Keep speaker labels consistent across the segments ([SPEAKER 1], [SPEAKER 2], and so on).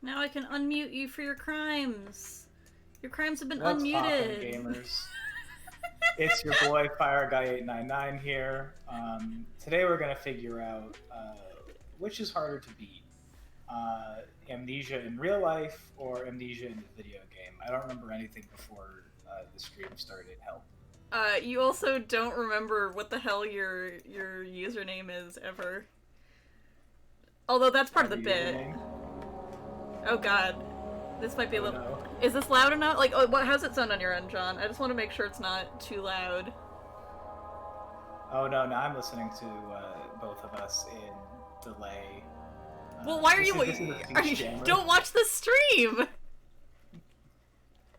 [SPEAKER 1] Now I can unmute you for your crimes. Your crimes have been
[SPEAKER 2] What's
[SPEAKER 1] unmuted.
[SPEAKER 2] poppin', gamers? It's your boy Fire Guy 899 here. Today we're gonna figure out which is harder to beat, Amnesia in real life or Amnesia in the video game. I don't remember anything before the stream started. Help.
[SPEAKER 1] You also don't remember what the hell your username is ever. Although that's part of the bit.
[SPEAKER 2] Username?
[SPEAKER 1] Oh god. This might be a little...
[SPEAKER 2] No.
[SPEAKER 1] Is this loud enough? Like, how's it sound on your end, John? I just want to make sure it's not too loud.
[SPEAKER 2] Oh no, now I'm listening to both of us in delay.
[SPEAKER 1] Well, why are you... Don't watch the stream!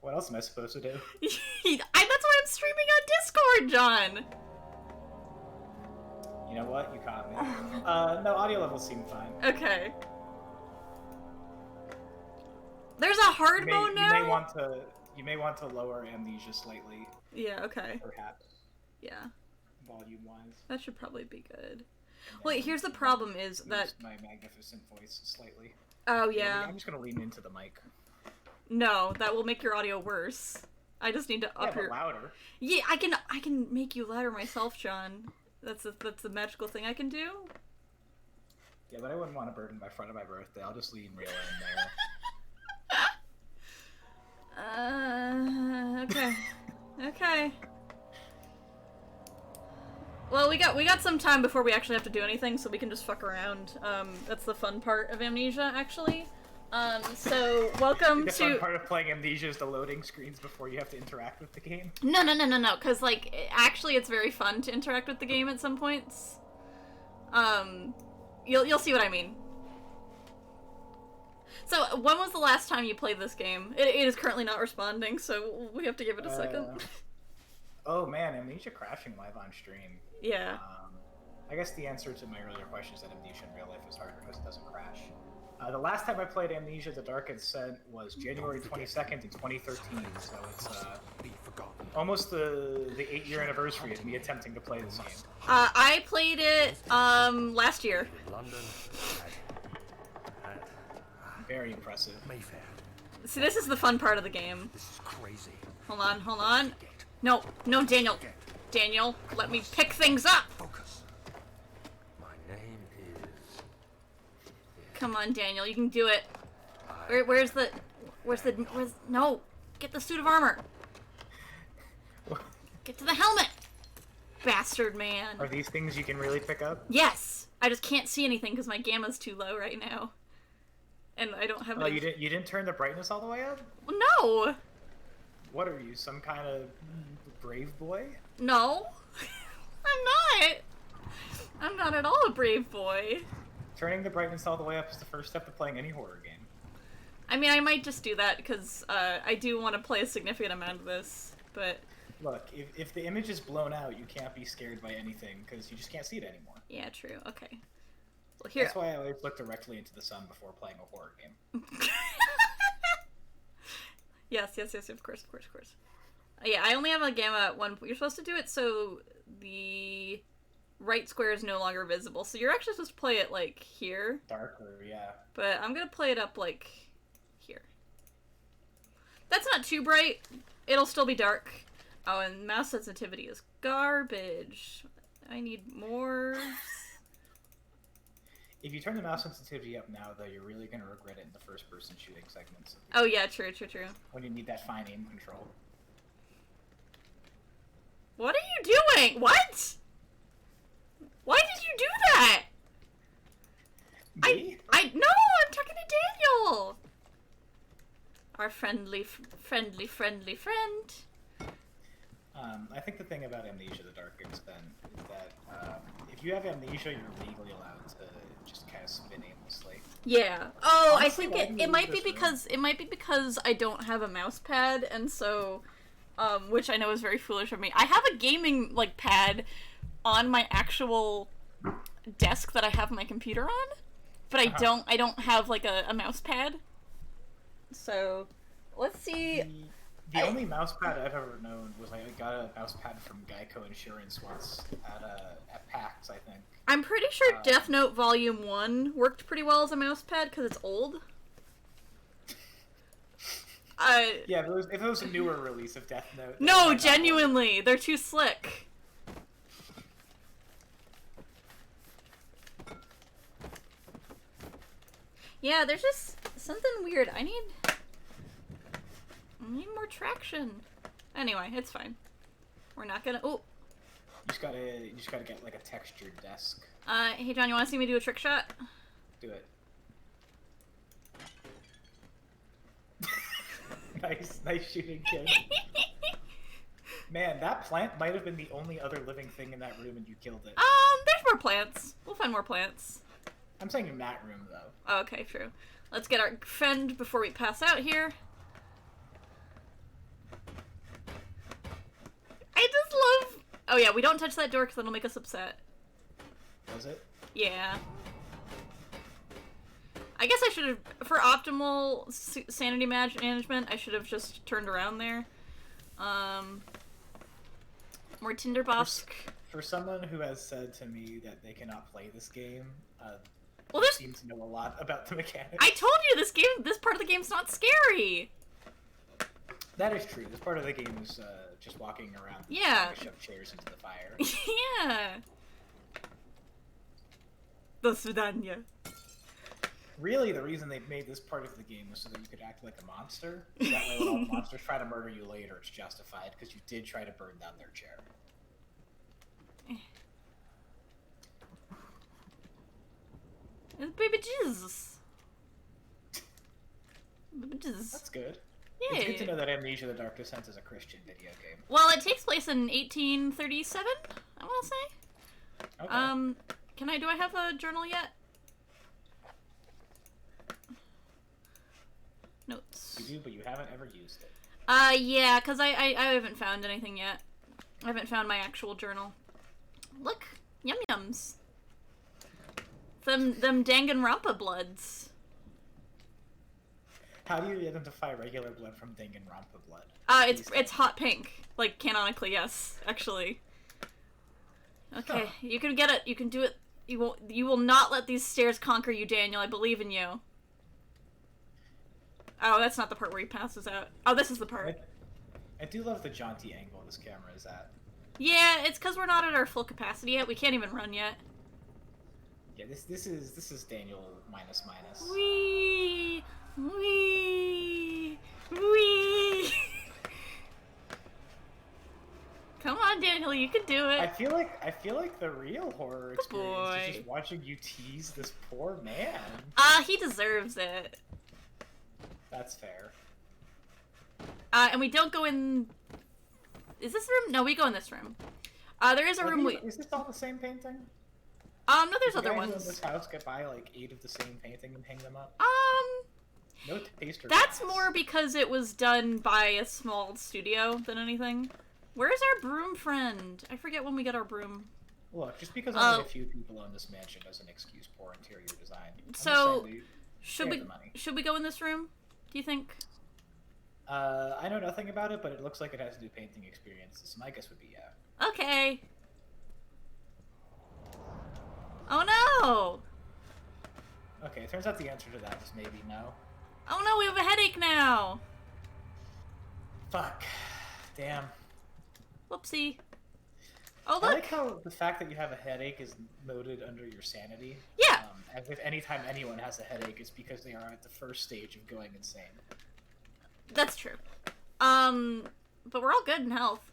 [SPEAKER 2] What else am I supposed to do?
[SPEAKER 1] That's why I'm streaming on Discord, John!
[SPEAKER 2] You know what? You caught me. No, audio levels seem fine.
[SPEAKER 1] Okay. There's a hard mode now?
[SPEAKER 2] You may want to lower Amnesia slightly.
[SPEAKER 1] Yeah, okay.
[SPEAKER 2] Perhaps.
[SPEAKER 1] Yeah.
[SPEAKER 2] Volume-wise.
[SPEAKER 1] That should probably be good. Wait, here's the problem is that...
[SPEAKER 2] my magnificent voice slightly.
[SPEAKER 1] Oh, yeah.
[SPEAKER 2] I'm just gonna lean into the mic.
[SPEAKER 1] No, that will make your audio worse. I just need to up your...
[SPEAKER 2] louder.
[SPEAKER 1] Yeah, I can make you louder myself, John. That's the magical thing I can do.
[SPEAKER 2] Yeah, but I wouldn't want to burden my front of my birthday. I'll just lean real in there.
[SPEAKER 1] Okay. Okay. Well, we got some time before we actually have to do anything, so we can just fuck around. That's the fun part of Amnesia, actually. So, welcome to...
[SPEAKER 2] The fun part of playing Amnesia is the loading screens before you have to interact with the game?
[SPEAKER 1] No, because, like, actually it's very fun to interact with the game at some points. You'll see what I mean. So, when was the last time you played this game? It is currently not responding, so we have to give it a second.
[SPEAKER 2] Oh man, Amnesia crashing live on stream.
[SPEAKER 1] Yeah.
[SPEAKER 2] I guess the answer to my earlier question is that Amnesia in real life is harder because it doesn't crash. The last time I played Amnesia: The Dark Ascent was January 22nd in 2013, so it's almost the 8-year anniversary of me attempting to play this game.
[SPEAKER 1] I played it last year.
[SPEAKER 2] Very impressive.
[SPEAKER 1] See, this is the fun part of the game.
[SPEAKER 3] This is crazy.
[SPEAKER 1] Hold on. No, Daniel. Daniel, let me pick things up.
[SPEAKER 3] Focus. My name is...
[SPEAKER 1] Come on, Daniel, you can do it. Where's no, get the suit of armor. Get to the helmet. Bastard man.
[SPEAKER 2] Are these things you can really pick up?
[SPEAKER 1] Yes. I just can't see anything because my gamma's too low right now. And I don't have any...
[SPEAKER 2] you didn't turn the brightness all the way up?
[SPEAKER 1] No!
[SPEAKER 2] What are you, some kind of brave boy?
[SPEAKER 1] No. I'm not at all a brave boy.
[SPEAKER 2] Turning the brightness all the way up is the first step to playing any horror game.
[SPEAKER 1] I mean, I might just do that because I do want to play a significant amount of this, but...
[SPEAKER 2] Look, if the image is blown out, you can't be scared by anything because you just can't see it anymore.
[SPEAKER 1] Yeah, true. Okay. Well, here...
[SPEAKER 2] That's why I always look directly into the sun before playing a horror game.
[SPEAKER 1] Yes, of course. Yeah, I only have a gamma at one point. You're supposed to do it so the right square is no longer visible. So you're actually supposed to play it, like, here.
[SPEAKER 2] Darker, yeah.
[SPEAKER 1] But I'm gonna play it up, like, here. That's not too bright. It'll still be dark. Oh, and mouse sensitivity is garbage. I need more...
[SPEAKER 2] If you turn the mouse sensitivity up now, though, you're really going to regret it in the first-person shooting segments.
[SPEAKER 1] Oh, yeah, true.
[SPEAKER 2] When you need that fine aim control.
[SPEAKER 1] What are you doing? What? Why did you do that?
[SPEAKER 2] Me?
[SPEAKER 1] No, I'm talking to Daniel. Our friendly friend.
[SPEAKER 2] I think the thing about Amnesia: The Dark Ascent is that if you have amnesia, you're legally allowed to just kind of spin aimlessly.
[SPEAKER 1] Yeah. Oh,
[SPEAKER 2] Honestly,
[SPEAKER 1] I think it might be because I don't have a mouse pad, and so, which I know is very foolish of me. I have a gaming pad on my actual desk that I have my computer on, but I don't have a mouse pad. So, let's see.
[SPEAKER 2] The only mouse pad I've ever known was I got a mouse pad from Geico Insurance once at PAX, I think.
[SPEAKER 1] I'm pretty sure Death Note Volume 1 worked pretty well as a mouse pad because it's old.
[SPEAKER 2] Yeah, if it was a newer release of Death Note.
[SPEAKER 1] No, genuinely, they're too slick. Yeah, there's just something weird. I need more traction. Anyway, it's fine. We're not gonna. Oh.
[SPEAKER 2] You just gotta get like a textured desk.
[SPEAKER 1] Hey John, you want to see me do a trick shot?
[SPEAKER 2] Do it. nice shooting, kid. Man, that plant might have been the only other living thing in that room, and you killed it.
[SPEAKER 1] There's more plants. We'll find more plants.
[SPEAKER 2] I'm saying in that room, though.
[SPEAKER 1] Oh, okay, true. Let's get our friend before we pass out here. I just love... Oh yeah, we don't touch that door because that'll make us upset.
[SPEAKER 2] Was it?
[SPEAKER 1] Yeah. I guess I should have... For optimal sanity management, I should have just turned around there. More Tinderbosk.
[SPEAKER 2] For someone who has said to me that they cannot play this game,
[SPEAKER 1] well,
[SPEAKER 2] you seem to know a lot about the mechanics.
[SPEAKER 1] I told you this part of the game's not scary.
[SPEAKER 2] That is true. This part of the game is just walking around.
[SPEAKER 1] Yeah.
[SPEAKER 2] Trying to shove chairs into the fire.
[SPEAKER 1] Yeah. The Sudanya.
[SPEAKER 2] Really, the reason they made this part of the game was so that you could act like a monster. That way, when all the monsters try to murder you later, it's justified because you did try to burn down their chair.
[SPEAKER 1] Baby Jesus. Baby Jesus.
[SPEAKER 2] That's good.
[SPEAKER 1] Yeah.
[SPEAKER 2] It's good to know that Amnesia: The Dark Descent is a Christian video game.
[SPEAKER 1] Well, it takes place in 1837, I want to say.
[SPEAKER 2] Okay.
[SPEAKER 1] Do I have a journal yet? Notes.
[SPEAKER 2] You do, but you haven't ever used it.
[SPEAKER 1] Yeah, because I haven't found anything yet. I haven't found my actual journal. Look, yum yums. Them Danganronpa bloods.
[SPEAKER 2] How do you identify regular blood from Danganronpa blood?
[SPEAKER 1] It's hot pink. Like, canonically, yes, actually. Okay, you can get it. You can do it. You will not let these stairs conquer you, Daniel. I believe in you. Oh, that's not the part where he passes out. Oh, this is the part.
[SPEAKER 2] I do love the jaunty angle this camera is at.
[SPEAKER 1] Yeah, it's because we're not at our full capacity yet. We can't even run yet.
[SPEAKER 2] Yeah, this is Daniel minus.
[SPEAKER 1] Wee, wee, wee. Come on, Daniel, you can do it.
[SPEAKER 2] I feel like the real horror experience is just watching you tease this poor man.
[SPEAKER 1] He deserves it.
[SPEAKER 2] That's fair.
[SPEAKER 1] And we don't go in... Is this room? No, we go in this room. There is a room
[SPEAKER 2] Is this all the same painting?
[SPEAKER 1] No, there's other
[SPEAKER 2] Did
[SPEAKER 1] ones.
[SPEAKER 2] in this house get buy like 8 of the same painting and hang them up? No taster.
[SPEAKER 1] That's
[SPEAKER 2] class.
[SPEAKER 1] more because it was done by a small studio than anything. Where's our broom friend? I forget when we get our broom.
[SPEAKER 2] Look, just because only a few people own this mansion doesn't excuse poor interior design.
[SPEAKER 1] So, should we go in this room? Do you think?
[SPEAKER 2] I know nothing about it, but it looks like it has new painting experiences, so my guess would be yeah.
[SPEAKER 1] Okay. Oh no!
[SPEAKER 2] Okay, it turns out the answer to that is maybe no.
[SPEAKER 1] Oh no, we have a headache now!
[SPEAKER 2] Fuck. Damn.
[SPEAKER 1] Whoopsie. Oh look!
[SPEAKER 2] I like how the fact that you have a headache is noted under your sanity.
[SPEAKER 1] Yeah!
[SPEAKER 2] As if anytime anyone has a headache, it's because they are at the first stage of going insane.
[SPEAKER 1] That's true. But we're all good in health.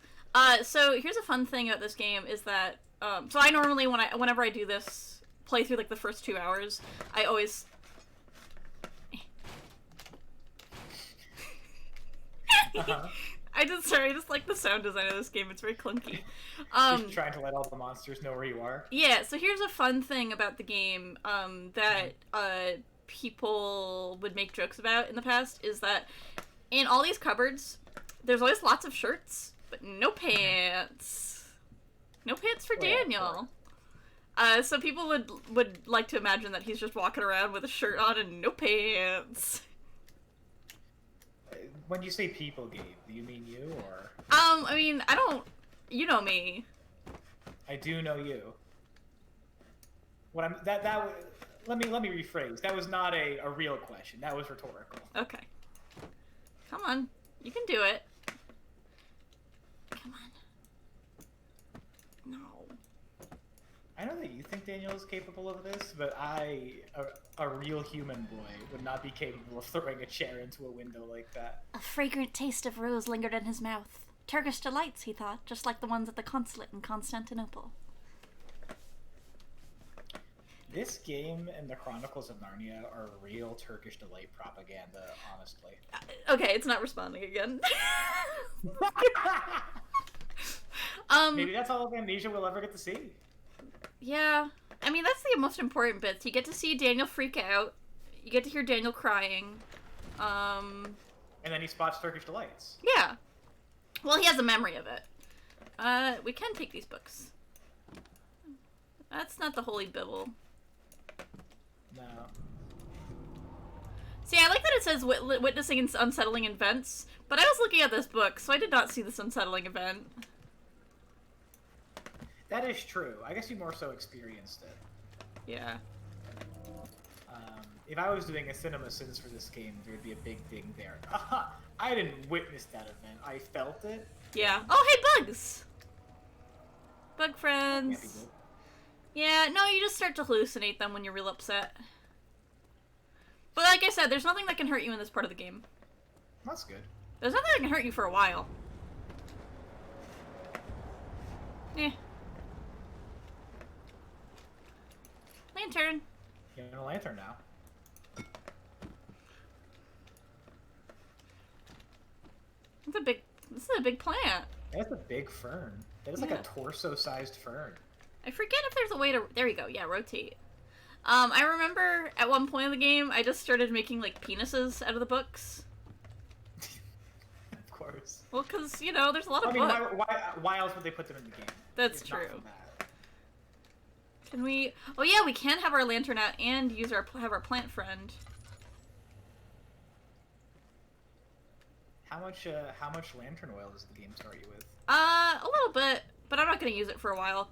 [SPEAKER 1] So here's a fun thing about this game is that, so I normally, whenever I do this, play through like the first 2 hours, I always... I just like the sound design of this game, it's very clunky.
[SPEAKER 2] Just trying to let all the monsters know where you are.
[SPEAKER 1] Yeah, so here's a fun thing about the game, that, people would make jokes about in the past, is that in all these cupboards, there's always lots of shirts, but no pants. No pants for Daniel. So people would like to imagine that he's just walking around with a shirt on and no pants.
[SPEAKER 2] When you say people, Gabe, do you mean you, or?
[SPEAKER 1] I mean, I don't... You know me.
[SPEAKER 2] I do know you. What I'm... Let me rephrase. That was not a real question. That was rhetorical.
[SPEAKER 1] Okay. Come on. You can do it. Come on. No.
[SPEAKER 2] I know that you think Daniel is capable of this, but a real human boy, would not be capable of throwing a chair into a window like that.
[SPEAKER 1] A fragrant taste of rose lingered in his mouth. Turkish delights, he thought, just like the ones at the consulate in Constantinople.
[SPEAKER 2] This game and the Chronicles of Narnia are real Turkish delight propaganda, honestly.
[SPEAKER 1] Okay, it's not responding again.
[SPEAKER 2] Maybe that's all of Amnesia we'll ever get to see.
[SPEAKER 1] Yeah. I mean, that's the most important bits. You get to see Daniel freak out. You get to hear Daniel crying.
[SPEAKER 2] And then he spots Turkish delights.
[SPEAKER 1] Yeah. Well, he has a memory of it. We can take these books. That's not the Holy Bible.
[SPEAKER 2] No.
[SPEAKER 1] See, I like that it says witnessing unsettling events, but I was looking at this book, so I did not see this unsettling event.
[SPEAKER 2] That is true. I guess you more so experienced it.
[SPEAKER 1] Yeah.
[SPEAKER 2] If I was doing a cinema sins for this game, there would be a big thing there. Aha! I didn't witness that event. I felt it.
[SPEAKER 1] Yeah. Oh, hey, bugs! Bug
[SPEAKER 2] Can't be
[SPEAKER 1] friends.
[SPEAKER 2] good.
[SPEAKER 1] Yeah, no, you just start to hallucinate them when you're real upset. But like I said, there's nothing that can hurt you in this part of the game.
[SPEAKER 2] That's good.
[SPEAKER 1] There's nothing that can hurt you for a while. Eh. Lantern.
[SPEAKER 2] Getting a lantern now.
[SPEAKER 1] This is a big plant.
[SPEAKER 2] That's a big fern. That is like
[SPEAKER 1] Yeah.
[SPEAKER 2] a torso-sized fern.
[SPEAKER 1] I forget if there's a way to... There you go. Yeah, rotate. I remember at one point in the game, I just started making, like, penises out of the books.
[SPEAKER 2] Of course.
[SPEAKER 1] Well, because, you know, there's a lot of
[SPEAKER 2] I mean,
[SPEAKER 1] books.
[SPEAKER 2] why else would they put them in the game?
[SPEAKER 1] That's
[SPEAKER 2] If not
[SPEAKER 1] true.
[SPEAKER 2] for that.
[SPEAKER 1] Can we... Oh, yeah, we can have our lantern out and have our plant friend.
[SPEAKER 2] How much lantern oil does the game start you with?
[SPEAKER 1] A little bit, but I'm not going to use it for a while.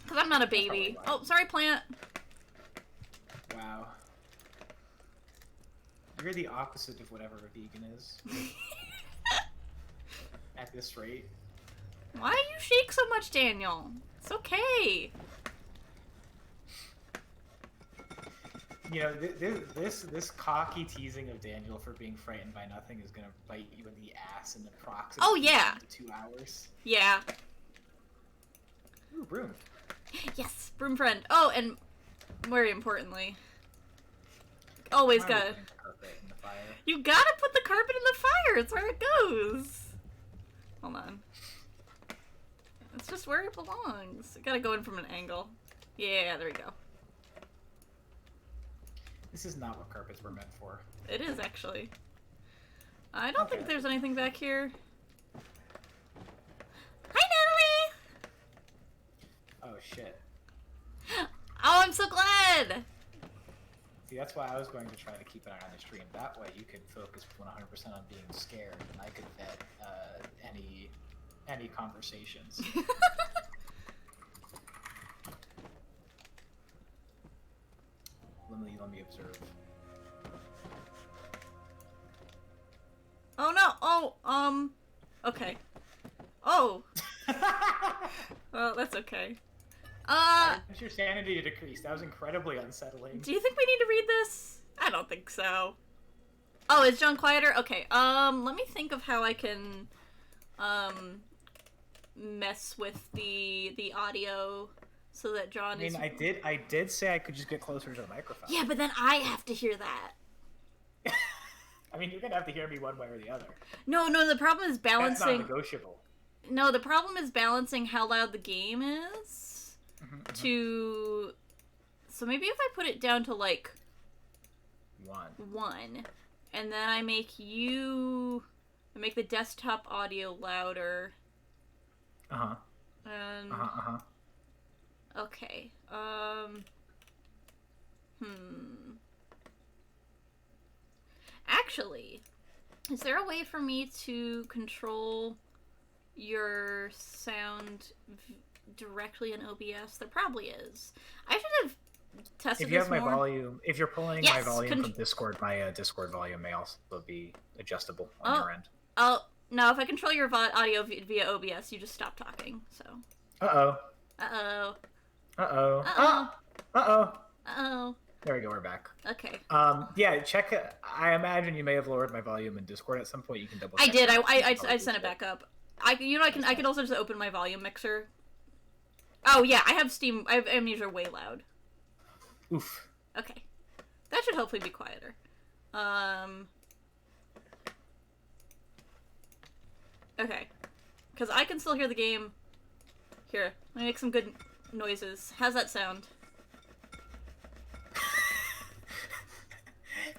[SPEAKER 1] Because I'm not a baby.
[SPEAKER 2] probably why.
[SPEAKER 1] Oh, sorry, plant.
[SPEAKER 2] Wow. You're the opposite of whatever a vegan is. At this rate.
[SPEAKER 1] Why do you shake so much, Daniel? It's okay.
[SPEAKER 2] You know, this cocky teasing of Daniel for being frightened by nothing is gonna bite you in the ass in approximately
[SPEAKER 1] Oh, yeah.
[SPEAKER 2] 2 hours.
[SPEAKER 1] Yeah.
[SPEAKER 2] Ooh, broom.
[SPEAKER 1] Yes, broom friend. Oh, and very importantly, always
[SPEAKER 2] Why are we
[SPEAKER 1] gotta...
[SPEAKER 2] putting the carpet in the fire?
[SPEAKER 1] You gotta put the carpet in the fire. It's where it goes. Hold on. It's just where it belongs. I gotta go in from an angle. Yeah, there we go.
[SPEAKER 2] This is not what carpets were meant for.
[SPEAKER 1] It is, actually. I don't think
[SPEAKER 2] Okay.
[SPEAKER 1] there's anything back here. Hi,
[SPEAKER 2] Oh shit.
[SPEAKER 1] Natalie! Oh, I'm so glad!
[SPEAKER 2] See, that's why I was going to try to keep an eye on the stream. That way you could focus 100% on being scared, and I could vet any conversations. Let me observe.
[SPEAKER 1] Oh, no! Oh, okay. Oh! Well, that's okay.
[SPEAKER 2] What's your sanity decrease? That was incredibly unsettling.
[SPEAKER 1] Do you think we need to read this? I don't think so. Oh, is John quieter? Okay, let me think of how I can, mess with the audio so that John
[SPEAKER 2] I mean, I did say I could just get closer to the microphone.
[SPEAKER 1] Yeah, but then I have to hear that.
[SPEAKER 2] I mean, you're gonna have to hear me one way or the other.
[SPEAKER 1] No, the problem is
[SPEAKER 2] That's not
[SPEAKER 1] balancing...
[SPEAKER 2] negotiable.
[SPEAKER 1] No, the problem is balancing how loud the game is to... So maybe if I put it down to, like... 1. And then I make the desktop audio louder.
[SPEAKER 2] Uh-huh.
[SPEAKER 1] And...
[SPEAKER 2] Uh-huh.
[SPEAKER 1] Okay. Actually, is there a way for me to control your sound directly in OBS? There probably is. I should have tested
[SPEAKER 2] If you
[SPEAKER 1] this
[SPEAKER 2] have my
[SPEAKER 1] more.
[SPEAKER 2] volume, if you're pulling my volume from Discord, my Discord volume may also be adjustable on your end.
[SPEAKER 1] Oh, no, if I control your audio via OBS, you just stop talking, so.
[SPEAKER 2] Uh-oh.
[SPEAKER 1] Uh-oh.
[SPEAKER 2] Uh-oh.
[SPEAKER 1] Uh-oh.
[SPEAKER 2] Uh-oh.
[SPEAKER 1] Uh-oh.
[SPEAKER 2] There we go, we're back.
[SPEAKER 1] Okay.
[SPEAKER 2] Yeah, check it. I imagine you may have lowered my volume in Discord at some point. You can double check.
[SPEAKER 1] I did. I sent it back up. I can also just open my volume mixer. Oh yeah, I have Amnesia way loud.
[SPEAKER 2] Oof.
[SPEAKER 1] Okay. That should hopefully be quieter. Okay. Because I can still hear the game. Here, let me make some good noises. How's that sound?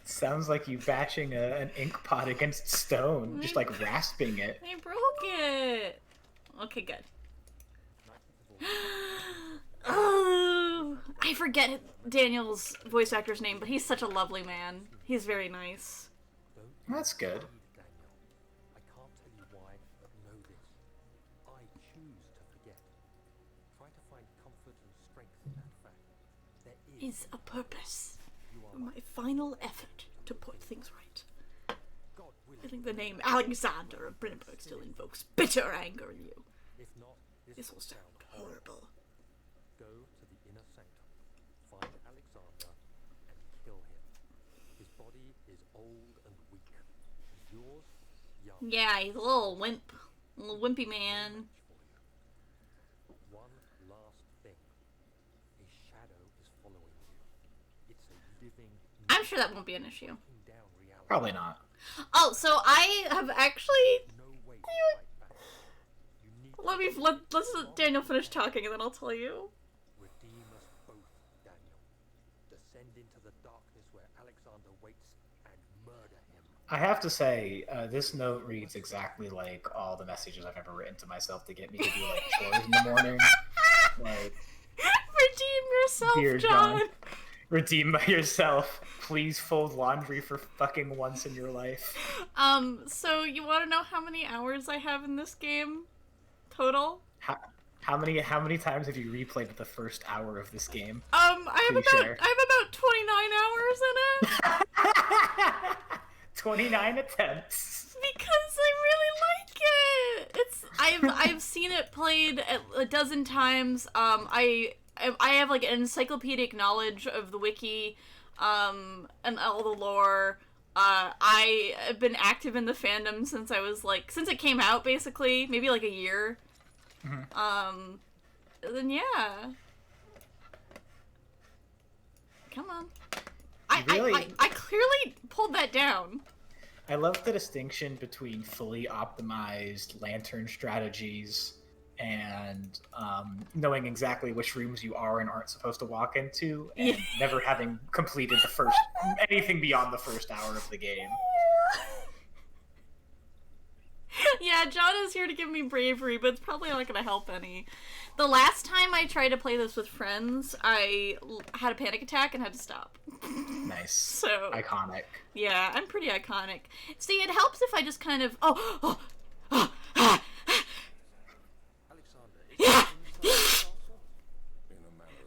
[SPEAKER 2] Sounds like you bashing an ink pot against stone, just like rasping it.
[SPEAKER 1] I broke it! Okay, good. Oh, I forget Daniel's voice actor's name, but he's such a lovely man. He's very nice.
[SPEAKER 2] That's good.
[SPEAKER 3] I can't tell you why, but know this. I choose to forget. Try to find comfort and strength in that fact. There
[SPEAKER 1] Is a purpose. My final effort to put things right. I think the name Alexander of Brennenburg still invokes bitter anger in you.
[SPEAKER 3] If not,
[SPEAKER 1] This will sound horrible.
[SPEAKER 3] Go to the inner sanctum, find Alexander, and kill him. His body is old and weak. Yours, young.
[SPEAKER 1] Yeah, he's a little wimp. A little wimpy man.
[SPEAKER 3] One last thing. A shadow is following you. It's a living.
[SPEAKER 1] I'm sure that won't be an issue.
[SPEAKER 3] Down reality.
[SPEAKER 2] Probably not.
[SPEAKER 1] Oh, so I have actually...
[SPEAKER 3] No way to fight back. You need
[SPEAKER 1] Let's let Daniel finish talking and then I'll tell you.
[SPEAKER 3] redeem us both, Daniel. Descend into the darkness where Alexander waits and murder him.
[SPEAKER 2] I have to say, this note reads exactly like all the messages I've ever written to myself to get me to do like chores in the morning. Like,
[SPEAKER 1] Redeem yourself,
[SPEAKER 2] dear
[SPEAKER 1] John.
[SPEAKER 2] redeem yourself. Please fold laundry for fucking once in your life.
[SPEAKER 1] So you want to know how many hours I have in this game? Total?
[SPEAKER 2] How many times have you replayed the first hour of this game?
[SPEAKER 1] I have
[SPEAKER 2] Please share.
[SPEAKER 1] about 29 hours in it.
[SPEAKER 2] 29 attempts.
[SPEAKER 1] Because I really like it. I've seen it played a dozen times. I have like an encyclopedic knowledge of the wiki, and all the lore. I have been active in the fandom since since it came out, basically, maybe like a year.
[SPEAKER 2] Mm-hmm.
[SPEAKER 1] Then yeah. Come on. I clearly pulled that down.
[SPEAKER 2] I love the distinction between fully optimized lantern strategies and knowing exactly which rooms you are and aren't supposed to walk into, and never having completed anything beyond the first hour of the game.
[SPEAKER 1] Yeah, John is here to give me bravery, but it's probably not going to help any. The last time I tried to play this with friends, I had a panic attack and had to stop.
[SPEAKER 2] Nice.
[SPEAKER 1] So
[SPEAKER 2] iconic.
[SPEAKER 1] Yeah, I'm pretty iconic. See, it helps if I just kind of
[SPEAKER 3] Alexander,
[SPEAKER 1] yeah.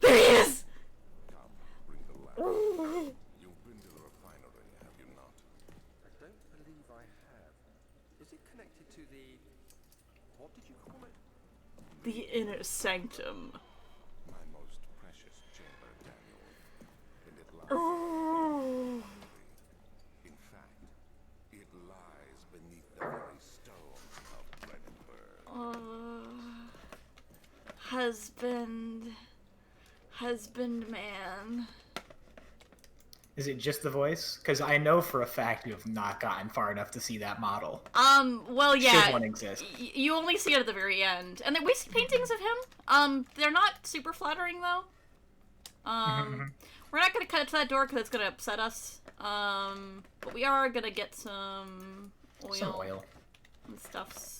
[SPEAKER 1] There he is.
[SPEAKER 4] Come, bring the lamp. You've been to the refinery, have you not?
[SPEAKER 3] I don't believe I have. Is it connected to the... what did you call it?
[SPEAKER 1] The inner sanctum.
[SPEAKER 4] My most precious chamber, Daniel. And it lies.
[SPEAKER 1] Oh.
[SPEAKER 4] In fact, it lies beneath the very stone of Brennenburg.
[SPEAKER 1] Husband man.
[SPEAKER 2] Is it just the voice? Because I know for a fact you have not gotten far enough to see that model.
[SPEAKER 1] Well, yeah.
[SPEAKER 2] Should one exist?
[SPEAKER 1] You only see it at the very end, and we see paintings of him. They're not super flattering though. We're not gonna cut it to that door because it's gonna upset us. But we are gonna get some oil. And stuffs.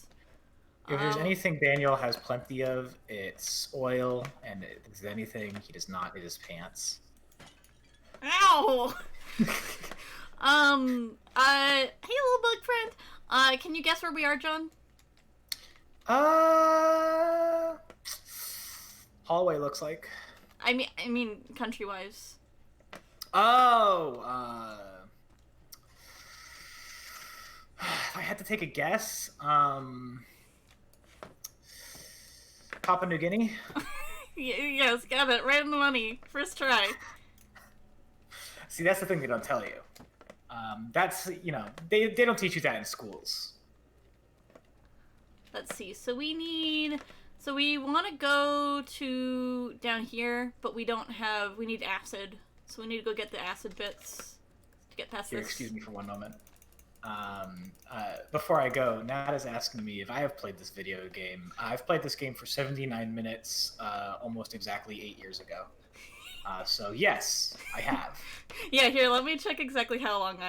[SPEAKER 2] If there's anything Daniel has plenty of, it's oil, and if there's anything he does not, it is pants.
[SPEAKER 1] Ow! Hey, little bug friend. Can you guess where we are, John?
[SPEAKER 2] Hallway looks like.
[SPEAKER 1] I mean, country-wise.
[SPEAKER 2] Oh, if I had to take a guess, Papua New Guinea?
[SPEAKER 1] Yes, got it. Right on the money. First try.
[SPEAKER 2] See, that's the thing they don't tell you. That's, they don't teach you that in schools.
[SPEAKER 1] Let's see. So we want to go to down here, but we need acid. So we need to go get the acid bits to get past
[SPEAKER 2] Here,
[SPEAKER 1] this.
[SPEAKER 2] excuse me for one moment. Before I go, Nat is asking me if I have played this video game. I've played this game for 79 minutes, almost exactly 8 years ago. So yes, I have.
[SPEAKER 1] Yeah, here, let me check exactly how long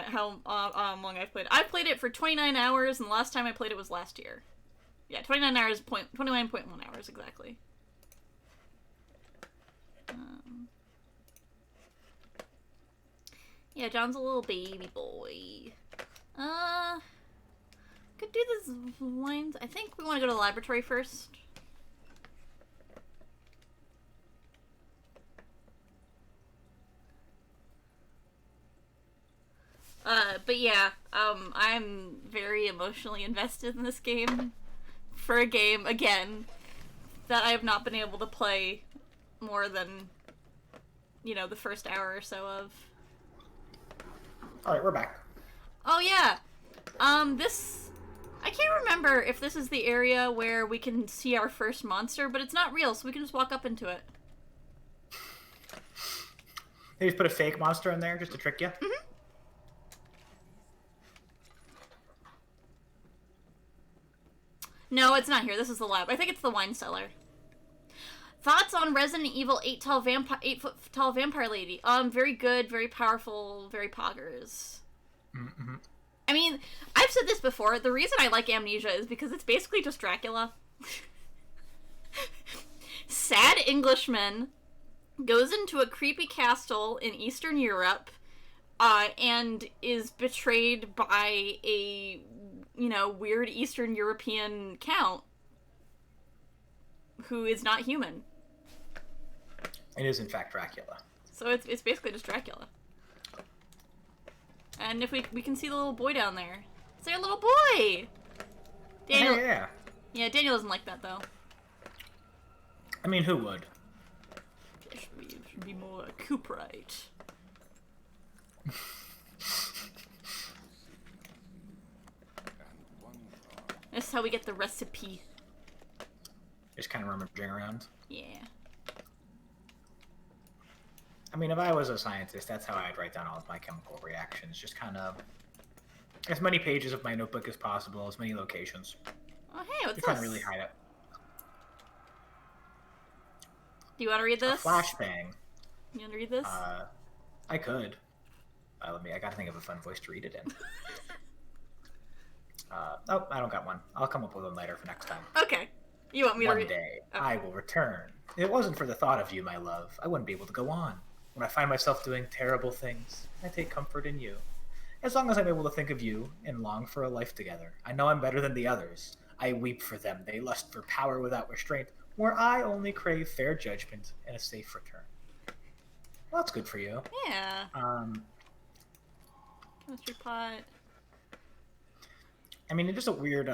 [SPEAKER 1] long I've played. I've played it for 29 hours, and the last time I played it was last year. Yeah, 29.1 hours exactly. Yeah, John's a little baby boy. Could do this wines. I think we want to go to the laboratory first. But yeah, I'm very emotionally invested in this game. For a game, again, that I have not been able to play more than, the first hour or so of.
[SPEAKER 2] Alright, we're back.
[SPEAKER 1] Oh yeah! I can't remember if this is the area where we can see our first monster, but it's not real, so we can just walk up into it.
[SPEAKER 2] They just put a fake monster in there just to trick you?
[SPEAKER 1] Mm-hmm. No, it's not here. This is the lab. I think it's the wine cellar. Thoughts on Resident Evil 8 foot tall vampire lady? Very good, very powerful, very poggers.
[SPEAKER 2] Mm-hmm.
[SPEAKER 1] I mean, I've said this before. The reason I like Amnesia is because it's basically just Dracula. Sad Englishman goes into a creepy castle in Eastern Europe, and is betrayed by a, weird Eastern European count who is not human.
[SPEAKER 2] It is, in fact, Dracula.
[SPEAKER 1] So it's basically just Dracula. And if we can see the little boy down there. It's our little boy! Daniel.
[SPEAKER 2] Yeah.
[SPEAKER 1] Yeah, Daniel doesn't like that, though.
[SPEAKER 2] I mean, who would?
[SPEAKER 1] It should be more Cooperite. That's how we get the recipe.
[SPEAKER 2] Just kind of rummaging around.
[SPEAKER 1] Yeah.
[SPEAKER 2] I mean, if I was a scientist, that's how I'd write down all of my chemical reactions. Just kind of as many pages of my notebook as possible, as many locations.
[SPEAKER 1] Oh, hey, what's
[SPEAKER 2] You're trying
[SPEAKER 1] this?
[SPEAKER 2] to really hide it.
[SPEAKER 1] Do you want to read this?
[SPEAKER 2] A flashbang.
[SPEAKER 1] You want to read this?
[SPEAKER 2] I could. I gotta think of a fun voice to read it in. Oh, I don't got one. I'll come up with one later for next time.
[SPEAKER 1] Okay. You want me to read?
[SPEAKER 2] One day,
[SPEAKER 1] Okay.
[SPEAKER 2] I will return. If it wasn't for the thought of you, my love, I wouldn't be able to go on. When I find myself doing terrible things, I take comfort in you. As long as I'm able to think of you and long for a life together, I know I'm better than the others. I weep for them. They lust for power without restraint, where I only crave fair judgment and a safe return. Well, that's good for you.
[SPEAKER 1] Yeah. Chemistry pot.
[SPEAKER 2] I mean, it is a weird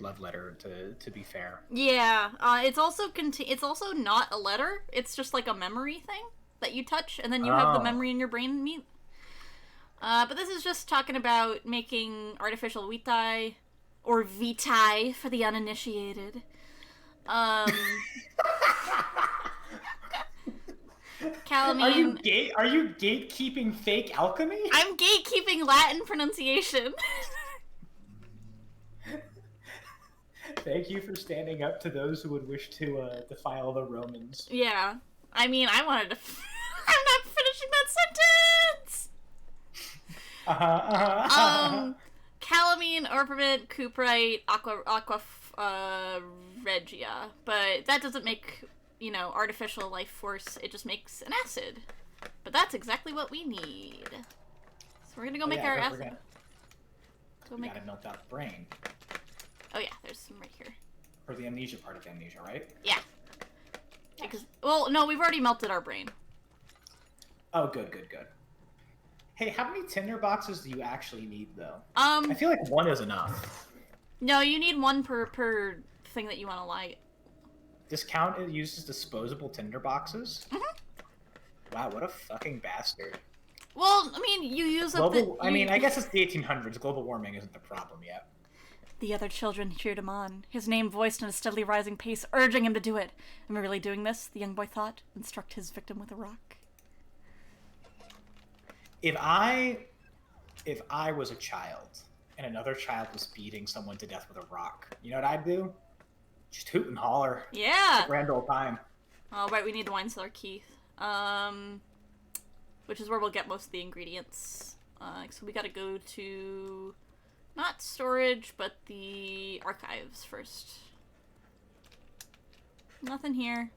[SPEAKER 2] love letter, to be fair.
[SPEAKER 1] Yeah. It's also not a letter. It's just like a memory thing that you touch, and then you have the memory in your brain meet. But this is just talking about making artificial vitae, or vitae for the uninitiated. Calamine.
[SPEAKER 2] Are you gatekeeping fake alchemy?
[SPEAKER 1] I'm gatekeeping Latin pronunciation.
[SPEAKER 2] Thank you for standing up to those who would wish to defile the Romans.
[SPEAKER 1] Yeah. I mean, I wanted to... I'm not finishing that sentence! Calamine, Orpiment, Cooperite, Aqua Regia. But that doesn't make, artificial life force. It just makes an acid. But that's exactly what we need. So we're gonna go make our acid.
[SPEAKER 2] We gotta melt out the brain.
[SPEAKER 1] Oh yeah, there's some right here.
[SPEAKER 2] For the amnesia part of amnesia, right?
[SPEAKER 1] Yeah. Well, no, we've already melted our brain.
[SPEAKER 2] Oh, good. Hey, how many tinder boxes do you actually need, though?
[SPEAKER 1] I
[SPEAKER 2] feel like one is enough.
[SPEAKER 1] No, you need one per thing that you want to light.
[SPEAKER 2] Discount it uses disposable tinder boxes?
[SPEAKER 1] Mm-hmm.
[SPEAKER 2] Wow, what a fucking bastard.
[SPEAKER 1] Well, I mean, you use up the...
[SPEAKER 2] I guess it's the 1800s. Global warming isn't the problem yet.
[SPEAKER 1] The other children cheered him on, his name voiced in a steadily rising pace, urging him to do it. Am I really doing this? The young boy thought, and struck his victim with a rock.
[SPEAKER 2] If I was a child and another child was beating someone to death with a rock, you know what I'd do? Just hoot and holler.
[SPEAKER 1] Yeah.
[SPEAKER 2] Grand old time.
[SPEAKER 1] Oh, right, we need the wine cellar key. Which is where we'll get most of the ingredients. So we gotta go to... not storage, but the archives first. Nothing here.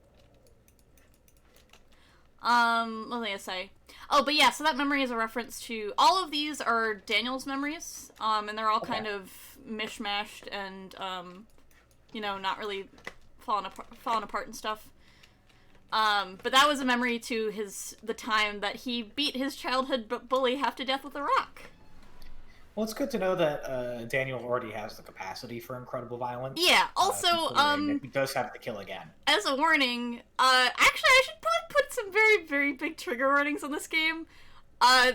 [SPEAKER 1] What was I gonna say? Oh, but yeah, so that memory is a reference to... all of these are Daniel's memories, and they're all kind of mishmashed and, you know, not really falling apart and stuff. But that was a memory to the time that he beat his childhood bully half to death with a rock.
[SPEAKER 2] Well, it's good to know that Daniel already has the capacity for incredible violence.
[SPEAKER 1] Yeah, also,
[SPEAKER 2] he does have to kill again.
[SPEAKER 1] As a warning, actually, I should probably put some very, very big trigger warnings on this game.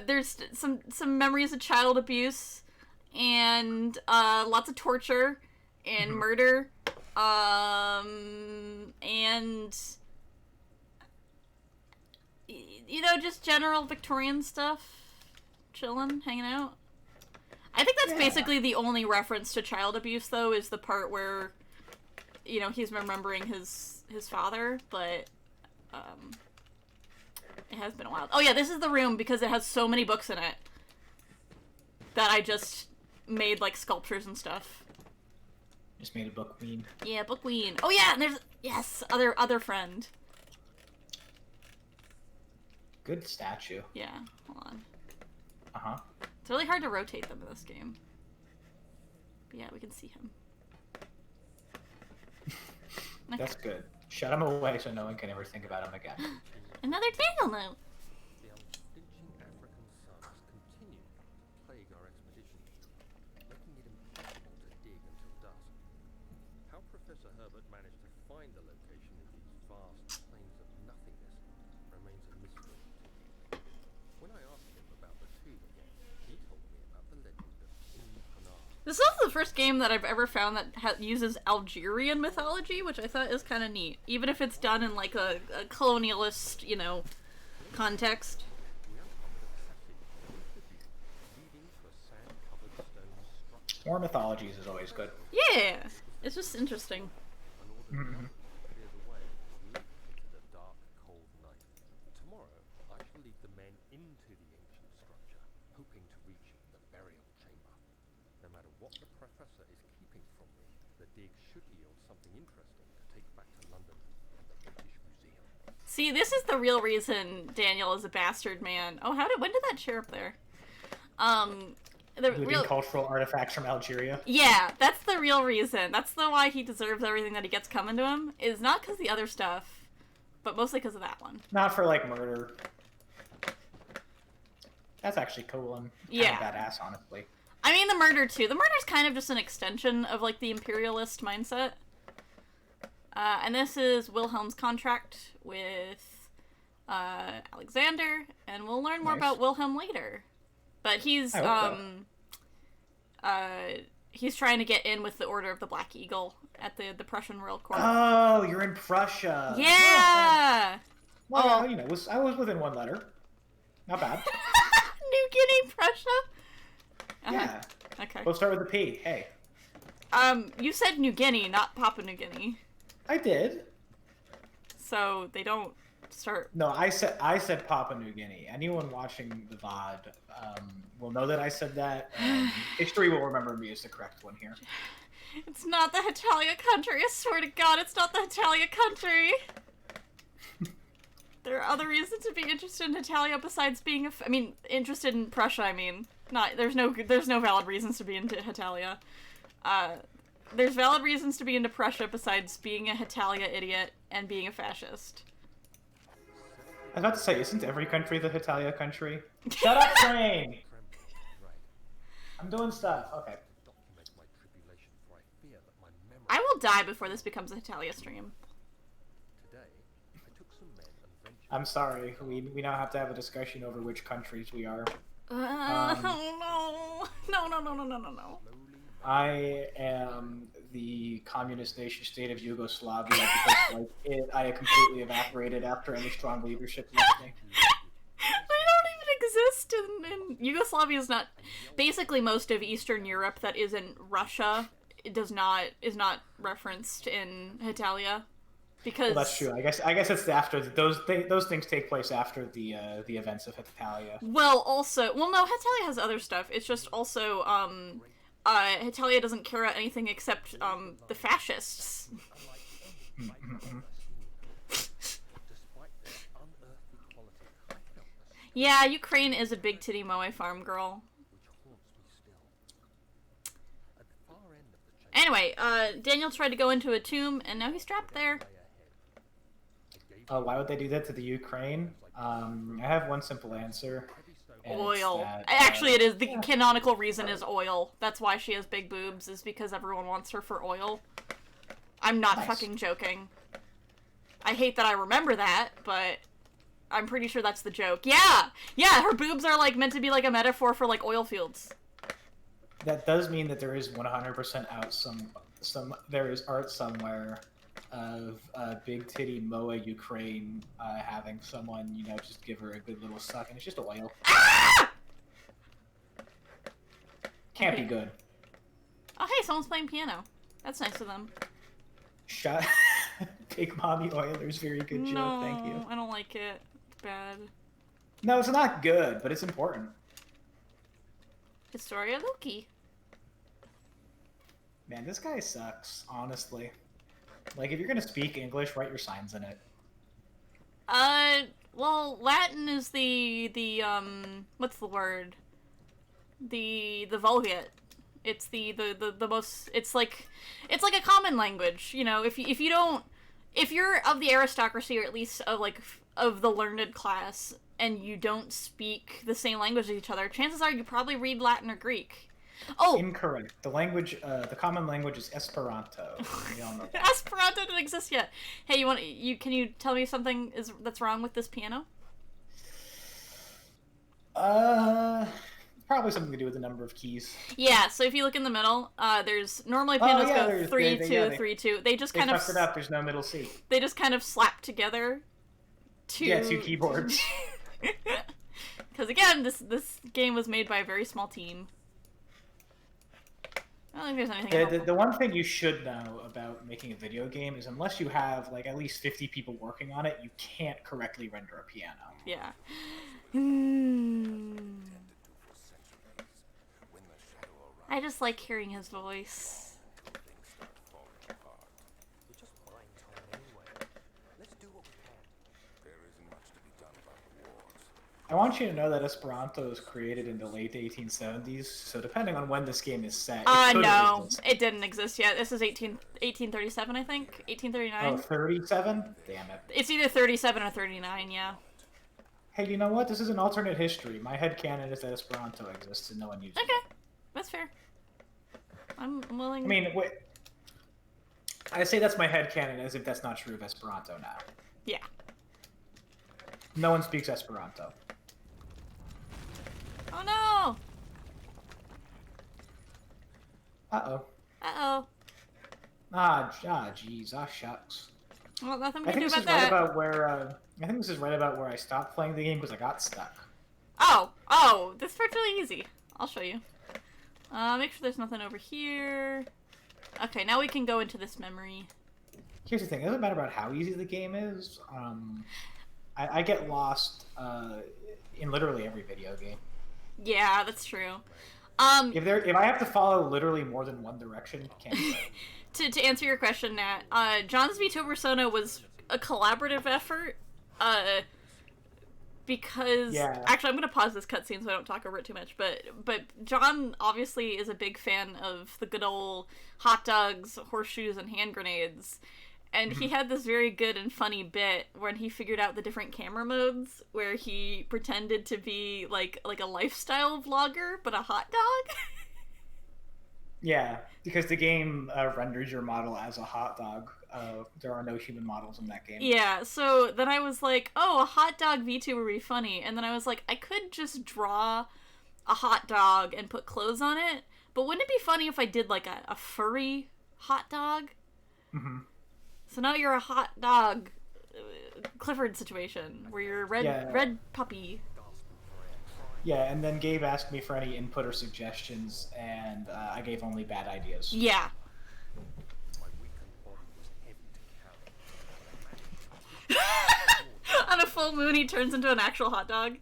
[SPEAKER 1] There's some memories of child abuse, and lots of torture, and murder, and... you know, just general Victorian stuff. Chillin', hanging out. I think that's basically the only reference to child abuse, though, is the part where, you know, he's remembering his father, but, it has been a while. Oh yeah, this is the room, because it has so many books in it that I just made, like, sculptures and stuff.
[SPEAKER 2] Just made a book queen.
[SPEAKER 1] Yeah, book queen. Oh yeah, and there's, yes, other friend.
[SPEAKER 2] Good statue.
[SPEAKER 1] Yeah, hold on.
[SPEAKER 2] Uh-huh.
[SPEAKER 1] It's really hard to rotate them in this game. But yeah, we can see him. Okay.
[SPEAKER 2] That's good. Shut him away so no one can ever think about him again.
[SPEAKER 1] Another Daniel note!
[SPEAKER 3] The unflinching African suns continue to plague our expedition, making it impossible to dig until dusk. How Professor Herbert managed to find the location of these vast plains of nothingness remains a mystery to me. When I asked him about the tube again, he told me about the legend of ENVTuber.
[SPEAKER 1] This is also the first game that I've ever found that uses Algerian mythology, which I thought is kind of neat. Even if it's done in, like, a colonialist, you know, context.
[SPEAKER 2] More mythologies is always good.
[SPEAKER 1] Yeah! It's just interesting.
[SPEAKER 2] Mm-hmm.
[SPEAKER 3] Tomorrow, I shall lead the men into the ancient structure, hoping to reach the burial chamber. No matter what the professor is keeping from me, the dig should yield something interesting to take back to London and the British Museum.
[SPEAKER 1] See, this is the real reason Daniel is a bastard man. Oh, when did that chair up there?
[SPEAKER 2] Looting cultural artifacts from Algeria.
[SPEAKER 1] Yeah, that's the real reason. That's why he deserves everything that he gets coming to him. Is not because of the other stuff, but mostly because of that one.
[SPEAKER 2] Not for, like, murder. That's actually cool and kind of badass, honestly.
[SPEAKER 1] I mean, the murder, too. The murder's kind of just an extension of, like, the imperialist mindset. And this is Wilhelm's contract with Alexander, and we'll learn more about Wilhelm later. But he's trying to get in with the Order of the Black Eagle at the Prussian Royal Court.
[SPEAKER 2] Oh, you're in Prussia.
[SPEAKER 1] Yeah.
[SPEAKER 2] Well, you know, I was within one letter. Not bad.
[SPEAKER 1] New Guinea, Prussia.
[SPEAKER 2] Yeah.
[SPEAKER 1] Okay.
[SPEAKER 2] We'll start with the P. Hey.
[SPEAKER 1] You said New Guinea, not Papua New Guinea.
[SPEAKER 2] I did.
[SPEAKER 1] So they don't start.
[SPEAKER 2] No, I said Papua New Guinea. Anyone watching the VOD will know that I said that. History will remember me as the correct one here.
[SPEAKER 1] It's not the Hetalia country. I swear to God, it's not the Hetalia country. There are other reasons to be interested in Hetalia besides being interested in Prussia. I mean, there's no valid reasons to be into Hetalia. there's valid reasons to be into Prussia besides being a Hetalia idiot and being a fascist.
[SPEAKER 2] I was about to say, isn't every country the Hetalia country? Shut up, train! I'm doing stuff. Okay.
[SPEAKER 3] Document my tribulation, for I fear that my memory.
[SPEAKER 1] I will die before this becomes a Hetalia stream.
[SPEAKER 3] Today, I took some men and ventured.
[SPEAKER 2] I'm sorry. We now have to have a discussion over which countries we are.
[SPEAKER 1] Oh no.
[SPEAKER 2] I am the communist nation state of Yugoslavia because I completely evaporated after any strong leadership left me.
[SPEAKER 1] They don't even exist in Yugoslavia is not basically most of Eastern Europe that isn't Russia is not referenced in Hetalia because
[SPEAKER 2] Well, that's true. I guess it's after those things take place after the events of Hetalia.
[SPEAKER 1] no, Hetalia has other stuff. It's just also Hetalia doesn't care about anything except the fascists.
[SPEAKER 3] Despite their unearthly quality, I felt the
[SPEAKER 1] Yeah, Ukraine is a big titty moe farm girl.
[SPEAKER 3] which haunts me still. At the far end of the chamber,
[SPEAKER 1] Anyway, Daniel tried to go into a tomb, and now he's trapped there.
[SPEAKER 2] Why would they do that to the Ukraine? I have one simple answer. and it's
[SPEAKER 1] Oil.
[SPEAKER 2] that,
[SPEAKER 1] Actually, it is. The canonical reason is oil. That's why she has big boobs, is because everyone wants her for oil. I'm not
[SPEAKER 2] Nice.
[SPEAKER 1] fucking joking. I hate that I remember that, but I'm pretty sure that's the joke. Yeah! Yeah, her boobs are, like, meant to be, like, a metaphor for, like, oil fields.
[SPEAKER 2] That does mean that there is 100% there is art somewhere of big titty Moa Ukraine having someone, just give her a good little suck, and it's just oil. Can't be good.
[SPEAKER 1] Oh, hey, someone's playing piano. That's nice of them.
[SPEAKER 2] Shut. Big Mommy Oilers, very good joke,
[SPEAKER 1] No,
[SPEAKER 2] thank you.
[SPEAKER 1] I don't like it. It's bad.
[SPEAKER 2] No, it's not good, but it's important.
[SPEAKER 1] Historia Loki.
[SPEAKER 2] Man, this guy sucks, honestly. Like, if you're gonna speak English, write your signs in it.
[SPEAKER 1] Well, Latin is the what's the word? The Vulgate. It's the most, it's like a common language, if you're of the aristocracy, or at least of the learned class, and you don't speak the same language as each other, chances are you probably read Latin or Greek. Oh!
[SPEAKER 2] Incorrect. The language, the common language is Esperanto. We all know that.
[SPEAKER 1] Esperanto didn't exist yet. Hey, can you tell me something that's wrong with this piano?
[SPEAKER 2] Probably something to do with the number of keys.
[SPEAKER 1] Yeah, so if you look in the middle, there's normally pianos go 3 2 3 2. They just
[SPEAKER 2] They
[SPEAKER 1] kind of
[SPEAKER 2] fucked it up. There's no middle C.
[SPEAKER 1] they just kind of slap together
[SPEAKER 2] Two keyboards.
[SPEAKER 1] Because again, this game was made by a very small team. I don't think there's anything.
[SPEAKER 2] The one thing you should know about making a video game is unless you have at least 50 people working on it, you can't correctly render a piano.
[SPEAKER 1] Yeah. I just like hearing his voice.
[SPEAKER 3] we're just buying time anyway. Let's do what we can.
[SPEAKER 4] There isn't much to be done about the wars.
[SPEAKER 2] I want you to know that Esperanto was created in the late 1870s, so depending on when this game is set, it could
[SPEAKER 1] No,
[SPEAKER 2] exist.
[SPEAKER 1] it didn't exist yet. This is 1837, I think. 1839.
[SPEAKER 2] Oh, 37? Damn it.
[SPEAKER 1] It's either 37 or 39, yeah.
[SPEAKER 2] Hey, you know what? This is an alternate history. My headcanon is that Esperanto exists and no one uses it.
[SPEAKER 1] Okay, that's fair. I'm willing.
[SPEAKER 2] I mean, wait. I say that's my headcanon as if that's not true of Esperanto now.
[SPEAKER 1] Yeah.
[SPEAKER 2] No one speaks Esperanto.
[SPEAKER 1] Oh no!
[SPEAKER 2] Uh-oh.
[SPEAKER 1] Uh-oh.
[SPEAKER 2] Jeez. Shucks.
[SPEAKER 1] Well, nothing we
[SPEAKER 2] I
[SPEAKER 1] can do
[SPEAKER 2] think this
[SPEAKER 1] about
[SPEAKER 2] is right
[SPEAKER 1] that.
[SPEAKER 2] about where, I think this is right about where I stopped playing the game because I got stuck.
[SPEAKER 1] Oh, this part's really easy. I'll show you. Make sure there's nothing over here. Okay, now we can go into this memory.
[SPEAKER 2] Here's the thing, it doesn't matter about how easy the game is. I get lost in literally every video game.
[SPEAKER 1] Yeah, that's true.
[SPEAKER 2] If I have to follow literally more than one direction, can't do it.
[SPEAKER 1] To answer your question, Nat, John's VTuber Persona was a collaborative effort. because
[SPEAKER 2] Yeah.
[SPEAKER 1] actually I'm gonna pause this cutscene so I don't talk over it too much. But John obviously is a big fan of the good old hot dogs, horseshoes, and hand grenades. And he had this very good and funny bit when he figured out the different camera modes, where he pretended to be like a lifestyle vlogger, but a hot dog.
[SPEAKER 2] Yeah, because the game renders your model as a hot dog. There are no human models in that game.
[SPEAKER 1] Yeah, so then I was like, oh, a hot dog VTuber would be funny. And then I was like, I could just draw a hot dog and put clothes on it, but wouldn't it be funny if I did like a furry hot dog?
[SPEAKER 2] Mm-hmm.
[SPEAKER 1] So now you're a hot dog Clifford situation, where you're a red puppy.
[SPEAKER 2] Yeah, and then Gabe asked me for any input or suggestions, and I gave only bad ideas.
[SPEAKER 1] Yeah.
[SPEAKER 3] My weakened body was heavy to carry.
[SPEAKER 1] On a full moon, he turns into an actual hot dog.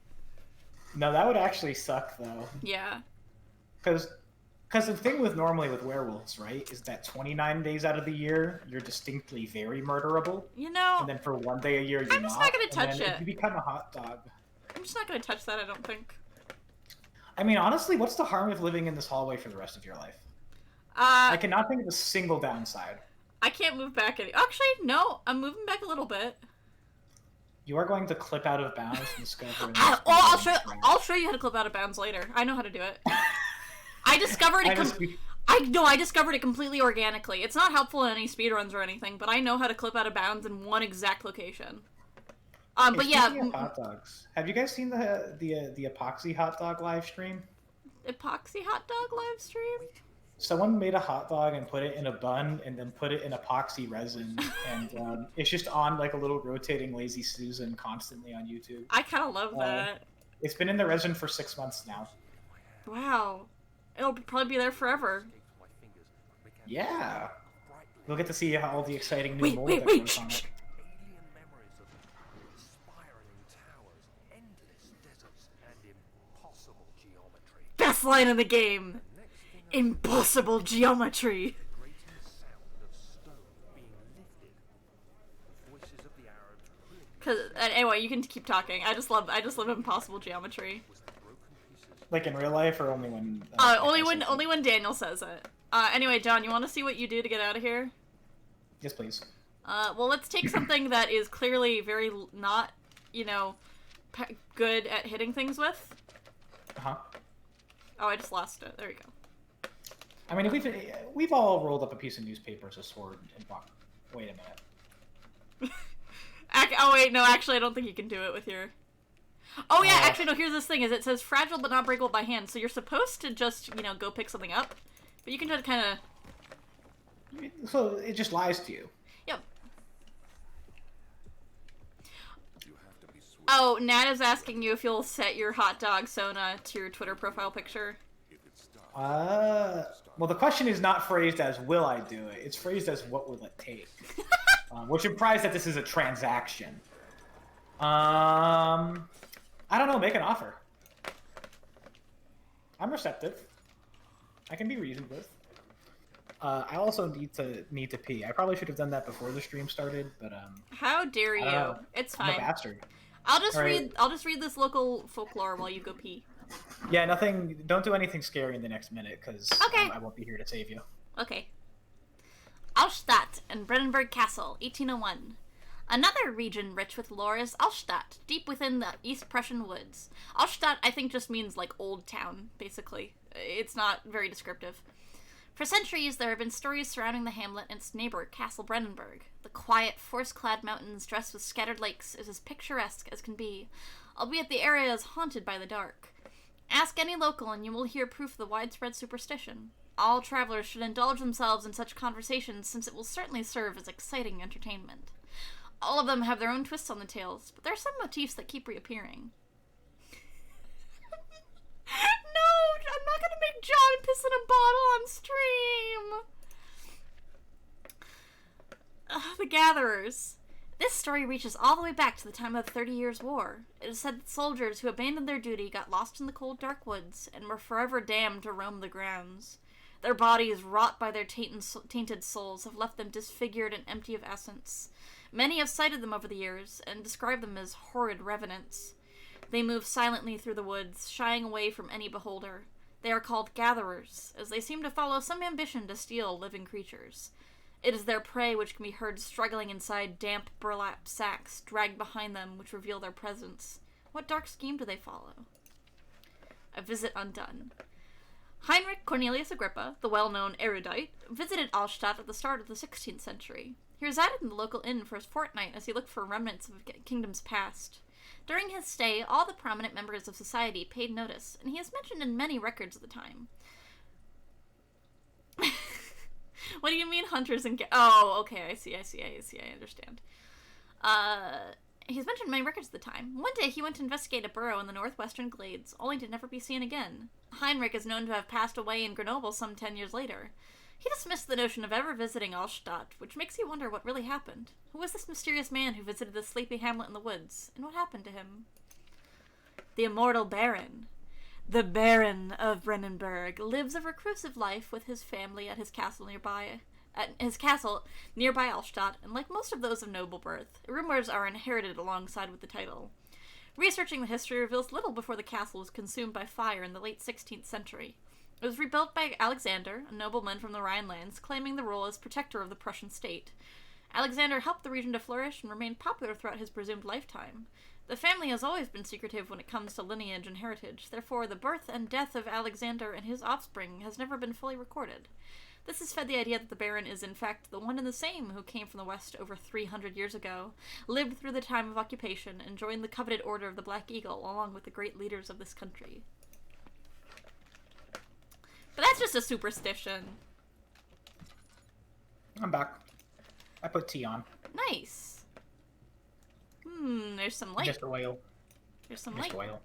[SPEAKER 2] No, that would actually suck, though.
[SPEAKER 1] Yeah.
[SPEAKER 2] Because the thing normally with werewolves, right, is that 29 days out of the year, you're distinctly very murderable.
[SPEAKER 1] You know,
[SPEAKER 2] And then for one day a year, you're
[SPEAKER 1] I'm just not gonna
[SPEAKER 2] and
[SPEAKER 1] touch
[SPEAKER 2] then
[SPEAKER 1] it.
[SPEAKER 2] You become a hot dog.
[SPEAKER 1] I'm just not gonna touch that, I don't think.
[SPEAKER 2] I mean, honestly, what's the harm of living in this hallway for the rest of your life?
[SPEAKER 1] I
[SPEAKER 2] I cannot think of a single downside.
[SPEAKER 1] can't move back any. Actually, no, I'm moving back a little bit.
[SPEAKER 2] You are going to clip out of bounds and discover.
[SPEAKER 1] I'll show you how to clip out of bounds later. I know how to do it. I discovered it. I discovered it completely organically. It's not helpful in any speedruns or anything, but I know how to clip out of bounds in one exact location. But yeah,
[SPEAKER 2] Speaking of hot dogs. Have you guys seen the epoxy hot dog live stream?
[SPEAKER 1] epoxy hot dog live stream.
[SPEAKER 2] Someone made a hot dog and put it in a bun and then put it in epoxy resin, and it's just on like a little rotating Lazy Susan constantly on YouTube.
[SPEAKER 1] I kind of love that.
[SPEAKER 2] It's been in the resin for 6 months now.
[SPEAKER 1] Wow, it'll probably be there forever.
[SPEAKER 2] Yeah. You'll get to see all the exciting new
[SPEAKER 1] Wait,
[SPEAKER 2] mold
[SPEAKER 1] wait,
[SPEAKER 2] that
[SPEAKER 1] wait,
[SPEAKER 2] goes on
[SPEAKER 1] shh,
[SPEAKER 2] it.
[SPEAKER 3] Alien memories of spiraling towers, endless deserts, and impossible geometry.
[SPEAKER 1] Best line in the game.
[SPEAKER 3] Next thing I
[SPEAKER 1] Impossible geometry.
[SPEAKER 3] grating sound of stone being lifted. The voices of the Arabs pulling
[SPEAKER 1] Cause anyway, you can keep talking. I just love impossible geometry.
[SPEAKER 3] was the broken pieces.
[SPEAKER 2] Like in real life, or only when?
[SPEAKER 1] Only when Daniel says it. Anyway, John, you want to see what you do to get out of here?
[SPEAKER 2] Yes, please.
[SPEAKER 1] Well, let's take something that is clearly very not, good at hitting things with.
[SPEAKER 2] Uh-huh.
[SPEAKER 1] Oh, I just lost it. There we go.
[SPEAKER 2] I mean, we've all rolled up a piece of newspaper as a sword and walked. Wait a minute.
[SPEAKER 1] Oh wait, no, actually, I don't think you can do it with your. Oh yeah, actually, no. Here's this thing: is it says fragile but not breakable by hand, so you're supposed to just go pick something up, but you can just kind of.
[SPEAKER 2] So it just lies to you.
[SPEAKER 1] Yep.
[SPEAKER 4] You have to be swift
[SPEAKER 1] Oh, Nat is asking you if you'll set your hot dog Sona to your Twitter profile picture.
[SPEAKER 4] if it stops.
[SPEAKER 2] Well, the question is not phrased as "Will I do it?" It's phrased as "What will it take?" Which implies that this is a transaction. I don't know. Make an offer. I'm receptive. I can be reasoned with. I also need to pee. I probably should have done that before the stream started, but
[SPEAKER 1] How dare you?
[SPEAKER 2] know.
[SPEAKER 1] It's
[SPEAKER 2] I'm a
[SPEAKER 1] fine.
[SPEAKER 2] bastard.
[SPEAKER 1] I'll just
[SPEAKER 2] Alright.
[SPEAKER 1] read this local folklore while you go pee.
[SPEAKER 2] Yeah, nothing. Don't do anything scary in the next minute, because
[SPEAKER 1] Okay.
[SPEAKER 2] I won't be here to save you.
[SPEAKER 1] Okay. Allstadt and Brennenburg Castle, 1801. Another region rich with lore is Allstadt, deep within the East Prussian woods. Allstadt, I think, just means, like, old town, basically. It's not very descriptive. For centuries, there have been stories surrounding the hamlet and its neighbor, Castle Brennenburg. The quiet, forest-clad mountains dressed with scattered lakes is as picturesque as can be, albeit the area is haunted by the dark. Ask any local and you will hear proof of the widespread superstition. All travelers should indulge themselves in such conversations, since it will certainly serve as exciting entertainment. All of them have their own twists on the tales, but there are some motifs that keep reappearing. No, I'm not gonna make John piss in a bottle on stream! The Gatherers. This story reaches all the way back to the time of the 30 Years' War. It is said that soldiers who abandoned their duty got lost in the cold, dark woods and were forever damned to roam the grounds. Their bodies, wrought by their tainted souls, have left them disfigured and empty of essence. Many have cited them over the years and described them as horrid revenants. They move silently through the woods, shying away from any beholder. They are called gatherers, as they seem to follow some ambition to steal living creatures. It is their prey which can be heard struggling inside damp burlap sacks dragged behind them which reveal their presence. What dark scheme do they follow? A visit undone. Heinrich Cornelius Agrippa, the well-known erudite, visited Altstadt at the start of the 16th century. He resided in the local inn for a fortnight as he looked for remnants of kingdoms past. During his stay, all the prominent members of society paid notice, and he is mentioned in many records of the time. What do you mean hunters and oh, okay, I see, I understand. He's mentioned in many records of the time. One day he went to investigate a burrow in the northwestern glades, only to never be seen again. Heinrich is known to have passed away in Grenoble some 10 years later. He dismissed the notion of ever visiting Altstadt, which makes you wonder what really happened. Who was this mysterious man who visited the sleepy hamlet in the woods, and what happened to him? The immortal Baron. The Baron of Brennenburg lives a reclusive life with his family at his castle nearby Altstadt, and like most of those of noble birth, rumors are inherited alongside with the title. Researching the history reveals little before the castle was consumed by fire in the late 16th century. It was rebuilt by Alexander, a nobleman from the Rhinelands, claiming the role as protector of the Prussian state. Alexander helped the region to flourish and remained popular throughout his presumed lifetime. The family has always been secretive when it comes to lineage and heritage, therefore the birth and death of Alexander and his offspring has never been fully recorded. This has fed the idea that the Baron is in fact the one and the same who came from the west over 300 years ago, lived through the time of occupation, and joined the coveted Order of the Black Eagle along with the great leaders of this country. But that's just a superstition.
[SPEAKER 2] I'm back. I put tea on.
[SPEAKER 1] Nice. There's some light.
[SPEAKER 2] Just oil.
[SPEAKER 1] There's some
[SPEAKER 2] Just
[SPEAKER 1] light.
[SPEAKER 2] oil.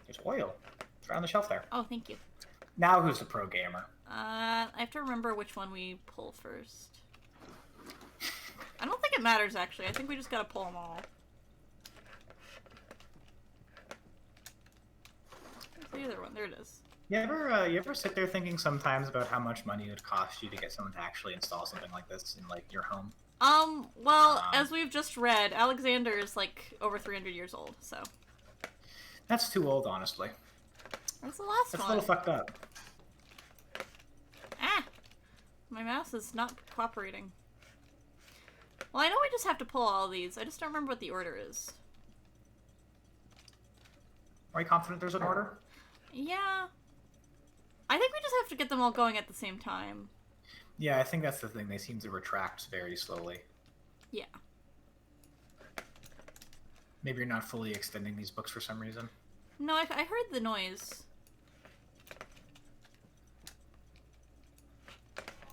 [SPEAKER 2] There's oil. It's right on the shelf there.
[SPEAKER 1] Oh, thank you.
[SPEAKER 2] Now who's the pro gamer?
[SPEAKER 1] I have to remember which one we pull first. I don't think it matters, actually. I think we just gotta pull them all. Where's the other one? There it is.
[SPEAKER 2] You ever sit there thinking sometimes about how much money it would cost you to get someone to actually install something like this in, like, your home?
[SPEAKER 1] Well, as we've just read, Alexander is, like, over 300 years old, so.
[SPEAKER 2] That's too old, honestly.
[SPEAKER 1] That's the last
[SPEAKER 2] That's
[SPEAKER 1] one.
[SPEAKER 2] a little fucked up.
[SPEAKER 1] Ah! My mouse is not cooperating. Well, I know we just have to pull all these. I just don't remember what the order is.
[SPEAKER 2] Are you confident there's an order?
[SPEAKER 1] Yeah. I think we just have to get them all going at the same time.
[SPEAKER 2] Yeah, I think that's the thing. They seem to retract very slowly.
[SPEAKER 1] Yeah.
[SPEAKER 2] Maybe you're not fully extending these books for some reason.
[SPEAKER 1] No, I heard the noise.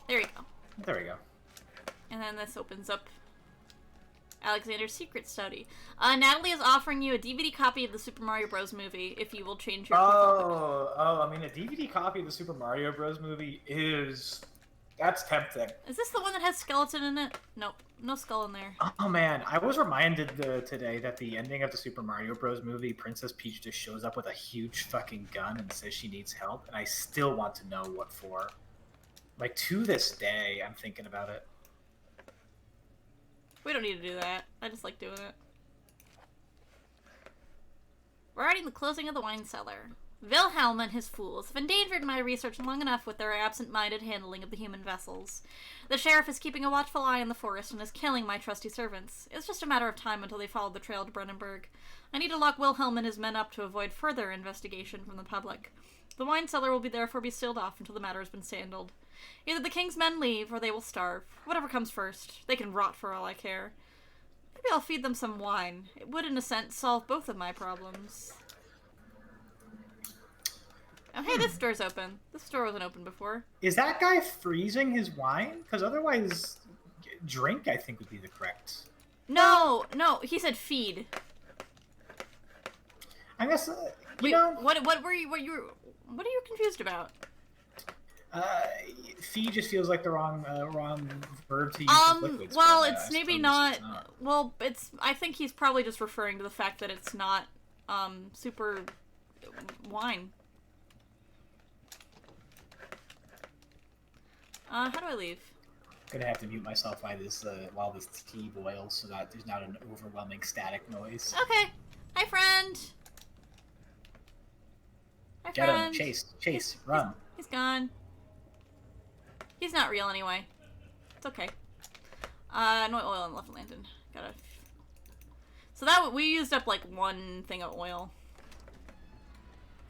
[SPEAKER 1] There you go.
[SPEAKER 2] There we go.
[SPEAKER 1] And then this opens up Alexander's Secret Study. Natalie is offering you a DVD copy of the Super Mario Bros. Movie if you will change your profile
[SPEAKER 2] I mean, a DVD copy of the Super Mario Bros. Movie is... That's tempting.
[SPEAKER 1] Is this the one that has skeleton in it? Nope. No skull in there.
[SPEAKER 2] Oh man, I was reminded today that the ending of the Super Mario Bros. Movie, Princess Peach just shows up with a huge fucking gun and says she needs help, and I still want to know what for. Like, to this day, I'm thinking about it.
[SPEAKER 1] We don't need to do that. I just like doing it. We're writing the closing of the wine cellar. Wilhelm and his fools have endangered my research long enough with their absent-minded handling of the human vessels. The sheriff is keeping a watchful eye on the forest and is killing my trusty servants. It's just a matter of time until they follow the trail to Brennenburg. I need to lock Wilhelm and his men up to avoid further investigation from the public. The wine cellar will therefore be sealed off until the matter has been sandaled. Either the king's men leave, or they will starve. Whatever comes first. They can rot for all I care. Maybe I'll feed them some wine. It would, in a sense, solve both of my problems. Oh, hey, this door's open. This door wasn't open before.
[SPEAKER 2] Is that guy freezing his wine? Because otherwise, drink, I think, would be the correct...
[SPEAKER 1] No, he said feed.
[SPEAKER 2] I guess,
[SPEAKER 1] Wait,
[SPEAKER 2] know...
[SPEAKER 1] what are you confused about?
[SPEAKER 2] Feed just feels like the wrong verb to use with liquids.
[SPEAKER 1] Well,
[SPEAKER 2] but,
[SPEAKER 1] it's
[SPEAKER 2] I
[SPEAKER 1] maybe
[SPEAKER 2] suppose
[SPEAKER 1] not,
[SPEAKER 2] it's not.
[SPEAKER 1] well, I think he's probably just referring to the fact that it's not, super wine. How do I leave?
[SPEAKER 2] I'm gonna have to mute myself while this tea boils so that there's not an overwhelming static noise.
[SPEAKER 1] Okay. Hi, friend. Hi,
[SPEAKER 2] Get him.
[SPEAKER 1] friend.
[SPEAKER 2] Chase, run.
[SPEAKER 1] He's gone. He's not real anyway. It's okay. No oil in left lantern. Gotta. So that we used up like one thing of oil.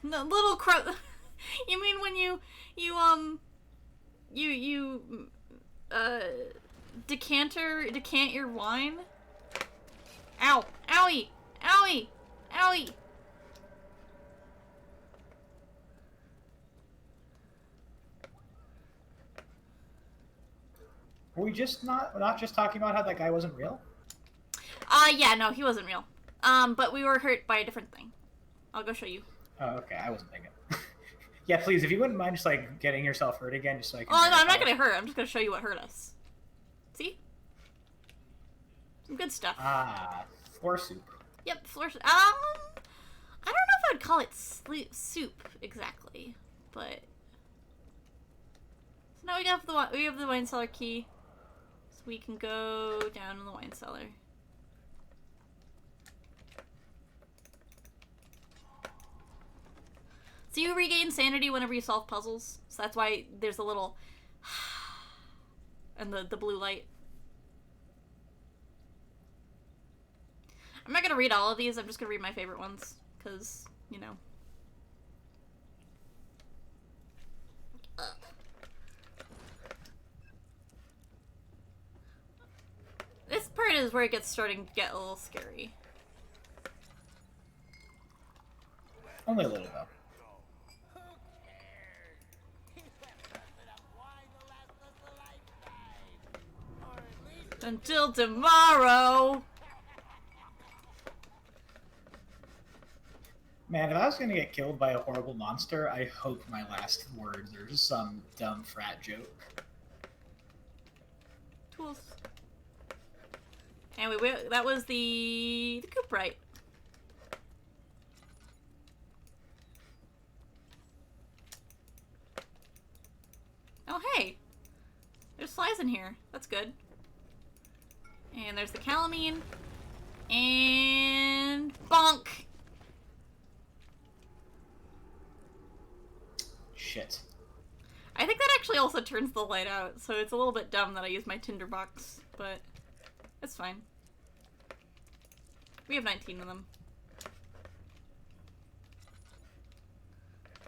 [SPEAKER 1] The little You mean when you decant your wine? Ow! Owie! Owie! Owie!
[SPEAKER 2] Were we just not just talking about how that guy wasn't real?
[SPEAKER 1] Yeah, no, he wasn't real. But we were hurt by a different thing. I'll go show you.
[SPEAKER 2] Oh, okay. I wasn't thinking. Yeah, please, if you wouldn't mind just like getting yourself hurt again, just so I can.
[SPEAKER 1] Oh no, I'm not gonna hurt. I'm just gonna show you what hurt us. See? Some good stuff.
[SPEAKER 2] Ah, floor soup.
[SPEAKER 1] Yep, floor. I don't know if I'd call it soup exactly, but. So now we have the wine cellar key, so we can go down in the wine cellar. So you regain sanity whenever you solve puzzles. So that's why there's a little and the blue light. I'm not gonna read all of these, I'm just gonna read my favorite ones, because, you know. This part is where it gets starting to get a little scary.
[SPEAKER 2] Only a little though.
[SPEAKER 1] Until tomorrow!
[SPEAKER 2] Man, if I was gonna get killed by a horrible monster, I hope my last words are just some dumb frat joke.
[SPEAKER 1] Tools. Anyway, that was the coop right. Oh hey! There's flies in here. That's good. And there's the calamine. And bonk!
[SPEAKER 2] Shit.
[SPEAKER 1] I think that actually also turns the light out, so it's a little bit dumb that I use my tinderbox, but it's fine. We have 19 of them.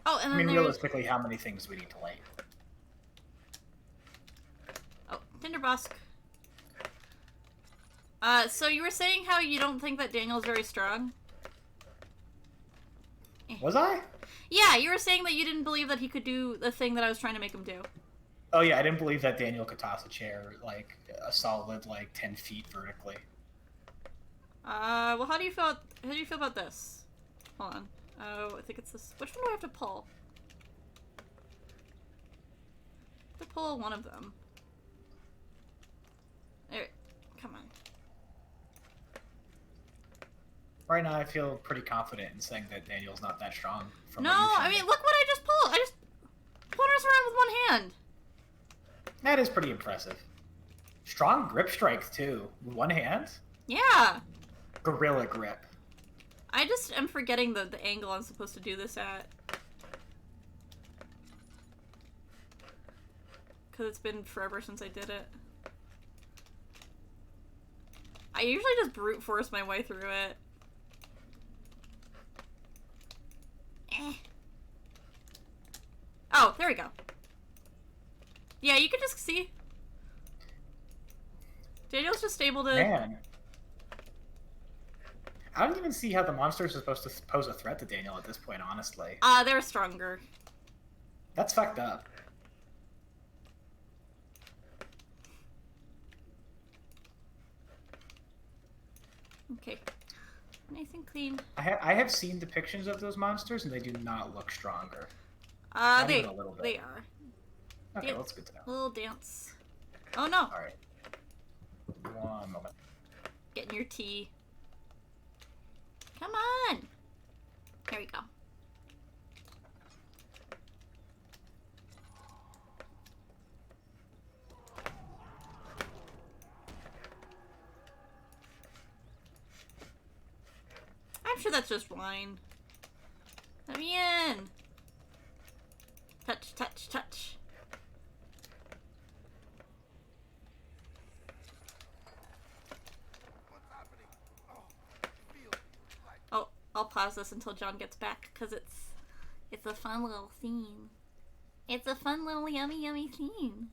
[SPEAKER 1] Oh, and then
[SPEAKER 2] realistically, how many things do we need to light?
[SPEAKER 1] Oh, tinderbox. So you were saying how you don't think that Daniel's very strong?
[SPEAKER 2] Was I?
[SPEAKER 1] Yeah, you were saying that you didn't believe that he could do the thing that I was trying to make him do.
[SPEAKER 2] Oh yeah, I didn't believe that Daniel could toss a chair like a solid like 10 feet vertically.
[SPEAKER 1] Well, how do you feel about this? Hold on. Oh, I think it's this. Which one do I have to pull? I have to pull one of them. There. Come on.
[SPEAKER 2] Right now, I feel pretty confident in saying that Daniel's not that strong.
[SPEAKER 1] No, I mean, look what I just pulled! I just pulled us around with one hand!
[SPEAKER 2] That is pretty impressive. Strong grip strike, too. With one hand?
[SPEAKER 1] Yeah!
[SPEAKER 2] Gorilla grip.
[SPEAKER 1] I just am forgetting the angle I'm supposed to do this at. Because it's been forever since I did it. I usually just brute force my way through it. Oh, there we go. Yeah, you can just see. Daniel's just able to...
[SPEAKER 2] Man. I don't even see how the monsters are supposed to pose a threat to Daniel at this point, honestly.
[SPEAKER 1] They're stronger.
[SPEAKER 2] That's fucked up.
[SPEAKER 1] Okay. Nice and clean.
[SPEAKER 2] I have seen depictions of those monsters, and they do not look stronger.
[SPEAKER 1] They
[SPEAKER 2] even a little bit.
[SPEAKER 1] they are.
[SPEAKER 2] Okay,
[SPEAKER 1] Yep.
[SPEAKER 2] well, that's good to know.
[SPEAKER 1] Little dance. Oh no!
[SPEAKER 2] Alright. One moment.
[SPEAKER 1] Getting your tea. Come on! Here we go. I'm sure that's just wine. Let me in! Touch, touch, touch. Oh, I'll pause this until John gets back, because it's a fun little scene. It's a fun little yummy yummy scene.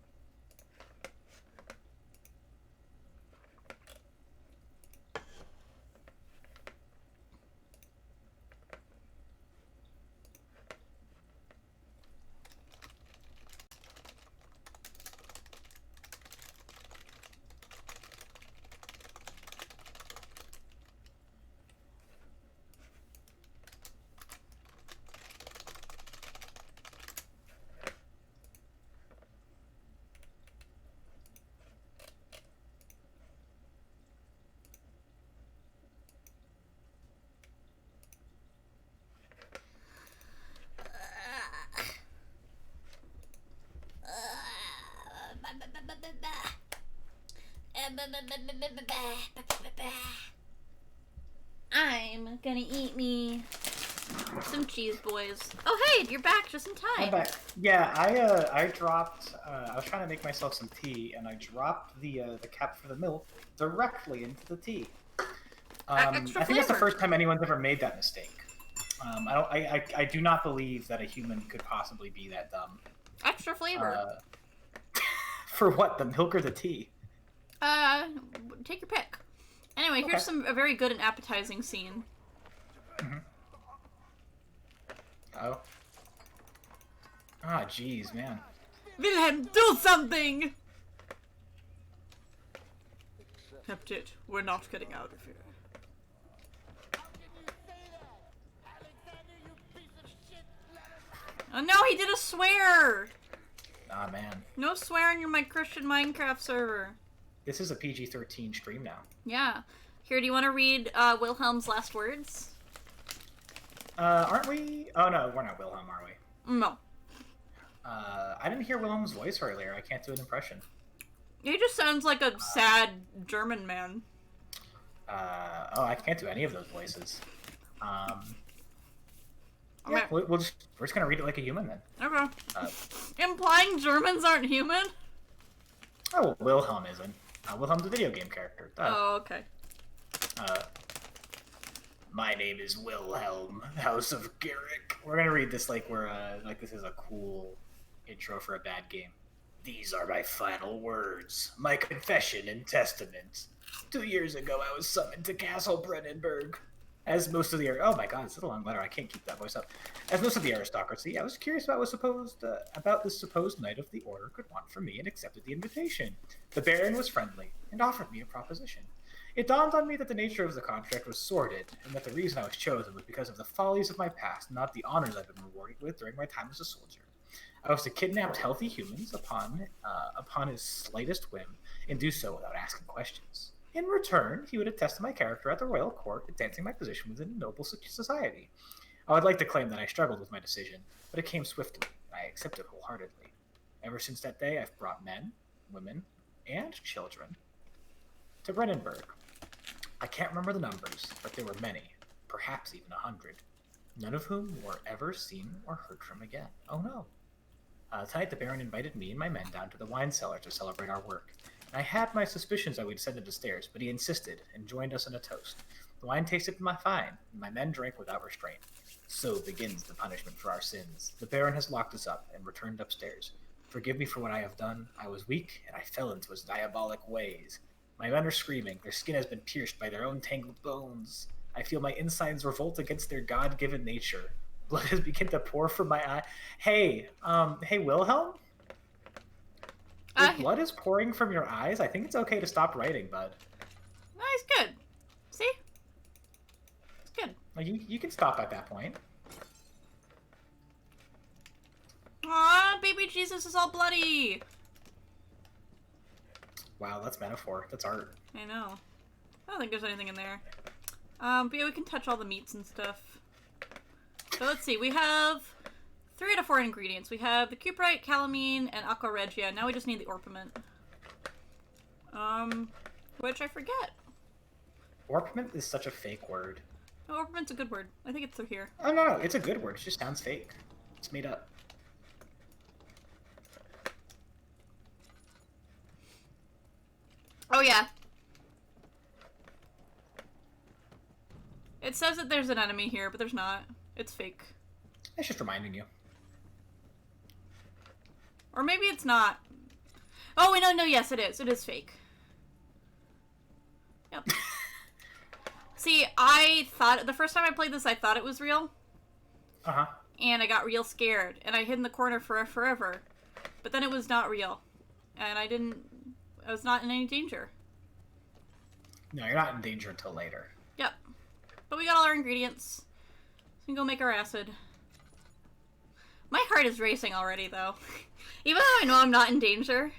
[SPEAKER 1] I'm gonna eat me some cheese boys. Oh hey, you're back just in time.
[SPEAKER 2] I'm back. Yeah, I dropped. I was trying to make myself some tea, and I dropped the cap for the milk directly into the tea. I think that's the first time anyone's ever made that mistake. I do not believe that a human could possibly be that dumb.
[SPEAKER 1] Extra flavor.
[SPEAKER 2] For what? The milk or the tea?
[SPEAKER 1] Take your pick. Anyway, here's a very good and appetizing scene.
[SPEAKER 2] Mm-hmm. Oh. Ah, jeez, man.
[SPEAKER 1] Wilhelm, do something! Kept it. We're not getting out of here. Oh no, he did a swear!
[SPEAKER 2] Ah, man.
[SPEAKER 1] No swearing in my Christian Minecraft server.
[SPEAKER 2] This is a PG-13 stream now.
[SPEAKER 1] Yeah. Here, do you want to read Wilhelm's last words?
[SPEAKER 2] Aren't we? Oh no, we're not Wilhelm, are we?
[SPEAKER 1] No.
[SPEAKER 2] I didn't hear Wilhelm's voice earlier. I can't do an impression.
[SPEAKER 1] He just sounds like a sad German man.
[SPEAKER 2] Oh, I can't do any of those voices. Yeah,
[SPEAKER 1] Okay.
[SPEAKER 2] we're just gonna read it like a human then.
[SPEAKER 1] Okay. Implying Germans aren't human?
[SPEAKER 2] Oh, well, Wilhelm isn't. Wilhelm's a video game character.
[SPEAKER 1] Oh, okay.
[SPEAKER 2] My name is Wilhelm, House of Garrick. We're gonna read this like we're like this is a cool intro for a bad game. These are my final words, my confession and testament. 2 years ago, I was summoned to Castle Brennenburg. As most of the oh my god, it's a long letter. I can't keep that voice up. As most of the aristocracy, I was curious about this supposed knight of the order could want from me, and accepted the invitation. The Baron was friendly and offered me a proposition. It dawned on me that the nature of the contract was sordid, and that the reason I was chosen was because of the follies of my past, not the honors I've been rewarded with during my time as a soldier. I was to kidnap healthy humans upon his slightest whim, and do so without asking questions. In return, he would attest to my character at the royal court, advancing my position within a noble society. I would like to claim that I struggled with my decision, but it came swiftly, and I accepted wholeheartedly. Ever since that day, I've brought men, women, and children to Brennenburg. I can't remember the numbers, but there were many, perhaps even 100, none of whom were ever seen or heard from again. Oh no. Tonight the Baron invited me and my men down to the wine cellar to celebrate our work. I had my suspicions that we'd ascended the stairs, but he insisted and joined us in a toast. The wine tasted fine, and my men drank without restraint. So begins the punishment for our sins. The Baron has locked us up and returned upstairs. Forgive me for what I have done. I was weak, and I fell into his diabolic ways. My men are screaming. Their skin has been pierced by their own tangled bones. I feel my insides revolt against their God-given nature. Blood has begun to pour from my eye. Hey Wilhelm? If blood is pouring from your eyes, I think it's okay to stop writing, bud.
[SPEAKER 1] No, he's good. See? It's good.
[SPEAKER 2] Like, you can stop at that point.
[SPEAKER 1] Aw, baby Jesus is all bloody!
[SPEAKER 2] Wow, that's metaphor. That's art.
[SPEAKER 1] I know. I don't think there's anything in there. But yeah, we can touch all the meats and stuff. So let's see, we have 3 out of 4 ingredients. We have the cuprite, calamine, and aqua regia. Now we just need the orpiment. Which I forget.
[SPEAKER 2] Orpiment is such a fake word.
[SPEAKER 1] No, orpiment's a good word. I think it's through here.
[SPEAKER 2] Oh, no, it's a good word. It just sounds fake. It's made up.
[SPEAKER 1] Oh yeah. It says that there's an enemy here, but there's not. It's fake.
[SPEAKER 2] It's just reminding you.
[SPEAKER 1] Or maybe it's not. Oh, wait, no, yes, it is. It is fake. Yep. See, I thought, the first time I played this, I thought it was real.
[SPEAKER 2] Uh-huh.
[SPEAKER 1] And I got real scared, and I hid in the corner for forever. But then it was not real. And I was not in any danger.
[SPEAKER 2] No, you're not in danger until later.
[SPEAKER 1] Yep. But we got all our ingredients. So we can go make our acid. My heart is racing already, though. Even though I know I'm not in danger.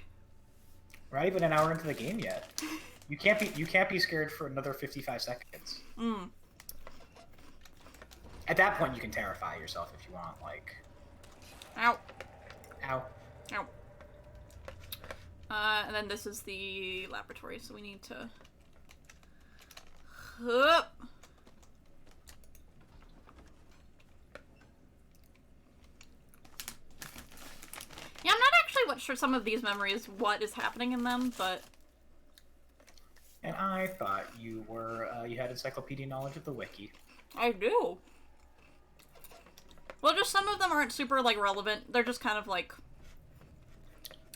[SPEAKER 2] We're not even an hour into the game yet. You can't be scared for another 55 seconds.
[SPEAKER 1] Mm.
[SPEAKER 2] At that point, you can terrify yourself if you want, like...
[SPEAKER 1] Ow.
[SPEAKER 2] Ow.
[SPEAKER 1] Ow. And then this is the laboratory, so we need to... Hup. Yeah, I'm not actually sure some of these memories what is happening in them, but...
[SPEAKER 2] And I thought you were, you had encyclopedia knowledge of the wiki.
[SPEAKER 1] I do. Well, just some of them aren't super, like, relevant. They're just kind of like...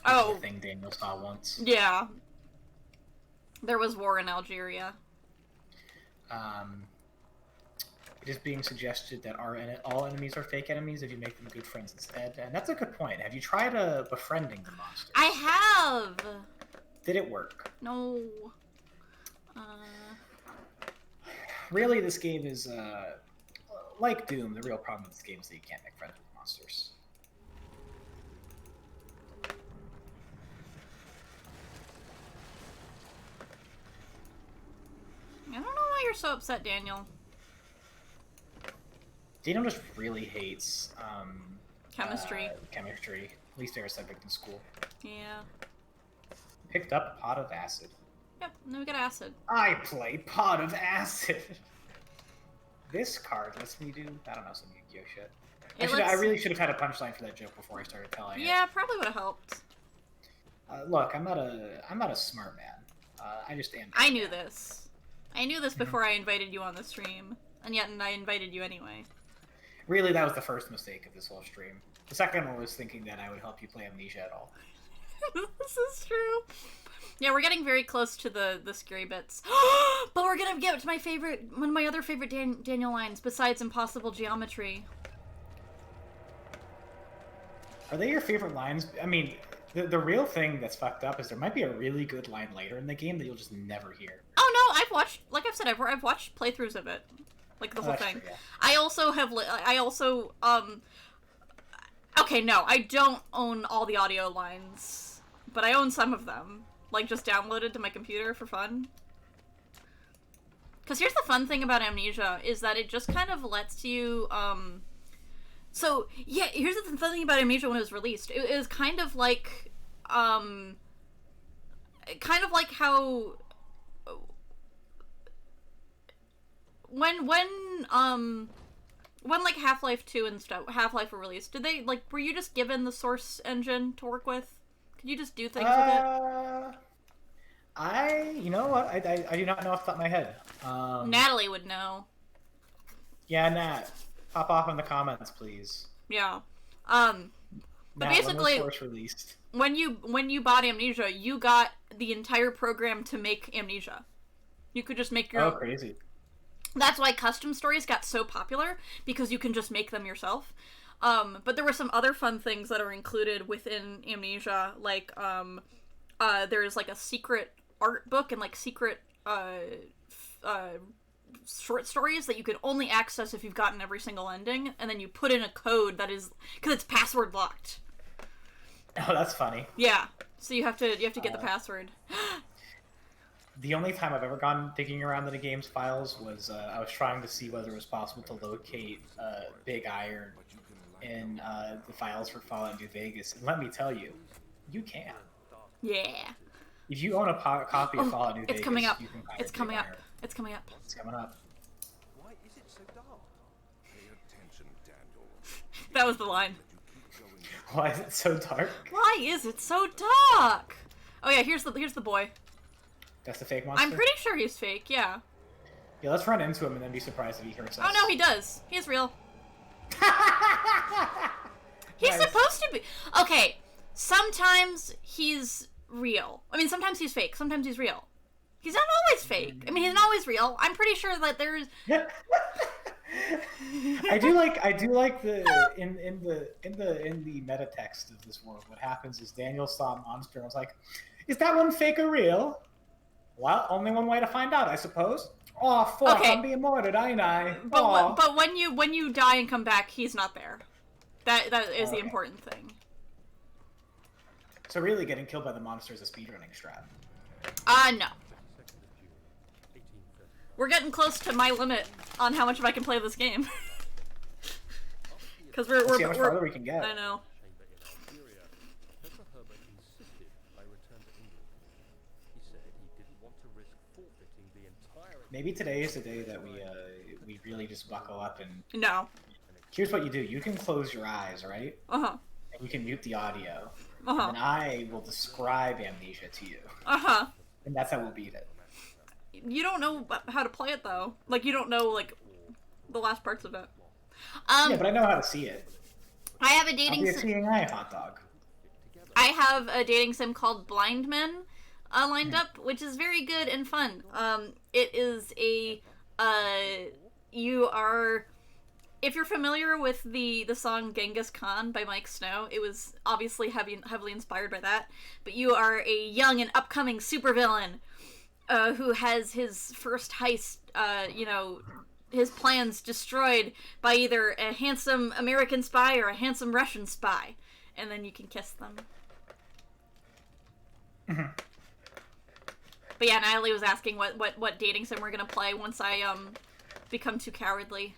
[SPEAKER 1] Oh.
[SPEAKER 2] The thing Daniel saw once.
[SPEAKER 1] Yeah. There was war in Algeria.
[SPEAKER 2] It is being suggested that all enemies are fake enemies if you make them good friends instead. And that's a good point. Have you tried befriending the monsters?
[SPEAKER 1] I have!
[SPEAKER 2] Did it work?
[SPEAKER 1] No.
[SPEAKER 2] Really, this game is, like Doom, the real problem with this game is that you can't make friends with monsters.
[SPEAKER 1] I don't know why you're so upset, Daniel.
[SPEAKER 2] Daniel just really hates,
[SPEAKER 1] Chemistry.
[SPEAKER 2] Chemistry. Least favorite subject in school.
[SPEAKER 1] Yeah.
[SPEAKER 2] Picked up a pot of acid.
[SPEAKER 1] Yep, and then we got acid.
[SPEAKER 2] I play pot of acid! This card lets me do, I don't know, some Yu-Gi-Oh shit. I really should have had a punchline for that joke before I started telling it.
[SPEAKER 1] Yeah, probably would have helped.
[SPEAKER 2] Look, I'm not a smart man. I just am.
[SPEAKER 1] I knew this. I knew this before I invited you on the stream. And yet I invited you anyway.
[SPEAKER 2] Really, that was the first mistake of this whole stream. The second one was thinking that I would help you play Amnesia at all.
[SPEAKER 1] This is true. Yeah, we're getting very close to the scary bits. But we're gonna get to one of my other favorite Daniel lines, besides impossible geometry.
[SPEAKER 2] Are they your favorite lines? I mean, the real thing that's fucked up is there might be a really good line later in the game that you'll just never hear.
[SPEAKER 1] Oh no, I've watched, like I've said, I've watched playthroughs of it. Like the whole thing.
[SPEAKER 2] True, yeah.
[SPEAKER 1] I also have, okay, no, I don't own all the audio lines, but I own some of them. Like, just downloaded to my computer for fun. Because here's the fun thing about Amnesia, is that it just kind of lets you, so, yeah, here's the fun thing about Amnesia when it was released. It was kind of like how, when like Half-Life 2 and stuff, Half-Life were released, were you just given the source engine to work with? Could you just do things with it?
[SPEAKER 2] You know what? I do not know off the top of my head.
[SPEAKER 1] Natalie would know.
[SPEAKER 2] Yeah, Nat. Pop off in the comments, please.
[SPEAKER 1] Yeah. But
[SPEAKER 2] Nat,
[SPEAKER 1] basically,
[SPEAKER 2] when was Source released?
[SPEAKER 1] When you bought Amnesia, you got the entire program to make Amnesia. You could just make your own.
[SPEAKER 2] Oh, crazy.
[SPEAKER 1] That's why custom stories got so popular, because you can just make them yourself. But there were some other fun things that are included within Amnesia, like, there's, like, a secret art book and, like, secret, short stories that you can only access if you've gotten every single ending, and then you put in a code that is, because it's password locked.
[SPEAKER 2] Oh, that's funny.
[SPEAKER 1] Yeah, so you have to get the password.
[SPEAKER 2] The only time I've ever gone digging around in the game's files was I was trying to see whether it was possible to locate Big Iron in the files for Fallout New Vegas. And let me tell you, you can.
[SPEAKER 1] Yeah.
[SPEAKER 2] If you own a copy of Fallout New Vegas,
[SPEAKER 1] coming up.
[SPEAKER 2] You can buy
[SPEAKER 1] It's
[SPEAKER 2] Big
[SPEAKER 1] coming up.
[SPEAKER 2] Iron.
[SPEAKER 1] It's coming up.
[SPEAKER 2] It's coming up.
[SPEAKER 3] Why is it so dark?
[SPEAKER 4] Pay attention, Daniel.
[SPEAKER 1] That was the line.
[SPEAKER 2] Why is it so dark?
[SPEAKER 1] Why is it so dark? Oh yeah, here's the boy.
[SPEAKER 2] That's the fake monster?
[SPEAKER 1] I'm pretty sure he's fake, yeah.
[SPEAKER 2] Yeah, let's run into him and then be surprised if he hurts us.
[SPEAKER 1] Oh no, he does. He's real. He's
[SPEAKER 2] Nice.
[SPEAKER 1] supposed to be. Okay, sometimes he's real. I mean, sometimes he's fake. Sometimes he's real. He's not always fake. I mean, he's not always real. I'm pretty sure that there's.
[SPEAKER 2] I do like the in the meta text of this world. What happens is Daniel saw a monster and was like, "Is that one fake or real?" Well, only one way to find out, I suppose. Oh, fuck!
[SPEAKER 1] Okay.
[SPEAKER 2] I'm being murdered, ain't I?
[SPEAKER 1] But when you die and come back, he's not there. That is the important thing.
[SPEAKER 2] So really, getting killed by the monster is a speedrunning strat.
[SPEAKER 1] No. We're getting close to my limit on how much of I can play this game. Because
[SPEAKER 2] Let's see how much farther we can get.
[SPEAKER 1] I know.
[SPEAKER 3] Professor Herbert insisted I return to England. He said he didn't want to risk forfeiting the entire.
[SPEAKER 2] Maybe today is the day that we really just buckle up and.
[SPEAKER 1] No.
[SPEAKER 2] Here's what you do. You can close your eyes, right?
[SPEAKER 1] Uh-huh.
[SPEAKER 2] And you can mute the audio.
[SPEAKER 1] Uh-huh.
[SPEAKER 2] And I will describe Amnesia to you.
[SPEAKER 1] Uh-huh.
[SPEAKER 2] And that's how we'll beat it.
[SPEAKER 1] You don't know how to play it, though. Like, you don't know, like, the last parts of it.
[SPEAKER 2] Yeah, but I know how to see it.
[SPEAKER 1] I have a
[SPEAKER 2] I'll
[SPEAKER 1] dating
[SPEAKER 2] be a
[SPEAKER 1] sim.
[SPEAKER 2] seeing eye hot dog.
[SPEAKER 1] I have a dating sim called Blind Men lined up, which is very good and fun. It is a you are. If you're familiar with the song Genghis Khan by Mike Snow, it was obviously heavily inspired by that. But you are a young and upcoming supervillain who has his first heist, his plans destroyed by either a handsome American spy or a handsome Russian spy. And then you can kiss them. But yeah, Natalie was asking what dating sim we're gonna play once I become too cowardly.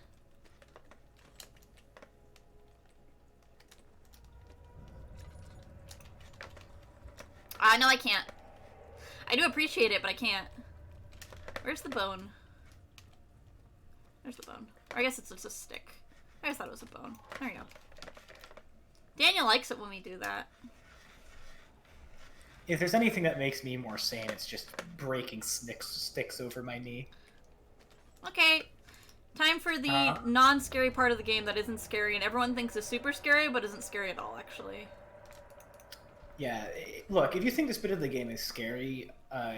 [SPEAKER 1] No, I can't. I do appreciate it, but I can't. Where's the bone? There's the bone. Or I guess it's just a stick. I just thought it was a bone. There you go. Daniel likes it when we do that.
[SPEAKER 2] If there's anything that makes me more sane, it's just breaking sticks over my knee.
[SPEAKER 1] Okay. Time for the non-scary part of the game that isn't scary and everyone thinks is super scary, but isn't scary at all, actually.
[SPEAKER 2] Yeah, look, if you think this bit of the game is scary,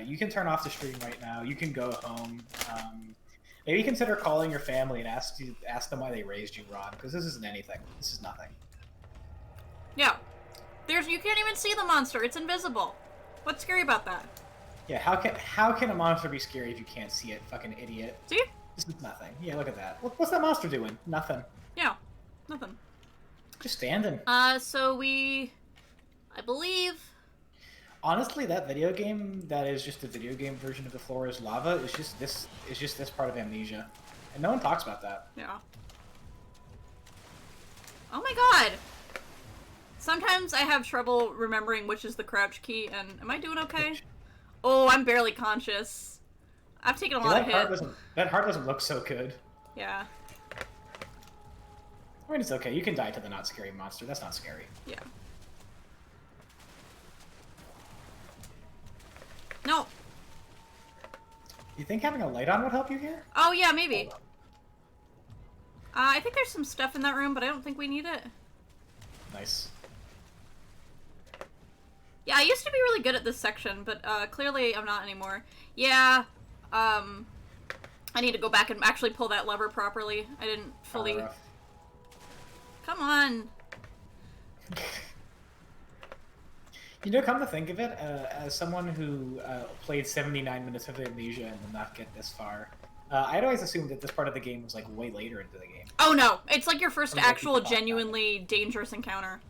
[SPEAKER 2] you can turn off the stream right now. You can go home. Maybe consider calling your family and ask them why they raised you wrong, because this isn't anything. This is nothing.
[SPEAKER 1] Yeah. You can't even see the monster. It's invisible. What's scary about that?
[SPEAKER 2] Yeah, how can a monster be scary if you can't see it, fucking idiot?
[SPEAKER 1] See?
[SPEAKER 2] This is nothing. Yeah, look at that. What's that monster doing? Nothing.
[SPEAKER 1] Yeah. Nothing.
[SPEAKER 2] Just standing.
[SPEAKER 1] So I believe...
[SPEAKER 2] Honestly, that video game that is just a video game version of The Floor is Lava is just this part of Amnesia. And no one talks about that.
[SPEAKER 1] Yeah. Oh my god! Sometimes I have trouble remembering which is the crouch key, and am I doing okay? Oh, I'm barely conscious. I've taken a lot of hits.
[SPEAKER 2] That heart doesn't look so good.
[SPEAKER 1] Yeah.
[SPEAKER 2] I mean, it's okay. You can die to the not scary monster. That's not scary.
[SPEAKER 1] Yeah. No.
[SPEAKER 2] You think having a light on would help you here?
[SPEAKER 1] Oh, yeah, maybe. I think there's some stuff in that room, but I don't think we need it.
[SPEAKER 2] Nice.
[SPEAKER 1] Yeah, I used to be really good at this section, but clearly I'm not anymore. Yeah, I need to go back and actually pull that lever properly. I didn't fully... Come on!
[SPEAKER 2] You know, come to think of it, as someone who played 79 minutes of Amnesia and did not get this far, I'd always assumed that this part of the game was like way later into the game.
[SPEAKER 1] Oh no! It's like your first actual genuinely dangerous encounter.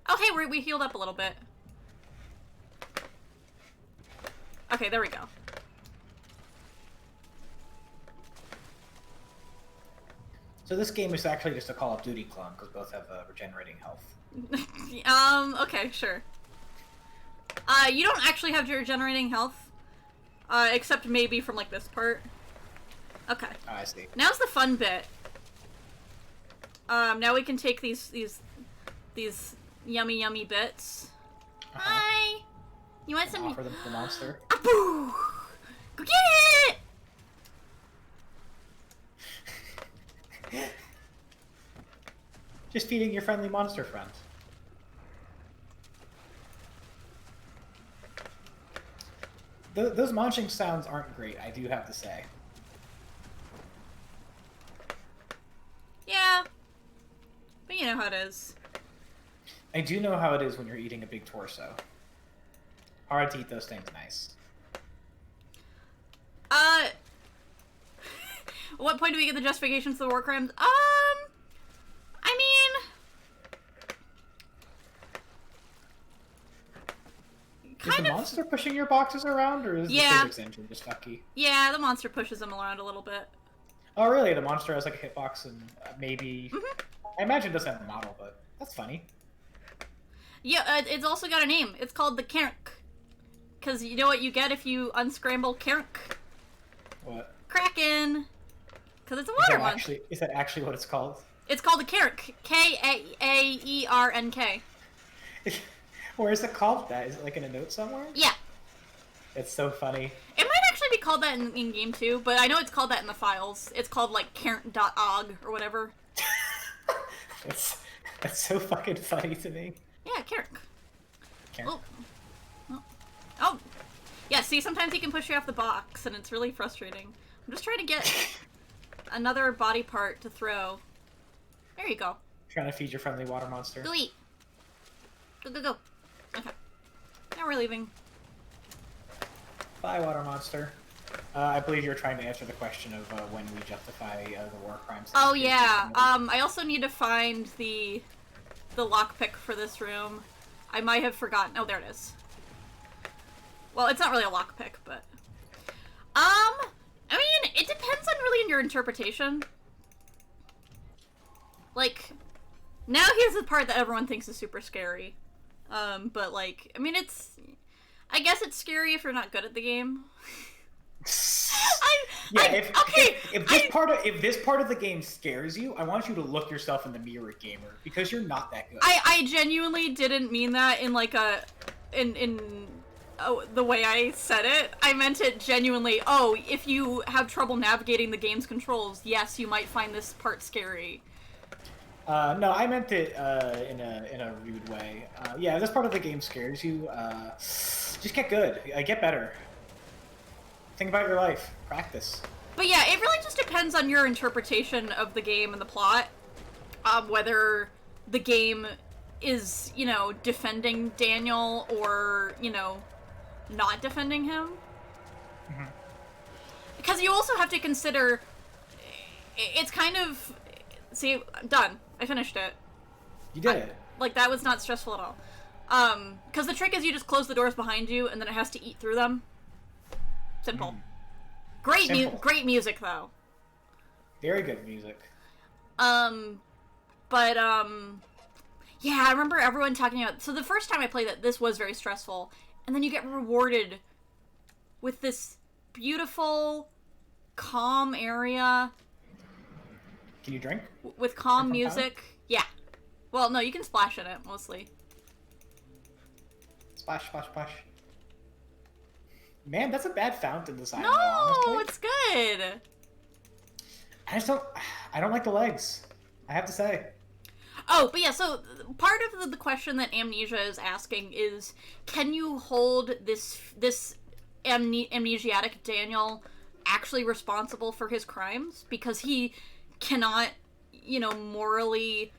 [SPEAKER 1] Oh hey, we healed up a little bit. Okay, there we go.
[SPEAKER 2] So this game is actually just a Call of Duty clone, because both have regenerating health.
[SPEAKER 1] Okay, sure. You don't actually have regenerating health. Except maybe from, like, this part. Okay.
[SPEAKER 2] Oh, I see.
[SPEAKER 1] Now's the fun bit. Now we can take these yummy bits. Hi! You want some...
[SPEAKER 2] Offer them to the monster.
[SPEAKER 1] A Boo! Go get it!
[SPEAKER 2] Just feeding your friendly monster friend. Those munching sounds aren't great, I do have to say.
[SPEAKER 1] Yeah. But you know how it is.
[SPEAKER 2] I do know how it is when you're eating a big torso. Hard to eat those things nice.
[SPEAKER 1] What point do we get the justifications for the war crimes? I mean...
[SPEAKER 2] Is the monster pushing your boxes around, or is the physics engine just fucky?
[SPEAKER 1] Yeah, the monster pushes them around a little bit.
[SPEAKER 2] Oh, really? The monster has like a hitbox and maybe... I imagine it doesn't have the model, but that's funny.
[SPEAKER 1] Yeah, it's also got a name. It's called the Kerk. Because you know what you get if you unscramble Kerk?
[SPEAKER 2] What?
[SPEAKER 1] Kraken! Because it's a water one.
[SPEAKER 2] Is that actually what it's called?
[SPEAKER 1] It's called the Kerk. K-A-E-R-N-K.
[SPEAKER 2] Where is it called that? Is it like in a note somewhere?
[SPEAKER 1] Yeah.
[SPEAKER 2] It's so funny.
[SPEAKER 1] It might actually be called that in game too, but I know it's called that in the files. It's called like Kerk.og or whatever.
[SPEAKER 2] That's so fucking funny to me.
[SPEAKER 1] Yeah, Kerk.
[SPEAKER 2] Kerk.
[SPEAKER 1] Oh. Yeah, see, sometimes he can push you off the box, and it's really frustrating. I'm just trying to get another body part to throw. There you go.
[SPEAKER 2] Trying to feed your friendly water monster.
[SPEAKER 1] Go eat. Go. Okay. Now we're leaving.
[SPEAKER 2] Bye, water monster. I believe you're trying to answer the question of when we justify the war crimes.
[SPEAKER 1] Oh yeah. I also need to find the lockpick for this room. I might have forgotten. Oh, there it is. Well, it's not really a lockpick, but I mean, it depends on really your interpretation. Like, now here's the part that everyone thinks is super scary. But like, I mean, I guess it's scary if you're not good at the game.
[SPEAKER 2] If this part of the game scares you, I want you to look yourself in the mirror, gamer, because you're not that good.
[SPEAKER 1] I genuinely didn't mean that in like the way I said it. I meant it genuinely. Oh, if you have trouble navigating the game's controls, yes, you might find this part scary.
[SPEAKER 2] No, I meant it in a rude way. Yeah, if this part of the game scares you, just get good. Get better. Think about your life. Practice.
[SPEAKER 1] But yeah, it really just depends on your interpretation of the game and the plot. Whether the game is, you know, defending Daniel or, you know, not defending him.
[SPEAKER 2] Mm-hmm.
[SPEAKER 1] Because you also have to consider, it's kind of, see, I'm done. I finished it.
[SPEAKER 2] You did it.
[SPEAKER 1] Like, that was not stressful at all. Because the trick is you just close the doors behind you and then it has to eat through them. Simple. Great music, though.
[SPEAKER 2] Very good music.
[SPEAKER 1] Yeah, I remember everyone talking about... So the first time I played it, this was very stressful. And then you get rewarded with this beautiful, calm area.
[SPEAKER 2] Can you drink?
[SPEAKER 1] With calm music. Yeah. Well, no, you can splash in it, mostly.
[SPEAKER 2] Splash, splash, splash. Man, that's a bad fountain design.
[SPEAKER 1] No,
[SPEAKER 2] though,
[SPEAKER 1] it's good.
[SPEAKER 2] I don't like the legs. I have to say.
[SPEAKER 1] Oh, but yeah, so part of the question that Amnesia is asking is, can you hold this amnesiac Daniel actually responsible for his crimes? Because he cannot, you know, morally...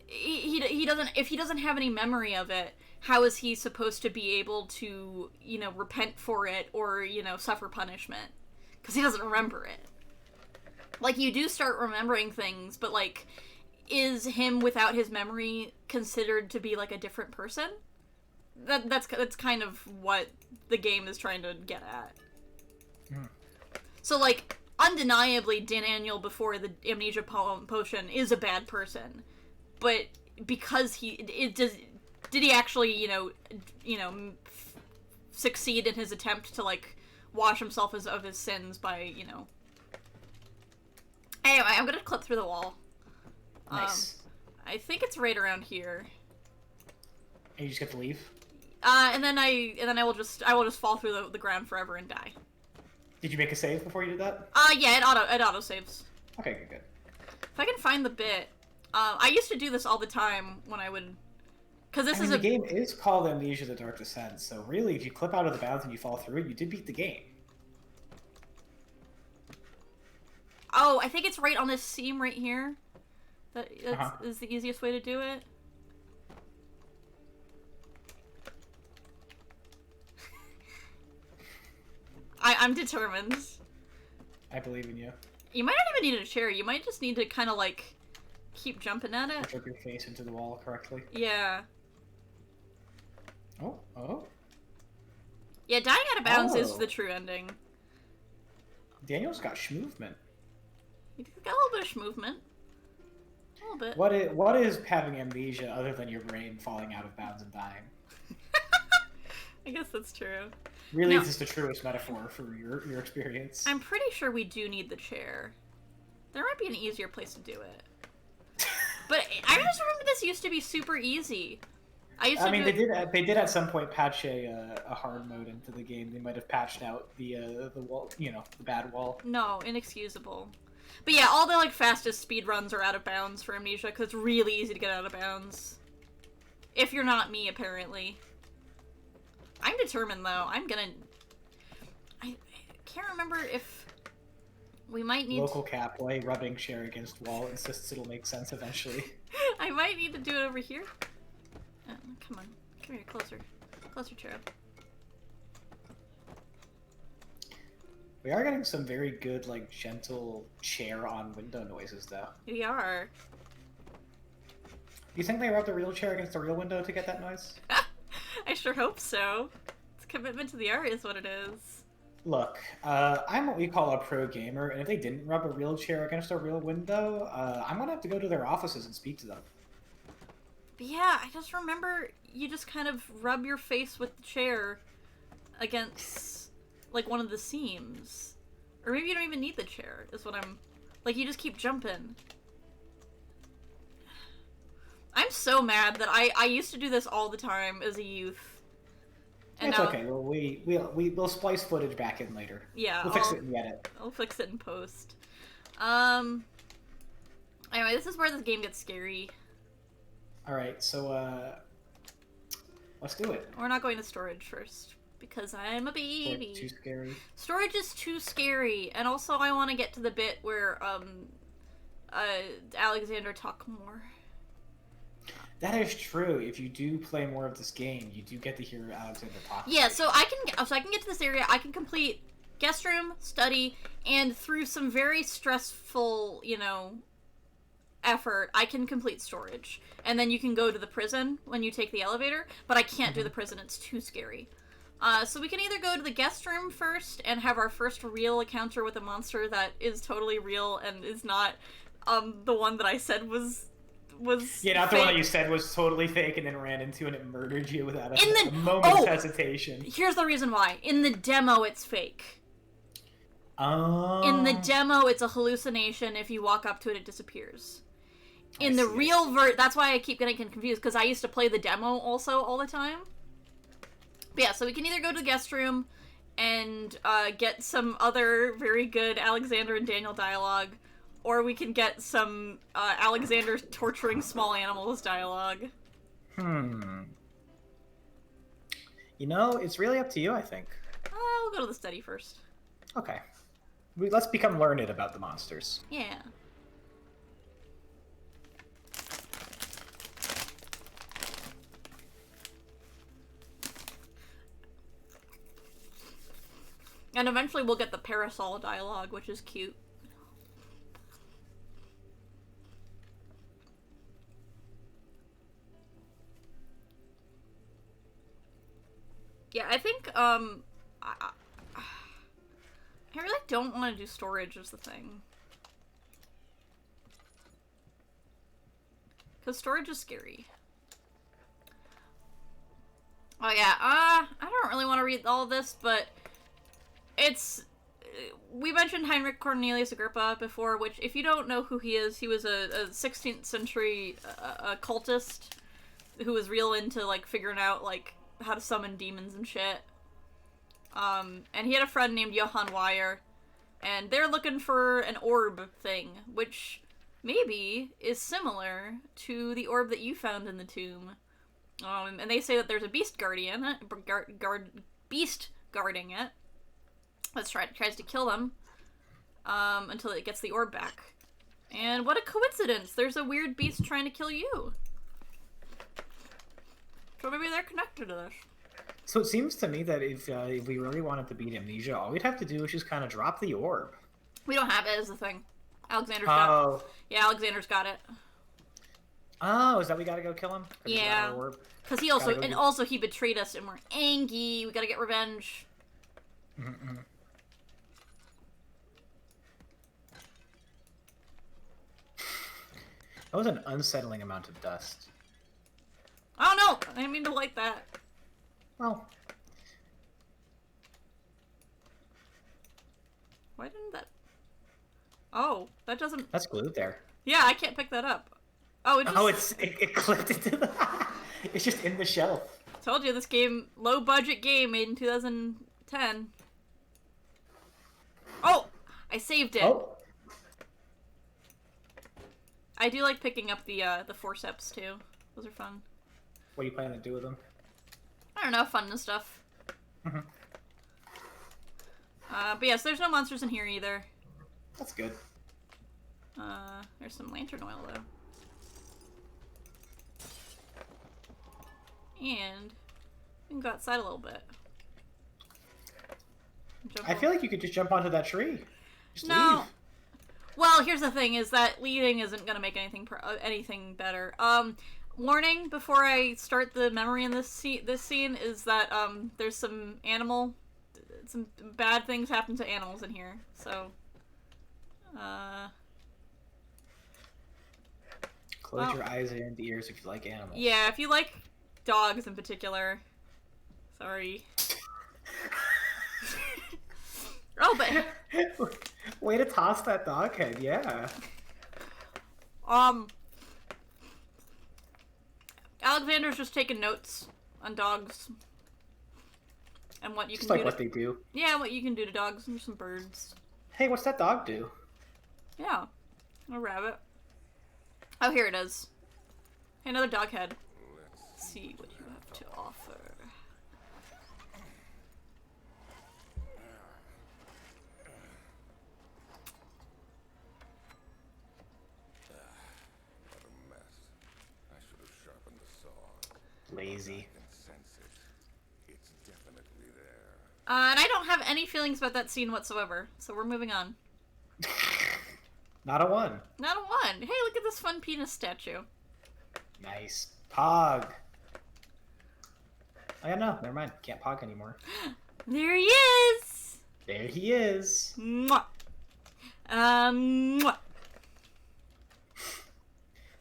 [SPEAKER 1] He doesn't... If he doesn't have any memory of it, how is he supposed to be able to, you know, repent for it or, you know, suffer punishment? Because he doesn't remember it. Like, you do start remembering things, but, like, is him without his memory considered to be, like, a different person? That's kind of what the game is trying to get at.
[SPEAKER 2] Mm.
[SPEAKER 1] So, like, undeniably, Daniel before the amnesia potion is a bad person. But because did he actually, you know, succeed in his attempt to, like, wash himself of his sins by, you know... Anyway, I'm gonna clip through the wall.
[SPEAKER 2] Nice.
[SPEAKER 1] I think it's right around here.
[SPEAKER 2] And you just get to leave?
[SPEAKER 1] And then I will just fall through the ground forever and die.
[SPEAKER 2] Did you make a save before you did that?
[SPEAKER 1] Yeah, it auto saves.
[SPEAKER 2] Okay, good, good.
[SPEAKER 1] If I can find the bit, I used to do this all the time when I would, because
[SPEAKER 2] The game is called Amnesia: The Dark Descent, so really, if you clip out of the bounds and you fall through it, you did beat the game.
[SPEAKER 1] Oh, I think it's right on this seam right here. That is the easiest way to do it. I'm determined.
[SPEAKER 2] I believe in you.
[SPEAKER 1] You might not even need a chair. You might just need to kind of like keep jumping at it.
[SPEAKER 2] Jerk your face into the wall correctly.
[SPEAKER 1] Yeah.
[SPEAKER 2] Oh.
[SPEAKER 1] Yeah, dying out of bounds is the true ending.
[SPEAKER 2] Daniel's got schmovement.
[SPEAKER 1] You got a little bit of schmovement. A little bit.
[SPEAKER 2] What is having amnesia other than your brain falling out of bounds and dying?
[SPEAKER 1] I guess that's true.
[SPEAKER 2] Really, no. This is the truest metaphor for your experience.
[SPEAKER 1] I'm pretty sure we do need the chair. There might be an easier place to do it. But I just remember this used to be super easy. They did at some point patch a hard mode into the game. They might have patched out the wall, the bad wall. No, inexcusable. But yeah, all the like fastest speed runs are out of bounds for Amnesia because it's really easy to get out of bounds. If you're not me, apparently. I'm determined though. I can't remember if we might need
[SPEAKER 2] local cap play rubbing chair against wall insists it'll make sense eventually.
[SPEAKER 1] I might need to do it over here. Oh, come on, come here, closer, cherub.
[SPEAKER 2] We are getting some very good, like, gentle chair on window noises, though.
[SPEAKER 1] We are.
[SPEAKER 2] You think they rubbed the real chair against the real window to get that noise?
[SPEAKER 1] I sure hope so. It's a commitment to the art is what it is.
[SPEAKER 2] Look, I'm what we call a pro gamer, and if they didn't rub a real chair against a real window, I'm gonna have to go to their offices and speak to them.
[SPEAKER 1] But yeah, I just remember you just kind of rub your face with the chair against, like, one of the seams. Or maybe you don't even need the chair, is what I'm... Like, you just keep jumping. I'm so mad that I used to do this all the time as a youth. And
[SPEAKER 2] it's okay. Well, we'll splice footage back in later.
[SPEAKER 1] Yeah,
[SPEAKER 2] we'll fix it in the edit.
[SPEAKER 1] I'll fix it in post. Anyway, this is where this game gets scary.
[SPEAKER 2] Alright, so, let's do it.
[SPEAKER 1] We're not going to storage first, because I'm a baby.
[SPEAKER 2] Too scary.
[SPEAKER 1] Storage is too scary, and also I want to get to the bit where, Alexander talk more.
[SPEAKER 2] That is true. If you do play more of this game, you do get to hear Alexander talk.
[SPEAKER 1] Yeah, so I can get to this area, I can complete guest room, study, and through some very stressful, effort, I can complete storage. And then you can go to the prison when you take the elevator, but I can't do the prison, it's too scary. So we can either go to the guest room first and have our first real encounter with a monster that is totally real and is not the one that I said was
[SPEAKER 2] yeah, not
[SPEAKER 1] fake.
[SPEAKER 2] The one that you said was totally fake and then ran into and it murdered you without a moment's hesitation.
[SPEAKER 1] Here's the reason why. In the demo, it's fake.
[SPEAKER 2] Oh.
[SPEAKER 1] In the demo, it's a hallucination. If you walk up to it, it disappears. In the real that's why I keep getting confused, because I used to play the demo also all the time. But yeah, so we can either go to the guest room and get some other very good Alexander and Daniel dialogue, or we can get some Alexander torturing small animals dialogue.
[SPEAKER 2] It's really up to you, I think.
[SPEAKER 1] We'll go to the study first.
[SPEAKER 2] Okay. Let's become learned about the monsters.
[SPEAKER 1] Yeah. And eventually we'll get the parasol dialogue, which is cute. Yeah, I think, I really don't want to do storage is the thing. Because storage is scary. Oh yeah, I don't really want to read all of this, but we mentioned Heinrich Cornelius Agrippa before, which, if you don't know who he is, he was a 16th century occultist who was real into, like, figuring out, like, how to summon demons and shit. And he had a friend named Johann Weyer, and they're looking for an orb thing, which maybe is similar to the orb that you found in the tomb. And they say that there's a beast guardian, beast guarding it. Tries to kill them, until it gets the orb back. And what a coincidence! There's a weird beast trying to kill you. So maybe they're connected to this.
[SPEAKER 2] So it seems to me that if we really wanted to beat Amnesia, all we'd have to do is just kind of drop the orb.
[SPEAKER 1] We don't have it, is the thing. Alexander's got it. Yeah, Alexander's got it.
[SPEAKER 2] Oh, is that we gotta go kill him?
[SPEAKER 1] Yeah. Because he also, and also he betrayed us and we're angry. We gotta get revenge.
[SPEAKER 2] Mm-hmm. That was an unsettling amount of dust.
[SPEAKER 1] Oh no! I didn't mean to light that.
[SPEAKER 2] Well.
[SPEAKER 1] Why didn't that... Oh, that doesn't...
[SPEAKER 2] That's glued there.
[SPEAKER 1] Yeah, I can't pick that up. Oh, it just...
[SPEAKER 2] Oh, it clipped into the... It's just in the shelf.
[SPEAKER 1] Told you, this game, low-budget game made in 2010. Oh! I saved it.
[SPEAKER 2] Oh.
[SPEAKER 1] I do like picking up the forceps, too. Those are fun.
[SPEAKER 2] What are you planning to do with them?
[SPEAKER 1] I don't know, fun and stuff.
[SPEAKER 2] Mm-hmm.
[SPEAKER 1] But yes, there's no monsters in here either.
[SPEAKER 2] That's good.
[SPEAKER 1] There's some lantern oil, though. And we can go outside a little bit.
[SPEAKER 2] I feel like you could just jump onto that tree. Just
[SPEAKER 1] no.
[SPEAKER 2] leave.
[SPEAKER 1] Well, here's the thing: is that leaving isn't gonna make anything better. Warning before I start the memory in this scene is that there's some bad things happen to animals in here. So,
[SPEAKER 2] Close your eyes and ears if you like animals.
[SPEAKER 1] Yeah, if you like dogs in particular. Sorry. Oh, but
[SPEAKER 2] way to toss that dog head, yeah.
[SPEAKER 1] Alexander's just taking notes on dogs and what you
[SPEAKER 2] Just
[SPEAKER 1] can
[SPEAKER 2] like
[SPEAKER 1] do.
[SPEAKER 2] what they do.
[SPEAKER 1] Yeah, what you can do to dogs and some birds.
[SPEAKER 2] Hey, what's that dog do?
[SPEAKER 1] Yeah, a rabbit. Oh, here it is. Hey, another dog head. Let's see what you have to offer.
[SPEAKER 4] What a mess. I should have sharpened the saw.
[SPEAKER 2] Lazy.
[SPEAKER 4] I can sense it. It's definitely there.
[SPEAKER 1] And I don't have any feelings about that scene whatsoever, so we're moving on.
[SPEAKER 2] Not a one.
[SPEAKER 1] Not a one. Hey, look at this fun penis statue.
[SPEAKER 2] Nice. Pog. Oh, yeah, no, never mind. Can't pog anymore.
[SPEAKER 1] There he is!
[SPEAKER 2] There he is.
[SPEAKER 1] Mwah! Mwah!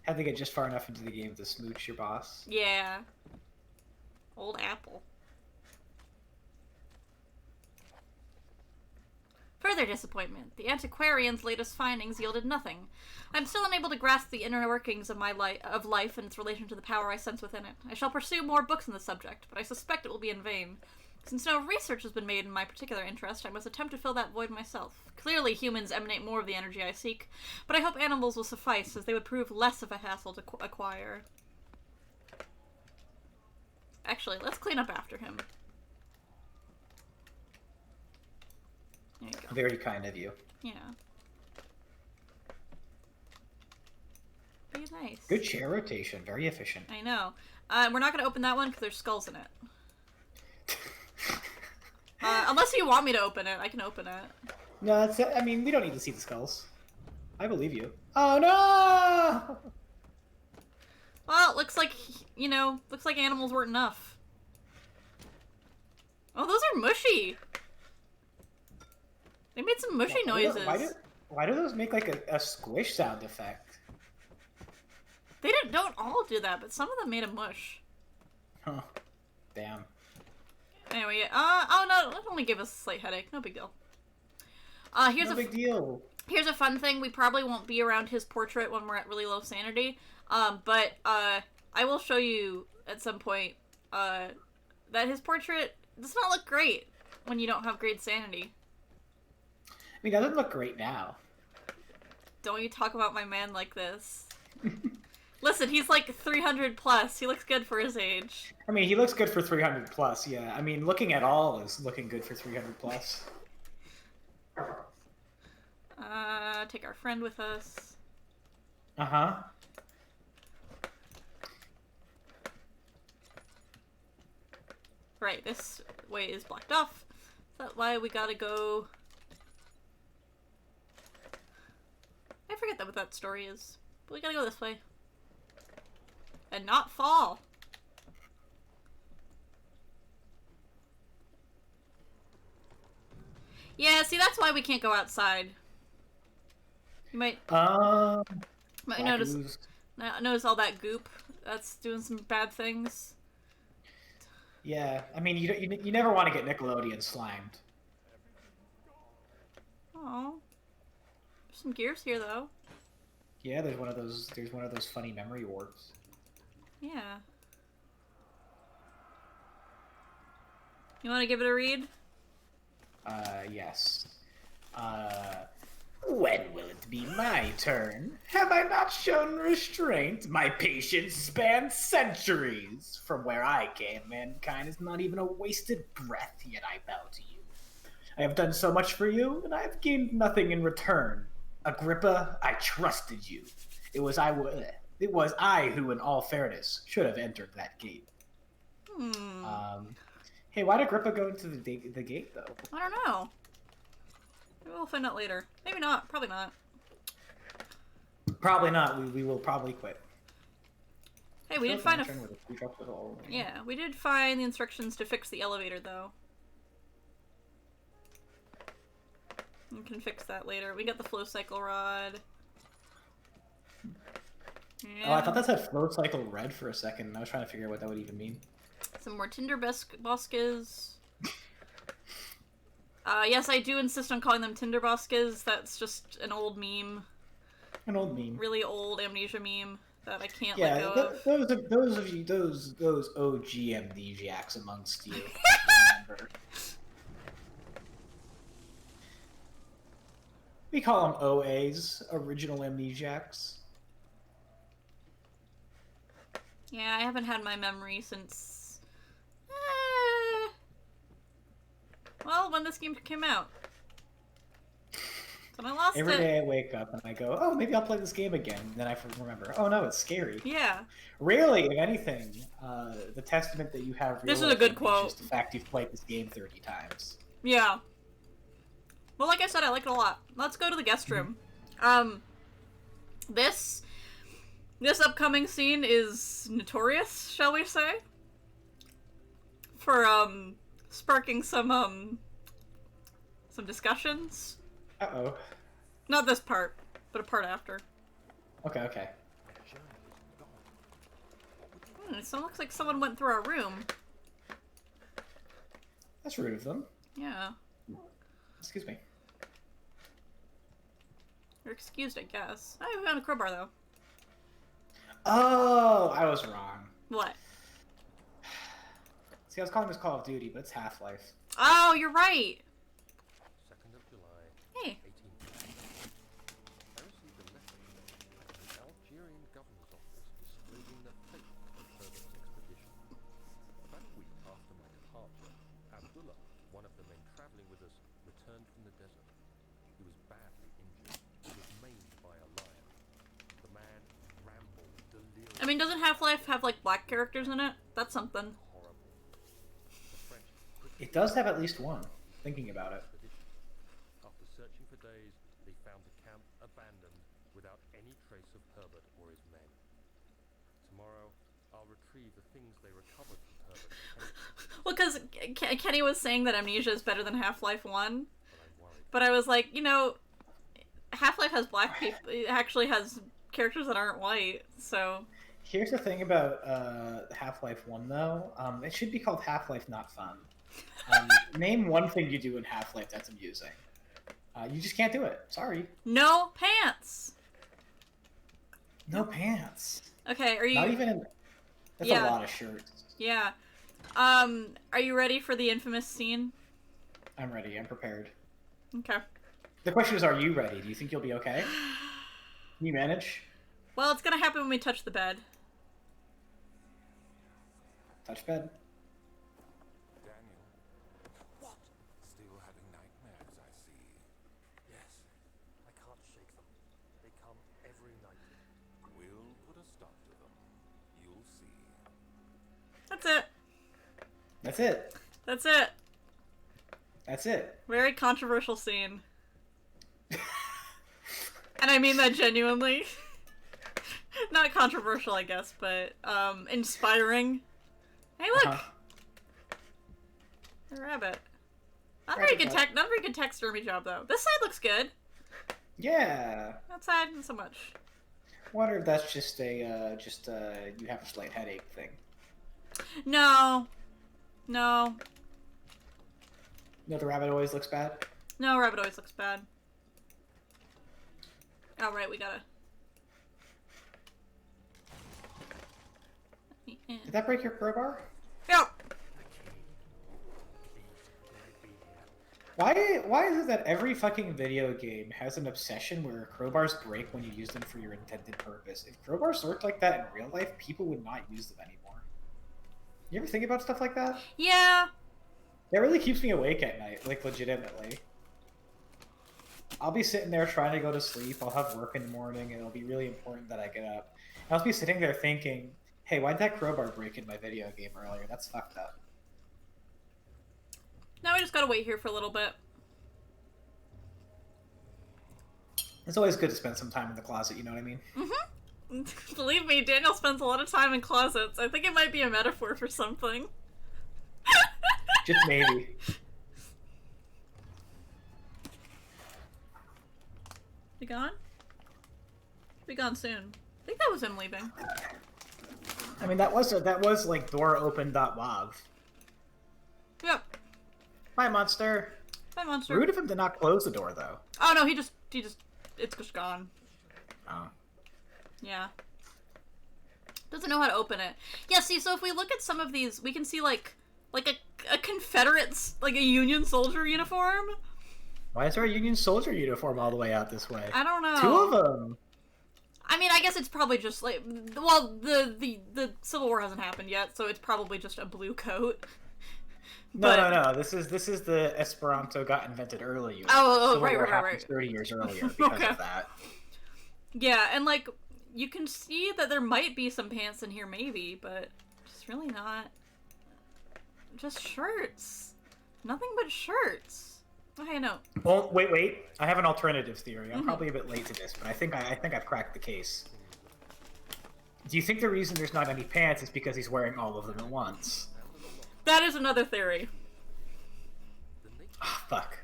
[SPEAKER 2] Had to get just far enough into the game to smooch your boss.
[SPEAKER 1] Yeah. Old apple. Further disappointment. The antiquarian's latest findings yielded nothing. I'm still unable to grasp the inner workings of of life and its relation to the power I sense within it. I shall pursue more books on the subject, but I suspect it will be in vain. Since no research has been made in my particular interest, I must attempt to fill that void myself. Clearly, humans emanate more of the energy I seek, but I hope animals will suffice, as they would prove less of a hassle to acquire. Actually, let's clean up after him. There you go.
[SPEAKER 2] Very kind of you.
[SPEAKER 1] Yeah. Be nice.
[SPEAKER 2] Good chair rotation. Very efficient.
[SPEAKER 1] I know. We're not going to open that one because there's skulls in it. Unless you want me to open it, I can open it.
[SPEAKER 2] No, that's. I mean, we don't need to see the skulls. I believe you. Oh no!
[SPEAKER 1] Well, it looks like, looks like animals weren't enough. Oh, those are mushy. They made some mushy noises.
[SPEAKER 2] Why do those make like a squish sound effect?
[SPEAKER 1] They don't all do that, but some of them made a mush.
[SPEAKER 2] Huh. Damn.
[SPEAKER 1] Anyway, oh no, it only gave us a slight headache. No big deal. Here's
[SPEAKER 2] no big deal.
[SPEAKER 1] Here's a fun thing. We probably won't be around his portrait when we're at really low sanity. But I will show you at some point that his portrait does not look great when you don't have great sanity.
[SPEAKER 2] I mean, it doesn't look great now.
[SPEAKER 1] Don't you talk about my man like this. Listen, he's like 300 plus. He looks good for his age.
[SPEAKER 2] I mean, he looks good for 300 plus, yeah. I mean, looking at all is looking good for 300 plus.
[SPEAKER 1] Take our friend with us.
[SPEAKER 2] Uh-huh.
[SPEAKER 1] Right, this way is blocked off. That's why we gotta go... I forget what that story is. But we gotta go this way. And not fall. Yeah, see, that's why we can't go outside. You might notice all that goop that's doing some bad things.
[SPEAKER 2] Yeah, I mean, you never want to get Nickelodeon slimed.
[SPEAKER 1] Oh, there's some gears here though.
[SPEAKER 2] Yeah, there's one of those funny memory warps.
[SPEAKER 1] Yeah. You want to give it a read?
[SPEAKER 2] Yes. When will it be my turn? Have I not shown restraint? My patience spans centuries. From where I came, mankind is not even a wasted breath, yet I bow to you. I have done so much for you, and I have gained nothing in return. Agrippa, I trusted you. It was I who, in all fairness, should have entered that gate. Hey, why did Agrippa go into the gate, though?
[SPEAKER 1] I don't know. Maybe we'll find out later. Maybe not. Probably not.
[SPEAKER 2] Probably not. We will probably quit.
[SPEAKER 1] Hey, we did find a...
[SPEAKER 2] Yeah.
[SPEAKER 1] Yeah, we did find the instructions to fix the elevator, though. We can fix that later. We got the flow cycle rod.
[SPEAKER 2] Oh, I thought that said flow cycle red for a second. I was trying to figure out what that would even mean.
[SPEAKER 1] Some more tinder bosques. Yes, I do insist on calling them tinder bosques. That's just an old meme.
[SPEAKER 2] An old meme.
[SPEAKER 1] Really old Amnesia meme that I can't let go of.
[SPEAKER 2] Those OG amnesiacs amongst you. Remember. We call them OAs, original amnesiacs.
[SPEAKER 1] Yeah, I haven't had my memory since... Well, when this game came out. So I lost
[SPEAKER 2] Every
[SPEAKER 1] it.
[SPEAKER 2] day I wake up and I go, oh, maybe I'll play this game again. And then I remember, oh no, it's scary.
[SPEAKER 1] Yeah.
[SPEAKER 2] Really, if anything, the testament that you have...
[SPEAKER 1] This is a good
[SPEAKER 2] is
[SPEAKER 1] quote.
[SPEAKER 2] just the fact you've played this game 30 times.
[SPEAKER 1] Yeah. Well, like I said, I like it a lot. Let's go to the guest room. This upcoming scene is notorious, shall we say? For, sparking some discussions.
[SPEAKER 2] Uh-oh.
[SPEAKER 1] Not this part, but a part after.
[SPEAKER 2] Okay.
[SPEAKER 1] It looks like someone went through our room.
[SPEAKER 2] That's rude of them.
[SPEAKER 1] Yeah.
[SPEAKER 2] Excuse me.
[SPEAKER 1] You're excused, I guess. Oh, we found a crowbar, though.
[SPEAKER 2] Oh, I was wrong.
[SPEAKER 1] What?
[SPEAKER 2] See, I was calling this Call of Duty, but it's Half-Life.
[SPEAKER 1] Oh, you're right!
[SPEAKER 3] 2nd of July,
[SPEAKER 1] Hey.
[SPEAKER 3] 1890. I received a letter from the Algerian governor's office disclosing the fate of Herbert's expedition. About a week after my departure, Abdullah, one of the men traveling with us, returned from the desert. He was badly injured. He was maimed by a lion. The man rambled deliriously.
[SPEAKER 1] I mean, doesn't Half-Life have, like, black characters in it? That's something.
[SPEAKER 2] It does have at least one, thinking about it.
[SPEAKER 3] After searching for days, they found the camp abandoned without any trace of Herbert or his men. Tomorrow, I'll retrieve the things they recovered from Herbert.
[SPEAKER 1] Well, because Kenny was saying that Amnesia is better than Half-Life 1.
[SPEAKER 3] But I'm worried.
[SPEAKER 1] But I was like, you know, Half-Life has black people. It actually has characters that aren't white, so...
[SPEAKER 2] Here's the thing about Half-Life 1, though. It should be called Half-Life Not Fun. Name one thing you do in Half-Life that's amusing. You just can't do it. Sorry.
[SPEAKER 1] No pants!
[SPEAKER 2] No pants.
[SPEAKER 1] Okay, are you...
[SPEAKER 2] Not even in... That's
[SPEAKER 1] Yeah.
[SPEAKER 2] a lot of shirts.
[SPEAKER 1] Yeah. Are you ready for the infamous scene?
[SPEAKER 2] I'm ready. I'm prepared.
[SPEAKER 1] Okay.
[SPEAKER 2] The question is, are you ready? Do you think you'll be okay? Can you manage?
[SPEAKER 1] Well, it's gonna happen when we touch the bed.
[SPEAKER 2] Touch bed.
[SPEAKER 4] Daniel. What? Still having nightmares, I see.
[SPEAKER 3] Yes. I can't shake them. They come every night.
[SPEAKER 4] We'll put a stop to them. You'll see.
[SPEAKER 1] That's it.
[SPEAKER 2] That's it.
[SPEAKER 1] That's it.
[SPEAKER 2] That's it.
[SPEAKER 1] Very controversial scene. And I mean that genuinely. Not controversial, I guess, but inspiring. Hey, look! A rabbit. Not very good not very good taxidermy job, though. This side looks good.
[SPEAKER 2] Yeah.
[SPEAKER 1] That side, not so much.
[SPEAKER 2] Wonder if that's just a you have a slight headache thing.
[SPEAKER 1] No. No.
[SPEAKER 2] No, the rabbit always looks bad.
[SPEAKER 1] No, rabbit always looks bad. Oh, right, we gotta...
[SPEAKER 2] Did that break your crowbar?
[SPEAKER 1] Yep.
[SPEAKER 2] Why is it that every fucking video game has an obsession where crowbars break when you use them for your intended purpose? If crowbars worked like that in real life, people would not use them anymore. You ever think about stuff like that?
[SPEAKER 1] Yeah.
[SPEAKER 2] That really keeps me awake at night, like legitimately. I'll be sitting there trying to go to sleep, I'll have work in the morning, and it'll be really important that I get up. And I'll be sitting there thinking, hey, why'd that crowbar break in my video game earlier? That's fucked up.
[SPEAKER 1] Now we just gotta wait here for a little bit.
[SPEAKER 2] It's always good to spend some time in the closet, you know what I mean?
[SPEAKER 1] Mm-hmm. Believe me, Daniel spends a lot of time in closets. I think it might be a metaphor for something.
[SPEAKER 2] Just maybe.
[SPEAKER 1] Be gone? Be gone soon. I think that was him leaving.
[SPEAKER 2] I mean, that was like door open.wav.
[SPEAKER 1] Yep.
[SPEAKER 2] Bye, monster.
[SPEAKER 1] Bye, monster.
[SPEAKER 2] Rude of him to not close the door, though.
[SPEAKER 1] Oh no, it's just gone.
[SPEAKER 2] Oh.
[SPEAKER 1] Yeah. Doesn't know how to open it. Yeah, see, so if we look at some of these, we can see like a Confederate, like a Union soldier uniform.
[SPEAKER 2] Why is there a Union soldier uniform all the way out this way?
[SPEAKER 1] I don't know.
[SPEAKER 2] 2 of them.
[SPEAKER 1] I mean, I guess it's probably just like, well, the Civil War hasn't happened yet, so it's probably just a blue coat.
[SPEAKER 2] No. This is the Esperanto got invented early.
[SPEAKER 1] Oh,
[SPEAKER 2] Civil War
[SPEAKER 1] right.
[SPEAKER 2] happened 30 years earlier because of that.
[SPEAKER 1] Yeah, and like you can see that there might be some pants in here, maybe, but just really not. Just shirts. Nothing but shirts. Okay, no.
[SPEAKER 2] Well, wait. I have an alternative theory. I'm probably a bit late to this, but I think I've cracked the case. Do you think the reason there's not any pants is because he's wearing all of them at once?
[SPEAKER 1] That is another theory.
[SPEAKER 2] Oh, fuck.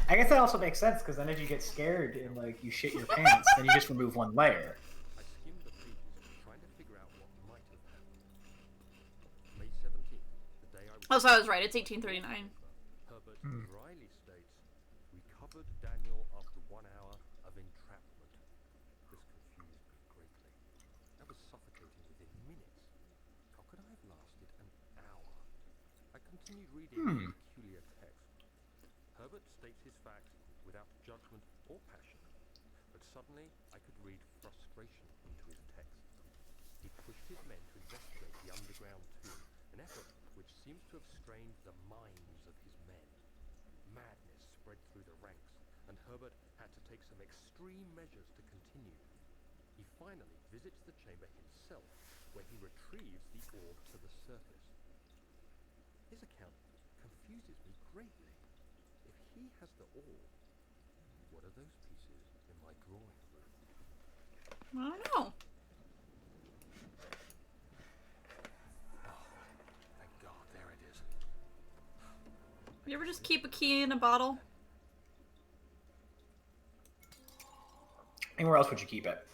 [SPEAKER 2] I guess that also makes sense, because then if you get scared and, like, you shit your pants, then you just remove one layer.
[SPEAKER 3] I skimmed the pages, trying to figure out what might have happened. May 17th, the day I was...
[SPEAKER 1] Oh, so I was right. It's 1839.
[SPEAKER 3] Herbert dryly states, we covered Daniel after 1 hour of entrapment. This confused me greatly. I was suffocating within minutes. How could I have lasted an hour? I continued reading the peculiar text. Herbert states his facts without judgment or passion, but suddenly I could read frustration into his text. He pushed his men to investigate the underground tomb, an effort which seems to have strained the minds of his men. Madness spread through the ranks, and Herbert had to take some extreme measures to continue. He finally visits the chamber himself, where he retrieves the orb to the surface. His account confuses me greatly. If he has the orb, what are those pieces in my drawing room?
[SPEAKER 1] I don't know.
[SPEAKER 3] Thank God, there it is.
[SPEAKER 1] You ever just keep a key in a bottle?
[SPEAKER 2] And where else would you keep it?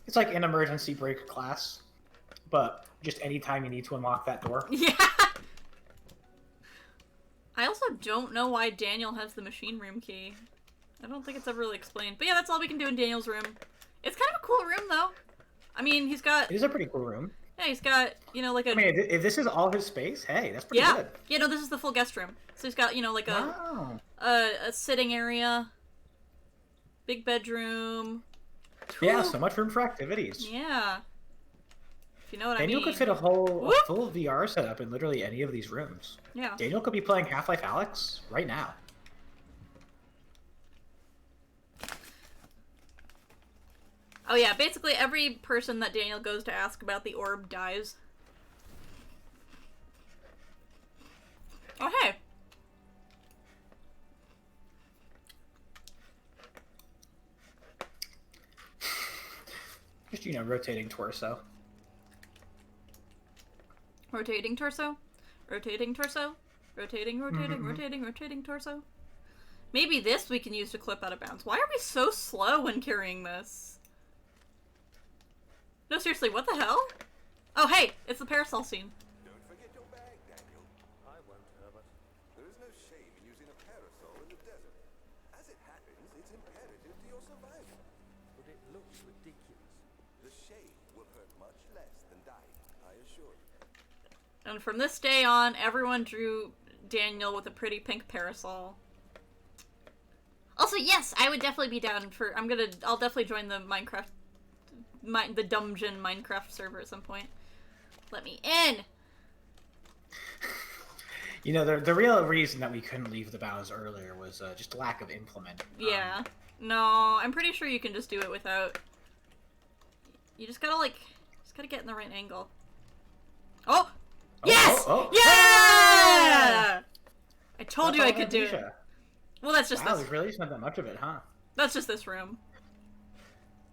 [SPEAKER 2] It's like an emergency brake class, but just anytime you need to unlock that door.
[SPEAKER 1] Yeah. I also don't know why Daniel has the machine room key. I don't think it's ever really explained. But yeah, that's all we can do in Daniel's room. It's kind of a cool room, though. I mean, he's got...
[SPEAKER 2] It is a pretty cool room.
[SPEAKER 1] Yeah, he's got, you know, like a...
[SPEAKER 2] I mean, if this is all his space, hey, that's pretty
[SPEAKER 1] yeah.
[SPEAKER 2] good.
[SPEAKER 1] Yeah, no, this is the full guest room. So he's got, you know, like
[SPEAKER 2] Wow.
[SPEAKER 1] a sitting area, big bedroom.
[SPEAKER 2] Yeah, so much room for activities.
[SPEAKER 1] Yeah. If you know what
[SPEAKER 2] Daniel
[SPEAKER 1] I mean.
[SPEAKER 2] could fit a
[SPEAKER 1] Whoop.
[SPEAKER 2] full VR setup in literally any of these rooms.
[SPEAKER 1] Yeah.
[SPEAKER 2] Daniel could be playing Half-Life Alyx right now.
[SPEAKER 1] Oh yeah, basically every person that Daniel goes to ask about the orb dies. Oh hey!
[SPEAKER 2] Just, you know, rotating torso.
[SPEAKER 1] Rotating torso? Rotating torso? Rotating, rotating torso? Maybe this we can use to clip out of bounds. Why are we so slow when carrying this? No, seriously, what the hell? Oh, hey! It's the parasol scene.
[SPEAKER 4] Don't forget your bag, Daniel.
[SPEAKER 3] I won't, Herbert.
[SPEAKER 4] There is no shame in using a parasol in the desert. As it happens, it's imperative to your survival.
[SPEAKER 3] But it looks ridiculous.
[SPEAKER 4] The shade will hurt much less than dying, I assure you.
[SPEAKER 1] And from this day on, everyone drew Daniel with a pretty pink parasol. Also, yes, I would definitely be down for... I'll definitely join the the Dungeon Minecraft server at some point. Let me in!
[SPEAKER 2] You know, the real reason that we couldn't leave the bounds earlier was just lack of implement.
[SPEAKER 1] Yeah. No, I'm pretty sure you can just do it without... You just gotta, like... Just gotta get in the right angle. Oh! Yes! Yeah! I told you I could do it. Well, that's just
[SPEAKER 2] wow,
[SPEAKER 1] this.
[SPEAKER 2] there's really not that much of it, huh?
[SPEAKER 1] That's just this room.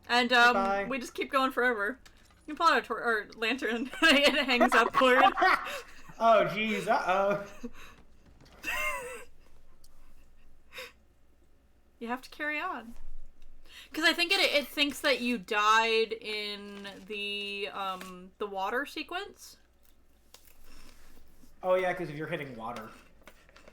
[SPEAKER 1] And,
[SPEAKER 2] Goodbye.
[SPEAKER 1] we just keep going forever. You can pull out our lantern and it hangs upward.
[SPEAKER 2] Oh, jeez, uh-oh.
[SPEAKER 1] You have to carry on. Because I think it thinks that you died in the water sequence.
[SPEAKER 2] Oh, yeah, because if you're hitting water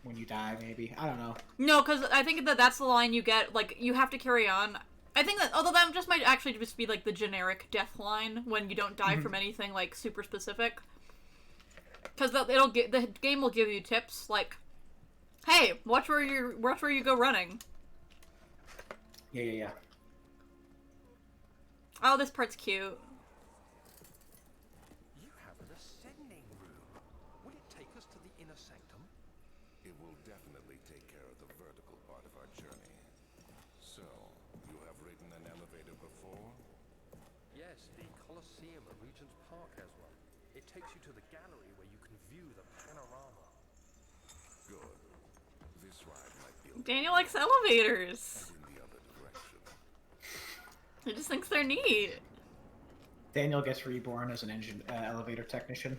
[SPEAKER 2] when you die, maybe. I don't know.
[SPEAKER 1] No, because I think that's the line you get. Like, you have to carry on. I think that, although that just might actually just be, like, the generic death line when you don't die from anything, like, super specific. Because the game will give you tips, like, hey, watch where you go running.
[SPEAKER 2] Yeah.
[SPEAKER 1] Oh, this part's cute.
[SPEAKER 3] You have an ascending room. Will it take us to the inner sanctum?
[SPEAKER 4] It will definitely take care of the vertical part of our journey. So, you have ridden an elevator before?
[SPEAKER 3] Yes, the Colosseum at Regent's Park has one. It takes you to the gallery where you can view the panorama.
[SPEAKER 4] Good. This ride might be a
[SPEAKER 1] Daniel likes elevators.
[SPEAKER 4] in the other direction.
[SPEAKER 1] He just thinks they're neat.
[SPEAKER 2] Daniel gets reborn as an elevator technician.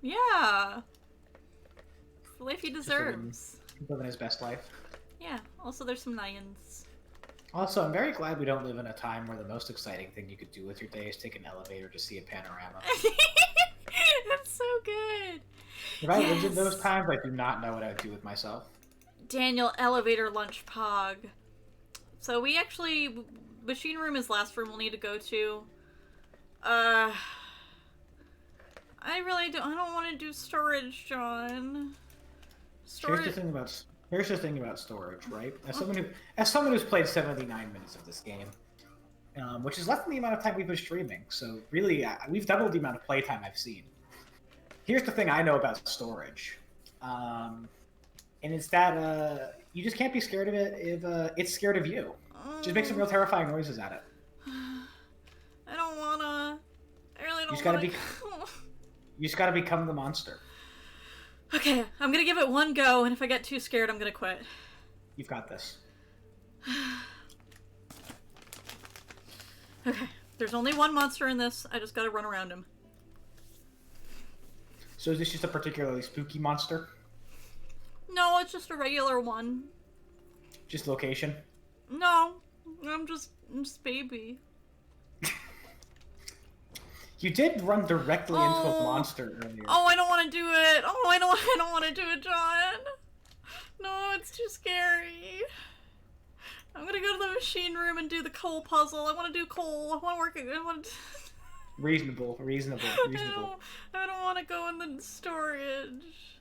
[SPEAKER 1] Yeah. It's the life he deserves.
[SPEAKER 2] Living his best life.
[SPEAKER 1] Yeah. Also, there's some nines.
[SPEAKER 2] Also, I'm very glad we don't live in a time where the most exciting thing you could do with your day is take an elevator to see a panorama.
[SPEAKER 1] That's so good.
[SPEAKER 2] If I lived in those times, I do not know what I would do with myself.
[SPEAKER 1] Daniel elevator lunch pog. So we actually... Machine room is last room we'll need to go to. I don't want to do storage, John.
[SPEAKER 2] Here's the thing about storage, right? As someone who's played 79 minutes of this game, which is less than the amount of time we've been streaming, so really we've doubled the amount of playtime I've seen. Here's the thing I know about storage, and it's that you just can't be scared of it if it's scared of you. Just make some real terrifying noises at it.
[SPEAKER 1] I don't wanna. I really don't
[SPEAKER 2] You just gotta become the monster.
[SPEAKER 1] Okay, I'm gonna give it one go, and if I get too scared, I'm gonna quit.
[SPEAKER 2] You've got this.
[SPEAKER 1] Okay, there's only one monster in this. I just gotta run around him.
[SPEAKER 2] So is this just a particularly spooky monster?
[SPEAKER 1] No, it's just a regular one.
[SPEAKER 2] Just location?
[SPEAKER 1] No, I'm just baby.
[SPEAKER 2] You did run directly into a monster earlier.
[SPEAKER 1] Oh, I don't want to do it. Oh, I don't want to do it, John. No, it's too scary. I'm gonna go to the machine room and do the coal puzzle. I want to do coal. I want to work.
[SPEAKER 2] Reasonable.
[SPEAKER 1] I don't want to go in the storage.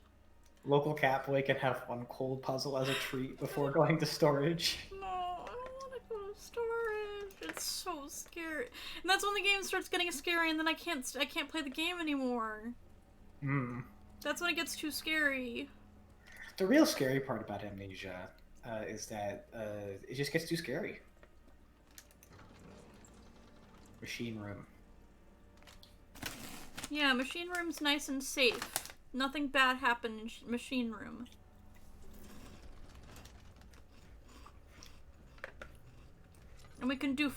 [SPEAKER 2] Local Catboy can have one cold puzzle as a treat before going to storage.
[SPEAKER 1] No, I don't want to go to storage. It's so scary. And that's when the game starts getting scary, and then I can't play the game anymore. That's when it gets too scary.
[SPEAKER 2] The real scary part about Amnesia is that it just gets too scary. Machine room.
[SPEAKER 1] Yeah, machine room's nice and safe. Nothing bad happened in machine room. And we can do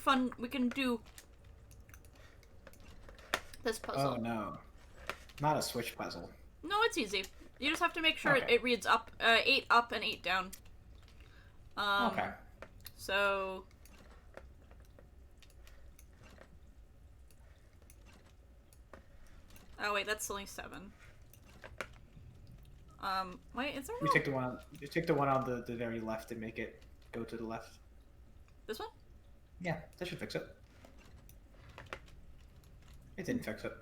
[SPEAKER 1] this puzzle.
[SPEAKER 2] Oh no. Not a switch puzzle.
[SPEAKER 1] No, it's easy. You just have to make sure
[SPEAKER 2] Okay.
[SPEAKER 1] it reads 8 up and 8 down.
[SPEAKER 2] Okay.
[SPEAKER 1] So... Oh wait, that's only 7. Wait, is there no...
[SPEAKER 2] You take the one on the very left and make it go to the left.
[SPEAKER 1] This one?
[SPEAKER 2] Yeah, that should fix it. It didn't fix it.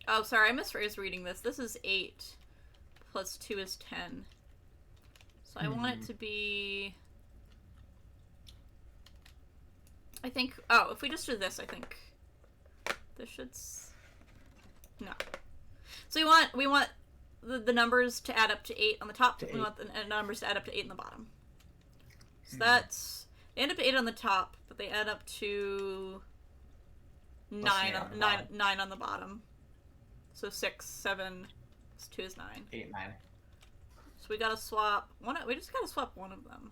[SPEAKER 1] Oh, sorry, I misphrased reading this. This is 8 plus 2 is 10. So I want it to be... I think... Oh, if we just do this, I think... This should... No. So we want the numbers to add up to 8 on the top. We want the numbers to add up to 8 on the bottom. So that's... They end up to 8 on the top, but they add up to... 9 on the bottom. So 6, 7, 2 is 9.
[SPEAKER 2] 8, 9.
[SPEAKER 1] So we gotta swap one. We just gotta swap one of them.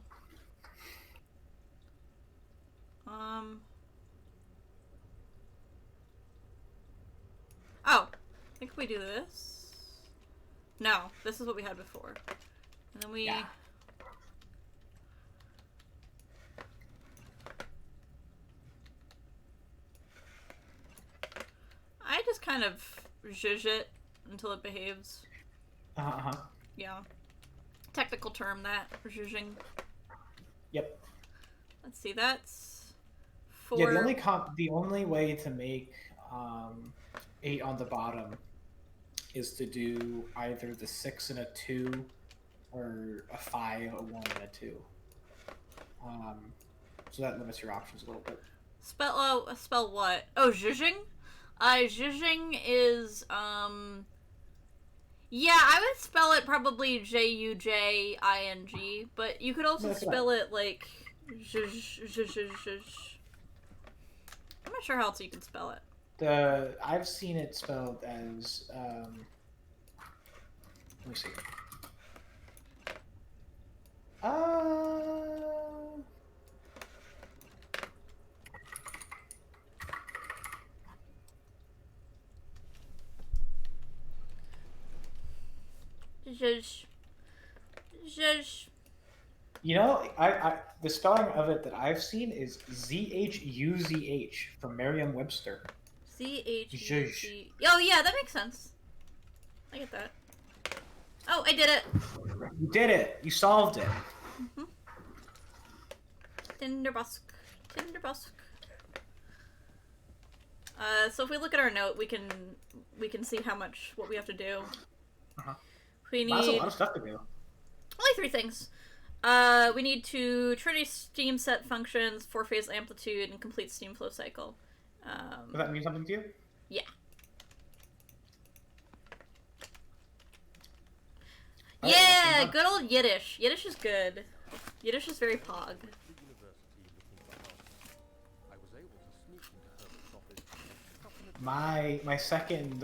[SPEAKER 1] Oh, I think we do this. No, this is what we had before. And then we...
[SPEAKER 2] Yeah.
[SPEAKER 1] I just kind of zhuzh it until it behaves.
[SPEAKER 2] Uh-huh.
[SPEAKER 1] Yeah. Technical term, that. Zhuzhing.
[SPEAKER 2] Yep.
[SPEAKER 1] Let's see, that's 4.
[SPEAKER 2] Yeah, the only way to make 8 on the bottom is to do either the 6 and a 2 or a 5, a 1, and a 2. So that limits your options a little bit.
[SPEAKER 1] Spell what? Oh, zhuzhing? Zhuzhing is, yeah, I would spell it probably Jujing, but you could also spell it like zhuzh. I'm not sure how else you can spell it.
[SPEAKER 2] I've seen it spelled as, let me see.
[SPEAKER 1] Zhuzh.
[SPEAKER 2] You know, I the spelling of it that I've seen is Zhuzh from Merriam-Webster.
[SPEAKER 1] C-H-U-Z. Oh yeah, that makes sense. I get that. Oh, I did it.
[SPEAKER 2] You did it. You solved it.
[SPEAKER 1] Tinderbusk. So if we look at our note, we can see what we have to do. We need
[SPEAKER 2] That's a lot of stuff to do.
[SPEAKER 1] only 3 things. We need to Trinity Steam set functions, 4-phase amplitude, and complete steam flow cycle.
[SPEAKER 2] Does that mean something to you?
[SPEAKER 1] Yeah.
[SPEAKER 2] Alright,
[SPEAKER 1] Yeah, good old Yiddish. Yiddish is good. Yiddish is very pog.
[SPEAKER 2] My second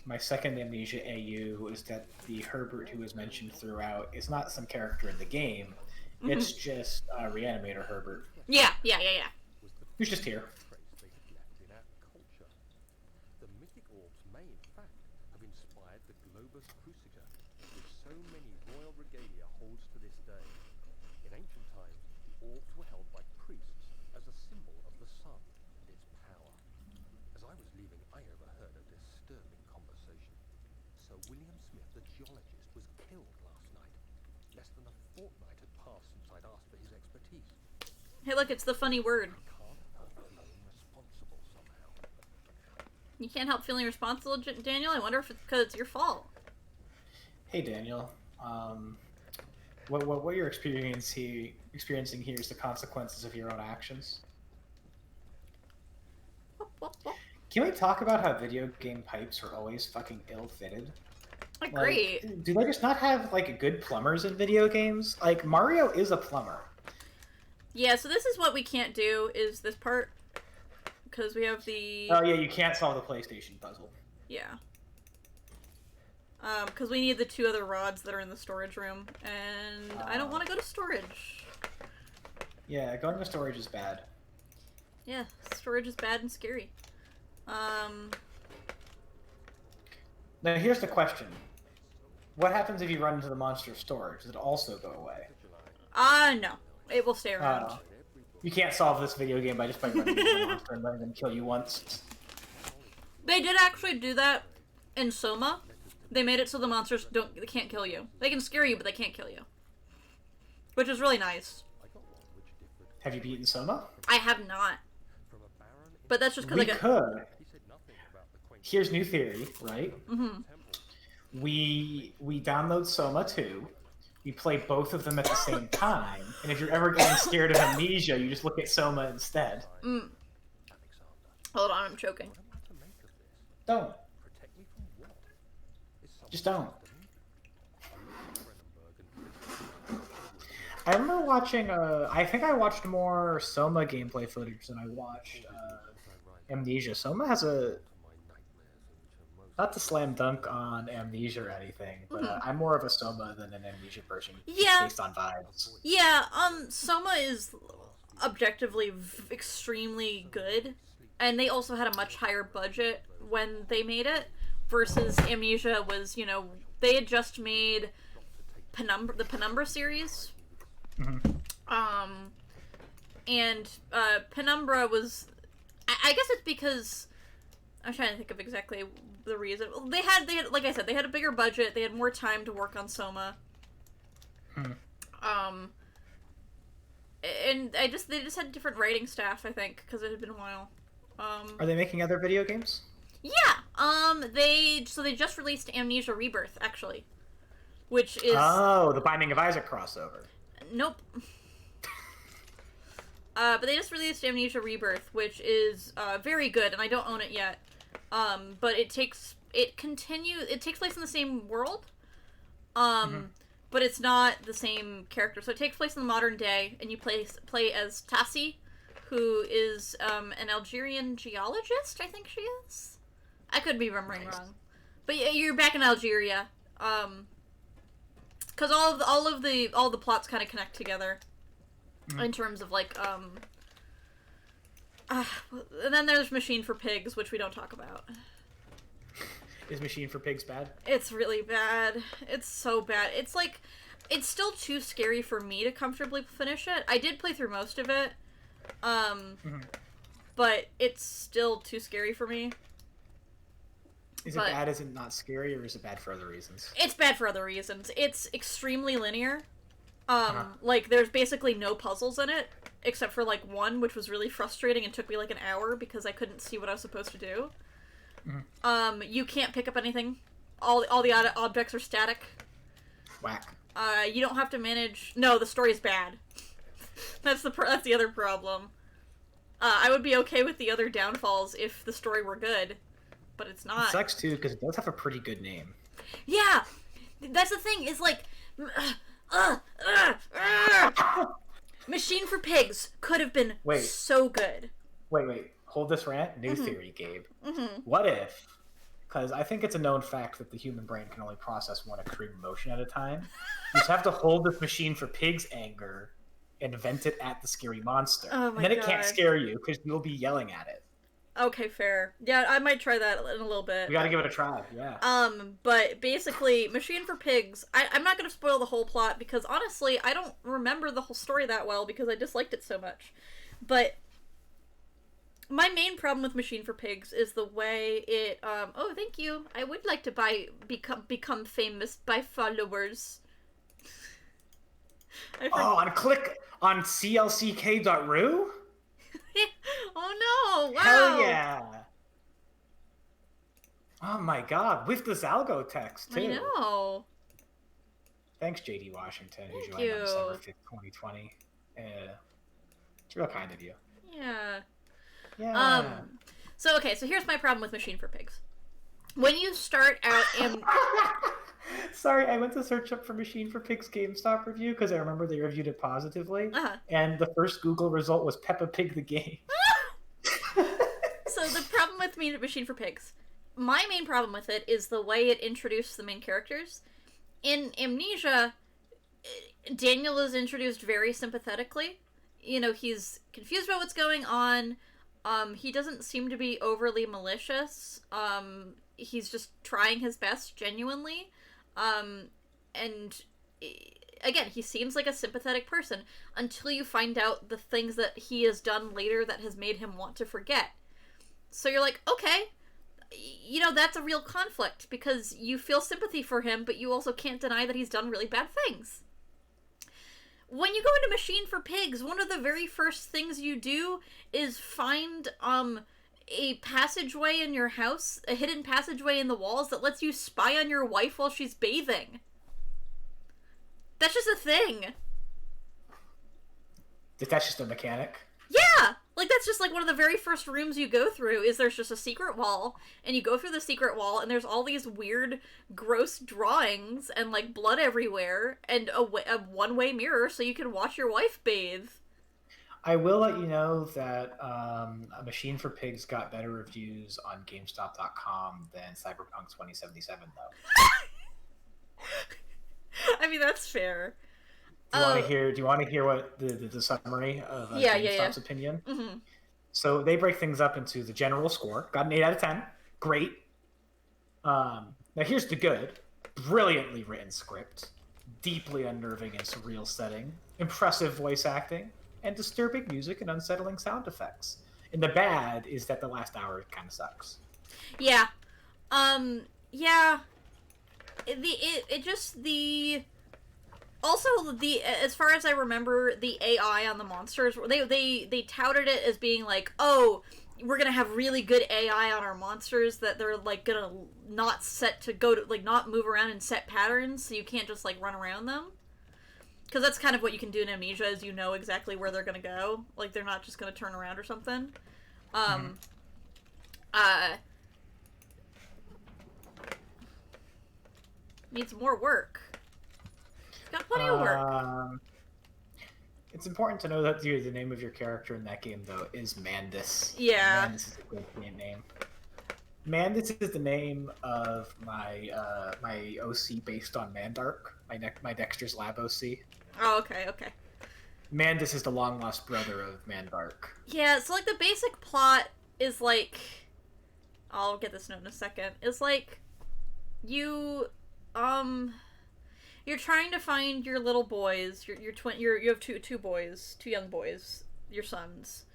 [SPEAKER 2] Amnesia AU is that the Herbert who was mentioned throughout is not some character in the game. It's just Reanimator Herbert.
[SPEAKER 1] Yeah.
[SPEAKER 2] Who's just here.
[SPEAKER 3] The mythic orbs may, in fact, have inspired the Globus Cruciger, which so many royal regalia holds to this day. In ancient times, the orbs were held by priests as a symbol of the sun and its power. As I was leaving, I overheard a disturbing conversation. Sir William Smith, the geologist, was killed last night. Less than a fortnight had passed since I'd asked for his expertise.
[SPEAKER 1] Hey, look, it's the funny word.
[SPEAKER 3] I can't help feeling responsible somehow.
[SPEAKER 1] You can't help feeling responsible, Daniel? I wonder if it's because it's your fault.
[SPEAKER 2] Hey, Daniel. What you're experiencing here is the consequences of your own actions. Can we talk about how video game pipes are always fucking ill-fitted?
[SPEAKER 1] Great.
[SPEAKER 2] Like, do they just not have, like, good plumbers in video games? Like, Mario is a plumber.
[SPEAKER 1] Yeah, so this is what we can't do, is this part. Because we have the...
[SPEAKER 2] Oh, yeah, you can't solve the PlayStation puzzle.
[SPEAKER 1] Yeah. Because we need the 2 other rods that are in the storage room, and I don't want to go to storage.
[SPEAKER 2] Yeah, going to storage is bad.
[SPEAKER 1] Yeah, storage is bad and scary.
[SPEAKER 2] Now, here's the question. What happens if you run into the monster storage? Does it also go away?
[SPEAKER 1] No. It will stay around.
[SPEAKER 2] You can't solve this video game by running into the monster and letting them kill you once.
[SPEAKER 1] They did actually do that in Soma. They made it so the monsters they can't kill you. They can scare you, but they can't kill you. Which is really nice.
[SPEAKER 2] Have you beaten Soma?
[SPEAKER 1] I have not. But that's just because
[SPEAKER 2] we could. Here's new theory, right?
[SPEAKER 1] Mm-hmm.
[SPEAKER 2] We download Soma 2. We play both of them at the same time, and if you're ever getting scared of Amnesia, you just look at Soma instead.
[SPEAKER 1] Mm. Hold on, I'm choking.
[SPEAKER 2] Don't. Just don't. I remember watching, I think I watched more Soma gameplay footage than I watched Amnesia. Soma has not to slam dunk on Amnesia or anything, but I'm more of a Soma than an Amnesia person.
[SPEAKER 1] Yeah.
[SPEAKER 2] Based on vibes.
[SPEAKER 1] Yeah, Soma is objectively extremely good, and they also had a much higher budget when they made it, versus Amnesia was, they had just made the Penumbra series.
[SPEAKER 2] Mm-hmm.
[SPEAKER 1] And Penumbra was, I guess it's because, I'm trying to think of exactly the reason. They had, like I said, they had a bigger budget. They had more time to work on Soma. And they just had different writing staff, I think, because it had been a while.
[SPEAKER 2] Are they making other video games?
[SPEAKER 1] Yeah. They just released Amnesia Rebirth, actually, which is
[SPEAKER 2] the Binding of Isaac crossover.
[SPEAKER 1] Nope. But they just released Amnesia Rebirth, which is very good, and I don't own it yet. But it takes place in the same world. But it's not the same character. So it takes place in the modern day, and you play as Tassi, who is an Algerian geologist, I think she is. I could be remembering wrong. But yeah, you're back in Algeria. Because all the plots kind of connect together, in terms of like and then there's Machine for Pigs, which we don't talk about.
[SPEAKER 2] Is Machine for Pigs bad?
[SPEAKER 1] It's really bad. It's so bad. It's like, it's still too scary for me to comfortably finish it. I did play through most of it, but it's still too scary for me.
[SPEAKER 2] Is it bad as in not scary, or is it bad for other reasons?
[SPEAKER 1] It's bad for other reasons. It's extremely linear. Like, there's basically no puzzles in it, except for, like, one, which was really frustrating and took me, like, an hour because I couldn't see what I was supposed to do. You can't pick up anything. All the objects are static.
[SPEAKER 2] Whack.
[SPEAKER 1] You don't have to manage... No, the story's bad. That's the other problem. I would be okay with the other downfalls if the story were good. But it's not.
[SPEAKER 2] It sucks too, because it does have a pretty good name.
[SPEAKER 1] Yeah! That's the thing, is like... Machine for Pigs could have been so good.
[SPEAKER 2] Wait. Hold this rant. New theory, Gabe. What if... Because I think it's a known fact that the human brain can only process one extreme emotion at a time. You just have to hold this Machine for Pigs anger and vent it at the scary monster.
[SPEAKER 1] Oh my
[SPEAKER 2] and then it
[SPEAKER 1] God.
[SPEAKER 2] can't scare you, because you'll be yelling at it.
[SPEAKER 1] Okay, fair. Yeah, I might try that in a little bit.
[SPEAKER 2] We gotta give it a try, yeah.
[SPEAKER 1] But basically, Machine for Pigs, I'm not gonna spoil the whole plot, because honestly, I don't remember the whole story that well, because I disliked it so much. But my main problem with Machine for Pigs is the way it, oh, thank you. I would like to become famous by followers.
[SPEAKER 2] On clck.ru?
[SPEAKER 1] Oh no! Wow!
[SPEAKER 2] Hell yeah! Oh my god, with the Zalgo text too.
[SPEAKER 1] I know.
[SPEAKER 2] Thanks, JD Washington, who
[SPEAKER 1] Thank
[SPEAKER 2] joined on December
[SPEAKER 1] you.
[SPEAKER 2] 5th, 2020. It's real kind of you.
[SPEAKER 1] Yeah.
[SPEAKER 2] Yeah.
[SPEAKER 1] So okay, so here's my problem with Machine for Pigs. When you start out
[SPEAKER 2] Sorry, I went to search up for Machine for Pigs GameStop review because I remember they reviewed it positively, and the first Google result was Peppa Pig the game.
[SPEAKER 1] So the problem with Machine for Pigs, my main problem with it is the way it introduced the main characters. In Amnesia, Daniel is introduced very sympathetically. You know, he's confused about what's going on. He doesn't seem to be overly malicious. He's just trying his best, genuinely. And again, he seems like a sympathetic person until you find out the things that he has done later that has made him want to forget. So you're like, okay, you know, that's a real conflict because you feel sympathy for him, but you also can't deny that he's done really bad things. When you go into Machine for Pigs, one of the very first things you do is find a passageway in your house, a hidden passageway in the walls that lets you spy on your wife while she's bathing. That's just a thing.
[SPEAKER 2] That's just a mechanic?
[SPEAKER 1] Yeah! Like, that's just, like, one of the very first rooms you go through is there's just a secret wall, and you go through the secret wall, and there's all these weird, gross drawings, and, like, blood everywhere, and a one-way mirror so you can watch your wife bathe.
[SPEAKER 2] I will let you know that A Machine for Pigs got better reviews on GameStop.com than Cyberpunk 2077, though.
[SPEAKER 1] I mean, that's fair.
[SPEAKER 2] Do you want to hear what the summary of GameStop's opinion?
[SPEAKER 1] Mm-hmm.
[SPEAKER 2] So they break things up into the general score. Got an 8 out of 10. Great. Now here's the good. Brilliantly written script. Deeply unnerving and surreal setting. Impressive voice acting. And disturbing music and unsettling sound effects. And the bad is that the last hour kind of sucks.
[SPEAKER 1] Yeah. Yeah. Also, as far as I remember, the AI on the monsters, they touted it as being like, oh, we're gonna have really good AI on our monsters that they're, like, gonna not set to go to, like, not move around in set patterns, so you can't just, like, run around them. Because that's kind of what you can do in Amnesia, is you know exactly where they're gonna go. Like, they're not just gonna turn around or something. Needs more work. Got plenty of work.
[SPEAKER 2] It's important to know that the name of your character in that game, though, is Mandus.
[SPEAKER 1] Yeah.
[SPEAKER 2] Mandus is a great game name. Mandus is the name of my my OC based on Mandark, my Dexter's Lab OC.
[SPEAKER 1] Oh, okay.
[SPEAKER 2] Mandus is the long lost brother of Mandark.
[SPEAKER 1] Yeah, so, like, the basic plot is, like... I'll get this note in a second. Is, like, you're trying to find your little boys, you have two boys, two young boys, your sons.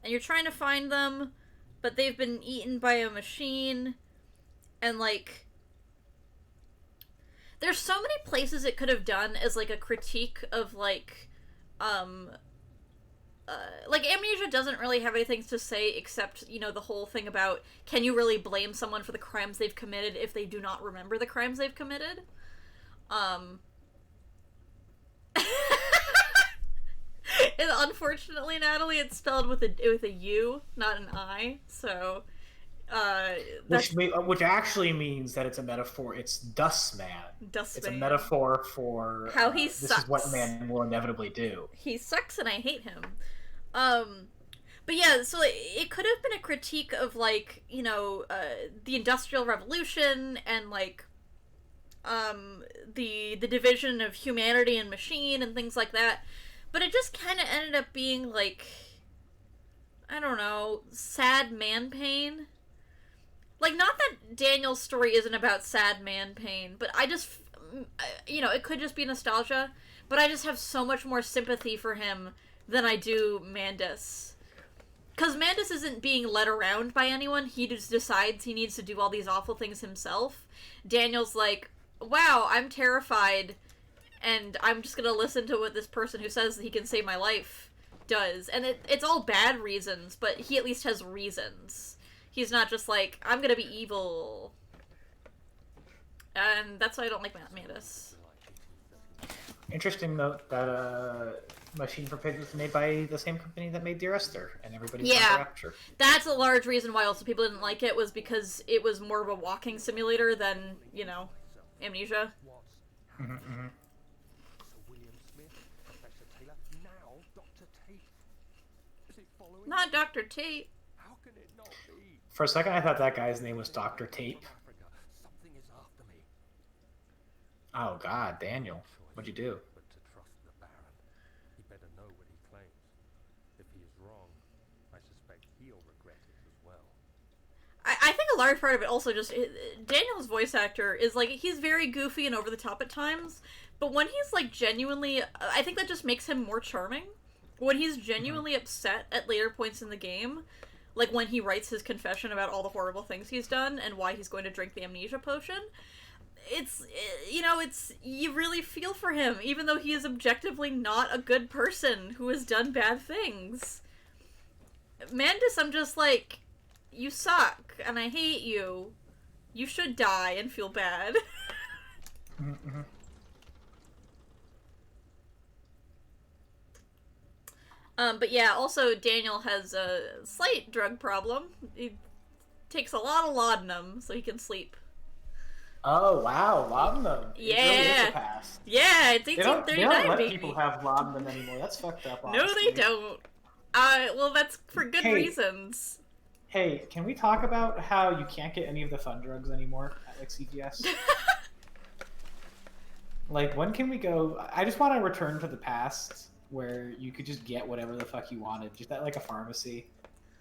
[SPEAKER 1] And you're trying to find them, but they've been eaten by a machine, and, like... There's so many places it could have done as, like, a critique of, like, Amnesia doesn't really have anything to say except, you know, the whole thing about, can you really blame someone for the crimes they've committed if they do not remember the crimes they've committed? And unfortunately, Natalie, it's spelled with a U, not an I, so...
[SPEAKER 2] Which actually means that it's a metaphor. It's Dustman. It's a metaphor for
[SPEAKER 1] how he sucks.
[SPEAKER 2] This is what man will inevitably do.
[SPEAKER 1] He sucks, and I hate him. But yeah, so it could have been a critique of, like, you know, the Industrial Revolution and, like, the division of humanity and machine and things like that. But it just kind of ended up being, like, I don't know, sad man pain. Like, not that Daniel's story isn't about sad man pain, but I just, you know, it could just be nostalgia, but I just have so much more sympathy for him than I do Mandus. Because Mandus isn't being led around by anyone, he just decides he needs to do all these awful things himself. Daniel's like, wow, I'm terrified, and I'm just gonna listen to what this person who says that he can save my life does. And it's all bad reasons, but he at least has reasons. He's not just like, I'm gonna be evil. and that's why I don't like Mantis.
[SPEAKER 2] Interesting note that Machine for Pigs was made by the same company that made Dear Esther, and everybody's
[SPEAKER 1] Yeah.
[SPEAKER 2] Rapture.
[SPEAKER 1] That's a large reason why also people didn't like it, was because it was more of a walking simulator than, you know, Amnesia.
[SPEAKER 2] Mm-hmm, mm-hmm.
[SPEAKER 3] Sir William Smith, Professor Taylor, now Dr. Tate. Is it following?
[SPEAKER 1] Not Dr. Tate.
[SPEAKER 3] How can it not be?
[SPEAKER 2] For a second, I thought that guy's name was Dr. Tape.
[SPEAKER 3] Africa, something is after me.
[SPEAKER 2] Oh God, Daniel, what'd you do?
[SPEAKER 3] But to trust the Baron, he better know what he claims. If he is wrong, I suspect he'll regret it as well.
[SPEAKER 1] I think a large part of it also just, Daniel's voice actor is, like, he's very goofy and over the top at times, but when he's, like, genuinely, I think that just makes him more charming. When he's genuinely upset at later points in the game, like when he writes his confession about all the horrible things he's done and why he's going to drink the amnesia potion, it's, you know, it's, you really feel for him, even though he is objectively not a good person who has done bad things. Mantis, I'm just like, you suck, and I hate you. You should die and feel bad.
[SPEAKER 2] Mm-hmm.
[SPEAKER 1] But yeah, also Daniel has a slight drug problem. He takes a lot of laudanum so he can sleep.
[SPEAKER 2] Oh wow, laudanum.
[SPEAKER 1] Yeah.
[SPEAKER 2] It really is a pass.
[SPEAKER 1] Yeah, it's
[SPEAKER 2] They don't
[SPEAKER 1] 1839,
[SPEAKER 2] let
[SPEAKER 1] baby.
[SPEAKER 2] people have laudanum anymore. That's fucked up.
[SPEAKER 1] No,
[SPEAKER 2] Honestly.
[SPEAKER 1] they don't. Well, that's for good
[SPEAKER 2] Hey.
[SPEAKER 1] reasons.
[SPEAKER 2] Hey, can we talk about how you can't get any of the fun drugs anymore at like CVS? Like, when can we go? I just want to return to the past where you could just get whatever the fuck you wanted, just at like a pharmacy.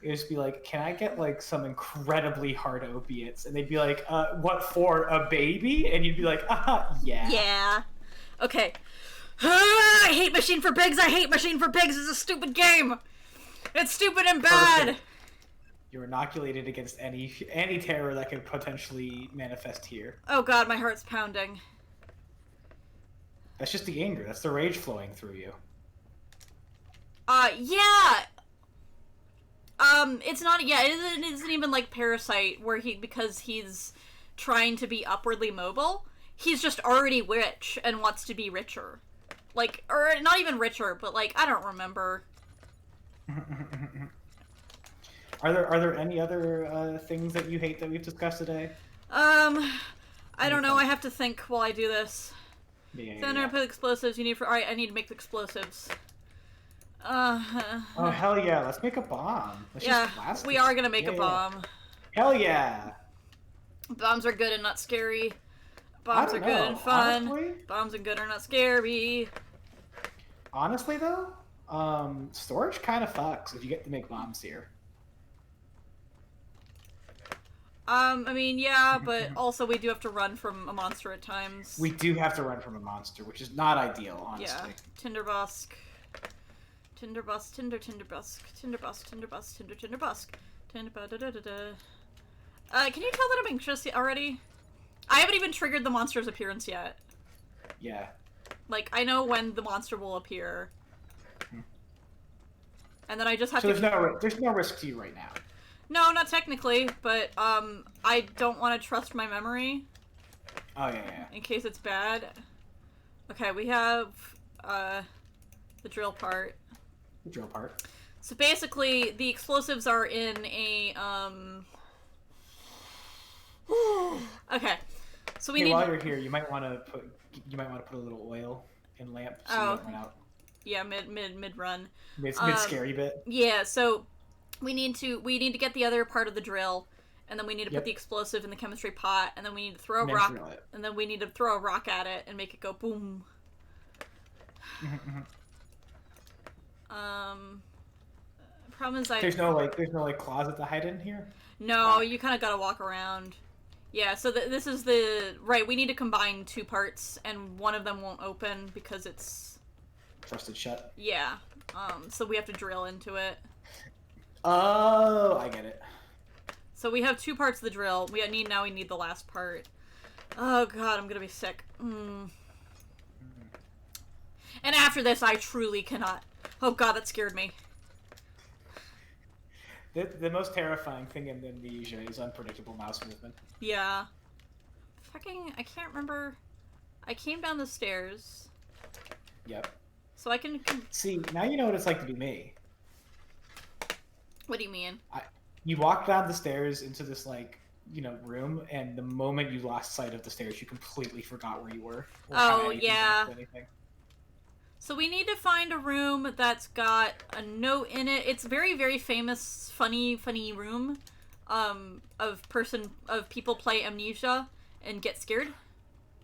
[SPEAKER 2] It'd just be like, can I get like some incredibly hard opiates? And they'd be like, what for, a baby? And you'd be like, yeah.
[SPEAKER 1] Yeah. Okay. I hate Machine for Pigs. I hate Machine for Pigs. It's a stupid game. It's stupid and bad.
[SPEAKER 2] Perfect. You're inoculated against any terror that could potentially manifest here.
[SPEAKER 1] Oh god, my heart's pounding.
[SPEAKER 2] That's just the anger. That's the rage flowing through you.
[SPEAKER 1] Yeah. It's not, yeah, it isn't even like Parasite, where because he's trying to be upwardly mobile, he's just already rich and wants to be richer. Like, or not even richer, but like, I don't remember.
[SPEAKER 2] Are there any other things that you hate that we've discussed today?
[SPEAKER 1] I don't know, I have to think while I do this.
[SPEAKER 2] Yeah.
[SPEAKER 1] Put explosives you need for, alright, I need to make the explosives.
[SPEAKER 2] Oh, hell yeah, let's make a bomb. Let's
[SPEAKER 1] yeah,
[SPEAKER 2] just blast
[SPEAKER 1] we
[SPEAKER 2] it.
[SPEAKER 1] are gonna make a
[SPEAKER 2] Yeah.
[SPEAKER 1] bomb.
[SPEAKER 2] Hell yeah.
[SPEAKER 1] Bombs are good and not scary. Bombs
[SPEAKER 2] I
[SPEAKER 1] are
[SPEAKER 2] don't
[SPEAKER 1] good
[SPEAKER 2] know.
[SPEAKER 1] and fun.
[SPEAKER 2] Honestly?
[SPEAKER 1] Bombs are good are not scary.
[SPEAKER 2] Honestly, though, storage kind of fucks if you get to make bombs here.
[SPEAKER 1] I mean, yeah, but also we do have to run from a monster at times.
[SPEAKER 2] We do have to run from a monster, which is not ideal, honestly.
[SPEAKER 1] Yeah. Tinderbusk. Tinderbusk, Tinderbusk, Tinderbusk, Tinderbusk, Tinderbusk. Can you tell that I'm anxious already? I haven't even triggered the monster's appearance yet.
[SPEAKER 2] Yeah.
[SPEAKER 1] Like, I know when the monster will appear. And then I just have
[SPEAKER 2] So
[SPEAKER 1] to...
[SPEAKER 2] there's no risk to you right now.
[SPEAKER 1] No, not technically, but, I don't want to trust my memory.
[SPEAKER 2] Oh, yeah.
[SPEAKER 1] In case it's bad. Okay, we have, the drill part.
[SPEAKER 2] The drill part.
[SPEAKER 1] So basically, the explosives are in a, okay. So we
[SPEAKER 2] Hey,
[SPEAKER 1] need...
[SPEAKER 2] while you're here, you might want to put a little oil in lamp so you don't run out.
[SPEAKER 1] Yeah, mid-run.
[SPEAKER 2] Mid scary bit.
[SPEAKER 1] Yeah, so we need to get the other part of the drill, and then we need to put the explosive in the chemistry pot, and then we need to throw a rock, and then we need to throw a rock at it and make it go boom. Problem is
[SPEAKER 2] There's no closet to hide in here.
[SPEAKER 1] No, you kind of gotta walk around. Yeah, so this is right. We need to combine two parts, and one of them won't open because it's
[SPEAKER 2] Trusted shut.
[SPEAKER 1] Yeah. So we have to drill into it.
[SPEAKER 2] Oh, I get it.
[SPEAKER 1] So we have two parts of the drill. We need the last part. Oh god, I'm gonna be sick. And after this, I truly cannot. Oh god, that scared me.
[SPEAKER 2] The most terrifying thing in Amnesia is unpredictable mouse movement.
[SPEAKER 1] Yeah. fucking, I can't remember. I came down the stairs.
[SPEAKER 2] Yep.
[SPEAKER 1] So I can...
[SPEAKER 2] See, now you know what it's like to be me.
[SPEAKER 1] What do you mean?
[SPEAKER 2] You walk down the stairs into this, like, you know, room, and the moment you lost sight of the stairs, you completely forgot where you were. Or
[SPEAKER 1] Oh,
[SPEAKER 2] how anything
[SPEAKER 1] yeah.
[SPEAKER 2] back to anything.
[SPEAKER 1] So we need to find a room that's got a note in it. It's very, very famous, funny room of people play Amnesia and get scared.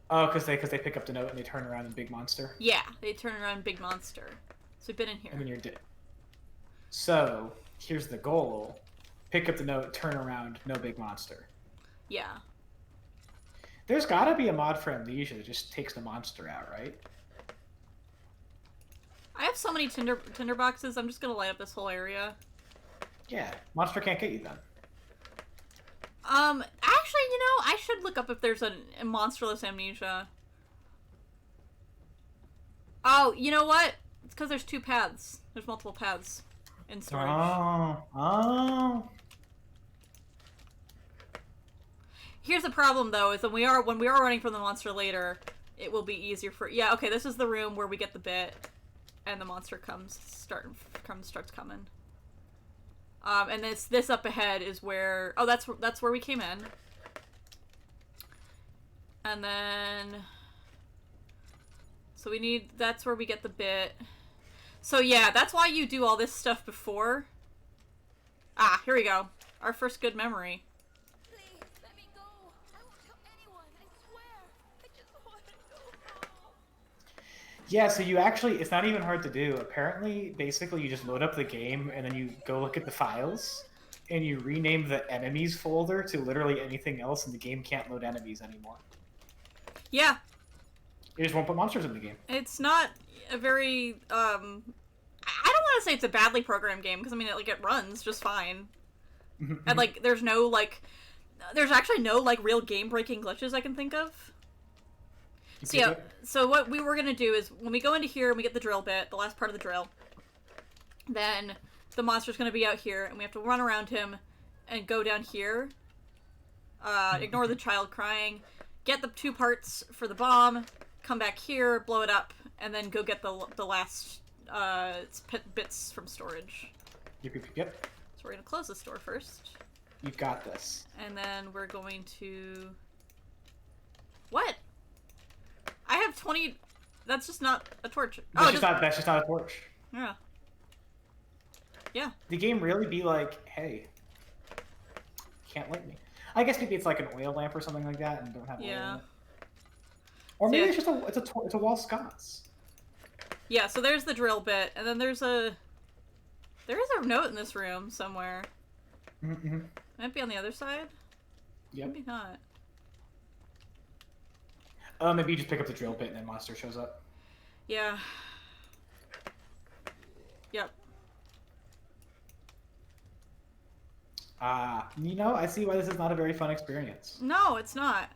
[SPEAKER 2] Oh, because they pick up the note and they turn around and big monster.
[SPEAKER 1] Yeah, they turn around big monster. So we've been in here.
[SPEAKER 2] And then you're dead. So, here's the goal. Pick up the note, turn around, no big monster.
[SPEAKER 1] Yeah.
[SPEAKER 2] There's gotta be a mod for Amnesia that just takes the monster out, right?
[SPEAKER 1] I have so many tinder boxes, I'm just gonna light up this whole area.
[SPEAKER 2] Yeah, monster can't get you then.
[SPEAKER 1] Actually, you know, I should look up if there's a monsterless Amnesia. Oh, you know what? It's because there's two paths. There's multiple paths in storage.
[SPEAKER 2] Oh.
[SPEAKER 1] Here's the problem, though, is when we are running from the monster later, it will be easier for... Yeah, okay, this is the room where we get the bit, and the monster starts coming. And this up ahead is where... Oh, that's where we came in. And then... So we need... That's where we get the bit. So yeah, that's why you do all this stuff before. Ah, here we go. Our first good memory.
[SPEAKER 5] Please, let me go. I won't tell anyone, I swear. I just want to go home.
[SPEAKER 2] Yeah, so you actually, it's not even hard to do. Apparently, basically, you just load up the game, and then you go look at the files, and you rename the enemies folder to literally anything else, and the game can't load enemies anymore.
[SPEAKER 1] Yeah.
[SPEAKER 2] You just won't put monsters in the game.
[SPEAKER 1] It's not a very, I don't want to say it's a badly programmed game, because, I mean, it runs just fine. And, like, there's actually no, like, real game-breaking glitches I can think of. So, yeah, so what we were gonna do is, when we go into here and we get the drill bit, the last part of the drill, then the monster's gonna be out here, and we have to run around him and go down here, ignore the child crying, get the 2 parts for the bomb, come back here, blow it up, and then go get the last bits from storage.
[SPEAKER 2] Yep.
[SPEAKER 1] So we're gonna close this door first.
[SPEAKER 2] You've got this.
[SPEAKER 1] And then we're going to... What? I have 20... That's just not a torch.
[SPEAKER 2] That's just not a torch.
[SPEAKER 1] Yeah. Yeah.
[SPEAKER 2] The game really be like, hey, can't light me. I guess maybe it's like an oil lamp or something like that and don't have oil in it. Or maybe it's just it's a wall sconce.
[SPEAKER 1] Yeah, so there's the drill bit, and then there is a note in this room somewhere.
[SPEAKER 2] Mm-hmm.
[SPEAKER 1] Might be on the other side?
[SPEAKER 2] Yep.
[SPEAKER 1] Maybe not.
[SPEAKER 2] Maybe you just pick up the drill bit and then monster shows up.
[SPEAKER 1] Yeah. Yep.
[SPEAKER 2] You know, I see why this is not a very fun experience.
[SPEAKER 1] No, it's not.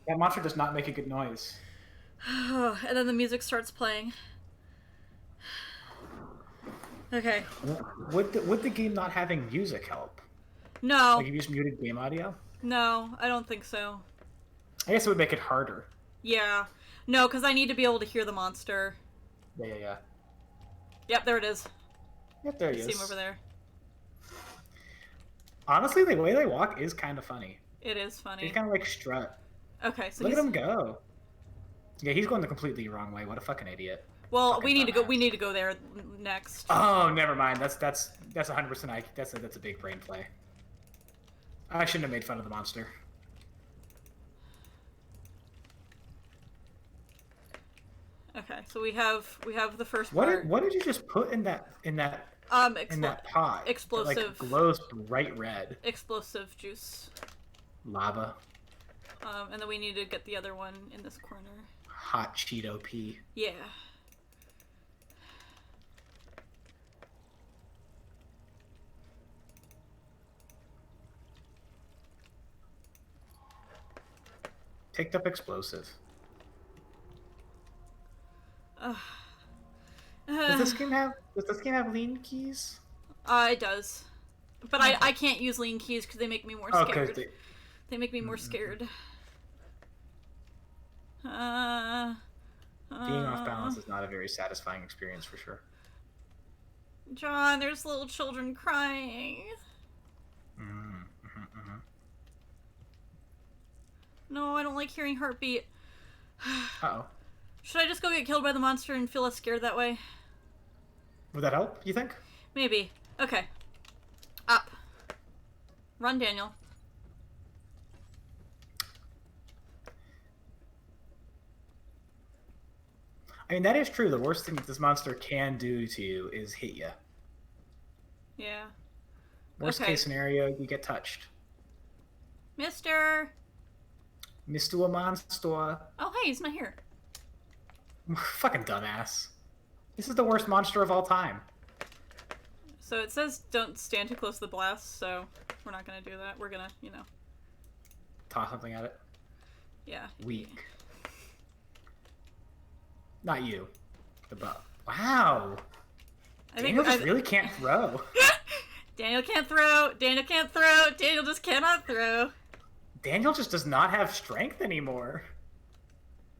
[SPEAKER 2] That monster does not make a good noise.
[SPEAKER 1] And then the music starts playing. Okay.
[SPEAKER 2] Would the game not having music help?
[SPEAKER 1] No.
[SPEAKER 2] Like if you just muted game audio?
[SPEAKER 1] No, I don't think so.
[SPEAKER 2] I guess it would make it harder.
[SPEAKER 1] Yeah. No, because I need to be able to hear the monster.
[SPEAKER 2] Yeah.
[SPEAKER 1] Yep, there it is.
[SPEAKER 2] Yep, there he is.
[SPEAKER 1] See him over there.
[SPEAKER 2] Honestly, the way they walk is kind of funny.
[SPEAKER 1] It is funny.
[SPEAKER 2] He's kind of like strut.
[SPEAKER 1] Okay, so
[SPEAKER 2] Look at him go. Yeah, he's going the completely wrong way. What a fucking idiot.
[SPEAKER 1] Well,
[SPEAKER 2] Fucking
[SPEAKER 1] we need
[SPEAKER 2] dumbass.
[SPEAKER 1] to go there next.
[SPEAKER 2] Oh, never mind. That's 100%. That's a big brain play. I shouldn't have made fun of the monster.
[SPEAKER 1] Okay, so we have the first part.
[SPEAKER 2] What did you just put in that in that pot?
[SPEAKER 1] Explosive.
[SPEAKER 2] That, like, glows bright red.
[SPEAKER 1] Explosive juice.
[SPEAKER 2] Lava.
[SPEAKER 1] And then we need to get the other one in this corner.
[SPEAKER 2] Hot Cheeto pea.
[SPEAKER 1] Yeah.
[SPEAKER 2] Picked up explosive. Does this game have lean keys?
[SPEAKER 1] It does. But I can't use lean keys because they make me more scared. They make me more scared.
[SPEAKER 2] Being off balance is not a very satisfying experience for sure.
[SPEAKER 1] John, there's little children crying. No, I don't like hearing heartbeat.
[SPEAKER 2] Uh-oh.
[SPEAKER 1] Should I just go get killed by the monster and feel less scared that way?
[SPEAKER 2] Would that help, you think?
[SPEAKER 1] Maybe. Okay. Up. Run, Daniel.
[SPEAKER 2] I mean, that is true. The worst thing that this monster can do to you is hit you.
[SPEAKER 1] Yeah.
[SPEAKER 2] Worst
[SPEAKER 1] Okay.
[SPEAKER 2] case scenario, you get touched.
[SPEAKER 1] Mister!
[SPEAKER 2] Mr. a monster.
[SPEAKER 1] Oh, hey, he's not here.
[SPEAKER 2] Fucking dumbass. This is the worst monster of all time.
[SPEAKER 1] So it says don't stand too close to the blast, so we're not gonna do that. We're gonna, you know.
[SPEAKER 2] Toss something at it.
[SPEAKER 1] Yeah.
[SPEAKER 2] Weak. Not you. The butt. Wow. Daniel just really can't throw.
[SPEAKER 1] Daniel can't throw. Daniel can't throw. Daniel just cannot throw.
[SPEAKER 2] Daniel just does not have strength anymore.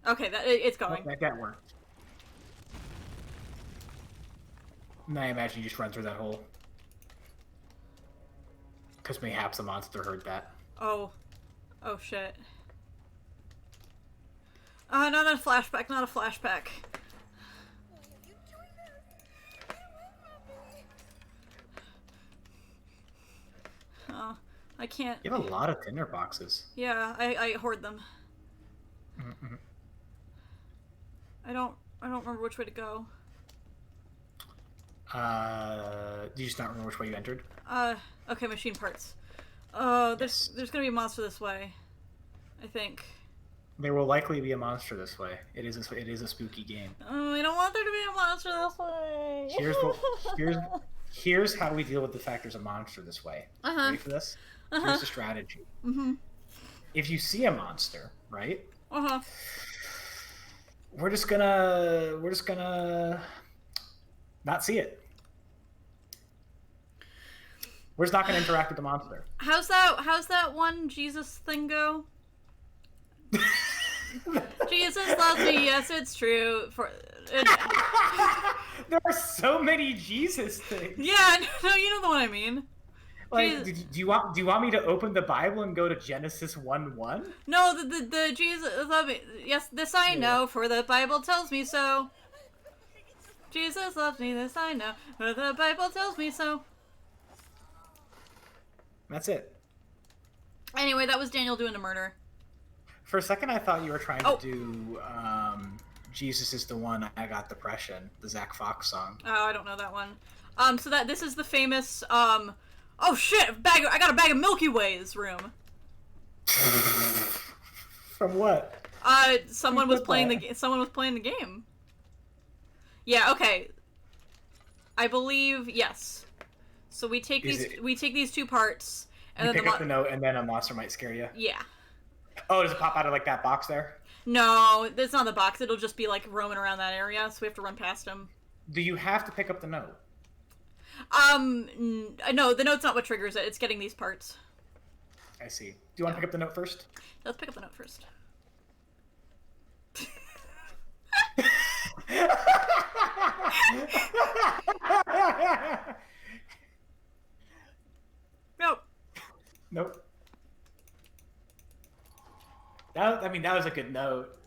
[SPEAKER 1] Okay, it's going.
[SPEAKER 2] That worked. And I imagine you just run through that hole. Because mayhaps the monster heard that.
[SPEAKER 1] Oh. Oh, shit. Not a flashback, not a flashback.
[SPEAKER 5] Why are you doing this? Get away from me!
[SPEAKER 1] Oh, I can't.
[SPEAKER 2] You have a lot of tinder boxes.
[SPEAKER 1] Yeah, I hoard them. I don't remember which way to go.
[SPEAKER 2] Do you just not remember which way you entered?
[SPEAKER 1] Okay, machine parts. Oh,
[SPEAKER 2] Yes.
[SPEAKER 1] there's gonna be a monster this way. I think.
[SPEAKER 2] There will likely be a monster this way. It is a spooky game.
[SPEAKER 1] Oh, I don't want there to be a monster this way.
[SPEAKER 2] Here's how we deal with the fact there's a monster this way. Ready for this? Here's the strategy. If you see a monster, right? We're just gonna not see it. We're just not gonna interact with the monster.
[SPEAKER 1] How's that one Jesus thing go? Jesus loves me, yes, it's true.
[SPEAKER 2] There are so many Jesus things.
[SPEAKER 1] Yeah, no, you know the one I mean.
[SPEAKER 2] Like, do you want me to open the Bible and go to Genesis 1:1?
[SPEAKER 1] No, the Jesus love me. Yes, this I know, for the Bible tells me so. Jesus loves me, this I know, for the Bible tells me so.
[SPEAKER 2] That's it.
[SPEAKER 1] Anyway, that was Daniel doing a murder.
[SPEAKER 2] For a second, I thought you were trying to do Jesus is the One, I Got Depression, the Zach Fox song.
[SPEAKER 1] Oh, I don't know that one. So this is the famous, oh shit, I got a bag of Milky Ways room.
[SPEAKER 2] From what?
[SPEAKER 1] Someone was playing the game. Yeah, okay. I believe, yes. So we take these two parts, and
[SPEAKER 2] You
[SPEAKER 1] then
[SPEAKER 2] pick up the note, and then a monster might scare you.
[SPEAKER 1] Yeah.
[SPEAKER 2] Oh, does it pop out of like that box there?
[SPEAKER 1] No, it's not the box. It'll just be like roaming around that area, so we have to run past him.
[SPEAKER 2] Do you have to pick up the note?
[SPEAKER 1] No, the note's not what triggers it. It's getting these parts.
[SPEAKER 2] I see. Do you want to pick up the note first?
[SPEAKER 1] Let's pick up the note first. Nope.
[SPEAKER 2] Nope. That was a good note.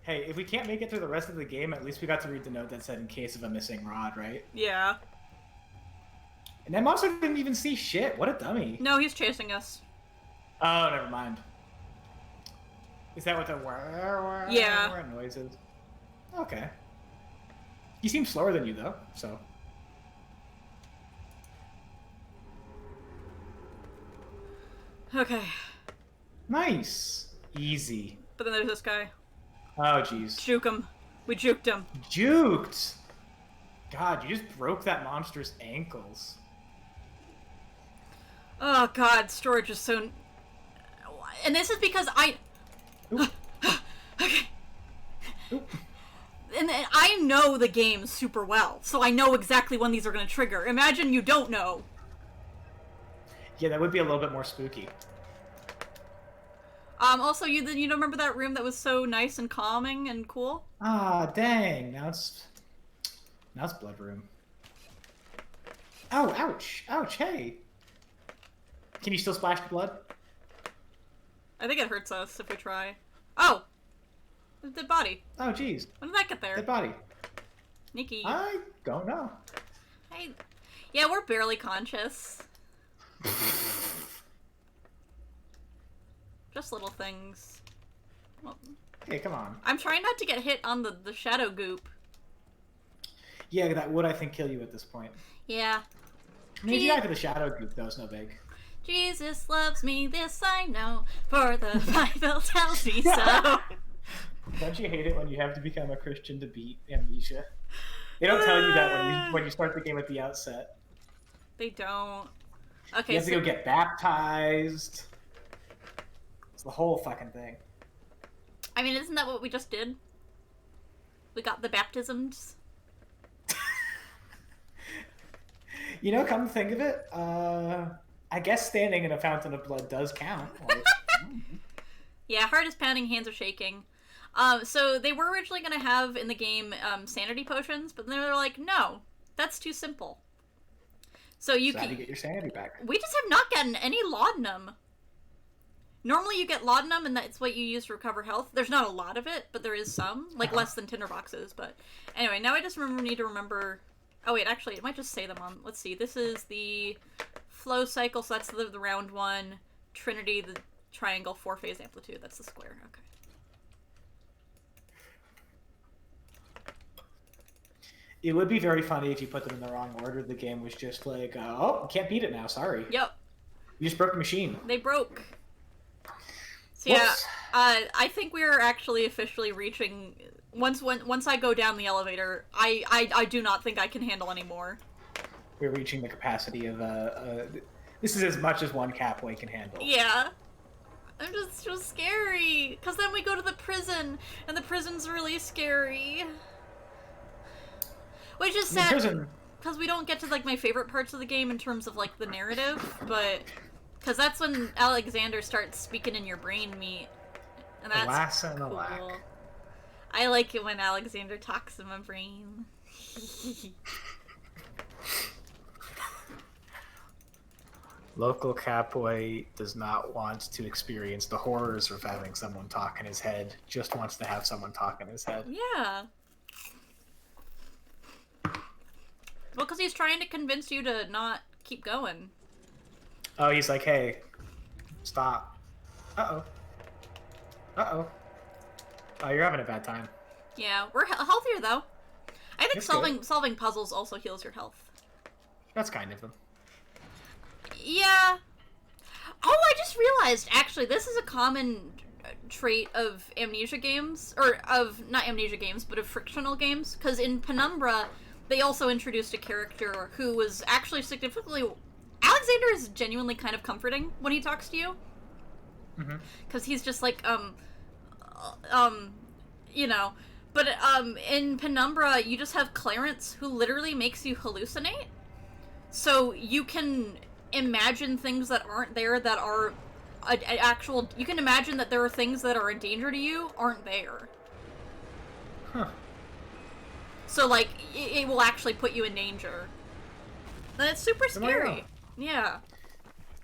[SPEAKER 2] Hey, if we can't make it through the rest of the game, at least we got to read the note that said in case of a missing rod, right?
[SPEAKER 1] Yeah.
[SPEAKER 2] And that monster didn't even see shit. What a dummy.
[SPEAKER 1] No, he's chasing us.
[SPEAKER 2] Oh, never mind. Is that what the
[SPEAKER 1] Yeah.
[SPEAKER 2] noise is? Okay. He seems slower than you, though, so...
[SPEAKER 1] Okay.
[SPEAKER 2] Nice. Easy.
[SPEAKER 1] But then there's this guy.
[SPEAKER 2] Oh, jeez.
[SPEAKER 1] Juke him. We juked him.
[SPEAKER 2] Juked! God, you just broke that monster's ankles.
[SPEAKER 1] Oh god, storage is so... And this is because I... Okay.
[SPEAKER 2] Oop.
[SPEAKER 1] And I know the game super well, so I know exactly when these are going to trigger. Imagine you don't know.
[SPEAKER 2] Yeah, that would be a little bit more spooky.
[SPEAKER 1] Also, you don't remember that room that was so nice and calming and cool?
[SPEAKER 2] Ah, dang. Now it's blood room. Oh, ouch. Ouch, hey. Can you still splash the blood?
[SPEAKER 1] I think it hurts us if we try. Oh! The dead body.
[SPEAKER 2] Oh, jeez.
[SPEAKER 1] When did that get there?
[SPEAKER 2] Dead body.
[SPEAKER 1] Sneaky.
[SPEAKER 2] I don't know.
[SPEAKER 1] Yeah, we're barely conscious. Just little things. Well,
[SPEAKER 2] Hey, come on.
[SPEAKER 1] I'm trying not to get hit on the shadow goop.
[SPEAKER 2] Yeah, that would, I think, kill you at this point.
[SPEAKER 1] Yeah.
[SPEAKER 2] I mean, if you die to the shadow goop, though, it's no big.
[SPEAKER 1] Jesus loves me, this I know, for the Bible tells me so.
[SPEAKER 2] Don't you hate it when you have to become a Christian to beat Amnesia? They don't tell you that when you start the game at the outset.
[SPEAKER 1] They don't. Okay,
[SPEAKER 2] You have to go get baptized. It's the whole fucking thing.
[SPEAKER 1] I mean, isn't that what we just did? We got the baptisms.
[SPEAKER 2] You know, come to think of it, I guess standing in a fountain of blood does count. Like,
[SPEAKER 1] Yeah, heart is pounding, hands are shaking. So they were originally going to have in the game sanity potions, but then they were like, no, that's too simple. So you
[SPEAKER 2] how
[SPEAKER 1] can
[SPEAKER 2] do you get your sanity back?
[SPEAKER 1] We just have not gotten any laudanum. Normally you get laudanum and that's what you use to recover health. There's not a lot of it, but there is some. Like less than tinderboxes, but anyway, now I just need to remember. Oh wait, actually it might just say them on. Let's see. This is the flow cycle, so that's the round one. Trinity, the triangle, 4-phase amplitude. That's the square. Okay.
[SPEAKER 2] It would be very funny if you put them in the wrong order. The game was just like, oh, can't beat it now. Sorry.
[SPEAKER 1] Yep.
[SPEAKER 2] You just broke the machine.
[SPEAKER 1] They broke. So yeah, I think we're actually officially reaching. Once I go down the elevator, I do not think I can handle anymore.
[SPEAKER 2] We're reaching the capacity of this is as much as one Capway can handle.
[SPEAKER 1] Yeah. I'm just scary. Because then we go to the prison, and the prison's really scary. Which is sad, because we don't get to, like, my favorite parts of the game in terms of, like, the narrative, but... Because that's when Alexander starts speaking in your brain meat. And that's
[SPEAKER 2] Alas and
[SPEAKER 1] cool.
[SPEAKER 2] alack.
[SPEAKER 1] I like it when Alexander talks in my brain.
[SPEAKER 2] Local Capway does not want to experience the horrors of having someone talk in his head, just wants to have someone talk in his head.
[SPEAKER 1] Yeah. Well, because he's trying to convince you to not keep going.
[SPEAKER 2] Oh, he's like, hey, stop. Uh-oh. Uh-oh. Oh, you're having a bad time.
[SPEAKER 1] Yeah, we're healthier, though. I think
[SPEAKER 2] That's
[SPEAKER 1] solving puzzles also heals your health.
[SPEAKER 2] That's kind of them.
[SPEAKER 1] Yeah. Oh, I just realized, actually, this is a common trait of Amnesia games, or of, not Amnesia games, but of frictional games, because in Penumbra, they also introduced a character who was actually significantly... Alexander is genuinely kind of comforting when he talks to you. Because he's just like, you know. But, in Penumbra, you just have Clarence, who literally makes you hallucinate. So you can imagine things that aren't there that are actual... You can imagine that there are things that are a danger to you aren't there.
[SPEAKER 2] Huh.
[SPEAKER 1] So, like, it will actually put you in danger. And it's super scary. Yeah.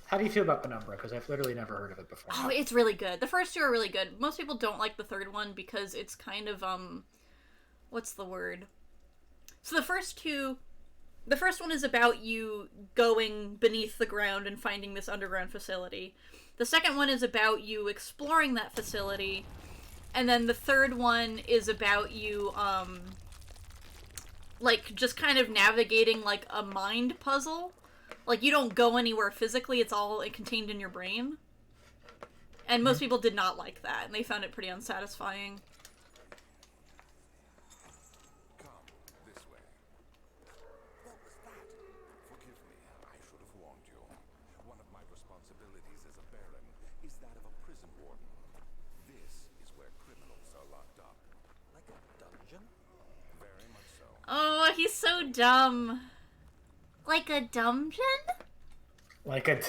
[SPEAKER 2] How do you feel about Penumbra? Because I've literally never heard of it before.
[SPEAKER 1] Oh, it's really good. The first two are really good. Most people don't like the third one because it's kind of, what's the word? So the first one is about you going beneath the ground and finding this underground facility. The second one is about you exploring that facility. And then the third one is about you, like, just kind of navigating, like, a mind puzzle. Like, you don't go anywhere physically, it's all contained in your brain. And most people did not like that, and they found it pretty unsatisfying.
[SPEAKER 4] Come this way. What was that? Forgive me, I should have warned you. One of my responsibilities as a baron is that of a prison warden. This is where criminals are locked up.
[SPEAKER 6] Like a dungeon?
[SPEAKER 4] Very much so.
[SPEAKER 1] Oh, he's so dumb. Like a dungeon?
[SPEAKER 2] Like a...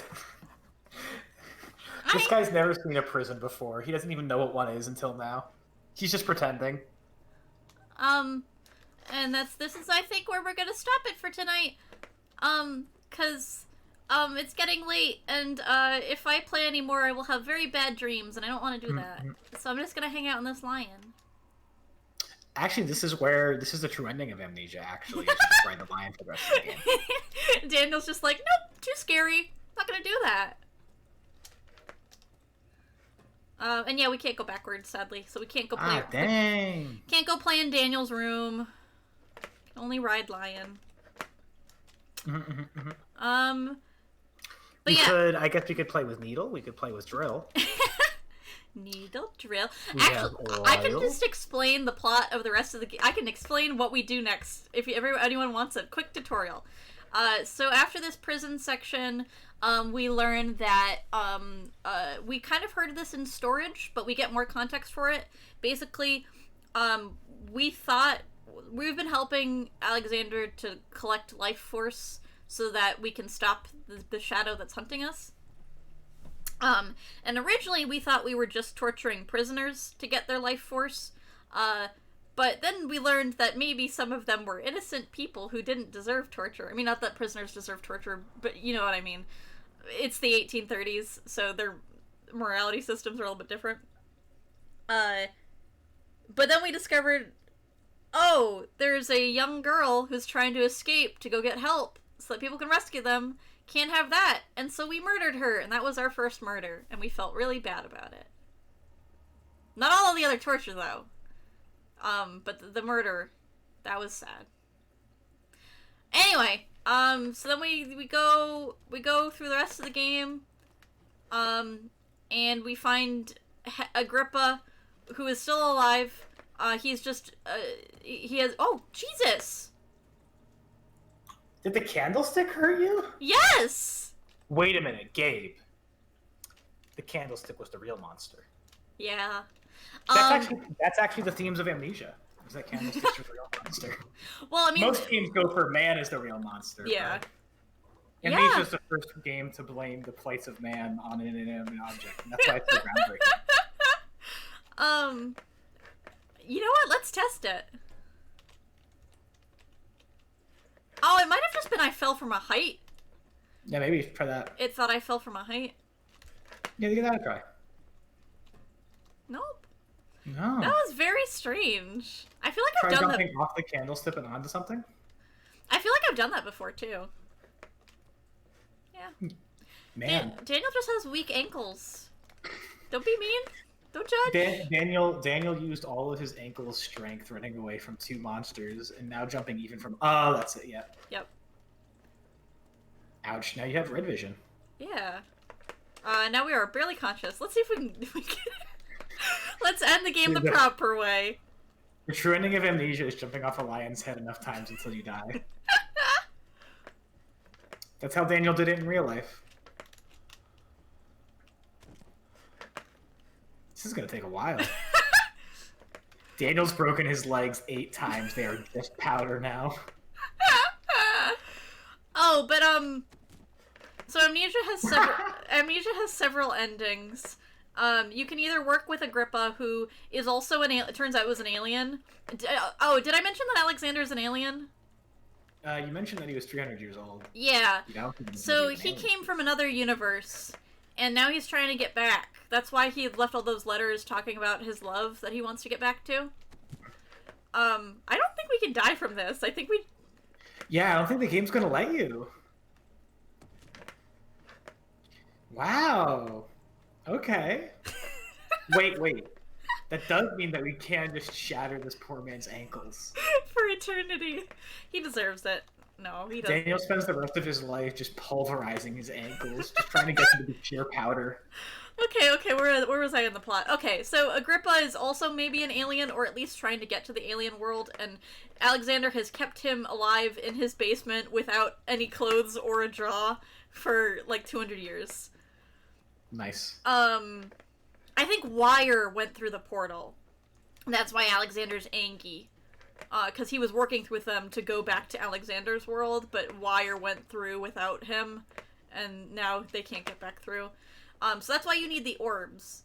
[SPEAKER 2] This guy's never seen a prison before. He doesn't even know what one is until now. He's just pretending.
[SPEAKER 1] And this is I think where we're gonna stop it for tonight. Cause it's getting late, and if I play anymore, I will have very bad dreams, and I don't want to do that. So I'm just gonna hang out in this lion.
[SPEAKER 2] Actually, this is the true ending of Amnesia. Actually, is just ride the lion for the rest of the game.
[SPEAKER 1] Daniel's just like, nope, too scary. Not gonna do that. And yeah, we can't go backwards, sadly. So we can't go play.
[SPEAKER 2] Dang.
[SPEAKER 1] Can't go play in Daniel's room. Can only ride lion. But
[SPEAKER 2] I guess we could play with Needle. We could play with Drill.
[SPEAKER 1] Needle, Drill.
[SPEAKER 2] We
[SPEAKER 1] Actually,
[SPEAKER 2] have
[SPEAKER 1] I can
[SPEAKER 2] Oil.
[SPEAKER 1] just explain the plot of the rest of the game. I can explain what we do next if anyone wants a quick tutorial. So after this prison section, we learn that we kind of heard of this in Storage, but we get more context for it. Basically, we've been helping Alexander to collect life force so that we can stop the shadow that's hunting us. And originally we thought we were just torturing prisoners to get their life force, but then we learned that maybe some of them were innocent people who didn't deserve torture. I mean, not that prisoners deserve torture, but you know what I mean. It's the 1830s, so their morality systems are a little bit different. But then we discovered, oh, there's a young girl who's trying to escape to go get help so that people can rescue them. Can't have that. And so we murdered her, and that was our first murder, and we felt really bad about it. Not all of the other torture, though. But the murder, that was sad. Anyway, so then we go through the rest of the game, and we find Agrippa, who is still alive. He's just, he has, oh, Jesus!
[SPEAKER 2] Did the candlestick hurt you?
[SPEAKER 1] Yes!
[SPEAKER 2] Wait a minute, Gabe. The candlestick was the real monster.
[SPEAKER 1] Yeah.
[SPEAKER 2] That's actually the themes of Amnesia. Is that candlestick's the real monster?
[SPEAKER 1] Well, I mean,
[SPEAKER 2] most teams go for man as the real monster.
[SPEAKER 1] Yeah.
[SPEAKER 2] But Amnesia's the first game to blame the plights of man on an inanimate object, and that's why it's so groundbreaking.
[SPEAKER 1] You know what? Let's test it. Oh, it might have just been I fell from a height.
[SPEAKER 2] Yeah, maybe try that.
[SPEAKER 1] It thought I fell from a height.
[SPEAKER 2] Yeah, give that a try.
[SPEAKER 1] Nope.
[SPEAKER 2] No.
[SPEAKER 1] That was very strange. I feel like
[SPEAKER 2] Try
[SPEAKER 1] I've done that.
[SPEAKER 2] jumping off the candlestick and onto something?
[SPEAKER 1] I feel like I've done that before, too. Yeah.
[SPEAKER 2] Man.
[SPEAKER 1] Daniel just has weak ankles. Don't be mean. Don't judge.
[SPEAKER 2] Daniel used all of his ankle strength running away from two monsters, and now jumping even from... Oh, that's it, yeah.
[SPEAKER 1] Yep.
[SPEAKER 2] Ouch, now you have red vision.
[SPEAKER 1] Yeah. Now we are barely conscious. Let's see if we can... Let's end the game the proper way.
[SPEAKER 2] The true ending of Amnesia is jumping off a lion's head enough times until you die. That's how Daniel did it in real life. This is gonna take a while. Daniel's broken his legs 8 times. They are just powder now.
[SPEAKER 1] Oh, but so Amnesia has several endings. You can either work with Agrippa, who is also it turns out was an alien. Did I mention that Alexander's an alien?
[SPEAKER 2] You mentioned that he was 300 years old.
[SPEAKER 1] Yeah.
[SPEAKER 2] You know,
[SPEAKER 1] So he came from another universe, and now he's trying to get back. That's why he left all those letters talking about his love that he wants to get back to. I don't think we can die from this. I think we...
[SPEAKER 2] Yeah, I don't think the game's gonna let you. Wow. Okay. Wait. That does mean that we can just shatter this poor man's ankles.
[SPEAKER 1] For eternity. He deserves it. No, he doesn't.
[SPEAKER 2] Daniel spends the rest of his life just pulverizing his ankles, just trying to get them to be sheer powder.
[SPEAKER 1] Okay, where was I in the plot? Okay, so Agrippa is also maybe an alien, or at least trying to get to the alien world, and Alexander has kept him alive in his basement without any clothes or a jaw for like 200 years.
[SPEAKER 2] Nice.
[SPEAKER 1] I think Wire went through the portal. That's why Alexander's angry. Because he was working with them to go back to Alexander's world, but Wire went through without him, and now they can't get back through. So that's why you need the orbs.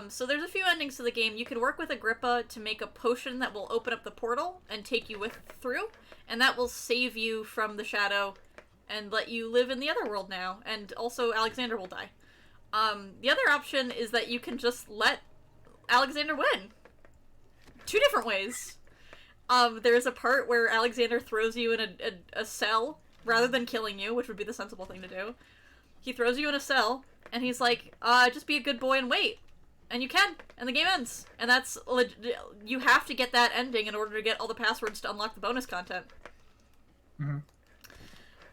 [SPEAKER 1] So there's a few endings to the game. You can work with Agrippa to make a potion that will open up the portal and take you through, and that will save you from the shadow and let you live in the other world now, and also Alexander will die. The other option is that you can just let Alexander win. Two different ways. There's a part where Alexander throws you in a cell, rather than killing you, which would be the sensible thing to do. He throws you in a cell, and he's like, just be a good boy and wait. And you can, and the game ends. And that's, you have to get that ending in order to get all the passwords to unlock the bonus content.
[SPEAKER 2] Mm-hmm.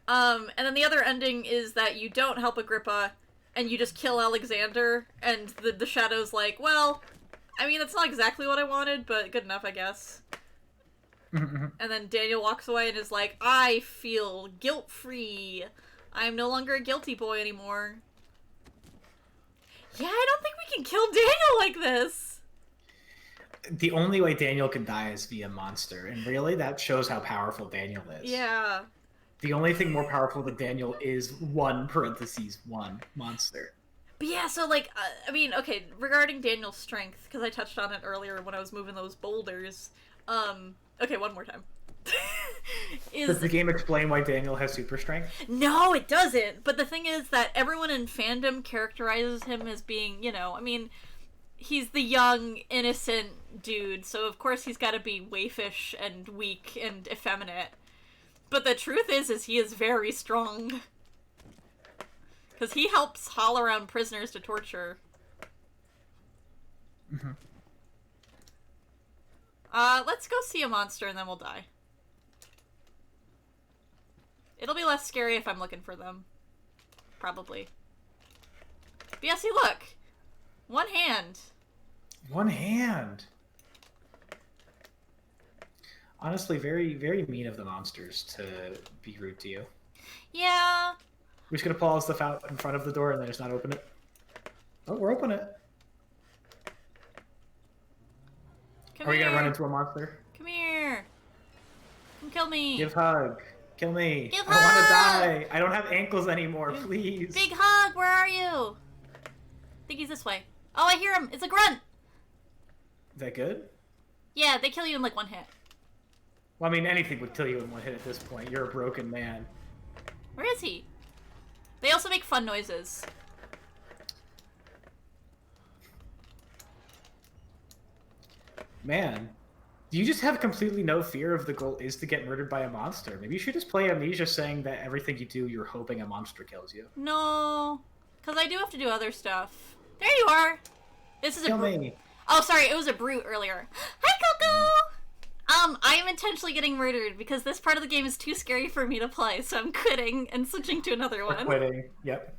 [SPEAKER 1] And then the other ending is that you don't help Agrippa, and you just kill Alexander, and the Shadow's like, well, I mean, that's not exactly what I wanted, but good enough, I guess.
[SPEAKER 2] Mm-hmm.
[SPEAKER 1] And then Daniel walks away and is like, I feel guilt-free. I'm no longer a guilty boy anymore. Yeah, I don't think we can kill Daniel like this.
[SPEAKER 2] The only way Daniel can die is via monster, and really, that shows how powerful Daniel is.
[SPEAKER 1] Yeah.
[SPEAKER 2] The only thing more powerful than Daniel is one monster.
[SPEAKER 1] But yeah, so, like, I mean, okay, regarding Daniel's strength, because I touched on it earlier when I was moving those boulders, okay, one more time.
[SPEAKER 2] Does the game explain why Daniel has super strength?
[SPEAKER 1] No, it doesn't. But the thing is that everyone in fandom characterizes him as being, you know, I mean, he's the young, innocent dude, so of course he's gotta be waifish and weak and effeminate. But the truth is he is very strong. Because he helps haul around prisoners to torture.
[SPEAKER 2] Mm-hmm.
[SPEAKER 1] Let's go see a monster and then we'll die. It'll be less scary if I'm looking for them. Probably. But yeah, see, look! One hand.
[SPEAKER 2] One hand! Honestly, very, very mean of the monsters to be rude to you.
[SPEAKER 1] Yeah.
[SPEAKER 2] We're just gonna pull all the stuff out in front of the door and then just not open it. Oh, we're open it.
[SPEAKER 1] Come
[SPEAKER 2] Are we
[SPEAKER 1] here.
[SPEAKER 2] gonna run into a monster?
[SPEAKER 1] Come here. Come kill me.
[SPEAKER 2] Give hug. Kill me.
[SPEAKER 1] Give
[SPEAKER 2] I don't want to
[SPEAKER 1] hug!
[SPEAKER 2] die. I don't have ankles anymore, please.
[SPEAKER 1] Big hug, where are you? I think he's this way. Oh, I hear him. It's a grunt.
[SPEAKER 2] Is that good?
[SPEAKER 1] Yeah, they kill you in like one hit.
[SPEAKER 2] Well, I mean, anything would kill you in one hit at this point. You're a broken man.
[SPEAKER 1] Where is he? They also make fun noises.
[SPEAKER 2] Man, do you just have completely no fear of the goal is to get murdered by a monster? Maybe you should just play Amnesia saying that everything you do, you're hoping a monster kills you.
[SPEAKER 1] No, because I do have to do other stuff. There you are. This is
[SPEAKER 2] Kill
[SPEAKER 1] a brute.
[SPEAKER 2] me.
[SPEAKER 1] Oh, sorry, it was a brute earlier. Hi, Coco! I am intentionally getting murdered because this part of the game is too scary for me to play, so I'm quitting and switching to another one.
[SPEAKER 2] Quitting. Yep.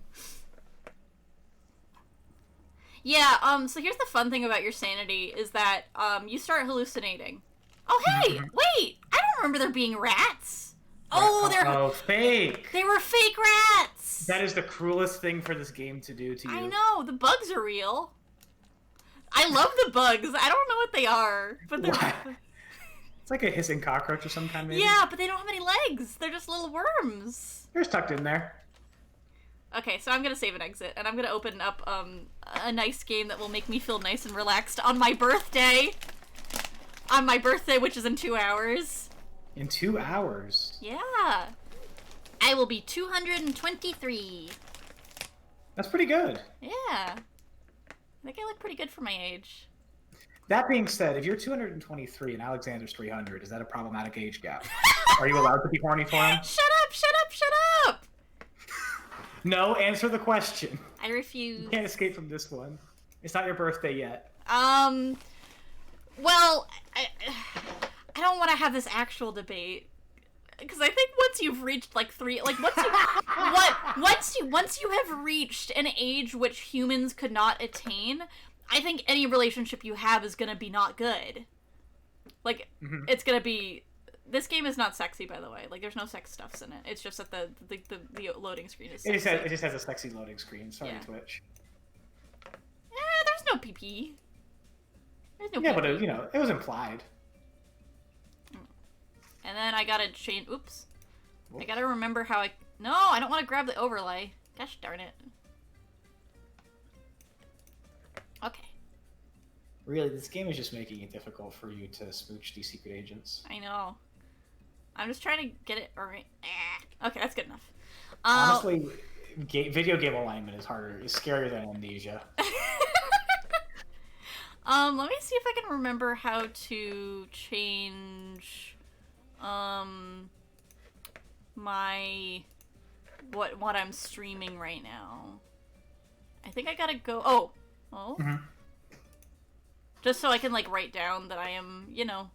[SPEAKER 1] Yeah, so here's the fun thing about your sanity is that, you start hallucinating. Oh, hey! Wait! I don't remember there being rats! Oh,
[SPEAKER 2] Oh, fake!
[SPEAKER 1] they were fake rats!
[SPEAKER 2] That is the cruelest thing for this game to do to you.
[SPEAKER 1] I know, the bugs are real. I love the bugs. I don't know what they are, but they're...
[SPEAKER 2] What? It's like a hissing cockroach or some kind, maybe?
[SPEAKER 1] Yeah, but they don't have any legs. They're just little worms.
[SPEAKER 2] They're just tucked in there.
[SPEAKER 1] Okay, so I'm gonna save and exit, and I'm gonna open up, a nice game that will make me feel nice and relaxed on my birthday! On my birthday, which is in 2 hours.
[SPEAKER 2] In 2 hours?
[SPEAKER 1] Yeah. I will be 223.
[SPEAKER 2] That's pretty good.
[SPEAKER 1] Yeah. I think I look pretty good for my age.
[SPEAKER 2] That being said, if you're 223 and Alexander's 300, is that a problematic age gap? Are you allowed to be horny for him?
[SPEAKER 1] Shut up, shut up, shut up!
[SPEAKER 2] No, answer the question.
[SPEAKER 1] I refuse.
[SPEAKER 2] You can't escape from this one. It's not your birthday yet.
[SPEAKER 1] Well, I don't want to have this actual debate. Because I think once you've reached, like, once you have reached an age which humans could not attain, I think any relationship you have is gonna be not good. Like, it's gonna be... This game is not sexy, by the way. Like, there's no sex stuffs in it. It's just that the loading screen is sexy.
[SPEAKER 2] It just has a sexy loading screen. Sorry,
[SPEAKER 1] Yeah.
[SPEAKER 2] Twitch.
[SPEAKER 1] There's no pee-pee. There's no
[SPEAKER 2] Yeah,
[SPEAKER 1] pee-pee.
[SPEAKER 2] but, it was implied.
[SPEAKER 1] And then I gotta change... Oops. I gotta remember how I... No, I don't want to grab the overlay. Gosh darn it. Okay.
[SPEAKER 2] Really, this game is just making it difficult for you to smooch these secret agents.
[SPEAKER 1] I know. I'm just trying to get it right. Okay, that's good enough.
[SPEAKER 2] Honestly, video game alignment is scarier than Amnesia.
[SPEAKER 1] Let me see if I can remember how to change, my, what I'm streaming right now. I think I gotta go, oh.
[SPEAKER 2] Mm-hmm.
[SPEAKER 1] Just so I can, like, write down that I am, you know,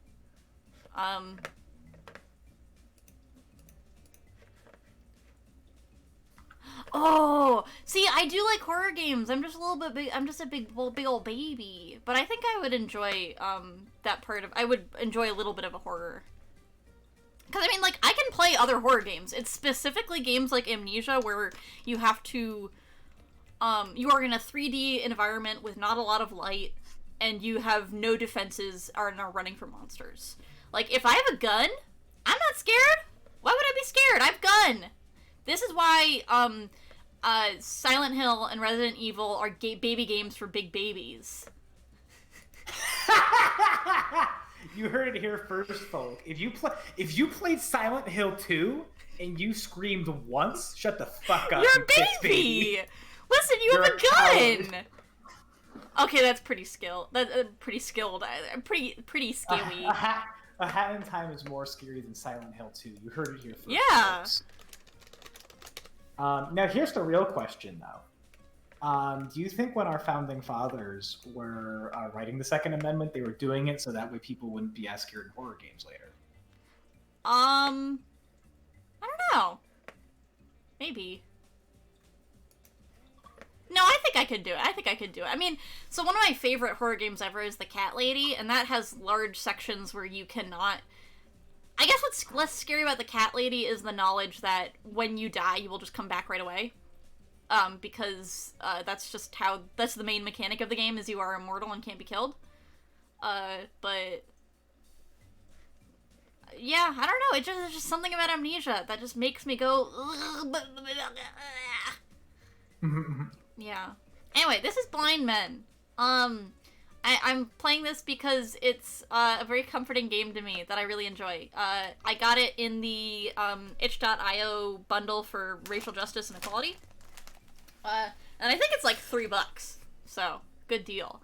[SPEAKER 1] Oh, see, I do like horror games. I'm just a little bit big. I'm just a big old baby. But I think I would enjoy that part of. I would enjoy a little bit of a horror. Because I mean, like, I can play other horror games. It's specifically games like Amnesia where you have to. You are in a 3D environment with not a lot of light, and you have no defenses and are running from monsters. Like, if I have a gun, I'm not scared. Why would I be scared? I have a gun. This is why Silent Hill and Resident Evil are baby games for big babies.
[SPEAKER 2] You heard it here first, folk. If you played Silent Hill 2 and you screamed once, shut the fuck up.
[SPEAKER 1] You're a baby. Listen, you have a gun. Okay, that's pretty skilled. That's pretty skilled. Pretty scary.
[SPEAKER 2] A Hat in Time is more scary than Silent Hill 2. You heard it here first.
[SPEAKER 1] Yeah.
[SPEAKER 2] Folks. Now, here's the real question, though. Do you think when our founding fathers were writing the Second Amendment, they were doing it so that way people wouldn't be as scared in horror games later?
[SPEAKER 1] I don't know. Maybe. No, I think I could do it. I mean, so one of my favorite horror games ever is The Cat Lady, and that has large sections where you cannot... I guess what's less scary about The Cat Lady is the knowledge that when you die, you will just come back right away. Because that's the main mechanic of the game, is you are immortal and can't be killed. But... yeah, I don't know, it's just something about Amnesia that just makes me go... yeah. Anyway, this is Blind Men. I'm playing this because it's a very comforting game to me that I really enjoy. I got it in the itch.io bundle for racial justice and equality. And I think it's like $3, so good deal.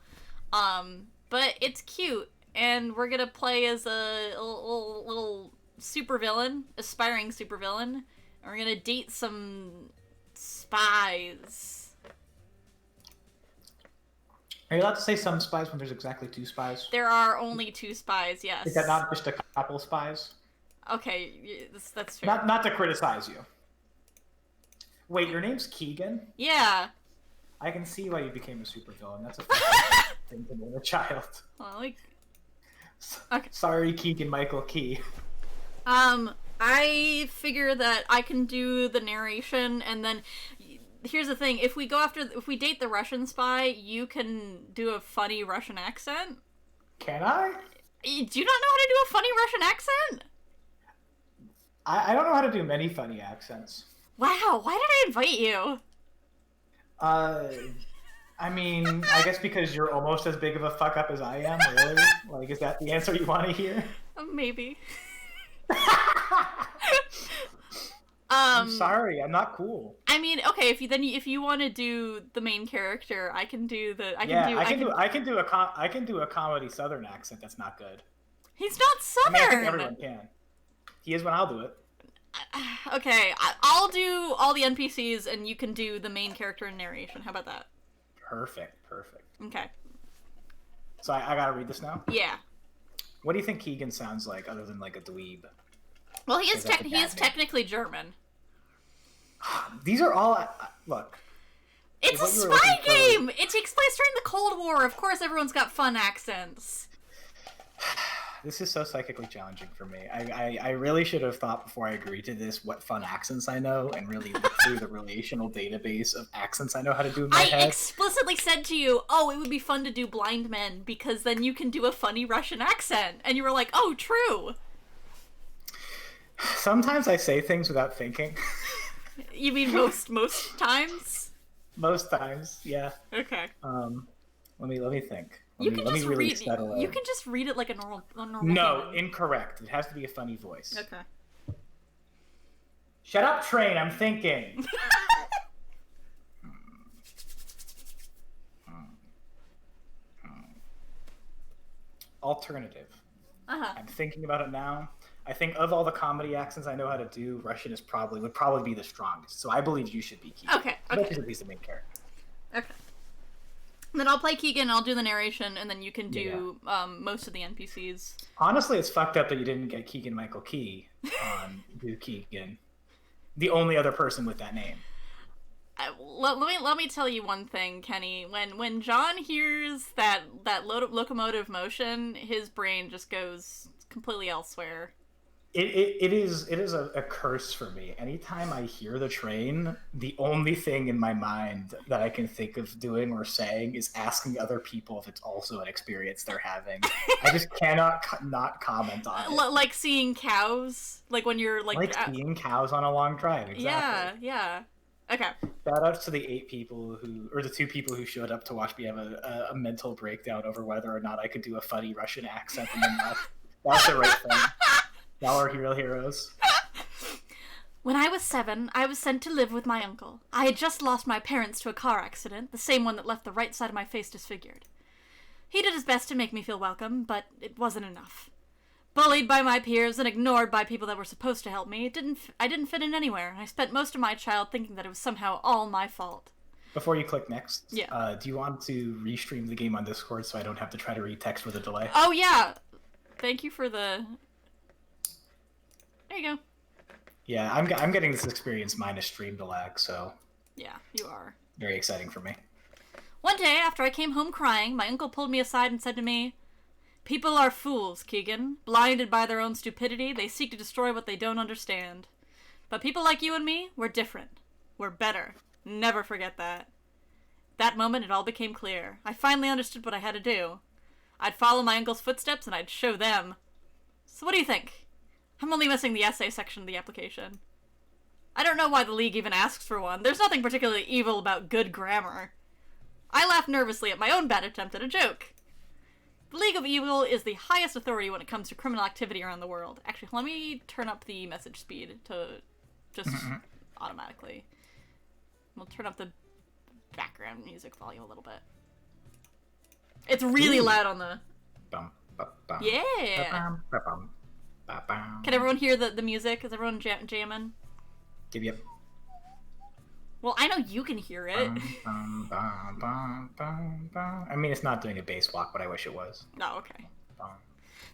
[SPEAKER 1] But it's cute, and we're gonna play as a little supervillain, aspiring supervillain, and we're gonna date some spies.
[SPEAKER 2] Are you allowed to say some spies when there's exactly 2 spies?
[SPEAKER 1] There are only 2 spies, yes.
[SPEAKER 2] Is that not just a couple spies?
[SPEAKER 1] Okay, that's fair.
[SPEAKER 2] Not to criticize you. Wait, your name's Keegan?
[SPEAKER 1] Yeah.
[SPEAKER 2] I can see why you became a supervillain. That's a thing to name a child.
[SPEAKER 1] Well, like... okay.
[SPEAKER 2] Sorry, Keegan Michael Key.
[SPEAKER 1] I figure that I can do the narration, and then... here's the thing, if we date the Russian spy, you can do a funny Russian accent.
[SPEAKER 2] Can I?
[SPEAKER 1] Do you not know how to do a funny Russian accent?
[SPEAKER 2] I don't know how to do many funny accents.
[SPEAKER 1] Wow, why did I invite you?
[SPEAKER 2] I mean, I guess because you're almost as big of a fuck up as I am, really? Like, is that the answer you want to hear?
[SPEAKER 1] Maybe.
[SPEAKER 2] I'm sorry, I'm not cool.
[SPEAKER 1] I mean, okay, if you want to do the main character, I can do the. I can
[SPEAKER 2] do a comedy Southern accent that's not good.
[SPEAKER 1] He's not Southern.
[SPEAKER 2] I think everyone can. He is when I'll do it.
[SPEAKER 1] Okay, I'll do all the NPCs, and you can do the main character and narration. How about that?
[SPEAKER 2] Perfect.
[SPEAKER 1] Okay.
[SPEAKER 2] So I gotta read this now?
[SPEAKER 1] Yeah.
[SPEAKER 2] What do you think Keegan sounds like, other than like a dweeb?
[SPEAKER 1] Well, he is technically German.
[SPEAKER 2] These are all... look.
[SPEAKER 1] It's a spy game! It takes place during the Cold War. Of course everyone's got fun accents.
[SPEAKER 2] This is so psychically challenging for me. I really should have thought before I agreed to this what fun accents I know, and really looked through the relational database of accents I know how to do in my head.
[SPEAKER 1] I explicitly said to you, oh, it would be fun to do Blind Men, because then you can do a funny Russian accent. And you were like, oh, true.
[SPEAKER 2] Sometimes I say things without thinking.
[SPEAKER 1] You mean most times?
[SPEAKER 2] Most times, yeah.
[SPEAKER 1] Okay.
[SPEAKER 2] Let me think.
[SPEAKER 1] You can
[SPEAKER 2] let me
[SPEAKER 1] just
[SPEAKER 2] really
[SPEAKER 1] read.
[SPEAKER 2] settle in.
[SPEAKER 1] You can just read it like a normal.
[SPEAKER 2] No,
[SPEAKER 1] human.
[SPEAKER 2] incorrect. It has to be a funny voice.
[SPEAKER 1] Okay.
[SPEAKER 2] Shut up, train. I'm thinking. Alternative. I'm thinking about it now. I think of all the comedy accents I know how to do, Russian would probably be the strongest. So I believe you should be Keegan.
[SPEAKER 1] Okay.
[SPEAKER 2] Because he's the main character.
[SPEAKER 1] Okay. Then I'll play Keegan, I'll do the narration, and then you can do most of the NPCs.
[SPEAKER 2] Honestly, it's fucked up that you didn't get Keegan Michael Key on Do Keegan. The only other person with that name.
[SPEAKER 1] Let me tell you one thing, Kenny. When John hears that locomotive motion, his brain just goes completely elsewhere.
[SPEAKER 2] It is a curse for me. Anytime I hear the train, the only thing in my mind that I can think of doing or saying is asking other people if it's also an experience they're having. I just cannot not comment on it.
[SPEAKER 1] Like seeing cows, like when you're like
[SPEAKER 2] seeing cows on a long drive. Exactly.
[SPEAKER 1] Yeah. Okay.
[SPEAKER 2] Shout out to the 2 people who showed up to watch me have a mental breakdown over whether or not I could do a funny Russian accent, and then that's the right thing. Y'all are real heroes.
[SPEAKER 1] When I was 7, I was sent to live with my uncle. I had just lost my parents to a car accident, the same one that left the right side of my face disfigured. He did his best to make me feel welcome, but it wasn't enough. Bullied by my peers and ignored by people that were supposed to help me, I didn't fit in anywhere, and I spent most of my childhood thinking that it was somehow all my fault.
[SPEAKER 2] Before you click next,
[SPEAKER 1] do
[SPEAKER 2] you want to restream the game on Discord so I don't have to try to read text with a delay?
[SPEAKER 1] Oh yeah! Thank you for the... There you go.
[SPEAKER 2] Yeah, I'm getting this experience minus stream to lag, so...
[SPEAKER 1] Yeah, you are.
[SPEAKER 2] Very exciting for me.
[SPEAKER 1] One day, after I came home crying, my uncle pulled me aside and said to me, "People are fools, Keegan. Blinded by their own stupidity, they seek to destroy what they don't understand. But people like you and me, we're different. We're better. Never forget that." That moment, it all became clear. I finally understood what I had to do. I'd follow my uncle's footsteps and I'd show them. So what do you think? I'm only missing the essay section of the application. I don't know why the League even asks for one. There's nothing particularly evil about good grammar. I laughed nervously at my own bad attempt at a joke. The League of Evil is the highest authority when it comes to criminal activity around the world. Actually, let me turn up the message speed to just automatically. We'll turn up the background music volume a little bit. It's really loud on the... Yeah! Can everyone hear the music? Is everyone jamming?
[SPEAKER 2] Yep.
[SPEAKER 1] Well, I know you can hear it.
[SPEAKER 2] I mean, it's not doing a bass walk, but I wish it was.
[SPEAKER 1] Oh, okay.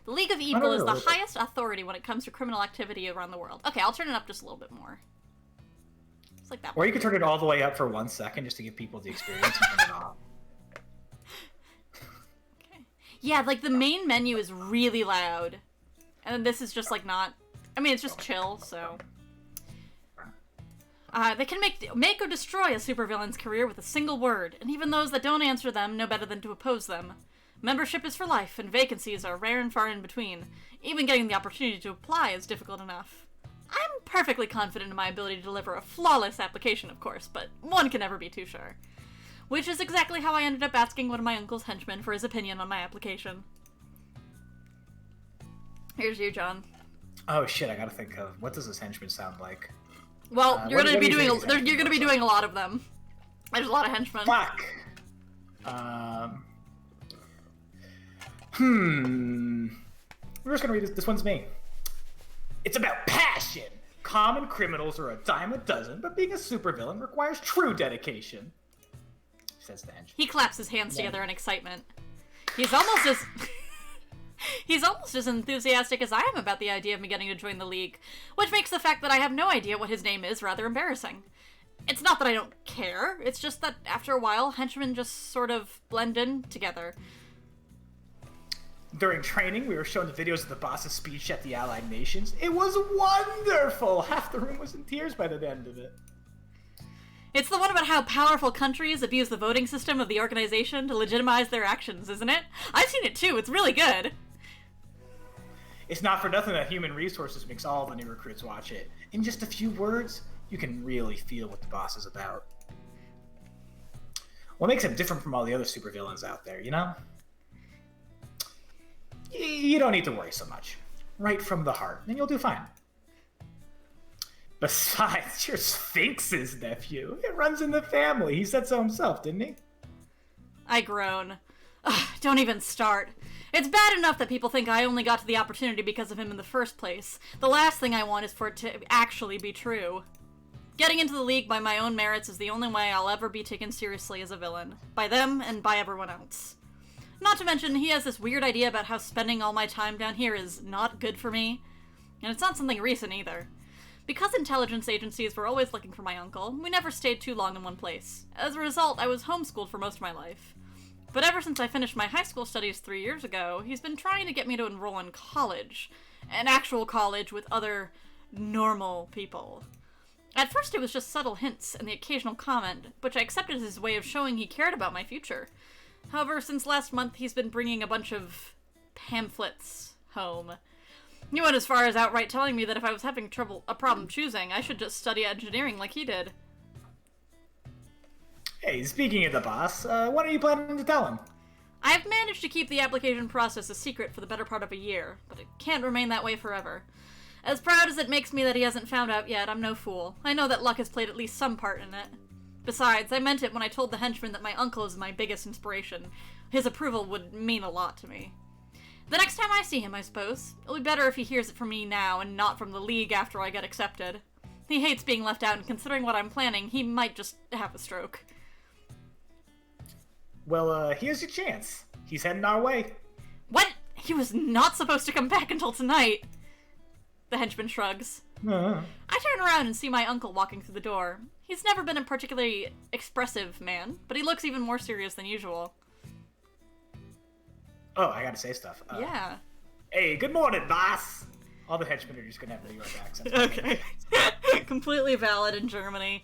[SPEAKER 1] The League of Evil is the highest authority when it comes to criminal activity around the world. Okay, I'll turn it up just a little bit more. It's like that.
[SPEAKER 2] Or you could turn it all the way up for 1 second just to give people the experience and turn it off.
[SPEAKER 1] Okay. Yeah, like the main menu is really loud. And then this is just like not... I mean, it's just chill, so... They can make or destroy a supervillain's career with a single word, and even those that don't answer them know better than to oppose them. Membership is for life, and vacancies are rare and far in between. Even getting the opportunity to apply is difficult enough. I'm perfectly confident in my ability to deliver a flawless application, of course, but one can never be too sure. Which is exactly how I ended up asking one of my uncle's henchmen for his opinion on my application. Here's you, John.
[SPEAKER 2] Oh shit! I gotta think of what does this henchman sound like.
[SPEAKER 1] Well, you're gonna be doing a lot of them. There's a lot of henchmen.
[SPEAKER 2] Fuck. We're just gonna read this. This one's me. It's about passion. Common criminals are a dime a dozen, but being a supervillain requires true dedication. Says the henchman.
[SPEAKER 1] He claps his hands together in excitement. He's almost as enthusiastic as I am about the idea of me getting to join the League, which makes the fact that I have no idea what his name is rather embarrassing. It's not that I don't care, it's just that after a while, henchmen just sort of blend in together.
[SPEAKER 2] During training, we were shown the videos of the boss's speech at the Allied Nations. It was wonderful! Half the room was in tears by the end of it.
[SPEAKER 1] It's the one about how powerful countries abuse the voting system of the organization to legitimize their actions, isn't it? I've seen it too, it's really good.
[SPEAKER 2] It's not for nothing that Human Resources makes all the new recruits watch it. In just a few words, you can really feel what the boss is about. What makes him different from all the other supervillains out there, you know? You don't need to worry so much. Right from the heart, and you'll do fine. Besides, you're Sphinx's nephew. It runs in the family. He said so himself, didn't he?
[SPEAKER 1] I groan. Ugh, don't even start. It's bad enough that people think I only got to the opportunity because of him in the first place. The last thing I want is for it to actually be true. Getting into the League by my own merits is the only way I'll ever be taken seriously as a villain. By them, and by everyone else. Not to mention, he has this weird idea about how spending all my time down here is not good for me. And it's not something recent either. Because intelligence agencies were always looking for my uncle, we never stayed too long in one place. As a result, I was homeschooled for most of my life. But ever since I finished my high school studies 3 years ago, he's been trying to get me to enroll in college. An actual college with other normal people. At first it was just subtle hints and the occasional comment, which I accepted as his way of showing he cared about my future. However, since last month he's been bringing a bunch of pamphlets home. He went as far as outright telling me that if I was having a problem choosing, I should just study engineering like he did.
[SPEAKER 2] Hey, speaking of the boss, what are you planning to tell him?
[SPEAKER 1] I've managed to keep the application process a secret for the better part of a year, but it can't remain that way forever. As proud as it makes me that he hasn't found out yet, I'm no fool. I know that luck has played at least some part in it. Besides, I meant it when I told the henchman that my uncle is my biggest inspiration. His approval would mean a lot to me. The next time I see him, I suppose. It'll be better if he hears it from me now and not from the League after I get accepted. He hates being left out, and considering what I'm planning, he might just have a stroke.
[SPEAKER 2] Well, here's your chance. He's heading our way.
[SPEAKER 1] What? He was not supposed to come back until tonight. The henchman shrugs. I turn around and see my uncle walking through the door. He's never been a particularly expressive man, but he looks even more serious than usual.
[SPEAKER 2] Oh, I gotta say stuff.
[SPEAKER 1] Yeah.
[SPEAKER 2] Hey, good morning, boss! All the henchmen are just gonna have New York accents.
[SPEAKER 1] Okay. Completely valid in Germany.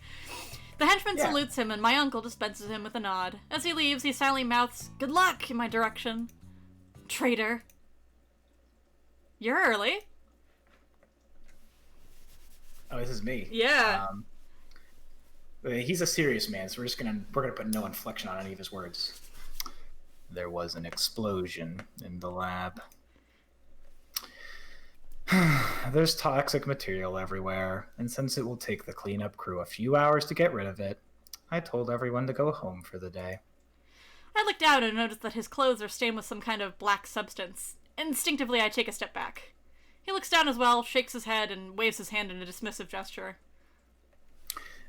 [SPEAKER 1] The henchman salutes him, and my uncle dispenses him with a nod. As he leaves, he silently mouths, "Good luck," in my direction. Traitor. You're early.
[SPEAKER 2] Oh, this is me.
[SPEAKER 1] Yeah.
[SPEAKER 2] He's a serious man, so we're gonna put no inflection on any of his words. There was an explosion in the lab. There's toxic material everywhere, and since it will take the cleanup crew a few hours to get rid of it, I told everyone to go home for the day.
[SPEAKER 1] I look down and notice that his clothes are stained with some kind of black substance. Instinctively, I take a step back. He looks down as well, shakes his head, and waves his hand in a dismissive gesture.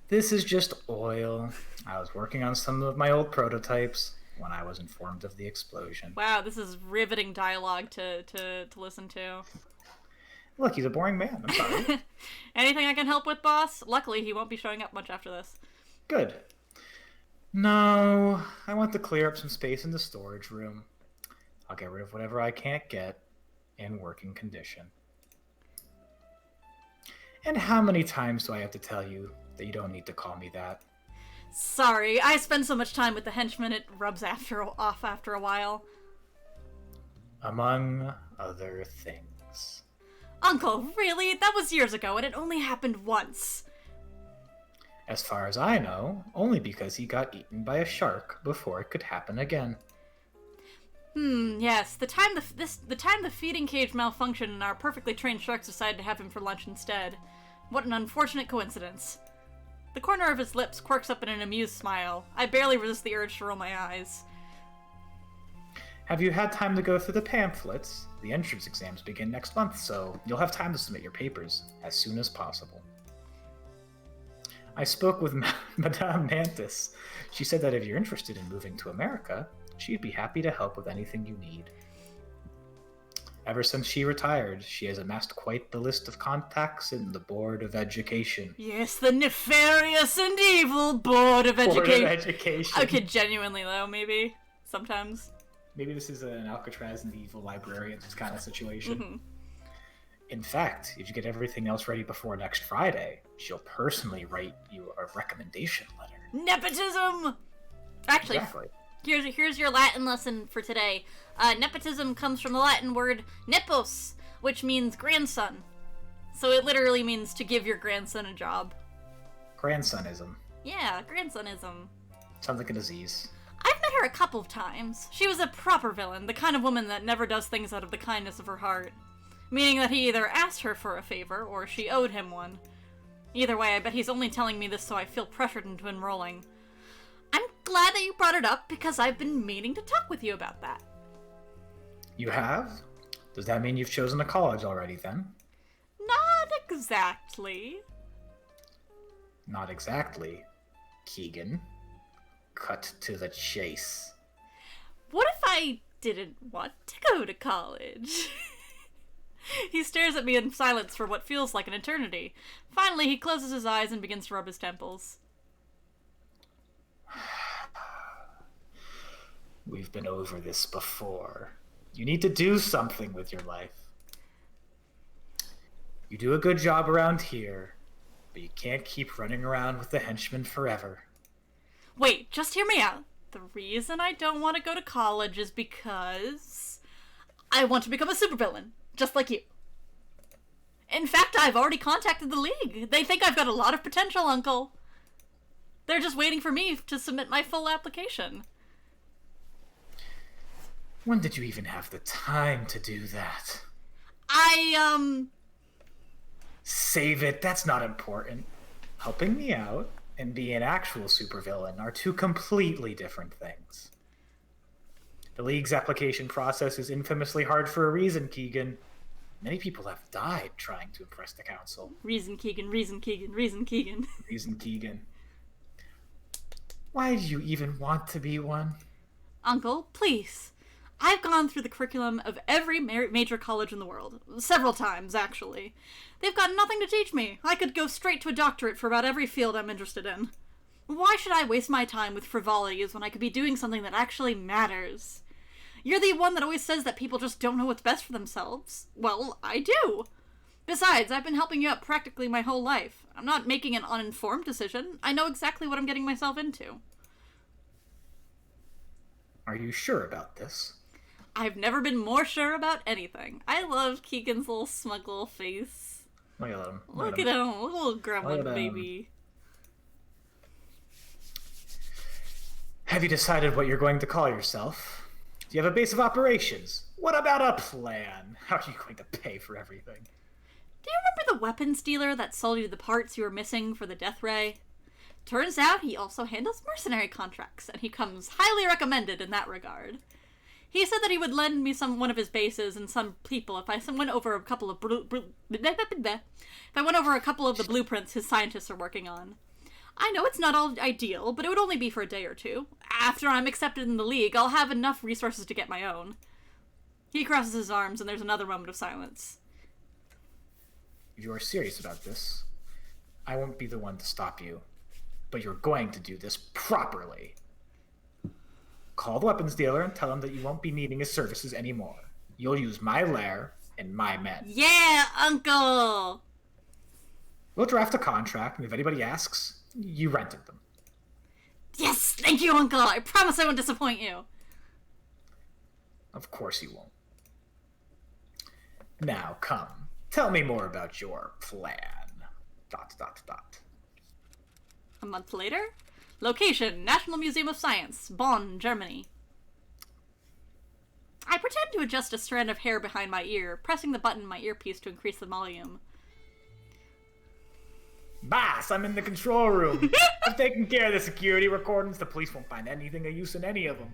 [SPEAKER 2] This is just oil. I was working on some of my old prototypes when I was informed of the explosion.
[SPEAKER 1] Wow, this is riveting dialogue to listen to.
[SPEAKER 2] Look, he's a boring man. I'm sorry.
[SPEAKER 1] Anything I can help with, boss? Luckily, he won't be showing up much after this.
[SPEAKER 2] Good. No, I want to clear up some space in the storage room. I'll get rid of whatever I can't get in working condition. And how many times do I have to tell you that you don't need to call me that?
[SPEAKER 1] Sorry, I spend so much time with the henchman it rubs off after a while.
[SPEAKER 2] Among other things.
[SPEAKER 1] Uncle, really? That was years ago, and it only happened once.
[SPEAKER 2] As far as I know, only because he got eaten by a shark before it could happen again.
[SPEAKER 1] Yes. The time the feeding cage malfunctioned and our perfectly trained sharks decided to have him for lunch instead. What an unfortunate coincidence. The corner of his lips quirks up in an amused smile. I barely resist the urge to roll my eyes.
[SPEAKER 2] Have you had time to go through the pamphlets? The entrance exams begin next month, so you'll have time to submit your papers as soon as possible. I spoke with Madame Mantis. She said that if you're interested in moving to America, she'd be happy to help with anything you need. Ever since she retired, she has amassed quite the list of contacts in the Board of Education.
[SPEAKER 1] Yes, the nefarious and evil Board of Education.
[SPEAKER 2] Board of Education.
[SPEAKER 1] Okay, genuinely though, maybe. Sometimes.
[SPEAKER 2] Maybe this is an Alcatraz and the evil librarians kind of situation.
[SPEAKER 1] Mm-hmm.
[SPEAKER 2] In fact, if you get everything else ready before next Friday, she'll personally write you a recommendation letter.
[SPEAKER 1] Nepotism! Actually,
[SPEAKER 2] Exactly.
[SPEAKER 1] here's your Latin lesson for today. Nepotism comes from the Latin word nepos, which means grandson. So it literally means to give your grandson a job.
[SPEAKER 2] Grandsonism.
[SPEAKER 1] Yeah, grandsonism.
[SPEAKER 2] Sounds like a disease.
[SPEAKER 1] I've met her a couple of times. She was a proper villain, the kind of woman that never does things out of the kindness of her heart. Meaning that he either asked her for a favor, or she owed him one. Either way, I bet he's only telling me this so I feel pressured into enrolling. I'm glad that you brought it up, because I've been meaning to talk with you about that.
[SPEAKER 2] You have? Does that mean you've chosen a college already, then?
[SPEAKER 1] Not exactly.
[SPEAKER 2] Not exactly. Keegan. Cut to the chase.
[SPEAKER 1] What if I didn't want to go to college? He stares at me in silence for what feels like an eternity. Finally, he closes his eyes and begins to rub his temples.
[SPEAKER 2] We've been over this before. You need to do something with your life. You do a good job around here, but you can't keep running around with the henchmen forever.
[SPEAKER 1] Wait, just hear me out. The reason I don't want to go to college is because I want to become a supervillain, just like you. In fact, I've already contacted the League. They think I've got a lot of potential, Uncle. They're just waiting for me to submit my full application.
[SPEAKER 2] When did you even have the time to do that? Save it, that's not important. Helping me out and being an actual supervillain are two completely different things. The League's application process is infamously hard for a reason, Keegan. Many people have died trying to impress the Council.
[SPEAKER 1] Reason, Keegan, reason, Keegan, reason, Keegan.
[SPEAKER 2] Reason, Keegan. Why do you even want to be one?
[SPEAKER 1] Uncle, please. I've gone through the curriculum of every major college in the world. Several times, actually. They've got nothing to teach me. I could go straight to a doctorate for about every field I'm interested in. Why should I waste my time with frivolities when I could be doing something that actually matters? You're the one that always says that people just don't know what's best for themselves. Well, I do. Besides, I've been helping you out practically my whole life. I'm not making an uninformed decision. I know exactly what I'm getting myself into.
[SPEAKER 2] Are you sure about this?
[SPEAKER 1] I've never been more sure about anything. I love Keegan's little smug little face.
[SPEAKER 2] Look at him.
[SPEAKER 1] Look at him, little gremlin baby.
[SPEAKER 2] Have you decided what you're going to call yourself? Do you have a base of operations? What about a plan? How are you going to pay for everything?
[SPEAKER 1] Do you remember the weapons dealer that sold you the parts you were missing for the Death Ray? Turns out he also handles mercenary contracts, and he comes highly recommended in that regard. He said that he would lend me one of his bases and some people if I went over a couple of the blueprints his scientists are working on. I know it's not all ideal, but it would only be for a day or two. After I'm accepted in the League, I'll have enough resources to get my own. He crosses his arms, and there's another moment of silence.
[SPEAKER 2] If you are serious about this, I won't be the one to stop you. But you're going to do this properly. Call the weapons dealer and tell him that you won't be needing his services anymore. You'll use my lair and my men.
[SPEAKER 1] Yeah, Uncle!
[SPEAKER 2] We'll draft a contract, and if anybody asks, you rented them.
[SPEAKER 1] Yes, thank you, Uncle! I promise I won't disappoint you.
[SPEAKER 2] Of course you won't. Now, come. Tell me more about your plan. ...
[SPEAKER 1] A month later? Location, National Museum of Science, Bonn, Germany. I pretend to adjust a strand of hair behind my ear, pressing the button in my earpiece to increase the volume.
[SPEAKER 2] Boss, I'm in the control room. I've taken care of the security recordings. The police won't find anything of use in any of them.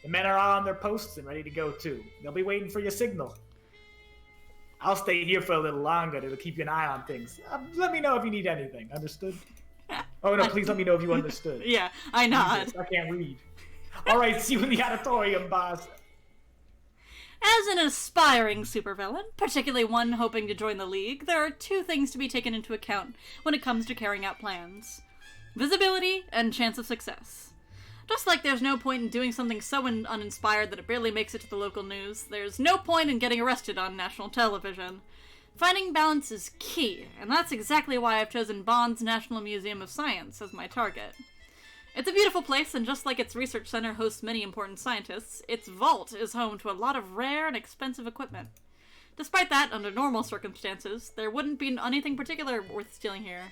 [SPEAKER 2] The men are all on their posts and ready to go, too. They'll be waiting for your signal. I'll stay here for a little longer to keep an eye on things. Let me know if you need anything. Understood? Oh, no, please let me know if you understood.
[SPEAKER 1] Yeah, I nod.
[SPEAKER 2] I can't read. All right, see you in the auditorium, boss.
[SPEAKER 1] As an aspiring supervillain, particularly one hoping to join the League, there are two things to be taken into account when it comes to carrying out plans. Visibility and chance of success. Just like there's no point in doing something so uninspired that it barely makes it to the local news, there's no point in getting arrested on national television. Finding balance is key, and that's exactly why I've chosen Bonn's National Museum of Science as my target. It's a beautiful place, and just like its research center hosts many important scientists, its vault is home to a lot of rare and expensive equipment. Despite that, under normal circumstances, there wouldn't be anything particular worth stealing here.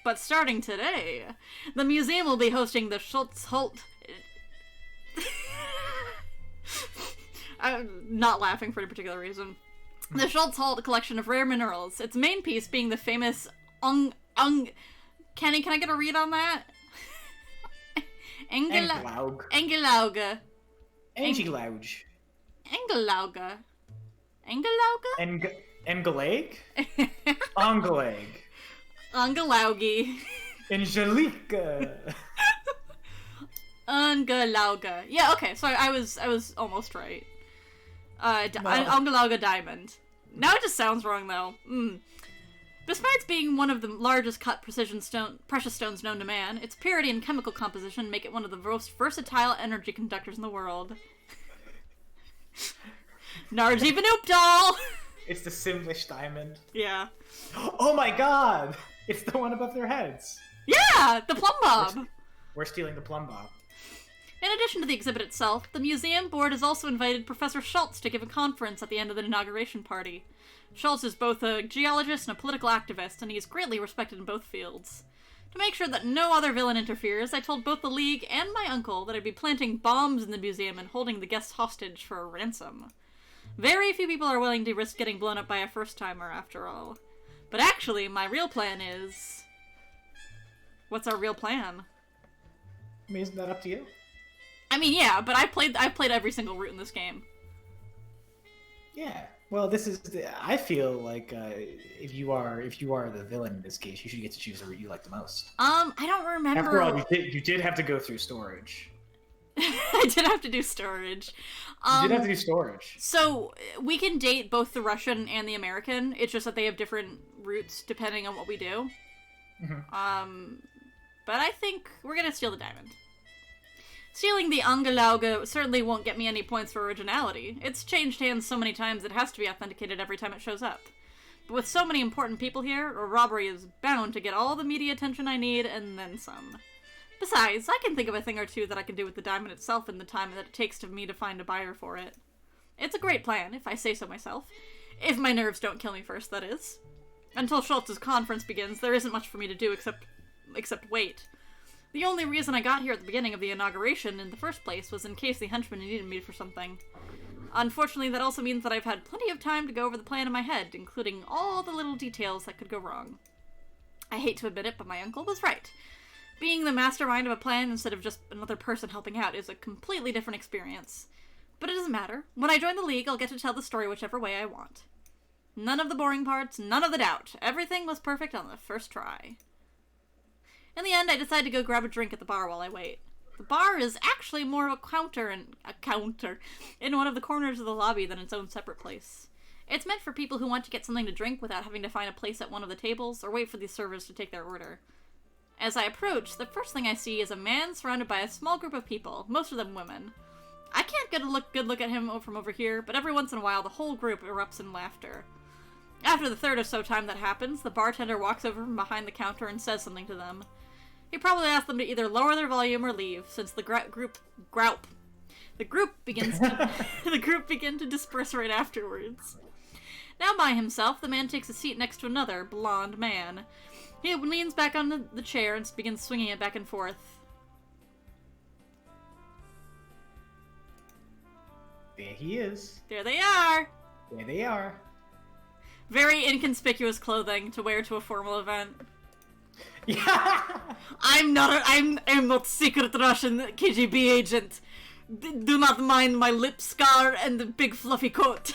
[SPEAKER 1] But starting today, the museum will be hosting the Schultz-Holt... I'm not laughing for any particular reason. The Schultz-Holt collection of rare minerals. Its main piece being the famous Kenny, can I get a read on that?
[SPEAKER 2] Engelauge.
[SPEAKER 1] Engelauge.
[SPEAKER 2] Engelauge.
[SPEAKER 1] Engelauge. Engelauge?
[SPEAKER 2] Engelag? Ongelag.
[SPEAKER 1] Angelauge.
[SPEAKER 2] Angelique.
[SPEAKER 1] Angelauge. Yeah, okay, so I was almost right. Angelauge diamond. Now it just sounds wrong, though. Besides being one of the largest cut precious stones known to man, its purity and chemical composition make it one of the most versatile energy conductors in the world. Narji Banoopdal!
[SPEAKER 2] It's the Simlish diamond.
[SPEAKER 1] Yeah.
[SPEAKER 2] Oh my god! It's the one above their heads.
[SPEAKER 1] Yeah! The plumb bob!
[SPEAKER 2] We're stealing the plumb bob.
[SPEAKER 1] In addition to the exhibit itself, the museum board has also invited Professor Schultz to give a conference at the end of the inauguration party. Schultz is both a geologist and a political activist, and he is greatly respected in both fields. To make sure that no other villain interferes, I told both the League and my uncle that I'd be planting bombs in the museum and holding the guests hostage for a ransom. Very few people are willing to risk getting blown up by a first-timer, after all. But actually, my real plan is... What's our real plan?
[SPEAKER 2] I mean, isn't that up to you?
[SPEAKER 1] I mean, yeah, but I've played every single route in this game.
[SPEAKER 2] Yeah. Well, this is. I feel like if you are the villain in this case, you should get to choose the route you like the most.
[SPEAKER 1] I don't remember.
[SPEAKER 2] After all, you did have to go through storage.
[SPEAKER 1] I did have to do storage.
[SPEAKER 2] You did have to do storage.
[SPEAKER 1] So we can date both the Russian and the American. It's just that they have different routes depending on what we do.
[SPEAKER 2] Mm-hmm.
[SPEAKER 1] But I think we're gonna steal the diamond. Stealing the Angelauge certainly won't get me any points for originality. It's changed hands so many times it has to be authenticated every time it shows up. But with so many important people here, a robbery is bound to get all the media attention I need, and then some. Besides, I can think of a thing or two that I can do with the diamond itself in the time that it takes me to find a buyer for it. It's a great plan, if I say so myself. If my nerves don't kill me first, that is. Until Schultz's conference begins, there isn't much for me to do except wait. The only reason I got here at the beginning of the inauguration in the first place was in case the henchman needed me for something. Unfortunately, that also means that I've had plenty of time to go over the plan in my head, including all the little details that could go wrong. I hate to admit it, but my uncle was right. Being the mastermind of a plan instead of just another person helping out is a completely different experience. But it doesn't matter. When I join the League, I'll get to tell the story whichever way I want. None of the boring parts, none of the doubt. Everything was perfect on the first try. In the end, I decided to go grab a drink at the bar while I wait. The bar is actually more of a counter in one of the corners of the lobby than its own separate place. It's meant for people who want to get something to drink without having to find a place at one of the tables or wait for the servers to take their order. As I approach, the first thing I see is a man surrounded by a small group of people, most of them women. I can't get a good look at him from over here, but every once in a while the whole group erupts in laughter. After the third or so time that happens, the bartender walks over from behind the counter and says something to them. He probably asked them to either lower their volume or leave, since the group begins to disperse right afterwards. Now by himself, the man takes a seat next to another blonde man. He leans back on the chair and begins swinging it back and forth.
[SPEAKER 2] There he is.
[SPEAKER 1] There they are!
[SPEAKER 2] There they are.
[SPEAKER 1] Very inconspicuous clothing to wear to a formal event.
[SPEAKER 2] Yeah.
[SPEAKER 1] I'm not secret Russian KGB agent. Do not mind my lip scar and the big fluffy coat.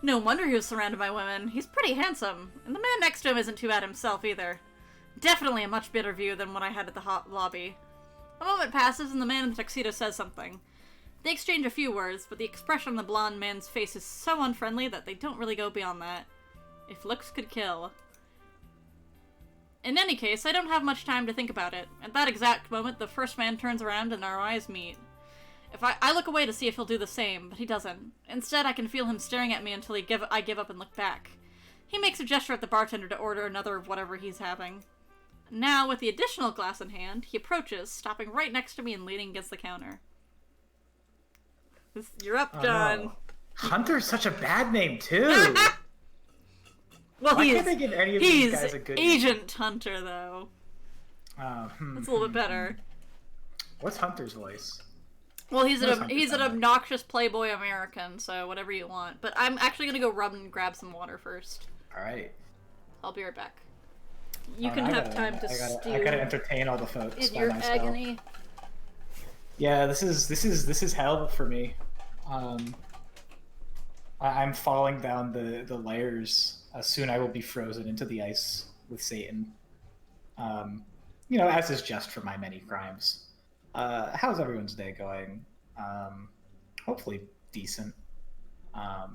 [SPEAKER 1] No wonder he was surrounded by women. He's pretty handsome, and the man next to him isn't too bad himself either. Definitely a much better view than what I had at the hot lobby. A moment passes and the man in the tuxedo says something. They exchange a few words, but the expression on the blonde man's face is so unfriendly that they don't really go beyond that. If looks could kill. In any case, I don't have much time to think about it. At that exact moment, the first man turns around and our eyes meet. I look away to see if he'll do the same, but he doesn't. Instead, I can feel him staring at me until I give up and look back. He makes a gesture at the bartender to order another of whatever he's having. Now, with the additional glass in hand, he approaches, stopping right next to me and leaning against the counter. You're up, John.
[SPEAKER 2] No. Hunter's such a bad name, too.
[SPEAKER 1] Well,
[SPEAKER 2] Why can't they give any of these guys a good
[SPEAKER 1] Agent Hunter, though. That's a little bit better.
[SPEAKER 2] What's Hunter's voice?
[SPEAKER 1] Well, he's an obnoxious Playboy American, so whatever you want. But I'm actually gonna go rub and grab some water first.
[SPEAKER 2] All right.
[SPEAKER 1] I'll be right back. You can have time to stew.
[SPEAKER 2] I gotta entertain all the folks
[SPEAKER 1] in
[SPEAKER 2] by
[SPEAKER 1] your
[SPEAKER 2] myself.
[SPEAKER 1] agony.
[SPEAKER 2] Yeah, this is hell for me. I'm falling down the layers. Soon I will be frozen into the ice with Satan. As is just for my many crimes. How's everyone's day going? Hopefully decent. I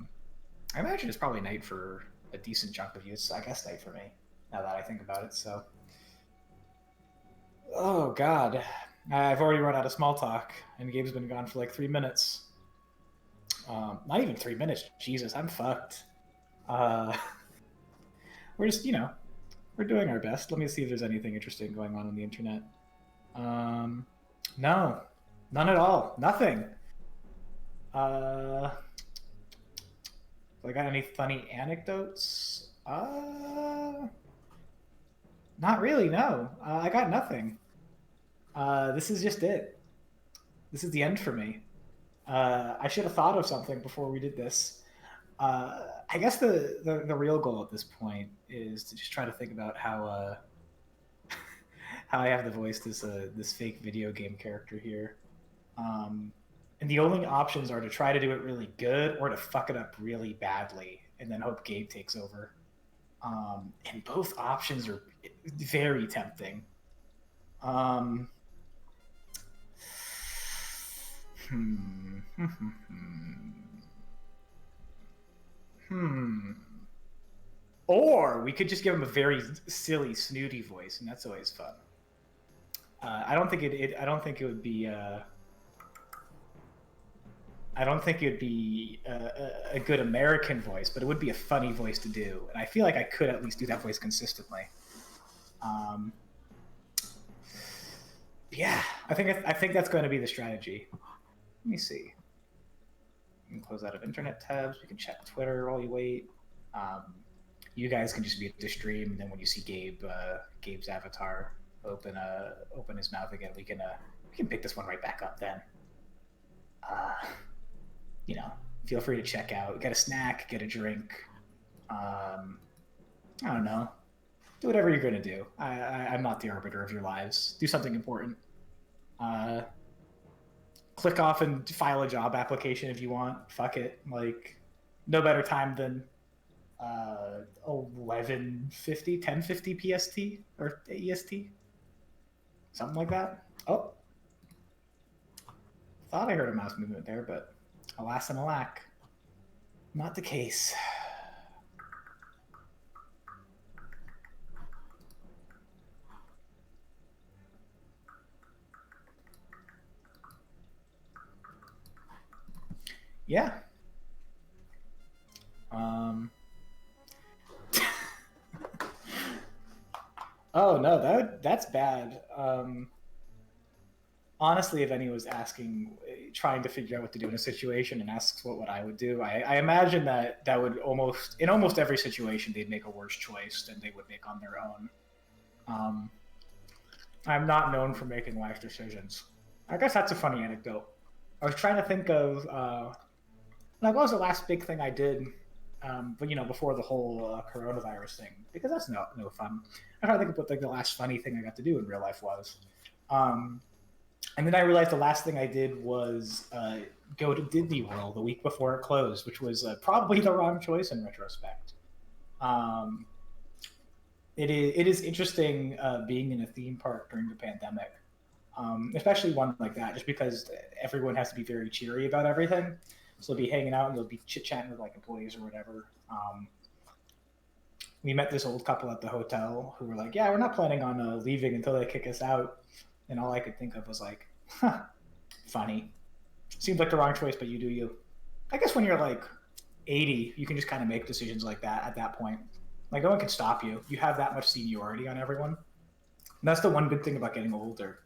[SPEAKER 2] imagine it's probably night for a decent chunk of you. It's, I guess, night for me, now that I think about it, so. Oh, God. I've already run out of small talk, and Gabe's been gone for like 3 minutes. Not even 3 minutes. Jesus, I'm fucked. We're just, we're doing our best. Let me see if there's anything interesting going on the internet. No. None at all. Nothing. I got any funny anecdotes? Not really, no. I got nothing. This is just it. This is the end for me. I should have thought of something before we did this. I guess the real goal at this point is to just try to think about how how I have the voice this fake video game character here. And the only options are to try to do it really good or to fuck it up really badly and then hope Gabe takes over. And both options are very tempting. Or we could just give him a very silly, snooty voice, and that's always fun. I don't think it would be. I don't think it would be a good American voice, but it would be a funny voice to do, and I feel like I could at least do that voice consistently. Yeah, I think that's going to be the strategy. Let me see. We can close out of internet tabs. We can check Twitter while you wait. You guys can just be at the stream, and then when you see Gabe's avatar open his mouth again, we can pick this one right back up then. Feel free to check out. Get a snack, get a drink. I don't know. Do whatever you're gonna do. I'm not the arbiter of your lives. Do something important. Click off and file a job application if you want. Fuck it. Like, no better time than 11:50, 10:50 PST or EST, something like that. Oh, thought I heard a mouse movement there, but alas and alack, not the case. Yeah. Oh no, that's bad. Honestly, if anyone was trying to figure out what to do in a situation and asks what I would do, I imagine that would in almost every situation they'd make a worse choice than they would make on their own. I'm not known for making life decisions. I guess that's a funny anecdote. I was trying to think of what was the last big thing I did, but before the whole coronavirus thing, because that's no fun. I try to think of what the last funny thing I got to do in real life was. And then I realized the last thing I did was go to Disney World the week before it closed, which was probably the wrong choice in retrospect. It is interesting being in a theme park during the pandemic, especially one like that, just because everyone has to be very cheery about everything. So they'll be hanging out and they'll be chit-chatting with like employees or whatever. We met this old couple at the hotel who were like, yeah, we're not planning on leaving until they kick us out. And all I could think of was like, funny. Seems like the wrong choice, but you do you. I guess when you're like 80, you can just kind of make decisions like that at that point. Like, no one can stop you. You have that much seniority on everyone. And that's the one good thing about getting older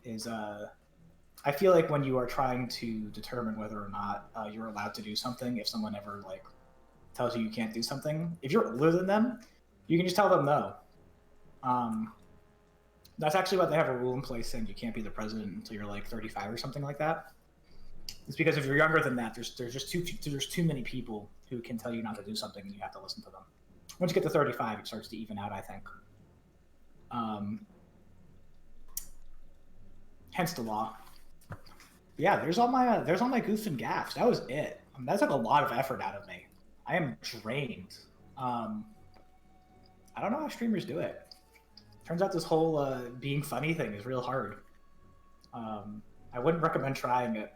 [SPEAKER 2] is I feel like when you are trying to determine whether or not you're allowed to do something, if someone ever like tells you can't do something, if you're older than them, you can just tell them no. That's actually why they have a rule in place saying you can't be the president until you're like 35 or something like that. It's because if you're younger than that, there's just too many people who can tell you not to do something, and you have to listen to them. Once you get to 35, it starts to even out, I think. Hence the law. Yeah, there's all my goofs and gaffes. That was it. That took a lot of effort out of me. I am drained. I don't know how streamers do it. Turns out this whole being funny thing is real hard. I wouldn't recommend trying it.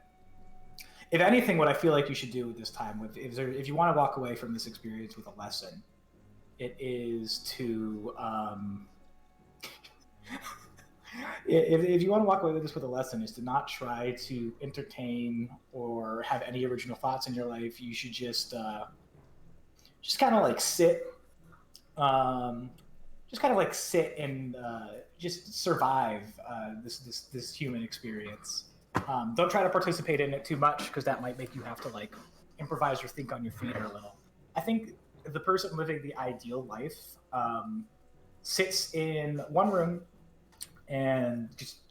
[SPEAKER 2] If anything, what I feel like you should do this time, if you want to walk away from this experience with a lesson, it is to if you want to walk away with this with a lesson, is to not try to entertain or have any original thoughts in your life. You should just kind of like sit, and just survive this human experience. Don't try to participate in it too much, because that might make you have to like improvise or think on your feet a little. I think the person living the ideal life sits in one room and just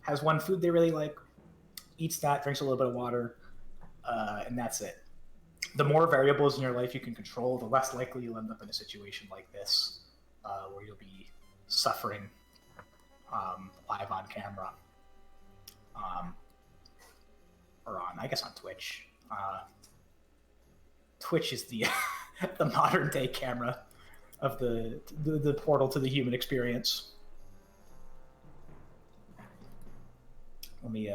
[SPEAKER 2] has one food they really like, eats that, drinks a little bit of water, and that's it. The more variables in your life you can control, the less likely you'll end up in a situation like this, where you'll be suffering live on camera. Or I guess on Twitch. Twitch is the the modern day camera of the portal to the human experience. Let me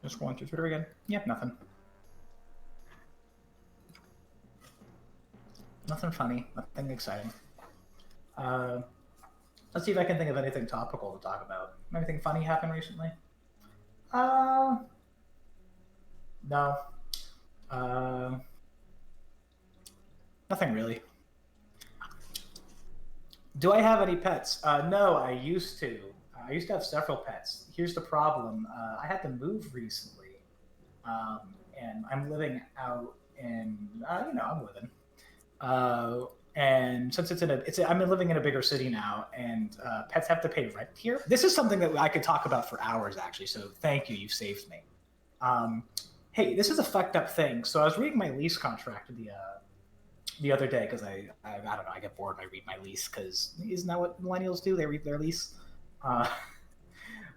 [SPEAKER 2] just going through Twitter again. Yep, nothing. Nothing funny, nothing exciting. Let's see if I can think of anything topical to talk about. Anything funny happened recently? No. Nothing really. Do I have any pets? No, I used to. I used to have several pets. Here's the problem. I had to move recently, and I'm living out in, I'm living. And since I'm living in a bigger city now, and pets have to pay rent here. This is something that I could talk about for hours, actually. So thank you, you've saved me. Hey, this is a fucked up thing. So I was reading my lease contract the other day, because I don't know, I get bored when I read my lease, because isn't that what millennials do? They read their lease.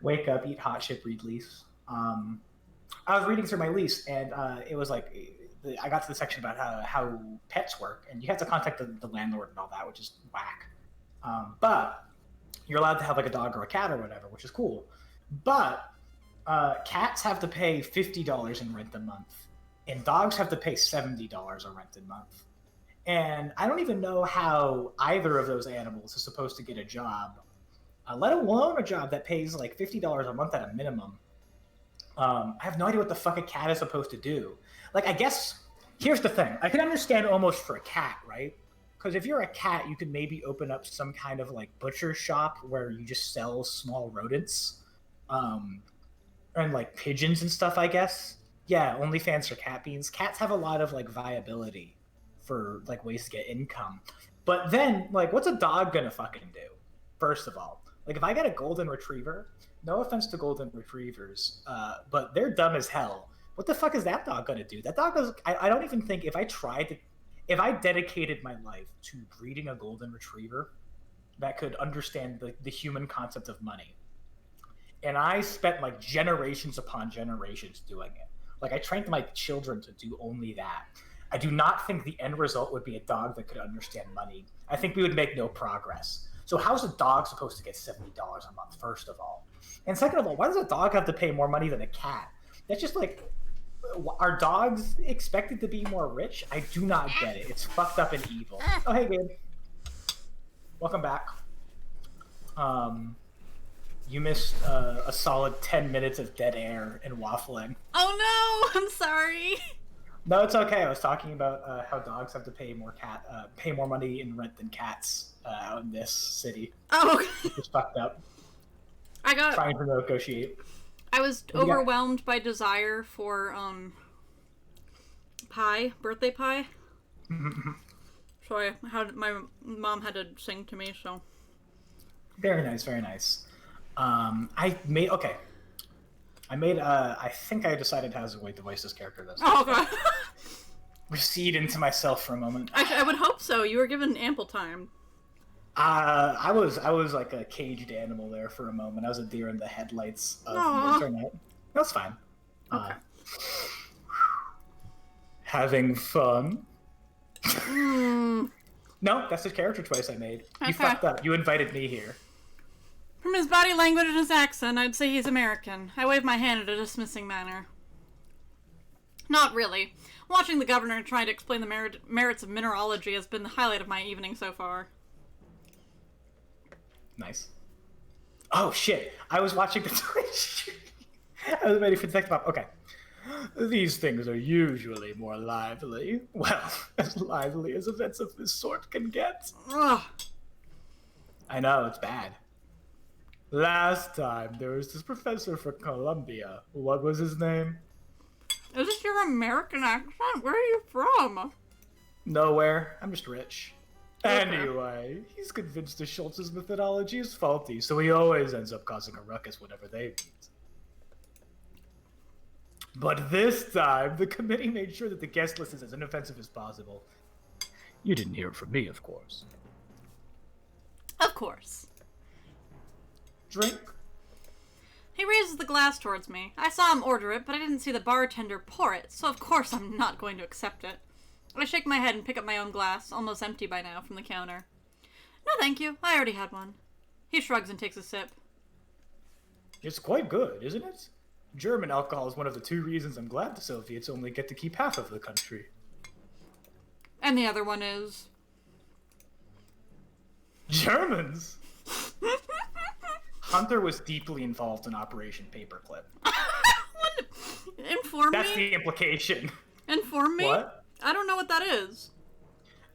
[SPEAKER 2] Wake up, eat hot shit, read lease. I was reading through my lease, and it was like, I got to the section about how pets work, and you have to contact the landlord and all that, which is whack. But you're allowed to have like a dog or a cat or whatever, which is cool. But cats have to pay $50 in rent a month, and dogs have to pay $70 in rent a month. And I don't even know how either of those animals is supposed to get a job, let alone a job that pays like $50 a month at a minimum. I have no idea what the fuck a cat is supposed to do. Like, I guess, here's the thing. I can understand almost for a cat, right? Because if you're a cat, you could maybe open up some kind of like butcher shop where you just sell small rodents, and like pigeons and stuff, I guess. Yeah, OnlyFans for cat beans. Cats have a lot of like viability for like ways to get income. But then, like, what's a dog gonna fucking do? First of all, like, if I get a golden retriever, no offense to golden retrievers, but they're dumb as hell. What the fuck is that dog gonna do? That dog is, I don't even think, if I dedicated my life to breeding a golden retriever that could understand the human concept of money, and I spent like generations upon generations doing it, like I trained my children to do only that, I do not think the end result would be a dog that could understand money. I think we would make no progress. So how's a dog supposed to get $70 a month, first of all? And second of all, why does a dog have to pay more money than a cat? That's just like, are dogs expected to be more rich? I do not get it. It's fucked up and evil. Oh, hey, Gabe. Welcome back. You missed a solid 10 minutes of dead air and waffling.
[SPEAKER 1] Oh no, I'm sorry.
[SPEAKER 2] No, it's okay. I was talking about how dogs have to pay more money in rent than cats out in this city.
[SPEAKER 1] Oh,
[SPEAKER 2] it's fucked up.
[SPEAKER 1] I got
[SPEAKER 2] trying to negotiate.
[SPEAKER 1] I was overwhelmed by desire for pie, birthday pie. So my mom had to sing to me, so.
[SPEAKER 2] Very nice, very nice. I think I decided how to voice this character this.
[SPEAKER 1] Oh, God.
[SPEAKER 2] Recede into myself for a moment.
[SPEAKER 1] I would hope so. You were given ample time.
[SPEAKER 2] I was like a caged animal there for a moment. I was a deer in the headlights of the internet. That's fine.
[SPEAKER 1] Okay.
[SPEAKER 2] Having fun. No, that's the character choice I made.
[SPEAKER 1] Okay.
[SPEAKER 2] You fucked up. You invited me here.
[SPEAKER 1] From his body language and his accent, I'd say he's American. I wave my hand in a dismissing manner. Not really. Watching the governor try to explain the merits of mineralogy has been the highlight of my evening so far.
[SPEAKER 2] Nice. Oh, shit. I was watching the Twitch. I was ready for the text pop. Okay. These things are usually more lively. Well, as lively as events of this sort can get.
[SPEAKER 1] Ugh.
[SPEAKER 2] I know, it's bad. Last time, there was this professor from Columbia. What was his name?
[SPEAKER 1] Is this your American accent? Where are you from?
[SPEAKER 2] Nowhere. I'm just rich.
[SPEAKER 1] Okay.
[SPEAKER 2] Anyway, he's convinced the Schultz's methodology is faulty, so he always ends up causing a ruckus whenever they meet. But this time, the committee made sure that the guest list is as inoffensive as possible. You didn't hear it from me, of course.
[SPEAKER 1] Of course.
[SPEAKER 2] Drink?
[SPEAKER 1] He raises the glass towards me. I saw him order it, but I didn't see the bartender pour it, so of course I'm not going to accept it. I shake my head and pick up my own glass, almost empty by now, from the counter. No, thank you. I already had one. He shrugs and takes a sip.
[SPEAKER 2] It's quite good, isn't it? German alcohol is one of the 2 reasons I'm glad the Soviets only get to keep half of the country.
[SPEAKER 1] And the other one is...
[SPEAKER 2] Germans? Hunter was deeply involved in Operation Paperclip.
[SPEAKER 1] Inform me?
[SPEAKER 2] That's the implication.
[SPEAKER 1] Inform me?
[SPEAKER 2] What?
[SPEAKER 1] I don't know what that is.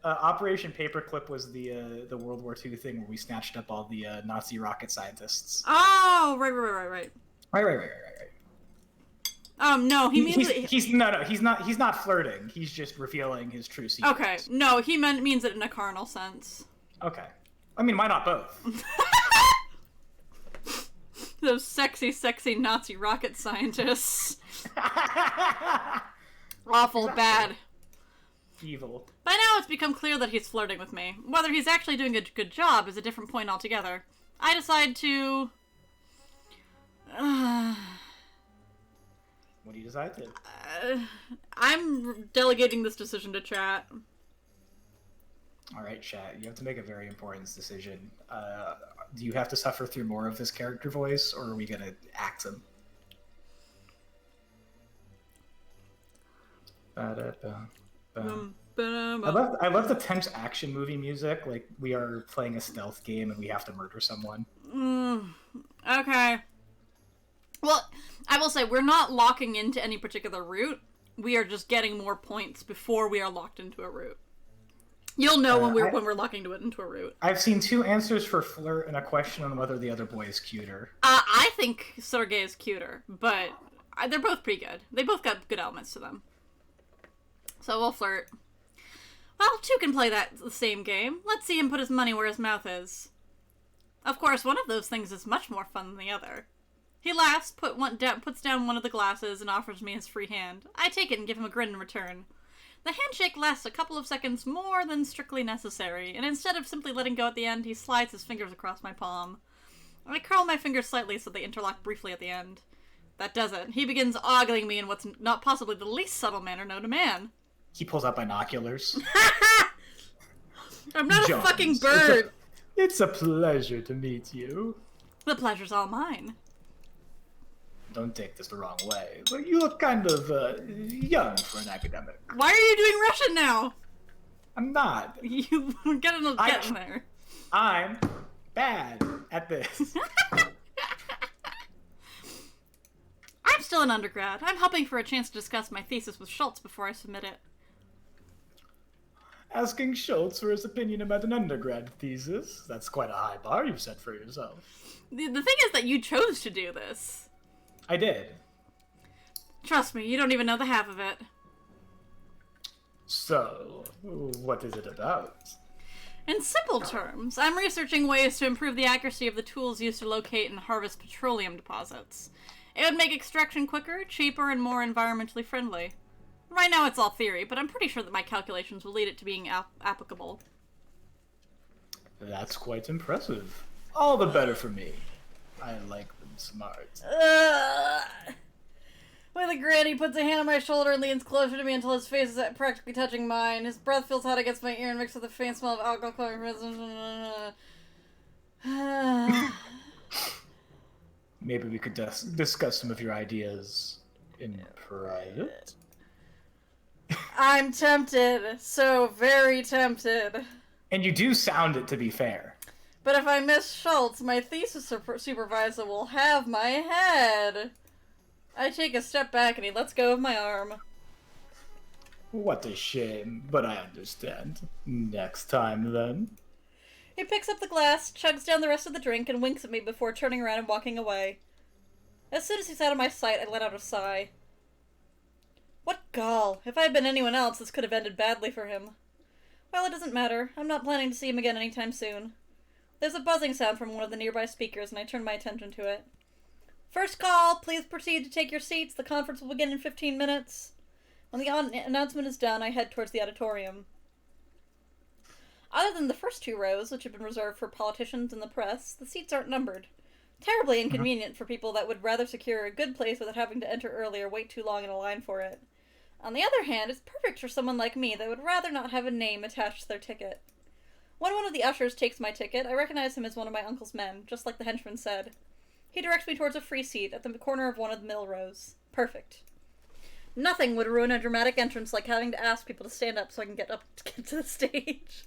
[SPEAKER 2] Operation Paperclip was the World War II thing where we snatched up all the Nazi rocket scientists.
[SPEAKER 1] Oh, right.
[SPEAKER 2] Right.
[SPEAKER 1] No, he means
[SPEAKER 2] he's not flirting. He's just revealing his true secrets.
[SPEAKER 1] Okay, no, he means it in a carnal sense.
[SPEAKER 2] Okay. I mean, why not both?
[SPEAKER 1] Those sexy Nazi rocket scientists. Awful bad.
[SPEAKER 2] Evil.
[SPEAKER 1] By now it's become clear that he's flirting with me. Whether he's actually doing a good job is a different point altogether. I decide to...
[SPEAKER 2] What do you decide to?
[SPEAKER 1] I'm delegating this decision to chat.
[SPEAKER 2] Alright, chat. You have to make a very important decision. Do you have to suffer through more of this character voice, or are we gonna act him? I love the tense action movie music, like we are playing a stealth game and we have to murder someone.
[SPEAKER 1] Okay. Well, I will say, we're not locking into any particular route. We are just getting more points before we are locked into a route. You'll know when we're locking into a route.
[SPEAKER 2] I've seen 2 answers for flirt and a question on whether the other boy is cuter.
[SPEAKER 1] I think Sergei is cuter, but they're both pretty good. They both got good elements to them. So we'll flirt. Well, 2 can play the same game. Let's see him put his money where his mouth is. Of course, one of those things is much more fun than the other. He laughs, puts down one of the glasses, and offers me his free hand. I take it and give him a grin in return. The handshake lasts a couple of seconds more than strictly necessary, and instead of simply letting go at the end, he slides his fingers across my palm. I curl my fingers slightly so they interlock briefly at the end. That does it. He begins ogling me in what's not possibly the least subtle manner known to man.
[SPEAKER 2] He pulls out binoculars.
[SPEAKER 1] I'm not
[SPEAKER 2] Jones,
[SPEAKER 1] a fucking bird!
[SPEAKER 2] It's a pleasure to meet you.
[SPEAKER 1] The pleasure's all mine.
[SPEAKER 2] Don't take this the wrong way, but you look kind of young for an academic.
[SPEAKER 1] Why are you doing Russian now?
[SPEAKER 2] I'm not.
[SPEAKER 1] You were getting there.
[SPEAKER 2] I'm bad at this.
[SPEAKER 1] I'm still an undergrad. I'm hoping for a chance to discuss my thesis with Schultz before I submit it.
[SPEAKER 2] Asking Schultz for his opinion about an undergrad thesis? That's quite a high bar you've set for yourself.
[SPEAKER 1] The thing is that you chose to do this.
[SPEAKER 2] I did.
[SPEAKER 1] Trust me, you don't even know the half of it.
[SPEAKER 2] So, what is it about?
[SPEAKER 1] In simple terms, I'm researching ways to improve the accuracy of the tools used to locate and harvest petroleum deposits. It would make extraction quicker, cheaper, and more environmentally friendly. Right now it's all theory, but I'm pretty sure that my calculations will lead it to being applicable.
[SPEAKER 2] That's quite impressive. All the better for me. I like them smart.
[SPEAKER 1] With a grin, he puts a hand on my shoulder and leans closer to me until his face is practically touching mine. His breath feels hot against my ear and mixed with the faint smell of alcohol coming from
[SPEAKER 2] Maybe we could discuss some of your ideas in private?
[SPEAKER 1] I'm tempted. So very tempted.
[SPEAKER 2] And you do sound it, to be fair.
[SPEAKER 1] But if I miss Schultz, my thesis supervisor will have my head. I take a step back and he lets go of my arm.
[SPEAKER 2] What a shame, but I understand. Next time, then.
[SPEAKER 1] He picks up the glass, chugs down the rest of the drink, and winks at me before turning around and walking away. As soon as he's out of my sight, I let out a sigh. What gall! If I had been anyone else, this could have ended badly for him. Well, it doesn't matter. I'm not planning to see him again anytime soon. There's a buzzing sound from one of the nearby speakers, and I turn my attention to it. First call, please proceed to take your seats. The conference will begin in 15 minutes. When the announcement is done, I head towards the auditorium. Other than the first 2 rows, which have been reserved for politicians and the press, the seats aren't numbered. Terribly inconvenient for people that would rather secure a good place without having to enter early or wait too long in a line for it. On the other hand, it's perfect for someone like me that would rather not have a name attached to their ticket. When one of the ushers takes my ticket, I recognize him as one of my uncle's men, just like the henchman said. He directs me towards a free seat at the corner of one of the middle rows. Perfect. Nothing would ruin a dramatic entrance like having to ask people to stand up so I can get to the stage.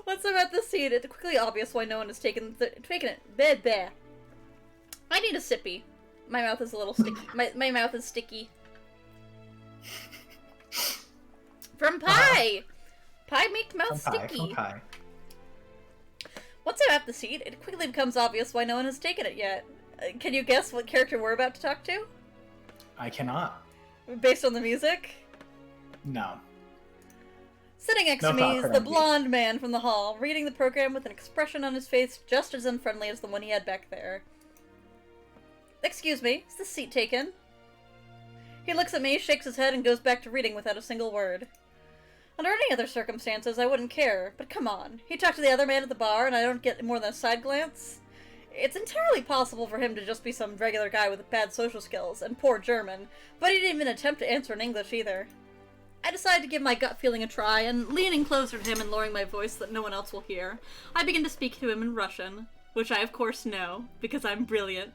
[SPEAKER 1] Once I'm at the seat, it's quickly obvious why no one has taken it. Bleh. I need a sippy. My mouth is a little sticky. My mouth is sticky. From pie! Pie makes mouth sticky.
[SPEAKER 2] From pie.
[SPEAKER 1] Once I'm at the seat, it quickly becomes obvious why no one has taken it yet. Can you guess what character we're about to talk to?
[SPEAKER 2] I cannot.
[SPEAKER 1] Based on the music?
[SPEAKER 2] No.
[SPEAKER 1] Sitting next to me is the blonde man from the hall, reading the program with an expression on his face just as unfriendly as the one he had back there. Excuse me, is this seat taken? He looks at me, shakes his head, and goes back to reading without a single word. Under any other circumstances, I wouldn't care, but come on. He talked to the other man at the bar, and I don't get more than a side glance? It's entirely possible for him to just be some regular guy with bad social skills, and poor German, but he didn't even attempt to answer in English either. I decide to give my gut feeling a try, and leaning closer to him and lowering my voice so that no one else will hear, I begin to speak to him in Russian, which I of course know, because I'm brilliant.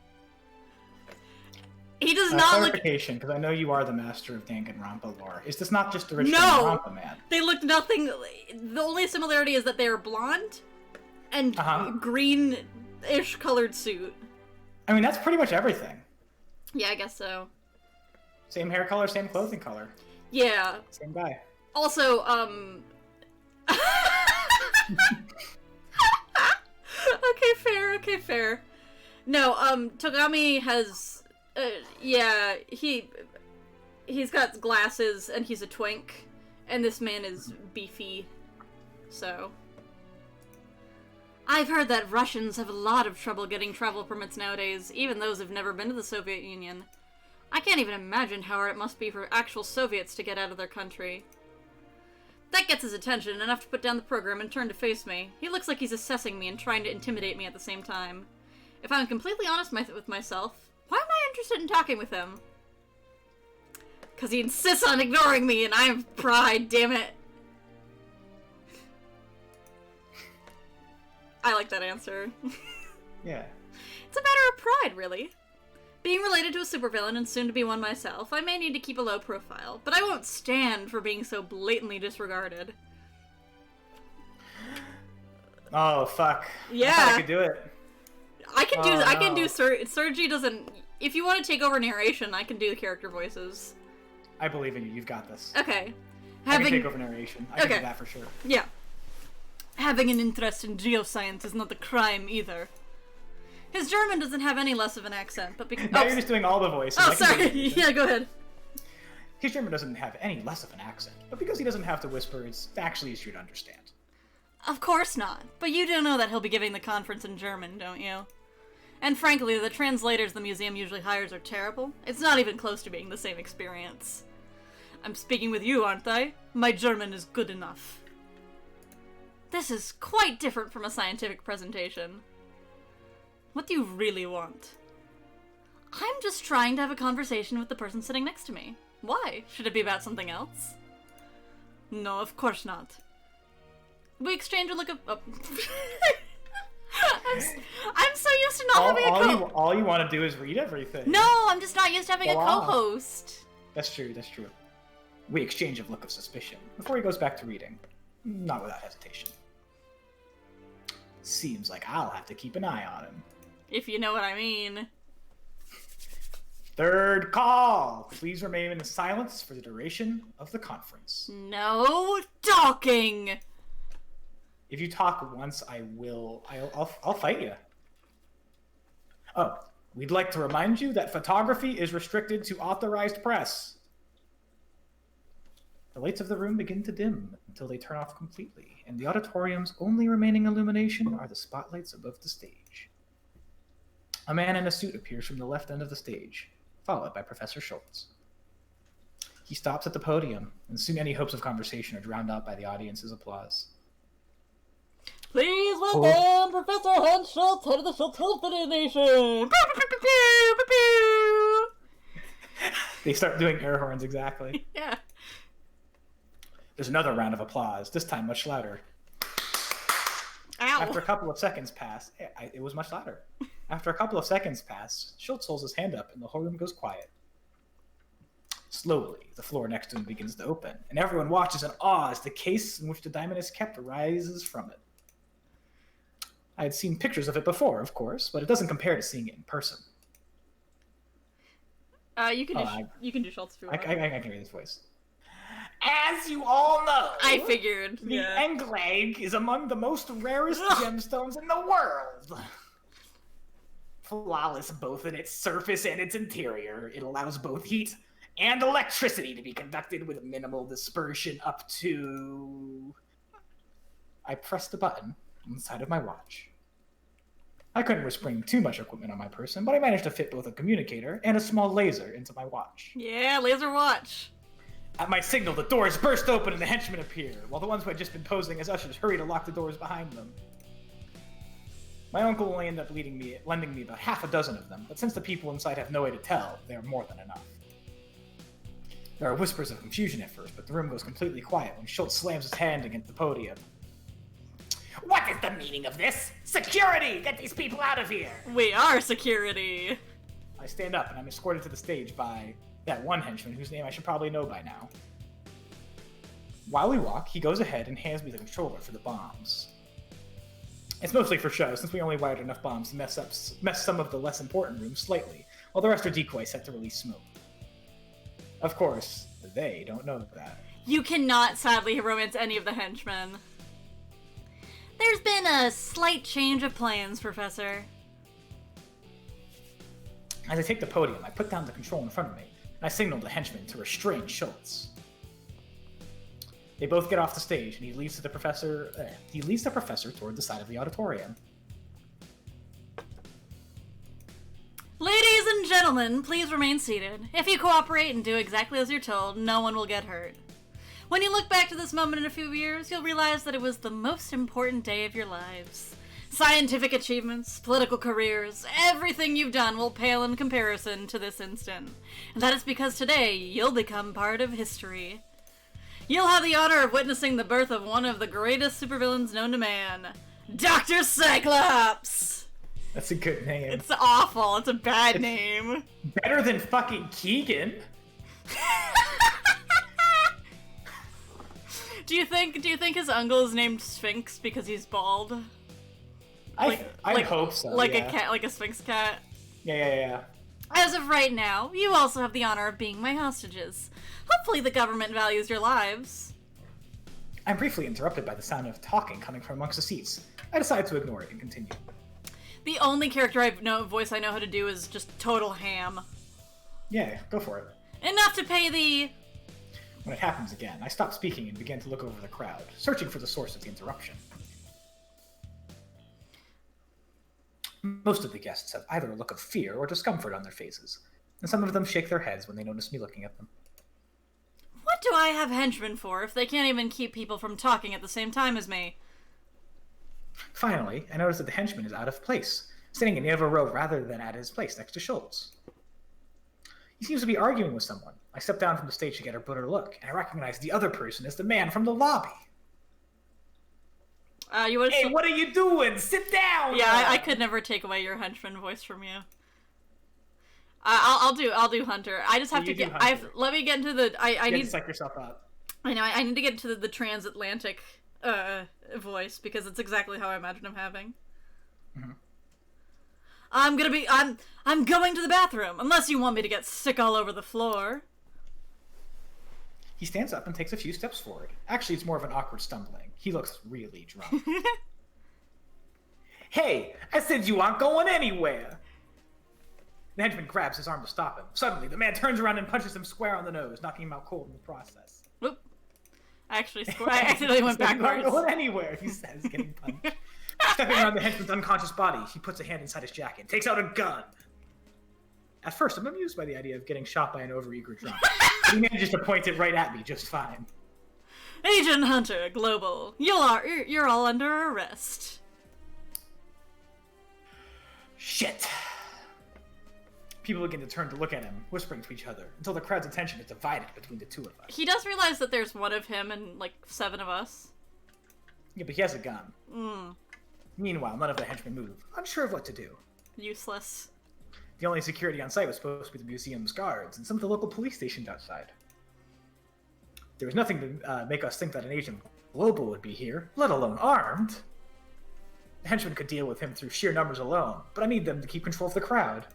[SPEAKER 1] He does not look...
[SPEAKER 2] Clarification, because I know you are the master of Danganronpa lore. Is this not just the original Danganronpa man?
[SPEAKER 1] They look nothing... The only similarity is that they are blonde and green-ish colored suit.
[SPEAKER 2] I mean, that's pretty much everything.
[SPEAKER 1] Yeah, I guess so.
[SPEAKER 2] Same hair color, same clothing color.
[SPEAKER 1] Yeah.
[SPEAKER 2] Same guy.
[SPEAKER 1] Also, Okay, fair. No, Togami has... yeah, he's got glasses and he's a twink, and this man is beefy, so... I've heard that Russians have a lot of trouble getting travel permits nowadays, even those who've never been to the Soviet Union. I can't even imagine how hard it must be for actual Soviets to get out of their country. That gets his attention, enough to put down the program and turn to face me. He looks like he's assessing me and trying to intimidate me at the same time. If I'm completely honest with myself, why am I interested in talking with him? Because he insists on ignoring me, and I have pride, damn it. I like that answer.
[SPEAKER 2] Yeah.
[SPEAKER 1] It's a matter of pride, really. Being related to a supervillain and soon to be one myself, I may need to keep a low profile, but I won't stand for being so blatantly disregarded.
[SPEAKER 2] Oh, fuck.
[SPEAKER 1] Yeah.
[SPEAKER 2] I thought I could do it.
[SPEAKER 1] I can do Sergi doesn't... If you want to take over narration, I can do the character voices.
[SPEAKER 2] I believe in you. You've got this.
[SPEAKER 1] Okay.
[SPEAKER 2] I can take over narration. I can do that for sure.
[SPEAKER 1] Yeah. Having an interest in geoscience is not a crime either. His German doesn't have any less of an accent, but because...
[SPEAKER 2] Now you're just doing all the voices.
[SPEAKER 1] Oh, sorry. Yeah, go ahead.
[SPEAKER 2] His German doesn't have any less of an accent, but because he doesn't have to whisper, it's actually easier to understand.
[SPEAKER 1] Of course not. But you do know that he'll be giving the conference in German, don't you? And frankly, the translators the museum usually hires are terrible. It's not even close to being the same experience. I'm speaking with you, aren't I? My German is good enough. This is quite different from a scientific presentation. What do you really want? I'm just trying to have a conversation with the person sitting next to me. Why? Should it be about something else? No, of course not. We exchange a look of... Oh. I'm so used to not having a co-host.
[SPEAKER 2] All you want to do is read everything.
[SPEAKER 1] No, I'm just not used to having a co-host.
[SPEAKER 2] That's true. We exchange a look of suspicion before he goes back to reading. Not without hesitation. Seems like I'll have to keep an eye on him.
[SPEAKER 1] If you know what I mean.
[SPEAKER 2] Third call! Please remain in silence for the duration of the conference.
[SPEAKER 1] No talking!
[SPEAKER 2] If you talk once, I'll fight you. Oh, we'd like to remind you that photography is restricted to authorized press. The lights of the room begin to dim until they turn off completely, and the auditorium's only remaining illumination are the spotlights above the stage. A man in a suit appears from the left end of the stage, followed by Professor Schultz. He stops at the podium, and soon any hopes of conversation are drowned out by the audience's applause.
[SPEAKER 1] Please welcome Professor Hans Schultz, head of the Schultz Company Nation!
[SPEAKER 2] They start doing air horns exactly.
[SPEAKER 1] Yeah.
[SPEAKER 2] There's another round of applause, this time much louder.
[SPEAKER 1] Ow.
[SPEAKER 2] After a couple of seconds pass, it was much louder. After a couple of seconds pass, Schultz holds his hand up and the whole room goes quiet. Slowly, the floor next to him begins to open, and everyone watches in awe as the case in which the diamond is kept rises from it. I had seen pictures of it before, of course, but it doesn't compare to seeing it in person.
[SPEAKER 1] You can do Schultz if you want.
[SPEAKER 2] I can hear his voice. As you all know,
[SPEAKER 1] I figured.
[SPEAKER 2] The Englag is among the most rarest gemstones in the world. Flawless both in its surface and its interior, it allows both heat and electricity to be conducted with minimal dispersion up to... I pressed a button on the side of my watch. I couldn't risk bringing too much equipment on my person, but I managed to fit both a communicator and a small laser into my watch.
[SPEAKER 1] Yeah, laser watch.
[SPEAKER 2] At my signal, the doors burst open and the henchmen appear, while the ones who had just been posing as ushers hurry to lock the doors behind them. My uncle only ended up lending me about half a dozen of them, but since the people inside have no way to tell, they are more than enough. There are whispers of confusion at first, but the room goes completely quiet when Schultz slams his hand against the podium. What is the meaning of this? Security! Get these people out of here!
[SPEAKER 1] We are security!
[SPEAKER 2] I stand up and I'm escorted to the stage by that one henchman whose name I should probably know by now. While we walk, he goes ahead and hands me the controller for the bombs. It's mostly for show, since we only wired enough bombs to mess some of the less important rooms slightly, while the rest are decoys set to release smoke. Of course, they don't know that.
[SPEAKER 1] You cannot sadly romance any of the henchmen. There's been a slight change of plans, Professor.
[SPEAKER 2] As I take the podium, I put down the control in front of me, and I signal the henchman to restrain Schultz. They both get off the stage, and he leads the professor toward the side of the auditorium.
[SPEAKER 1] Ladies and gentlemen, please remain seated. If you cooperate and do exactly as you're told, no one will get hurt. When you look back to this moment in a few years, you'll realize that it was the most important day of your lives. Scientific achievements, political careers, everything you've done will pale in comparison to this instant. And that is because today, you'll become part of history. You'll have the honor of witnessing the birth of one of the greatest supervillains known to man, Dr. Cyclops!
[SPEAKER 2] That's a good name.
[SPEAKER 1] It's awful. It's a bad name.
[SPEAKER 2] Better than fucking Keegan.
[SPEAKER 1] Do you think his uncle is named Sphinx because he's bald?
[SPEAKER 2] I hope so.
[SPEAKER 1] Like
[SPEAKER 2] yeah.
[SPEAKER 1] a cat, like a Sphinx cat.
[SPEAKER 2] Yeah.
[SPEAKER 1] As of right now, you also have the honor of being my hostages. Hopefully the government values your lives.
[SPEAKER 2] I'm briefly interrupted by the sound of talking coming from amongst the seats. I decide to ignore it and continue.
[SPEAKER 1] The only character voice I know how to do is just total ham.
[SPEAKER 2] Yeah, go for it.
[SPEAKER 1] Enough to pay the
[SPEAKER 2] When it happens again, I stop speaking and begin to look over the crowd, searching for the source of the interruption. Most of the guests have either a look of fear or discomfort on their faces, and some of them shake their heads when they notice me looking at them.
[SPEAKER 1] What do I have henchmen for if they can't even keep people from talking at the same time as me?
[SPEAKER 2] Finally, I notice that the henchman is out of place, sitting in the other row rather than at his place next to Schultz. He seems to be arguing with someone. I step down from the stage to get a better look, and I recognize the other person as the man from the lobby. Hey, what are you doing? Sit down!
[SPEAKER 1] Yeah, I could never take away your henchman voice from you. I'll do Hunter. I just have to get. Let me get into the. I need to
[SPEAKER 2] psych yourself up.
[SPEAKER 1] I know. I need to get into the transatlantic voice because it's exactly how I imagine him having.
[SPEAKER 2] Mm-hmm.
[SPEAKER 1] I'm going to the bathroom unless you want me to get sick all over the floor.
[SPEAKER 2] He stands up and takes a few steps forward. Actually, it's more of an awkward stumbling. He looks really drunk. Hey, I said you aren't going anywhere. The henchman grabs his arm to stop him. Suddenly, the man turns around and punches him square on the nose, knocking him out cold in the process.
[SPEAKER 1] Whoop. I accidentally went backwards.
[SPEAKER 2] You aren't going anywhere, he says, getting punched. Stepping around the henchman's unconscious body, he puts a hand inside his jacket and takes out a gun. At first, I'm amused by the idea of getting shot by an overeager drunk. But he manages to point it right at me just fine.
[SPEAKER 1] Agent Hunter, Global, you're all under arrest.
[SPEAKER 2] Shit. People begin to turn to look at him, whispering to each other, until the crowd's attention is divided between the two of us.
[SPEAKER 1] He does realize that there's one of him and, like, 7 of us.
[SPEAKER 2] Yeah, but he has a gun. Meanwhile, none of the henchmen move, unsure of what to do.
[SPEAKER 1] Useless.
[SPEAKER 2] The only security on site was supposed to be the museum's guards and some of the local police stations outside. There was nothing to make us think that an agent Global would be here, let alone armed. The henchmen could deal with him through sheer numbers alone, but I need them to keep control of the crowd.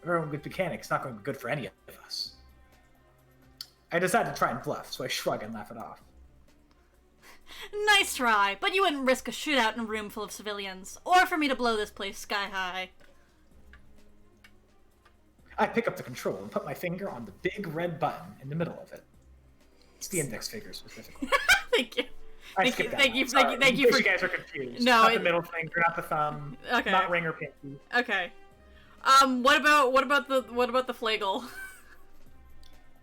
[SPEAKER 2] Everyone with mechanics not going to be good for any of us. I decided to try and bluff, so I shrug and laugh it off.
[SPEAKER 1] Nice try, but you wouldn't risk a shootout in a room full of civilians, or for me to blow this place sky high.
[SPEAKER 2] I pick up the control and put my finger on the big red button in the middle of it. It's the index finger specifically.
[SPEAKER 1] Thank you.
[SPEAKER 2] Thank you for. You guys are confused.
[SPEAKER 1] No,
[SPEAKER 2] not the middle finger, not the thumb.
[SPEAKER 1] Okay.
[SPEAKER 2] Not ring or pinky.
[SPEAKER 1] Okay. What about the flagel?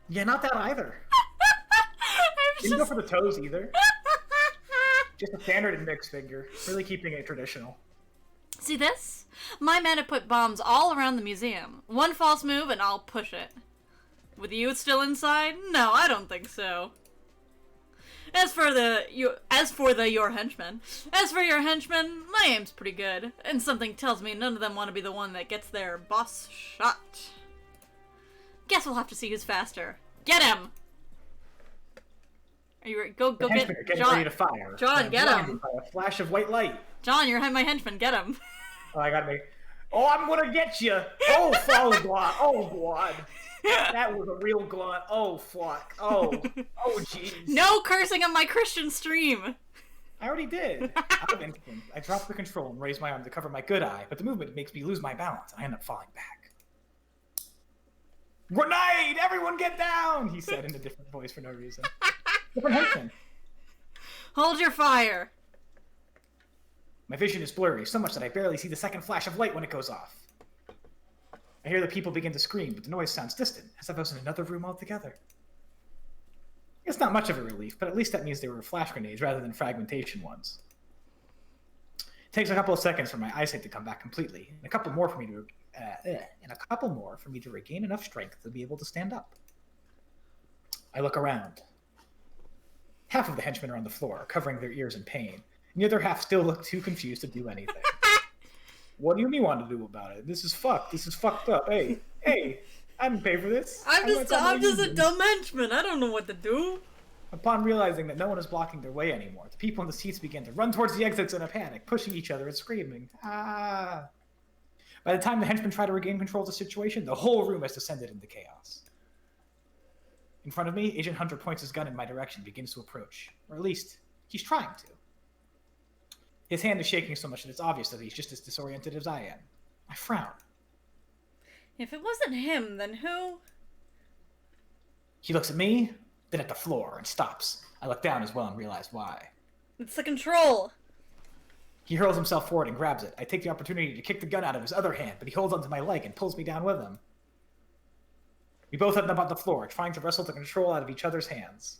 [SPEAKER 2] Yeah, not that either. Didn't go for the toes either. Just a standard index finger. Really keeping it traditional.
[SPEAKER 1] See this? My men have put bombs all around the museum. One false move and I'll push it. With you still inside? No, I don't think so. As for your henchmen, my aim's pretty good, and something tells me none of them want to be the one that gets their boss shot. Guess we'll have to see who's faster. Get him! Are you ready? Go get John.
[SPEAKER 2] Ready to fire.
[SPEAKER 1] John, get him!
[SPEAKER 2] By a flash of white light.
[SPEAKER 1] John, you're my henchman. Get him!
[SPEAKER 2] Oh, I gotta make. Oh, I'm gonna get you! Oh, God! Oh, God! That was a real glut. Oh, fuck. Oh, jeez.
[SPEAKER 1] No cursing on my Christian stream.
[SPEAKER 2] I already did. Out of instinct, I drop the control and raise my arm to cover my good eye, but the movement makes me lose my balance, and I end up falling back. Grenade! Everyone get down! He said in a different voice for no reason. Different henchman.
[SPEAKER 1] Hold your fire.
[SPEAKER 2] My vision is blurry, so much that I barely see the second flash of light when it goes off. I hear the people begin to scream, but the noise sounds distant, as if I was in another room altogether. It's not much of a relief, but at least that means they were flash grenades rather than fragmentation ones. It takes a couple of seconds for my eyesight to come back completely, and a couple more for me to regain enough strength to be able to stand up. I look around. Half of the henchmen are on the floor, covering their ears in pain, and the other half still look too confused to do anything. What do you mean want to do about it? This is fucked. This is fucked up. Hey, I didn't pay for this.
[SPEAKER 1] I'm just a dumb henchman. I don't know what to do.
[SPEAKER 2] Upon realizing that no one is blocking their way anymore, the people in the seats begin to run towards the exits in a panic, pushing each other and screaming. Ah! By the time the henchmen try to regain control of the situation, the whole room has descended into chaos. In front of me, Agent Hunter points his gun in my direction and begins to approach. Or at least, he's trying to. His hand is shaking so much that it's obvious that he's just as disoriented as I am. I frown.
[SPEAKER 1] If it wasn't him, then who?
[SPEAKER 2] He looks at me, then at the floor, and stops. I look down as well and realize why.
[SPEAKER 1] It's the control!
[SPEAKER 2] He hurls himself forward and grabs it. I take the opportunity to kick the gun out of his other hand, but he holds onto my leg and pulls me down with him. We both end up on the floor, trying to wrestle the control out of each other's hands.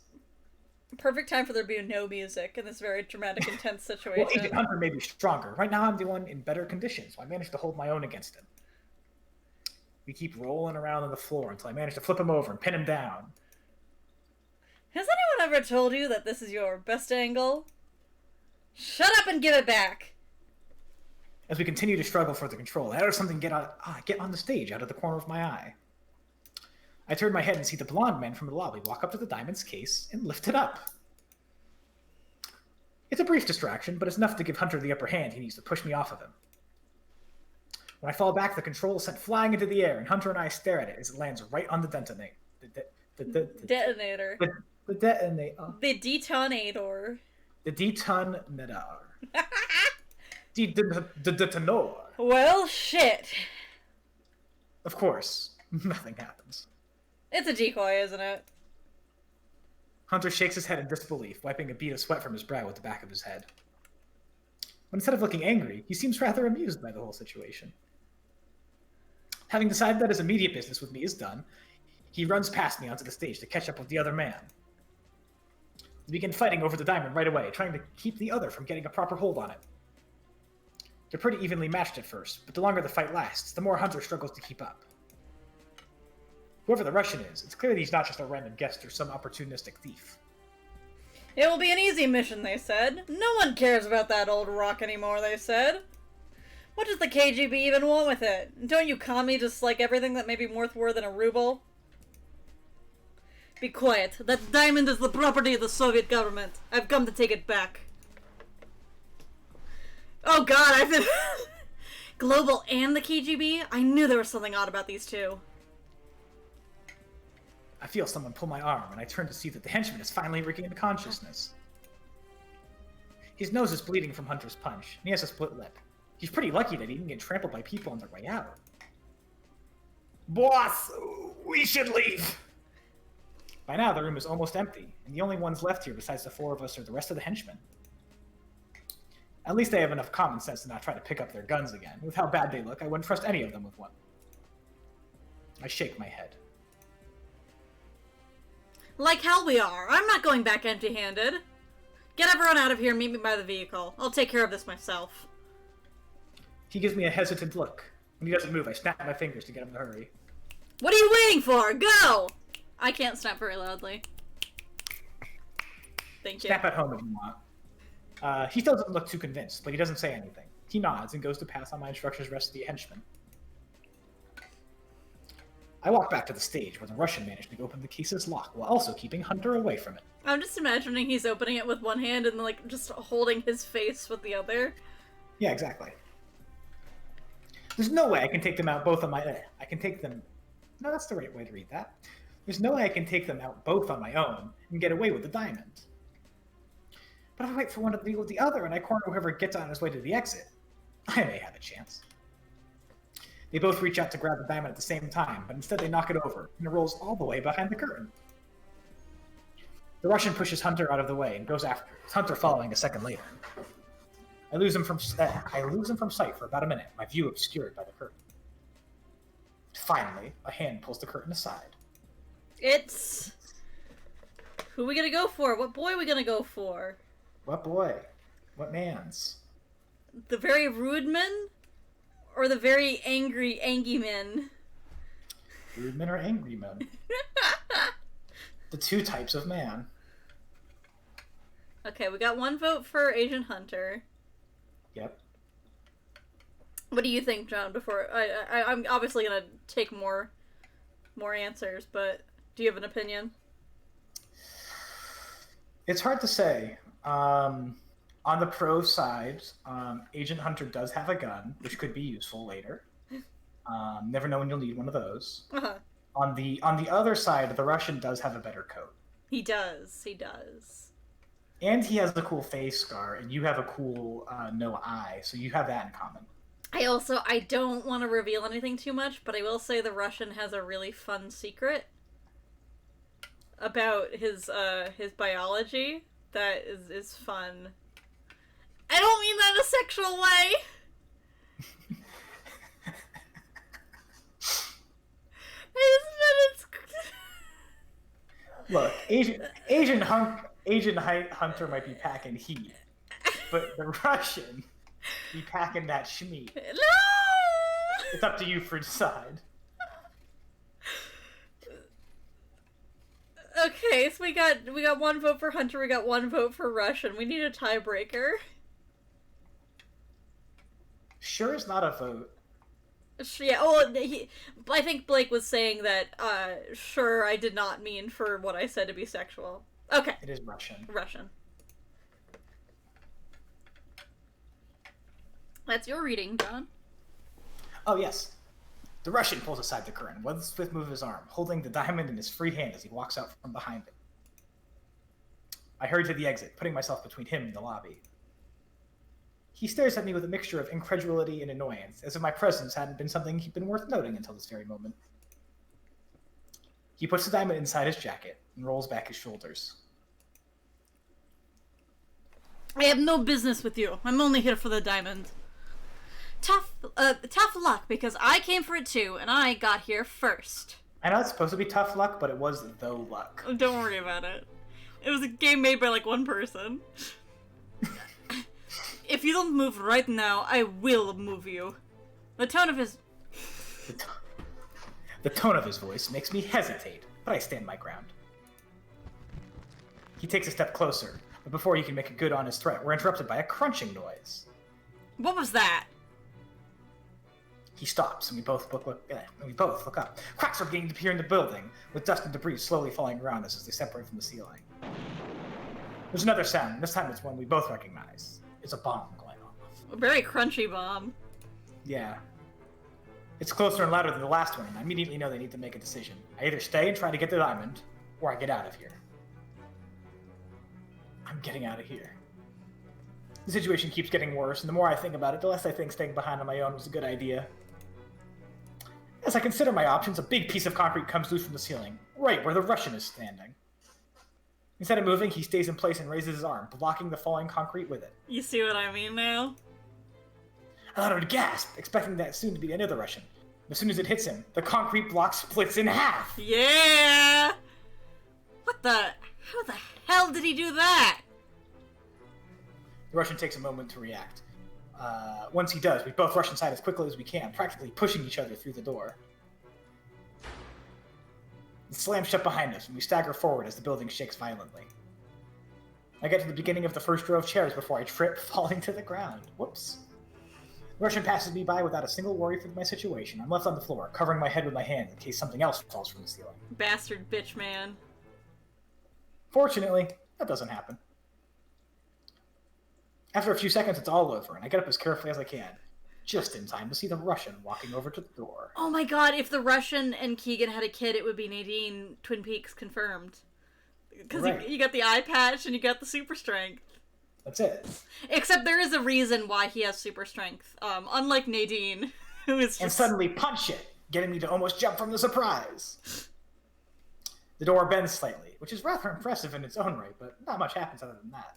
[SPEAKER 1] Perfect time for there to be no music in this very dramatic, intense situation.
[SPEAKER 2] Well, Agent Hunter may be stronger. Right now I'm the one in better condition, so I managed to hold my own against him. We keep rolling around on the floor until I manage to flip him over and pin him down.
[SPEAKER 1] Has anyone ever told you that this is your best angle? Shut up and give it back!
[SPEAKER 2] As we continue to struggle for the control, I notice something get on the stage out of the corner of my eye. I turn my head and see the blonde man from the lobby walk up to the diamond's case and lift it up. It's a brief distraction, but it's enough to give Hunter the upper hand he needs to push me off of him. When I fall back, the control is sent flying into the air, and Hunter and I stare at it as it lands right on the detonator.
[SPEAKER 1] Detonator.
[SPEAKER 2] The detonator.
[SPEAKER 1] The detonator.
[SPEAKER 2] The detonator. The detonator.
[SPEAKER 1] Well, shit.
[SPEAKER 2] Of course, nothing happens.
[SPEAKER 1] It's a decoy, isn't it?
[SPEAKER 2] Hunter shakes his head in disbelief, wiping a bead of sweat from his brow with the back of his head. But instead of looking angry, he seems rather amused by the whole situation. Having decided that his immediate business with me is done, he runs past me onto the stage to catch up with the other man. We begin fighting over the diamond right away, trying to keep the other from getting a proper hold on it. They're pretty evenly matched at first, but the longer the fight lasts, the more Hunter struggles to keep up. Whoever the Russian is, it's clear that he's not just a random guest or some opportunistic thief.
[SPEAKER 1] It will be an easy mission, they said. No one cares about that old rock anymore, they said. What does the KGB even want with it? Don't you commie just like everything that may be worth more than a ruble? Be quiet. That diamond is the property of the Soviet government. I've come to take it back. Oh god, I've been... Global and the KGB? I knew there was something odd about these two.
[SPEAKER 2] I feel someone pull my arm, and I turn to see that the henchman is finally regained consciousness. His nose is bleeding from Hunter's punch, and he has a split lip. He's pretty lucky that he didn't get trampled by people on their way out. Boss, we should leave! By now, the room is almost empty, and the only ones left here besides the four of us are the rest of the henchmen. At least they have enough common sense to not try to pick up their guns again. With how bad they look, I wouldn't trust any of them with one. I shake my head.
[SPEAKER 1] Like hell we are. I'm not going back empty-handed. Get everyone out of here and meet me by the vehicle. I'll take care of this myself.
[SPEAKER 2] He gives me a hesitant look. When he doesn't move, I snap my fingers to get him to hurry.
[SPEAKER 1] What are you waiting for? Go! I can't snap very loudly. Thank you.
[SPEAKER 2] Snap at home if you want. He doesn't look too convinced, but he doesn't say anything. He nods and goes to pass on my instructions to the rest of the henchmen. I walk back to the stage where the Russian managed to open the case's lock while also keeping Hunter away from it.
[SPEAKER 1] I'm just imagining he's opening it with one hand and like just holding his face with the other.
[SPEAKER 2] Yeah, exactly. There's no way I can take them out both on my... I can take them... No, that's the right way to read that. There's no way I can take them out both on my own and get away with the diamond. But if I wait for one to deal with the other and I corner whoever gets on his way to the exit, I may have a chance. They both reach out to grab the diamond at the same time, but instead they knock it over, and it rolls all the way behind the curtain. The Russian pushes Hunter out of the way and goes after, with Hunter following a second later. I lose him from sight for about a minute, my view obscured by the curtain. Finally, a hand pulls the curtain aside.
[SPEAKER 1] It's... Who are we gonna go for? What boy are we gonna go for?
[SPEAKER 2] What boy? What man's?
[SPEAKER 1] The very rude men? Or the very angry men?
[SPEAKER 2] Rude men or angry men? The two types of man.
[SPEAKER 1] Okay, we got one vote for Agent Hunter.
[SPEAKER 2] Yep.
[SPEAKER 1] What do you think, John? Before I'm obviously gonna take more answers, but do you have an opinion?
[SPEAKER 2] It's hard to say. On the pro side, Agent Hunter does have a gun, which could be useful later. Never know when you'll need one of those.
[SPEAKER 1] Uh-huh.
[SPEAKER 2] On the other side, the Russian does have a better coat.
[SPEAKER 1] He does. He does.
[SPEAKER 2] And he has the cool face scar, and you have a cool no eye, so you have that in common.
[SPEAKER 1] I don't want to reveal anything too much, but I will say the Russian has a really fun secret. about his biology that is fun. I don't mean that in a sexual way.
[SPEAKER 2] Look, Asian Hunter might be packing heat, but the Russian be packing that schmeat.
[SPEAKER 1] No!
[SPEAKER 2] It's up to you for decide.
[SPEAKER 1] Okay, so we got one vote for Hunter, we got one vote for Russian. We need a tiebreaker.
[SPEAKER 2] Sure is not a vote.
[SPEAKER 1] Yeah, oh, I think Blake was saying that, sure, I did not mean for what I said to be sexual. Okay.
[SPEAKER 2] It is Russian.
[SPEAKER 1] Russian. That's your reading, John.
[SPEAKER 2] Oh, yes. The Russian pulls aside the curtain, one swift move of his arm, holding the diamond in his free hand as he walks out from behind it. I hurry to the exit, putting myself between him and the lobby. He stares at me with a mixture of incredulity and annoyance, as if my presence hadn't been something he'd been worth noting until this very moment. He puts the diamond inside his jacket and rolls back his shoulders.
[SPEAKER 1] I have no business with you. I'm only here for the diamond. Tough luck, because I came for it too, and I got here first.
[SPEAKER 2] I know it's supposed to be tough luck, but it was the luck.
[SPEAKER 1] Don't worry about it. It was a game made by, like, one person. If you don't move right now, I will move you. The tone of his...
[SPEAKER 2] The tone of his voice makes me hesitate, but I stand my ground. He takes a step closer, but before he can make a good on his threat, we're interrupted by a crunching noise.
[SPEAKER 1] What was that?
[SPEAKER 2] He stops, and we both look up. Cracks are beginning to appear in the building, with dust and debris slowly falling around us as they separate from the ceiling. There's another sound, and this time it's one we both recognize. It's a bomb going off.
[SPEAKER 1] A very crunchy bomb.
[SPEAKER 2] Yeah. It's closer and louder than the last one, and I immediately know they need to make a decision. I either stay and try to get the diamond, or I get out of here. I'm getting out of here. The situation keeps getting worse, and the more I think about it, the less I think staying behind on my own was a good idea. As I consider my options, a big piece of concrete comes loose from the ceiling, right where the Russian is standing. Instead of moving, he stays in place and raises his arm, blocking the falling concrete with it.
[SPEAKER 1] You see what I mean now?
[SPEAKER 2] I let out a gasp, expecting that soon to be another Russian. As soon as it hits him, the concrete block splits in half!
[SPEAKER 1] Yeah! What the... How the hell did he do that?
[SPEAKER 2] The Russian takes a moment to react. Once he does, we both rush inside as quickly as we can, practically pushing each other through the door. It slams shut behind us, and we stagger forward as the building shakes violently. I get to the beginning of the first row of chairs before I trip, falling to the ground. Whoops. The Russian passes me by without a single worry for my situation. I'm left on the floor, covering my head with my hands in case something else falls from the ceiling.
[SPEAKER 1] Bastard bitch man.
[SPEAKER 2] Fortunately, that doesn't happen. After a few seconds, it's all over, and I get up as carefully as I can, just in time to see the Russian walking over to the door.
[SPEAKER 1] Oh my god, if the Russian and Keegan had a kid, it would be Nadine Twin Peaks confirmed. Because
[SPEAKER 2] right.
[SPEAKER 1] you got the eye patch and you got the super strength.
[SPEAKER 2] That's it.
[SPEAKER 1] Except there is a reason why he has super strength. Unlike Nadine, who is just...
[SPEAKER 2] And suddenly punch it, getting me to almost jump from the surprise. The door bends slightly, which is rather impressive in its own right, but not much happens other than that.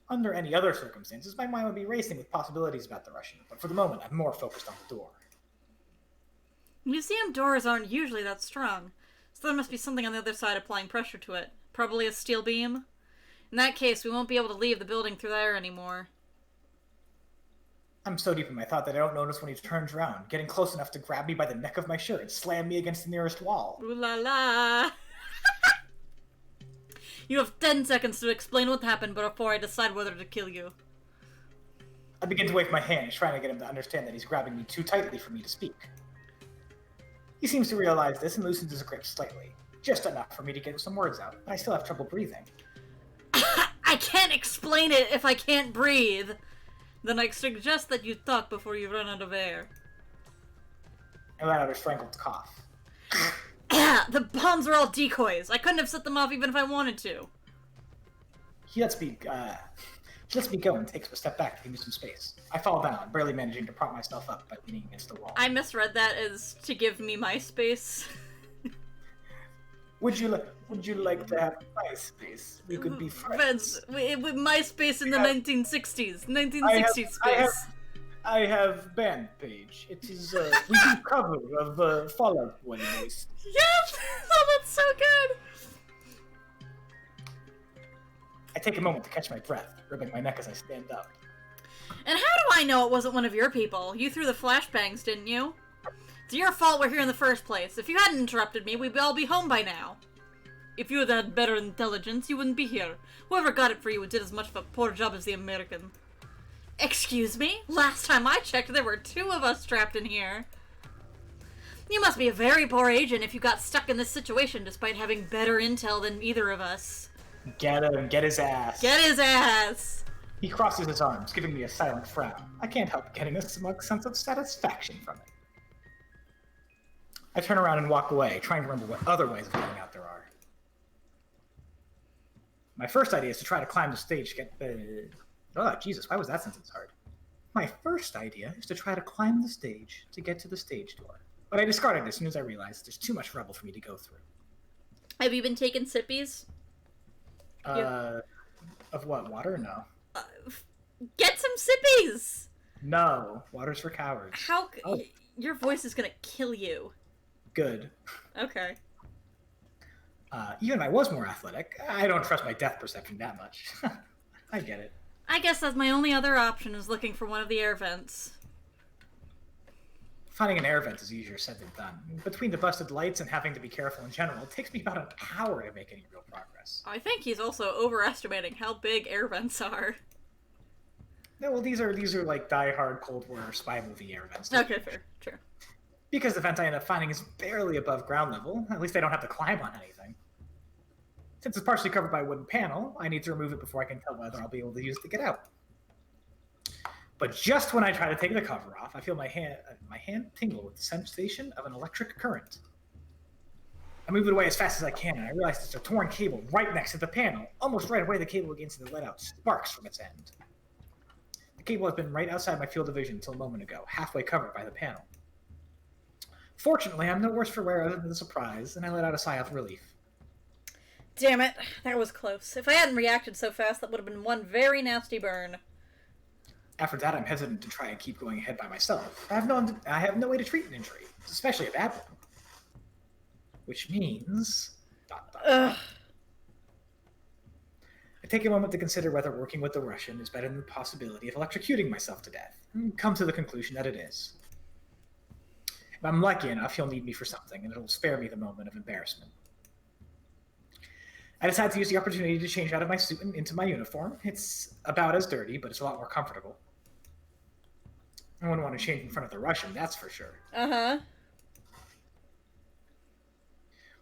[SPEAKER 2] Under any other circumstances, my mind would be racing with possibilities about the Russian, but for the moment, I'm more focused on the door.
[SPEAKER 1] Museum doors aren't usually that strong, so there must be something on the other side applying pressure to it. Probably a steel beam. In that case, we won't be able to leave the building through there anymore.
[SPEAKER 2] I'm so deep in my thought that I don't notice when he turns around, getting close enough to grab me by the neck of my shirt and slam me against the nearest wall.
[SPEAKER 1] Ooh la la! You have 10 seconds to explain what happened before I decide whether to kill you.
[SPEAKER 2] I begin to wave my hand, trying to get him to understand that he's grabbing me too tightly for me to speak. He seems to realize this and loosens his grip slightly, just enough for me to get some words out, but I still have trouble breathing.
[SPEAKER 1] I can't explain it if I can't breathe! Then I suggest that you talk before you run out of air.
[SPEAKER 2] I let out a strangled cough.
[SPEAKER 1] The bombs are all decoys. I couldn't have set them off even if I wanted to.
[SPEAKER 2] He lets me go and takes a step back to give me some space. I fall down, barely managing to prop myself up by leaning against the wall.
[SPEAKER 1] I misread that as to give me my space.
[SPEAKER 2] Would you like to have MySpace? We could be friends.
[SPEAKER 1] With MySpace in the 1960s. 1960s
[SPEAKER 2] I have,
[SPEAKER 1] space.
[SPEAKER 2] I have band page. It is we do cover of Fallout 1 voice.
[SPEAKER 1] Yep! Oh, that's so good!
[SPEAKER 2] I take a moment to catch my breath, rubbing my neck as I stand up.
[SPEAKER 1] And how do I know it wasn't one of your people? You threw the flashbangs, didn't you? It's your fault we're here in the first place. If you hadn't interrupted me, we'd all be home by now. If you had had better intelligence, you wouldn't be here. Whoever got it for you did as much of a poor job as the American. Excuse me? Last time I checked, there were 2 of us trapped in here. You must be a very poor agent if you got stuck in this situation despite having better intel than either of us.
[SPEAKER 2] Get him, get his ass.
[SPEAKER 1] Get his ass!
[SPEAKER 2] He crosses his arms, giving me a silent frown. I can't help getting a smug sense of satisfaction from it. I turn around and walk away, trying to remember what other ways of getting out there are. My first idea is to try to climb the stage to get the... Oh, Jesus, why was that sentence hard? My first idea is to try to climb the stage to get to the stage door. But I discarded it as soon as I realized there's too much rubble for me to go through.
[SPEAKER 1] Have you been taking sippies?
[SPEAKER 2] Of what? Water? No.
[SPEAKER 1] Get some sippies!
[SPEAKER 2] No. Water's for cowards.
[SPEAKER 1] How...
[SPEAKER 2] Oh.
[SPEAKER 1] Your voice is gonna kill you.
[SPEAKER 2] Good.
[SPEAKER 1] Okay.
[SPEAKER 2] Even if I was more athletic, I don't trust my depth perception that much. I get it.
[SPEAKER 1] I guess that's my only other option is looking for one of the air vents.
[SPEAKER 2] Finding an air vent is easier said than done. Between the busted lights and having to be careful in general, it takes me about an hour to make any real progress.
[SPEAKER 1] I think he's also overestimating how big air vents are.
[SPEAKER 2] No, well, these are like die-hard Cold War spy movie air vents.
[SPEAKER 1] Okay, fair. True.
[SPEAKER 2] Because the vent I end up finding is barely above ground level, at least I don't have to climb on anything. Since it's partially covered by a wooden panel, I need to remove it before I can tell whether I'll be able to use it to get out. But just when I try to take the cover off, I feel my hand tingle with the sensation of an electric current. I move it away as fast as I can, and I realize there's a torn cable right next to the panel. Almost right away, the cable begins to let out sparks from its end. The cable has been right outside my field of vision until a moment ago, halfway covered by the panel. Fortunately, I'm no worse for wear other than the surprise, and I let out a sigh of relief.
[SPEAKER 1] Damn it, that was close. If I hadn't reacted so fast, that would have been one very nasty burn.
[SPEAKER 2] After that, I'm hesitant to try and keep going ahead by myself. I have no way to treat an injury, especially a bad one. Which means... I take a moment to consider whether working with the Russian is better than the possibility of electrocuting myself to death, and come to the conclusion that it is. If I'm lucky enough, he'll need me for something, and it'll spare me the moment of embarrassment. I decide to use the opportunity to change out of my suit and into my uniform. It's about as dirty, but it's a lot more comfortable. I wouldn't want to change in front of the Russian, that's for sure.
[SPEAKER 1] Uh-huh.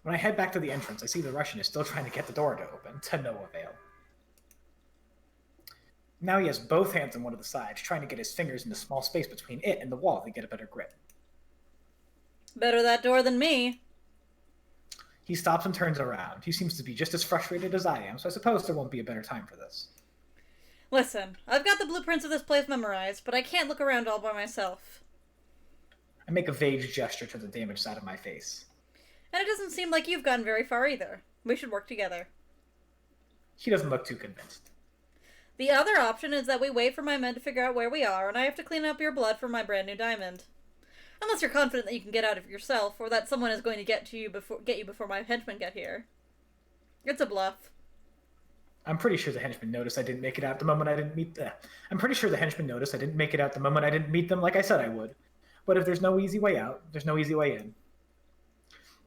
[SPEAKER 2] When I head back to the entrance, I see the Russian is still trying to get the door to open, to no avail. Now he has both hands on one of the sides, trying to get his fingers in the small space between it and the wall to get a better grip.
[SPEAKER 1] Better that door than me.
[SPEAKER 2] He stops and turns around. He seems to be just as frustrated as I am, so I suppose there won't be a better time for this.
[SPEAKER 1] Listen, I've got the blueprints of this place memorized, but I can't look around all by myself.
[SPEAKER 2] I make a vague gesture to the damaged side of my face.
[SPEAKER 1] And it doesn't seem like you've gotten very far either. We should work together.
[SPEAKER 2] He doesn't look too convinced.
[SPEAKER 1] The other option is that we wait for my men to figure out where we are, and I have to clean up your blood for my brand new diamond. Unless you're confident that you can get out of it yourself, or that someone is going to get you before my henchmen get here. It's a bluff.
[SPEAKER 2] I'm pretty sure the henchmen noticed I didn't make it out the moment I didn't meet them. I'm pretty sure the henchmen noticed I didn't make it out the moment I didn't meet them like I said I would. But if there's no easy way out, there's no easy way in.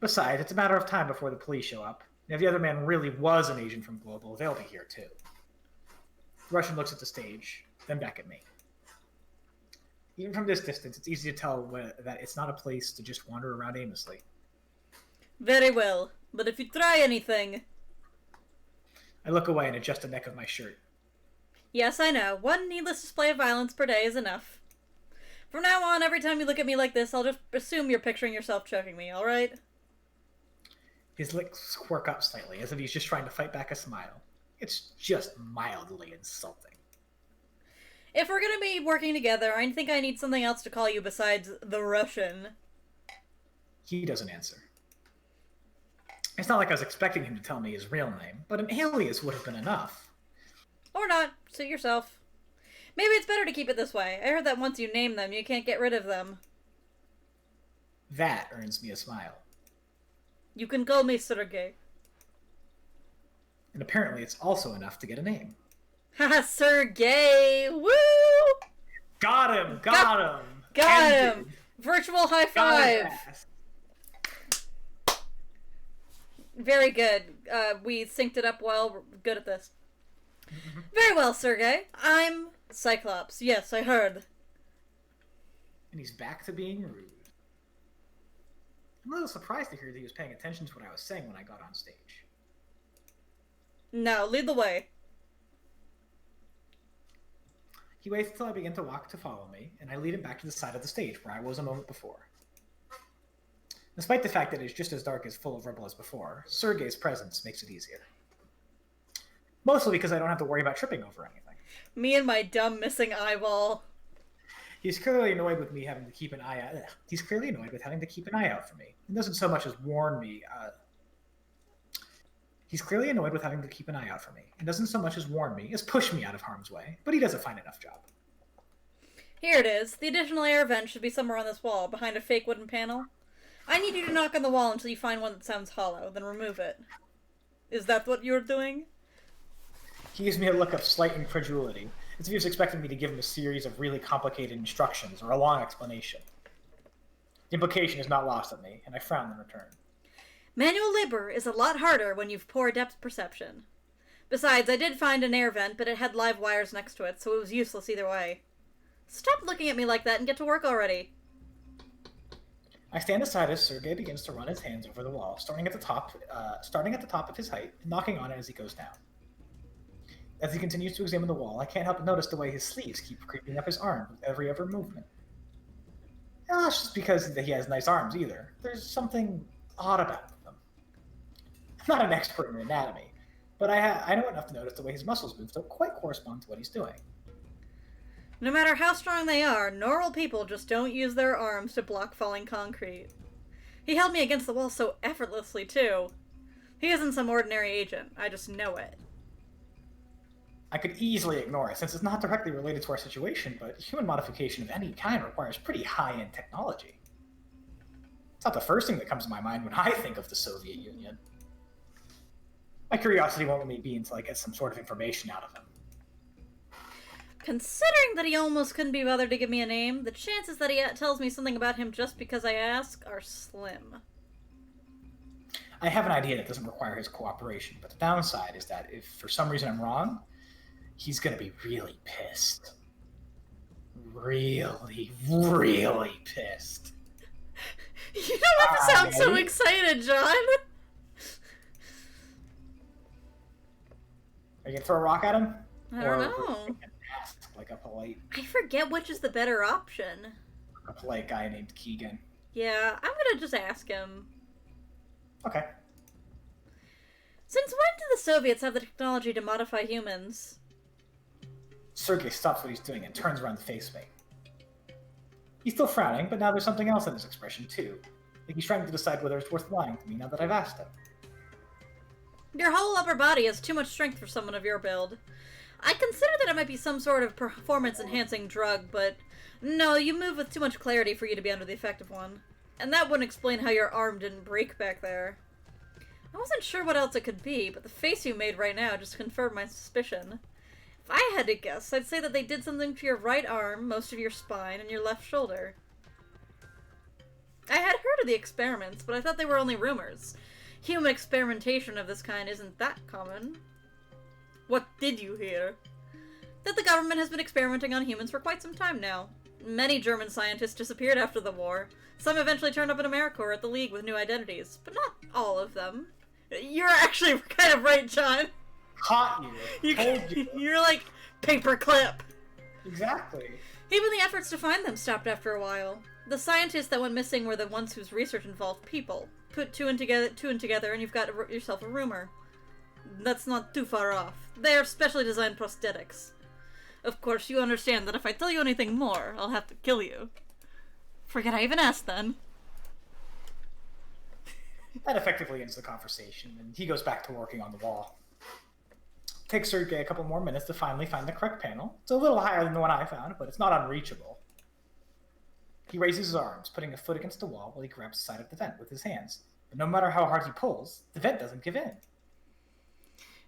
[SPEAKER 2] Besides, it's a matter of time before the police show up. And if the other man really was an agent from Global, they'll be here too. The Russian looks at the stage, then back at me. Even from this distance, it's easy to tell that it's not a place to just wander around aimlessly.
[SPEAKER 1] Very well, but if you try anything...
[SPEAKER 2] I look away and adjust the neck of my shirt.
[SPEAKER 1] Yes, I know. One needless display of violence per day is enough. From now on, every time you look at me like this, I'll just assume you're picturing yourself choking me, alright?
[SPEAKER 2] His lips quirk up slightly, as if he's just trying to fight back a smile. It's just mildly insulting.
[SPEAKER 1] If we're gonna be working together, I think I need something else to call you besides the Russian.
[SPEAKER 2] He doesn't answer. It's not like I was expecting him to tell me his real name, but an alias would have been enough.
[SPEAKER 1] Or not. Suit yourself. Maybe it's better to keep it this way. I heard that once you name them, you can't get rid of them.
[SPEAKER 2] That earns me a smile.
[SPEAKER 1] You can call me Sergey.
[SPEAKER 2] And apparently it's also enough to get a name.
[SPEAKER 1] Haha, Sergey! Woo!
[SPEAKER 2] Got him! Got him!
[SPEAKER 1] Got
[SPEAKER 2] Ended.
[SPEAKER 1] him! Virtual high
[SPEAKER 2] Got his
[SPEAKER 1] five!
[SPEAKER 2] ass.
[SPEAKER 1] Very good. We synced it up well. We're good at this. Very well, Sergey. I'm Cyclops. Yes, I heard.
[SPEAKER 2] And he's back to being rude. I'm a little surprised to hear that he was paying attention to what I was saying when I got on stage.
[SPEAKER 1] Now, lead the way.
[SPEAKER 2] He waits until I begin to walk to follow me, and I lead him back to the side of the stage where I was a moment before. Despite the fact that it's just as dark as full of rubble as before, Sergey's presence makes it easier. Mostly because I don't have to worry about tripping over anything.
[SPEAKER 1] Me and my dumb missing eyeball.
[SPEAKER 2] He's clearly annoyed with me having to keep an eye out. He's clearly annoyed with having to keep an eye out for me. He doesn't so much as warn me. He's clearly annoyed with having to keep an eye out for me. He doesn't so much as warn me as push me out of harm's way, but he does a fine enough job.
[SPEAKER 1] Here it is. The additional air vent should be somewhere on this wall, behind a fake wooden panel. I need you to knock on the wall until you find one that sounds hollow, then remove it. Is that what you're doing?
[SPEAKER 2] He gives me a look of slight incredulity, as if he was expecting me to give him a series of really complicated instructions or a long explanation. The implication is not lost on me, and I frown in return.
[SPEAKER 1] Manual labor is a lot harder when you've poor depth perception. Besides, I did find an air vent, but it had live wires next to it, so it was useless either way. Stop looking at me like that and get to work already.
[SPEAKER 2] I stand aside as Sergey begins to run his hands over the wall, starting at the top of his height, and knocking on it as he goes down. As he continues to examine the wall, I can't help but notice the way his sleeves keep creeping up his arm with every other movement. And not just because he has nice arms either. There's something odd about them. I'm not an expert in anatomy, but I know enough to notice the way his muscles move don't quite correspond to what he's doing.
[SPEAKER 1] No matter how strong they are, normal people just don't use their arms to block falling concrete. He held me against the wall so effortlessly, too. He isn't some ordinary agent. I just know it.
[SPEAKER 2] I could easily ignore it, since it's not directly related to our situation, but human modification of any kind requires pretty high-end technology. It's not the first thing that comes to my mind when I think of the Soviet Union. My curiosity won't let me be until I get some sort of information out of him.
[SPEAKER 1] Considering that he almost couldn't be bothered to give me a name, the chances that he tells me something about him just because I ask are slim.
[SPEAKER 2] I have an idea that doesn't require his cooperation, but the downside is that if for some reason I'm wrong, he's gonna be really pissed. Really, really pissed.
[SPEAKER 1] You don't have to sound so excited, John!
[SPEAKER 2] Are you gonna throw a rock at him?
[SPEAKER 1] I don't know.
[SPEAKER 2] Ask, like a polite
[SPEAKER 1] I forget which is the better option.
[SPEAKER 2] guy named Keegan.
[SPEAKER 1] Yeah, I'm gonna just ask him.
[SPEAKER 2] Okay.
[SPEAKER 1] Since when did the Soviets have the technology to modify humans?
[SPEAKER 2] Sergey stops what he's doing and turns around to face me. He's still frowning, but now there's something else in his expression, too. Like he's trying to decide whether it's worth lying to me now that I've asked him.
[SPEAKER 1] Your whole upper body has too much strength for someone of your build. I consider that it might be some sort of performance-enhancing drug, but no, you move with too much clarity for you to be under the effect of one. And that wouldn't explain how your arm didn't break back there. I wasn't sure what else it could be, but the face you made right now just confirmed my suspicion. If I had to guess, I'd say that they did something to your right arm, most of your spine, and your left shoulder. I had heard of the experiments, but I thought they were only rumors. Human experimentation of this kind isn't that common. What did you hear? That the government has been experimenting on humans for quite some time now. Many German scientists disappeared after the war. Some eventually turned up in America or at the League with new identities, but not all of them. You're actually kind of right, John.
[SPEAKER 2] Caught you. Told you.
[SPEAKER 1] You're like paperclip.
[SPEAKER 2] Exactly.
[SPEAKER 1] Even the efforts to find them stopped after a while. The scientists that went missing were the ones whose research involved people. Put two and together, and you've got yourself a rumor. That's not too far off. They are specially designed prosthetics. Of course, you understand that if I tell you anything more, I'll have to kill you. Forget I even asked then.
[SPEAKER 2] That effectively ends the conversation, and he goes back to working on the wall. Takes Sergei a couple more minutes to finally find the correct panel. It's a little higher than the one I found, but it's not unreachable. He raises his arms, putting a foot against the wall while he grabs the side of the vent with his hands. But no matter how hard he pulls, the vent doesn't give in.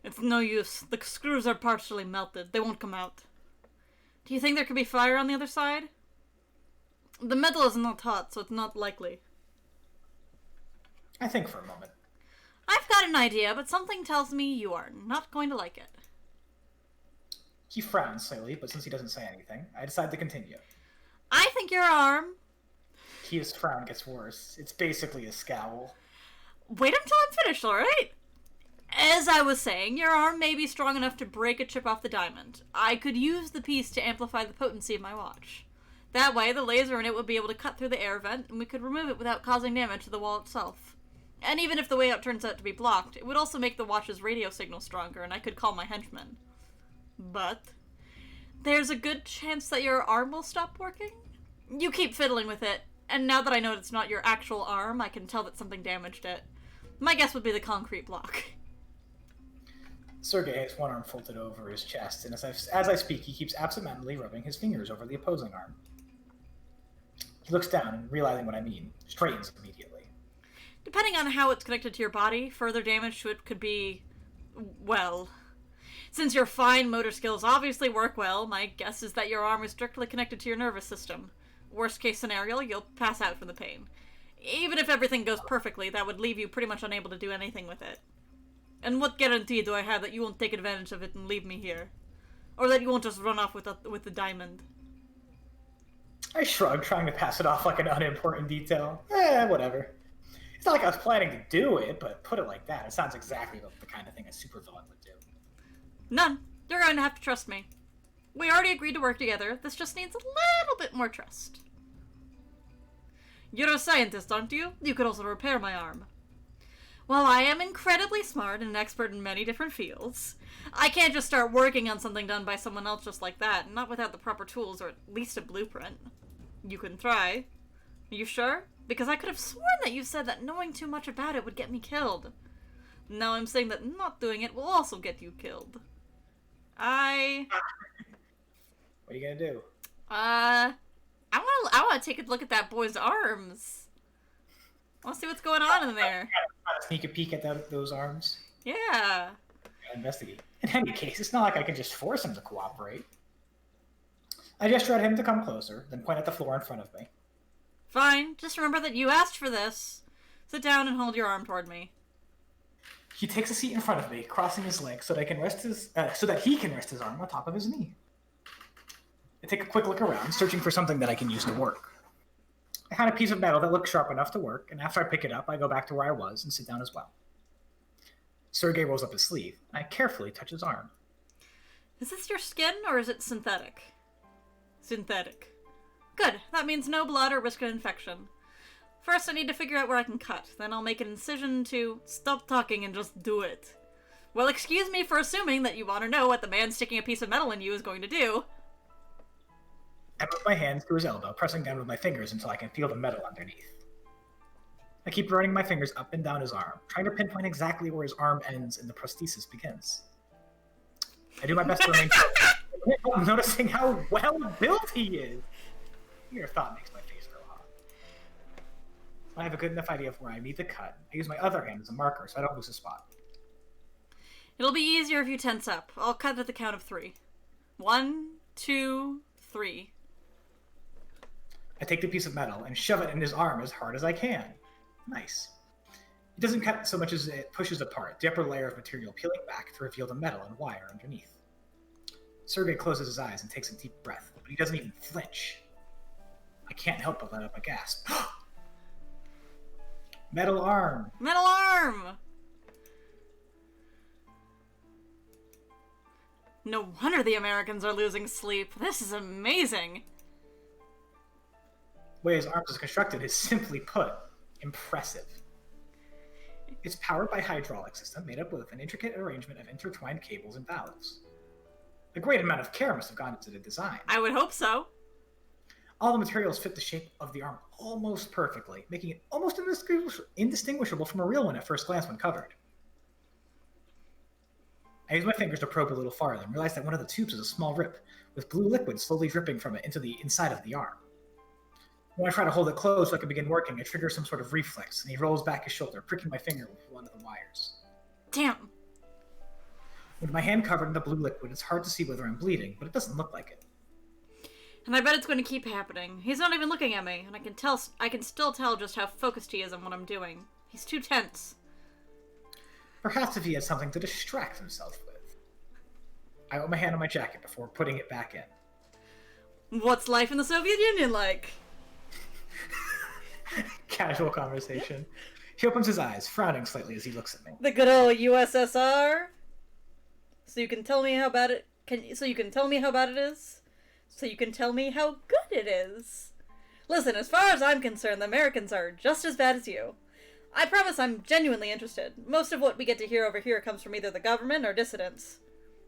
[SPEAKER 1] It's no use. The screws are partially melted. They won't come out. Do you think there could be fire on the other side? The metal is not hot, so it's not likely.
[SPEAKER 2] I think for a moment.
[SPEAKER 1] I've got an idea, but something tells me you are not going to like it.
[SPEAKER 2] He frowns slightly, but since he doesn't say anything, I decide to continue.
[SPEAKER 1] I think your arm...
[SPEAKER 2] His frown gets worse. It's basically a scowl.
[SPEAKER 1] Wait until I'm finished, alright? As I was saying, your arm may be strong enough to break a chip off the diamond. I could use the piece to amplify the potency of my watch. That way, the laser in it would be able to cut through the air vent, and we could remove it without causing damage to the wall itself. And even if the way out turns out to be blocked, it would also make the watch's radio signal stronger, and I could call my henchmen. But there's a good chance that your arm will stop working? You keep fiddling with it, and now that I know it's not your actual arm, I can tell that something damaged it. My guess would be the concrete block.
[SPEAKER 2] Sergei has one arm folded over his chest, and as I speak, he keeps absentmindedly rubbing his fingers over the opposing arm. He looks down and, realizing what I mean, straightens immediately.
[SPEAKER 1] Depending on how it's connected to your body, further damage to it could be... well... Since your fine motor skills obviously work well, my guess is that your arm is directly connected to your nervous system. Worst case scenario, you'll pass out from the pain. Even if everything goes perfectly, that would leave you pretty much unable to do anything with it. And what guarantee do I have that you won't take advantage of it and leave me here? Or that you won't just run off with the diamond?
[SPEAKER 2] I shrug, trying to pass it off like an unimportant detail. Whatever. It's not like I was planning to do it, but put it like that, it sounds exactly like the kind of thing a supervillain would do.
[SPEAKER 1] None. You're going to have to trust me. We already agreed to work together. This just needs a little bit more trust. You're a scientist, aren't you? You could also repair my arm. While I am incredibly smart and an expert in many different fields, I can't just start working on something done by someone else just like that, not without the proper tools or at least a blueprint. You can try. Are you sure? Because I could have sworn that you said that knowing too much about it would get me killed. Now I'm saying that not doing it will also get you killed.
[SPEAKER 2] What are you gonna do?
[SPEAKER 1] I wanna take a look at that boy's arms. I wanna see what's going on in there.
[SPEAKER 2] Sneak a peek at those arms?
[SPEAKER 1] Yeah.
[SPEAKER 2] Investigate. In any case, it's not like I can just force him to cooperate. I gesture at him to come closer, then point at the floor in front of me.
[SPEAKER 1] Fine, just remember that you asked for this. Sit down and hold your arm toward me.
[SPEAKER 2] He takes a seat in front of me, crossing his legs so that he can rest his arm on top of his knee. I take a quick look around, searching for something that I can use to work. I find a piece of metal that looks sharp enough to work, and after I pick it up, I go back to where I was and sit down as well. Sergei rolls up his sleeve, and I carefully touch his arm.
[SPEAKER 1] Is this your skin, or is it synthetic? Synthetic. Good, that means no blood or risk of infection. First, I need to figure out where I can cut. Then I'll make an incision to stop talking and just do it. Well, excuse me for assuming that you want to know what the man sticking a piece of metal in you is going to do.
[SPEAKER 2] I move my hands to his elbow, pressing down with my fingers until I can feel the metal underneath. I keep running my fingers up and down his arm, trying to pinpoint exactly where his arm ends and the prosthesis begins. I do my best to remain calm, noticing how well built he is. Your thought makes my face go hot. When I have a good enough idea of where I need to cut, I use my other hand as a marker so I don't lose a spot.
[SPEAKER 1] It'll be easier if you tense up. I'll cut at the count of 3. 1, 2, 3.
[SPEAKER 2] I take the piece of metal and shove it in his arm as hard as I can. Nice. It doesn't cut so much as it pushes apart, the upper layer of material peeling back to reveal the metal and wire underneath. Sergei closes his eyes and takes a deep breath, but he doesn't even flinch. I can't help but let out a gasp. Metal arm!
[SPEAKER 1] Metal arm! No wonder the Americans are losing sleep. This is amazing.
[SPEAKER 2] The way his arm is constructed is, simply put, impressive. It's powered by a hydraulic system made up with an intricate arrangement of intertwined cables and valves. A great amount of care must have gone into the design.
[SPEAKER 1] I would hope so.
[SPEAKER 2] All the materials fit the shape of the arm almost perfectly, making it almost indistinguishable from a real one at first glance when covered. I used my fingers to probe a little farther and realized that one of the tubes was a small rip, with blue liquid slowly dripping from it into the inside of the arm. When I try to hold it closed so I can begin working, I trigger some sort of reflex, and he rolls back his shoulder, pricking my finger with one of the wires.
[SPEAKER 1] Damn.
[SPEAKER 2] With my hand covered in the blue liquid, it's hard to see whether I'm bleeding, but it doesn't look like it.
[SPEAKER 1] And I bet it's going to keep happening. He's not even looking at me, and I can still tell just how focused he is on what I'm doing. He's too tense.
[SPEAKER 2] Perhaps if he had something to distract himself with. I put my hand on my jacket before putting it back in.
[SPEAKER 1] What's life in the Soviet Union like?
[SPEAKER 2] Casual conversation. He opens his eyes, frowning slightly as he looks at me.
[SPEAKER 1] The good old USSR? So you can tell me how bad it so you can tell me how bad it is? So you can tell me how good it is? Listen, as far as I'm concerned, the Americans are just as bad as you. I promise I'm genuinely interested. Most of what we get to hear over here comes from either the government or dissidents.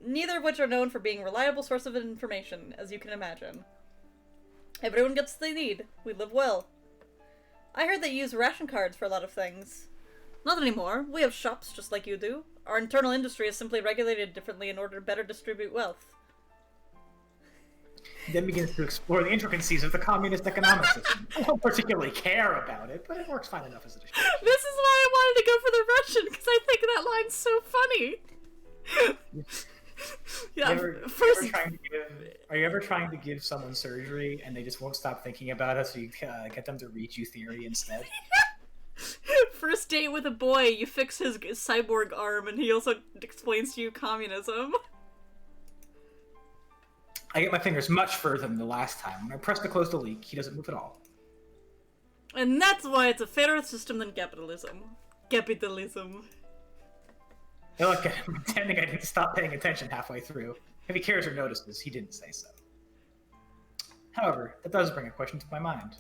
[SPEAKER 1] Neither of which are known for being a reliable source of information, as you can imagine. Everyone gets what they need. We live well. I heard they use ration cards for a lot of things. Not anymore. We have shops just like you do. Our internal industry is simply regulated differently in order to better distribute wealth.
[SPEAKER 2] He then begins to explore the intricacies of the communist economic system. I don't particularly care about it, but it works fine enough as a distraction.
[SPEAKER 1] This is why I wanted to go for the Russian, because I think that line's so funny. Yeah,
[SPEAKER 2] Are you ever trying to give someone surgery and they just won't stop thinking about it, so you get them to read you theory instead?
[SPEAKER 1] First date with a boy, you fix his cyborg arm, and he also explains to you communism.
[SPEAKER 2] I get my fingers much further than the last time. When I press to close the leak, he doesn't move at all.
[SPEAKER 1] And that's why it's a fairer system than capitalism. Capitalism.
[SPEAKER 2] I look at him, pretending I didn't stop paying attention halfway through. If he cares or notices, he didn't say so. However, that does bring a question to my mind.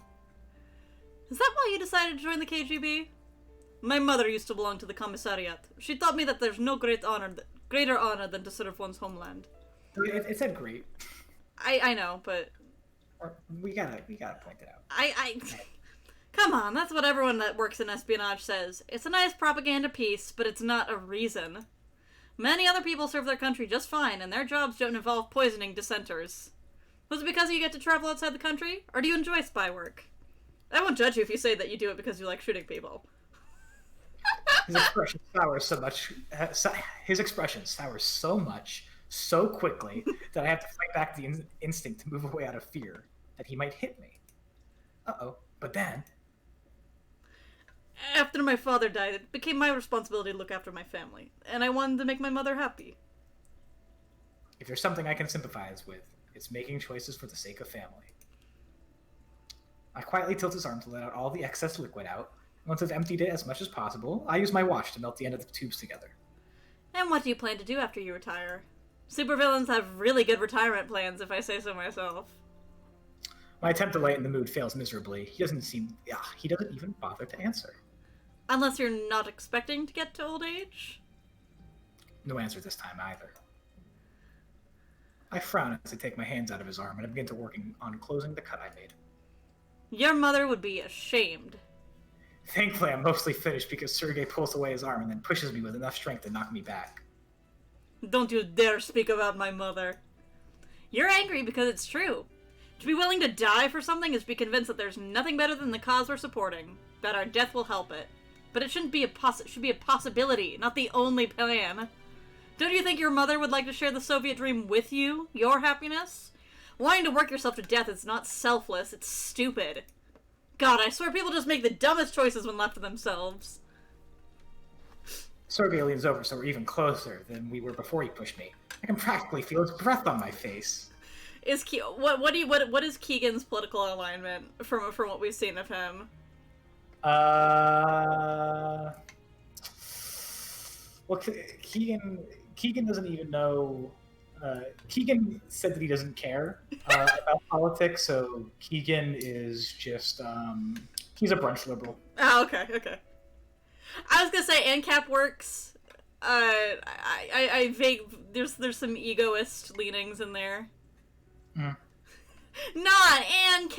[SPEAKER 1] Is that why you decided to join the KGB? My mother used to belong to the commissariat. She taught me that there's no greater honor than to serve one's homeland.
[SPEAKER 2] It said great.
[SPEAKER 1] I know, but
[SPEAKER 2] we gotta point it out.
[SPEAKER 1] I come on, that's what everyone that works in espionage says. It's a nice propaganda piece, but it's not a reason. Many other people serve their country just fine, and their jobs don't involve poisoning dissenters. Was it because you get to travel outside the country, or do you enjoy spy work? I won't judge you if you say that you do it because you like shooting people.
[SPEAKER 2] His expression sours so much, so quickly, that I have to fight back the instinct to move away out of fear that he might hit me. Uh-oh. But then...
[SPEAKER 1] After my father died, it became my responsibility to look after my family, and I wanted to make my mother happy.
[SPEAKER 2] If there's something I can sympathize with, it's making choices for the sake of family. I quietly tilt his arm to let out all the excess liquid out. Once I've emptied it as much as possible, I use my watch to melt the end of the tubes together.
[SPEAKER 1] And what do you plan to do after you retire? Supervillains have really good retirement plans, if I say so myself.
[SPEAKER 2] My attempt to lighten the mood fails miserably. He doesn't even bother to answer.
[SPEAKER 1] Unless you're not expecting to get to old age?
[SPEAKER 2] No answer this time either. I frown as I take my hands out of his arm and I begin to working on closing the cut I made.
[SPEAKER 1] Your mother would be ashamed.
[SPEAKER 2] Thankfully, I'm mostly finished because Sergei pulls away his arm and then pushes me with enough strength to knock me back.
[SPEAKER 1] Don't you dare speak about my mother. You're angry because it's true. To be willing to die for something is to be convinced that there's nothing better than the cause we're supporting, that our death will help it. But it should be a possibility, not the only plan. Don't you think your mother would like to share the Soviet dream with you? Your happiness? Wanting to work yourself to death is not selfless, it's stupid. God, I swear people just make the dumbest choices when left to themselves.
[SPEAKER 2] Sergei leans over so we're even closer than we were before he pushed me. I can practically feel his breath on my face.
[SPEAKER 1] What is Keegan's political alignment from what we've seen of him?
[SPEAKER 2] Well, Keegan doesn't even know. Keegan said that he doesn't care about politics, so Keegan is just he's a brunch liberal.
[SPEAKER 1] Oh, okay. I was gonna say ANCAP works. There's some egoist leanings in there.
[SPEAKER 2] Mm.
[SPEAKER 1] Not ANCAP.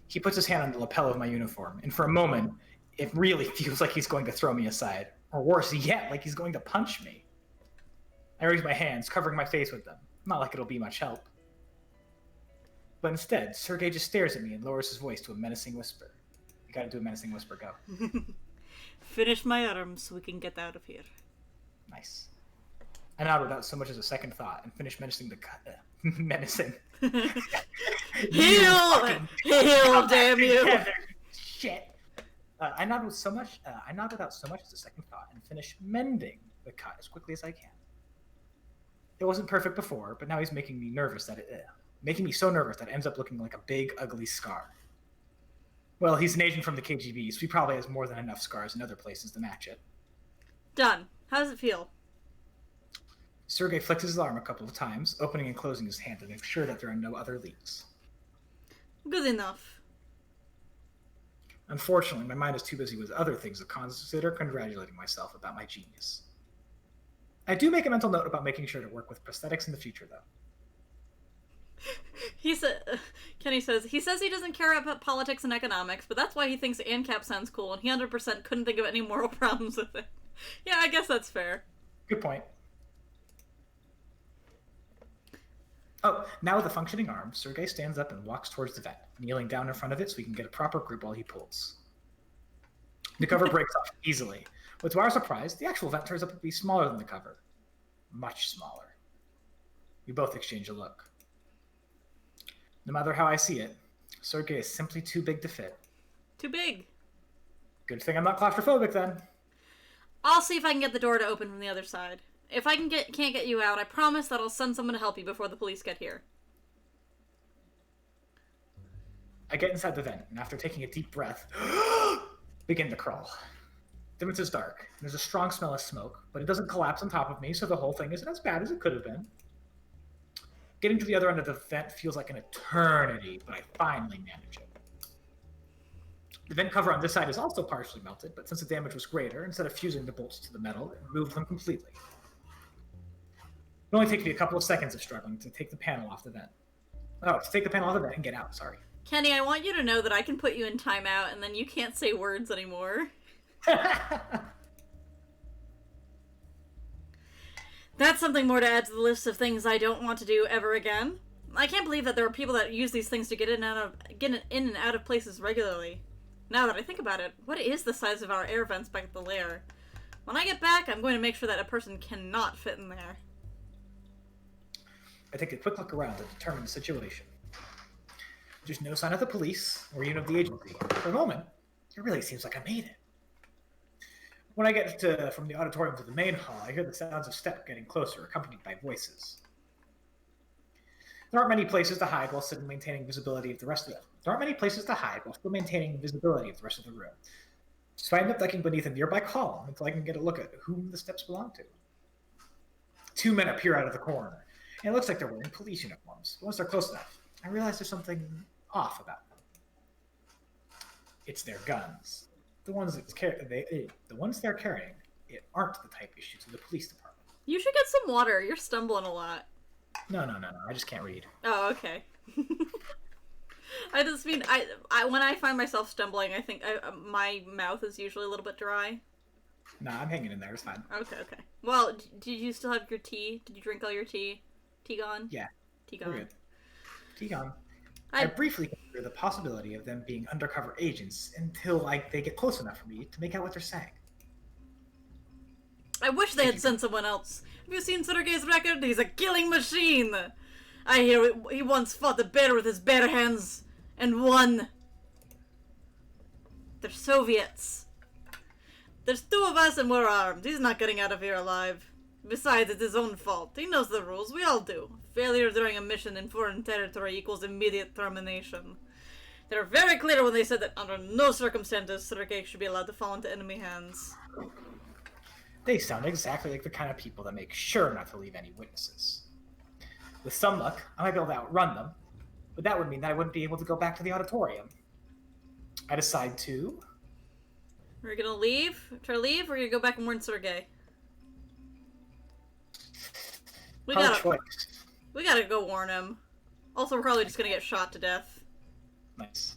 [SPEAKER 2] He puts his hand on the lapel of my uniform, and for a moment, it really feels like he's going to throw me aside. Or worse yet, like he's going to punch me. I raise my hands, covering my face with them. Not like it'll be much help. But instead, Sergei just stares at me and lowers his voice to a menacing whisper. You gotta do a menacing whisper, go.
[SPEAKER 1] Finish my arms so we can get out of here.
[SPEAKER 2] Nice. I nod without so much as a second thought and finish menacing the menacing.
[SPEAKER 1] Heal! Heal, damn you!
[SPEAKER 2] Shit. I nod without so much as a second thought and finish mending the cut as quickly as I can. It wasn't perfect before, but now he's making me so nervous that it ends up looking like a big, ugly scar. Well, he's an agent from the KGB, so he probably has more than enough scars in other places to match it.
[SPEAKER 1] Done. How does it feel?
[SPEAKER 2] Sergei flicks his arm a couple of times, opening and closing his hand to make sure that there are no other leaks.
[SPEAKER 1] Good enough.
[SPEAKER 2] Unfortunately, my mind is too busy with other things to consider congratulating myself about my genius. I do make a mental note about making sure to work with prosthetics in the future, though.
[SPEAKER 1] Kenny says he doesn't care about politics and economics, but that's why he thinks ANCAP sounds cool, and he 100% couldn't think of any moral problems with it. Yeah, I guess that's fair.
[SPEAKER 2] Good point. Oh, now with a functioning arm, Sergei stands up and walks towards the vent, kneeling down in front of it so we can get a proper grip while he pulls. The cover breaks off easily, but to our surprise, the actual vent turns out to be smaller than the cover. Much smaller. We both exchange a look. No matter how I see it, Sergei is simply too big to fit.
[SPEAKER 1] Too big.
[SPEAKER 2] Good thing I'm not claustrophobic, then.
[SPEAKER 1] I'll see if I can get the door to open from the other side. If I can't get you out, I promise that I'll send someone to help you before the police get here.
[SPEAKER 2] I get inside the vent, and after taking a deep breath, begin to crawl. The vent is dark. There's a strong smell of smoke, but it doesn't collapse on top of me, so the whole thing isn't as bad as it could have been. Getting to the other end of the vent feels like an eternity, but I finally manage it. The vent cover on this side is also partially melted, but since the damage was greater, instead of fusing the bolts to the metal, it removed them completely. It only takes me a couple of seconds of struggling to take the panel off the vent. Oh, to take the panel off the vent and get out, sorry.
[SPEAKER 1] Kenny, I want you to know that I can put you in timeout, and then you can't say words anymore. That's something more to add to the list of things I don't want to do ever again. I can't believe that there are people that use these things to get in and out of places regularly. Now that I think about it, what is the size of our air vents back at the lair? When I get back, I'm going to make sure that a person cannot fit in there.
[SPEAKER 2] I take a quick look around to determine the situation. There's no sign of the police or even of the agency. For a moment, it really seems like I made it. When I get from the auditorium to the main hall, I hear the sounds of steps getting closer, accompanied by voices. There aren't many places to hide while still maintaining visibility of the rest of it. There aren't many places to hide while still maintaining visibility of the rest of the room. So I end up ducking beneath a nearby column until I can get a look at whom the steps belong to. Two men appear out of the corner, and it looks like they're wearing police uniforms. But once they're close enough, I realize there's something off about them. It's their guns. The ones they're carrying aren't the type issued to the police department.
[SPEAKER 1] You should get some water. You're stumbling a lot.
[SPEAKER 2] No. I just can't read.
[SPEAKER 1] Oh, okay. I just mean, I when I find myself stumbling, I think my mouth is usually a little bit dry.
[SPEAKER 2] Nah, I'm hanging in there. It's fine.
[SPEAKER 1] Okay. Well, did you still have your tea? Did you drink all your tea? Tea gone?
[SPEAKER 2] Yeah.
[SPEAKER 1] Tea gone.
[SPEAKER 2] We're good. Tea gone. I briefly consider the possibility of them being undercover agents until they get close enough for me to make out what they're saying.
[SPEAKER 1] I wish they had sent someone else. Have you seen Sergei's record? He's a killing machine! I hear he once fought a bear with his bare hands, and won. They're Soviets. There's two of us and we're armed. He's not getting out of here alive. Besides, it's his own fault. He knows the rules. We all do. Failure during a mission in foreign territory equals immediate termination. They were very clear when they said that under no circumstances Sergei should be allowed to fall into enemy hands.
[SPEAKER 2] They sound exactly like the kind of people that make sure not to leave any witnesses. With some luck, I might be able to outrun them, but that would mean that I wouldn't be able to go back to the auditorium. I decide to...
[SPEAKER 1] We're gonna leave? Try to leave, or are you gonna go back and warn Sergei? We gotta go warn him. Also, we're probably just gonna get shot to death.
[SPEAKER 2] Nice.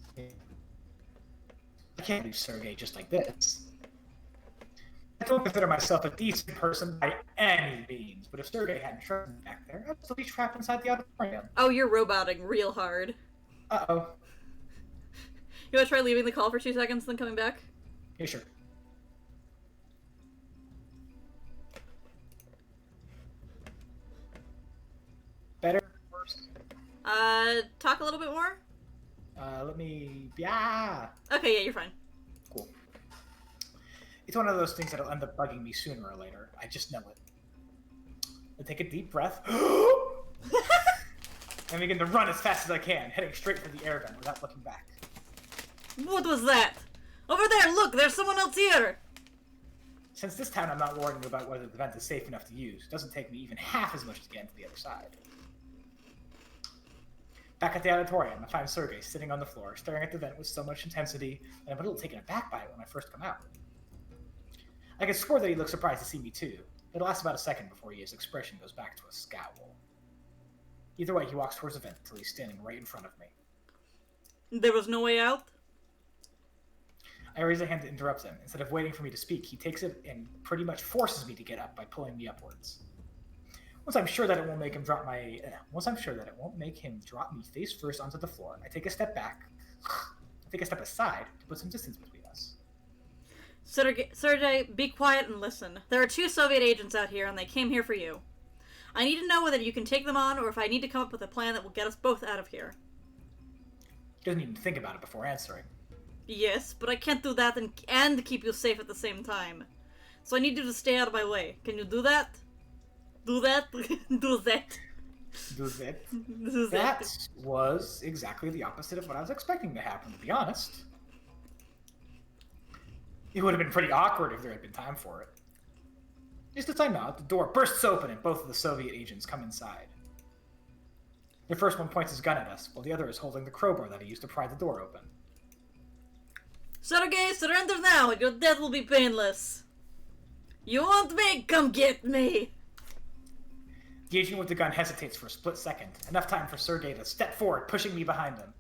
[SPEAKER 2] I can't leave Sergei just like this. I don't consider myself a decent person by any means, but if Sergei hadn't trusted me back there, I'd still be trapped inside the auditorium.
[SPEAKER 1] Oh, you're roboting real hard.
[SPEAKER 2] Uh-oh.
[SPEAKER 1] You wanna try leaving the call for 2 seconds, then coming back?
[SPEAKER 2] Yeah, sure. Better? Worse?
[SPEAKER 1] Talk a little bit more?
[SPEAKER 2] Let me... Yeah!
[SPEAKER 1] Okay, yeah, you're fine.
[SPEAKER 2] Cool. It's one of those things that'll end up bugging me sooner or later. I just know it. I take a deep breath. And begin to run as fast as I can, heading straight for the air vent without looking back.
[SPEAKER 1] What was that? Over there, look, there's someone else here!
[SPEAKER 2] Since this time I'm not worrying about whether the vent is safe enough to use, it doesn't take me even half as much to get into the other side. Back at the auditorium, I find Sergei sitting on the floor, staring at the vent with so much intensity that I'm a little taken aback by it when I first come out. I can swear that he looks surprised to see me too. It lasts about a second before his expression goes back to a scowl. Either way, he walks towards the vent until he's standing right in front of me.
[SPEAKER 1] There was no way out?
[SPEAKER 2] I raise a hand to interrupt him. Instead of waiting for me to speak, he takes it and pretty much forces me to get up by pulling me upwards. Once I'm sure that it won't make him drop me face first onto the floor, I take a step back. I take a step aside to put some distance between us.
[SPEAKER 1] Sergei, be quiet and listen. There are 2 Soviet agents out here, and they came here for you. I need to know whether you can take them on, or if I need to come up with a plan that will get us both out of here.
[SPEAKER 2] He doesn't even think about it before answering.
[SPEAKER 1] Yes, but I can't do that and keep you safe at the same time. So I need you to stay out of my way. Can you do that? Do that? Do that.
[SPEAKER 2] Do that.
[SPEAKER 1] Do that.
[SPEAKER 2] That was exactly the opposite of what I was expecting to happen, to be honest. It would have been pretty awkward if there had been time for it. Just as I nod, the door bursts open and both of the Soviet agents come inside. The first one points his gun at us, while the other is holding the crowbar that he used to pry the door open.
[SPEAKER 1] Sergei, surrender now, and your death will be painless. You want me? Come get me!
[SPEAKER 2] The agent with the gun hesitates for a split second, enough time for Sergei to step forward, pushing me behind him.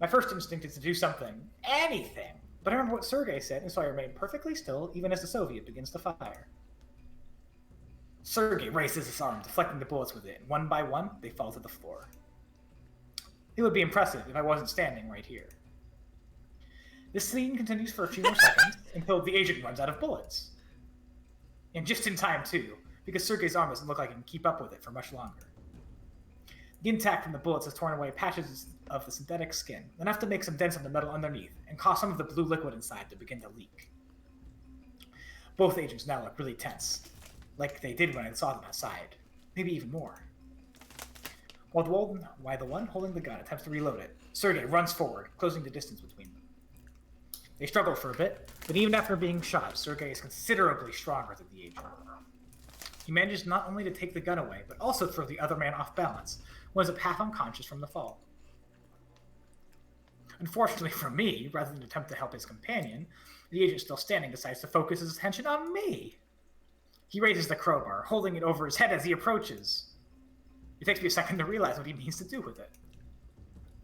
[SPEAKER 2] My first instinct is to do something, anything, but I remember what Sergei said, and so I remain perfectly still, even as the Soviet begins to fire. Sergei raises his arm, deflecting the bullets with it, and one by one, they fall to the floor. It would be impressive if I wasn't standing right here. This scene continues for a few more seconds, until the agent runs out of bullets. And just in time, too, because Sergei's arm doesn't look like he can keep up with it for much longer. The intact from the bullets has torn away patches of the synthetic skin, enough to make some dents on the metal underneath, and cause some of the blue liquid inside to begin to leak. Both agents now look really tense, like they did when I saw them outside, maybe even more. While the one holding the gun attempts to reload it, Sergei runs forward, closing the distance between them. They struggle for a bit, but even after being shot, Sergei is considerably stronger than the agent. He manages not only to take the gun away, but also throw the other man off balance, who ends up half unconscious from the fall. Unfortunately for me, rather than attempt to help his companion, the agent still standing decides to focus his attention on me. He raises the crowbar, holding it over his head as he approaches. It takes me a second to realize what he means to do with it.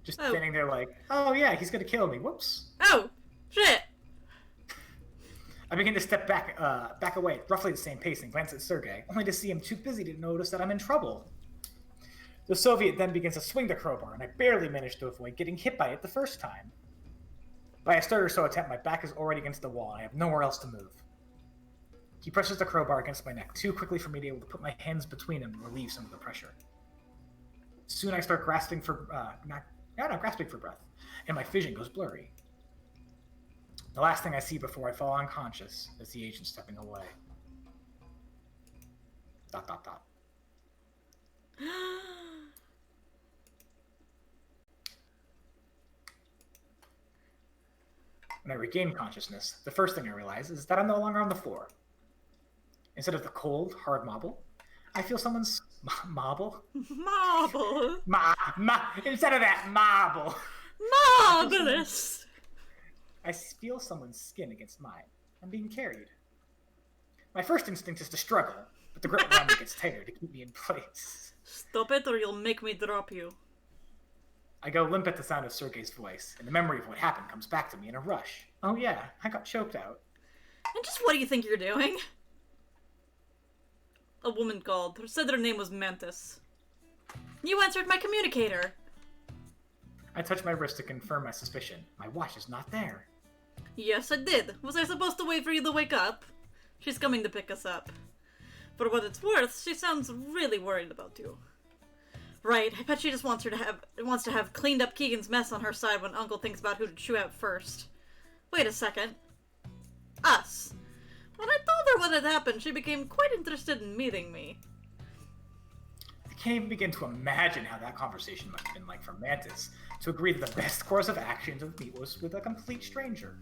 [SPEAKER 2] Just standing there like, oh yeah, he's gonna kill me, whoops.
[SPEAKER 1] Oh, shit!
[SPEAKER 2] I begin to step back away at roughly the same pace and glance at Sergei, only to see him too busy to notice that I'm in trouble. The Soviet then begins to swing the crowbar, and I barely manage to avoid getting hit by it the first time. By a third or so attempt, my back is already against the wall, and I have nowhere else to move. He presses the crowbar against my neck too quickly for me to be able to put my hands between him and relieve some of the pressure. Soon I start grasping for breath, and my vision goes blurry. The last thing I see before I fall unconscious is the agent stepping away. ... When I regain consciousness, the first thing I realize is that I'm no longer on the floor. Instead of the cold, hard marble, I feel someone's marble?
[SPEAKER 1] Marble!
[SPEAKER 2] Instead of that marble!
[SPEAKER 1] Marvelous!
[SPEAKER 2] I feel someone's skin against mine. I'm being carried. My first instinct is to struggle, but the grip around me gets tighter to keep me in place.
[SPEAKER 1] Stop it or you'll make me drop you.
[SPEAKER 2] I go limp at the sound of Sergei's voice, and the memory of what happened comes back to me in a rush. Oh yeah, I got choked out.
[SPEAKER 1] And just what do you think you're doing? A woman called. Said her name was Mantis. You answered my communicator.
[SPEAKER 2] I touch my wrist to confirm my suspicion. My watch is not there.
[SPEAKER 1] Yes, I did. Was I supposed to wait for you to wake up? She's coming to pick us up. For what it's worth, she sounds really worried about you. Right, I bet she just wants to have cleaned up Keegan's mess on her side when Uncle thinks about who to chew out first. Wait a second. Us. When I told her what had happened, she became quite interested in meeting me.
[SPEAKER 2] I can't even begin to imagine how that conversation must have been like for Mantis, to agree that the best course of action to meet was with a complete stranger.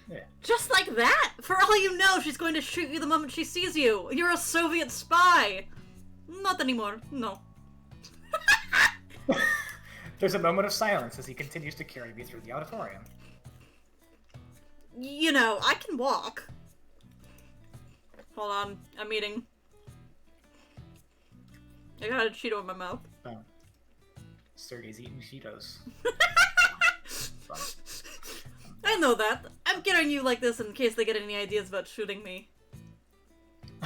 [SPEAKER 2] Yeah.
[SPEAKER 1] Just like that! For all you know, she's going to shoot you the moment she sees you! You're a Soviet spy! Not anymore, no.
[SPEAKER 2] There's a moment of silence as he continues to carry me through the auditorium.
[SPEAKER 1] You know, I can walk. Hold on, I'm eating. I got a Cheeto in my mouth.
[SPEAKER 2] Oh. Sergei's eating Cheetos.
[SPEAKER 1] I know that. I'm carrying you like this in case they get any ideas about shooting me.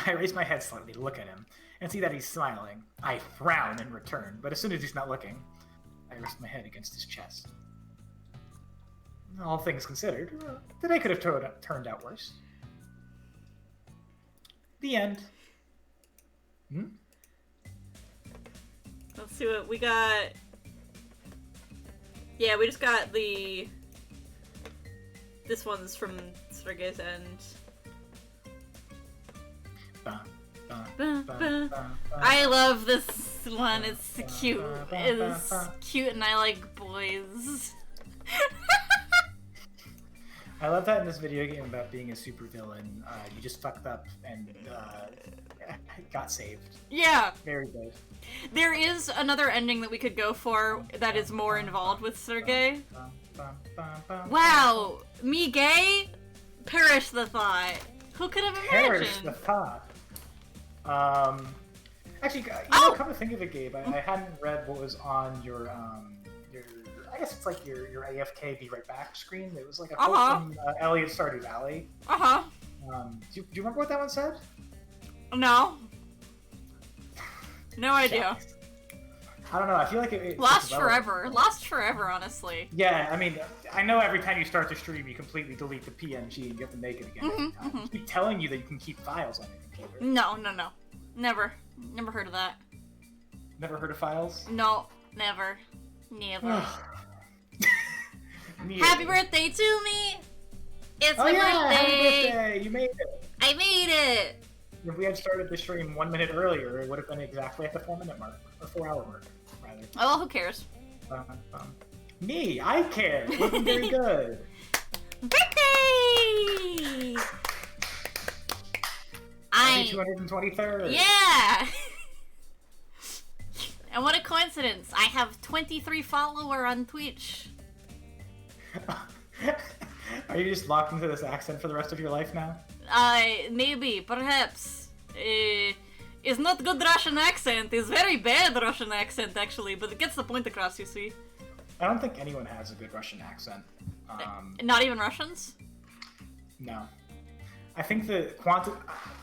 [SPEAKER 2] I raise my head slightly to look at him, and see that he's smiling. I frown in return, but as soon as he's not looking, I rest my head against his chest. All things considered, the day could have turned out worse. The end. Hmm?
[SPEAKER 1] Let's see what we got. Yeah, we just got the... This one's from Sergei's End. I love this one. It's cute. It's cute and I like boys.
[SPEAKER 2] I love that in this video game about being a supervillain, you just fucked up and got saved.
[SPEAKER 1] Yeah.
[SPEAKER 2] Very good.
[SPEAKER 1] There is another ending that we could go for that is more involved with Sergei. Wow. Me gay? Perish the thought. Who could have imagined?
[SPEAKER 2] Perish the thought. Actually, you know, come to think of it, Gabe, I hadn't read what was on your I guess it's like your AFK Be Right Back screen. It was like a quote from Elliot Stardew Valley. Do you remember what that one said?
[SPEAKER 1] No. No idea.
[SPEAKER 2] I don't know. I feel like it
[SPEAKER 1] Lost forever. Lost forever, honestly.
[SPEAKER 2] Yeah, I mean, I know every time you start the stream, you completely delete the PNG and you have to make it again. I keep telling you that you can keep files on your computer.
[SPEAKER 1] No. Never. Never heard of that.
[SPEAKER 2] Never heard of files?
[SPEAKER 1] No, never. Happy birthday to me! It's my birthday!
[SPEAKER 2] Happy birthday! You made it!
[SPEAKER 1] I made it!
[SPEAKER 2] If we had started the stream 1 minute earlier, it would have been exactly at the 4-minute mark. Or 4-hour mark, rather.
[SPEAKER 1] Oh, well, who cares?
[SPEAKER 2] Me! I care! Looking very good!
[SPEAKER 1] Birthday!
[SPEAKER 2] Happy 223rd!
[SPEAKER 1] Yeah! And what a coincidence! I have 23 followers on Twitch.
[SPEAKER 2] Are you just locked into this accent for the rest of your life now?
[SPEAKER 1] Maybe, perhaps. It's not good Russian accent. It's very bad Russian accent, actually, but it gets the point across, you see.
[SPEAKER 2] I don't think anyone has a good Russian accent.
[SPEAKER 1] Not even Russians?
[SPEAKER 2] No. I think the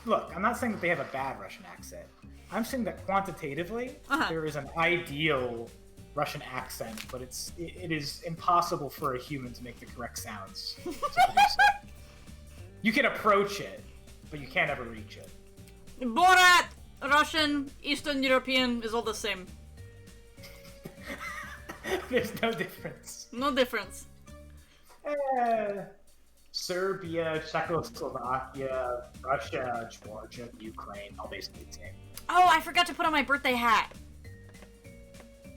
[SPEAKER 2] Look, I'm not saying that they have a bad Russian accent. I'm saying that quantitatively, there is an ideal Russian accent, but it is impossible for a human to make the correct sounds to produce it. You can approach it, but you can't ever reach it.
[SPEAKER 1] Borat! Russian, Eastern European is all the same.
[SPEAKER 2] There's no difference.
[SPEAKER 1] No difference.
[SPEAKER 2] Serbia, Czechoslovakia, Russia, Georgia, Ukraine, all basically the same.
[SPEAKER 1] Oh, I forgot to put on my birthday hat.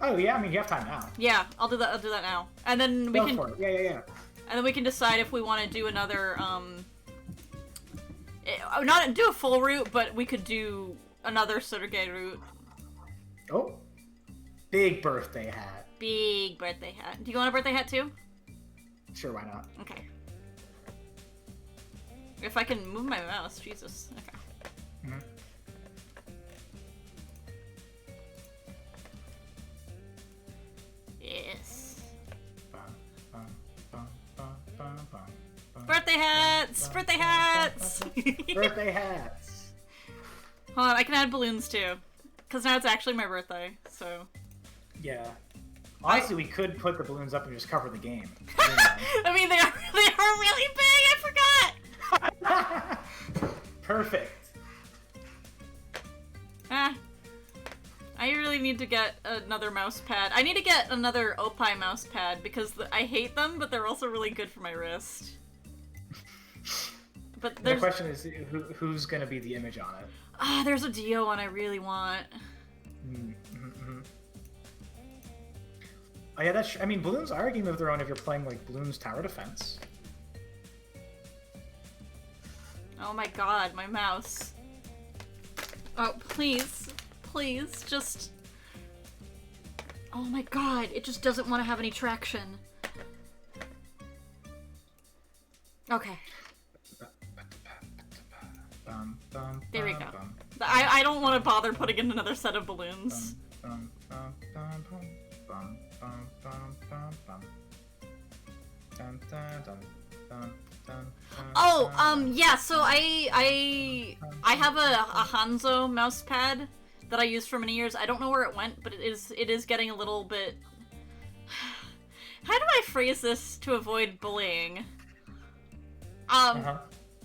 [SPEAKER 2] Oh yeah, I mean you have time now.
[SPEAKER 1] Yeah, I'll do that. I'll do that now, and then we can.
[SPEAKER 2] Go for it. Yeah.
[SPEAKER 1] And then we can decide if we want to do another. Not do a full route, but we could do another Sergei route.
[SPEAKER 2] Oh, big birthday hat.
[SPEAKER 1] Big birthday hat. Do you want a birthday hat too?
[SPEAKER 2] Sure, why not?
[SPEAKER 1] Okay. If I can move my mouse, Jesus. Okay.
[SPEAKER 2] Mm-hmm.
[SPEAKER 1] Yes. Birthday hats! Birthday hats!
[SPEAKER 2] Birthday hats.
[SPEAKER 1] Hold on, I can add balloons too. Because now it's actually my birthday, so...
[SPEAKER 2] Yeah. Honestly, we could put the balloons up and just cover the game.
[SPEAKER 1] I mean, they are really big, I forgot!
[SPEAKER 2] Perfect.
[SPEAKER 1] I really need to get another mouse pad. I need to get another Opie mouse pad because I hate them, but they're also really good for my wrist. But
[SPEAKER 2] The question is, who's going to be the image on it?
[SPEAKER 1] There's a Dio one I really want.
[SPEAKER 2] Mm-hmm. Oh yeah, I mean, balloons are a game of their own if you're playing like Bloons Tower Defense.
[SPEAKER 1] Oh my god, my mouse. Oh, please. Please, just... Oh my god, it just doesn't want to have any traction. Okay. There we go. I don't want to bother putting in another set of balloons. Oh, yeah, so I have a Hanzo mouse pad that I used for many years. I don't know where it went, but it is getting a little bit... How do I phrase this to avoid bullying?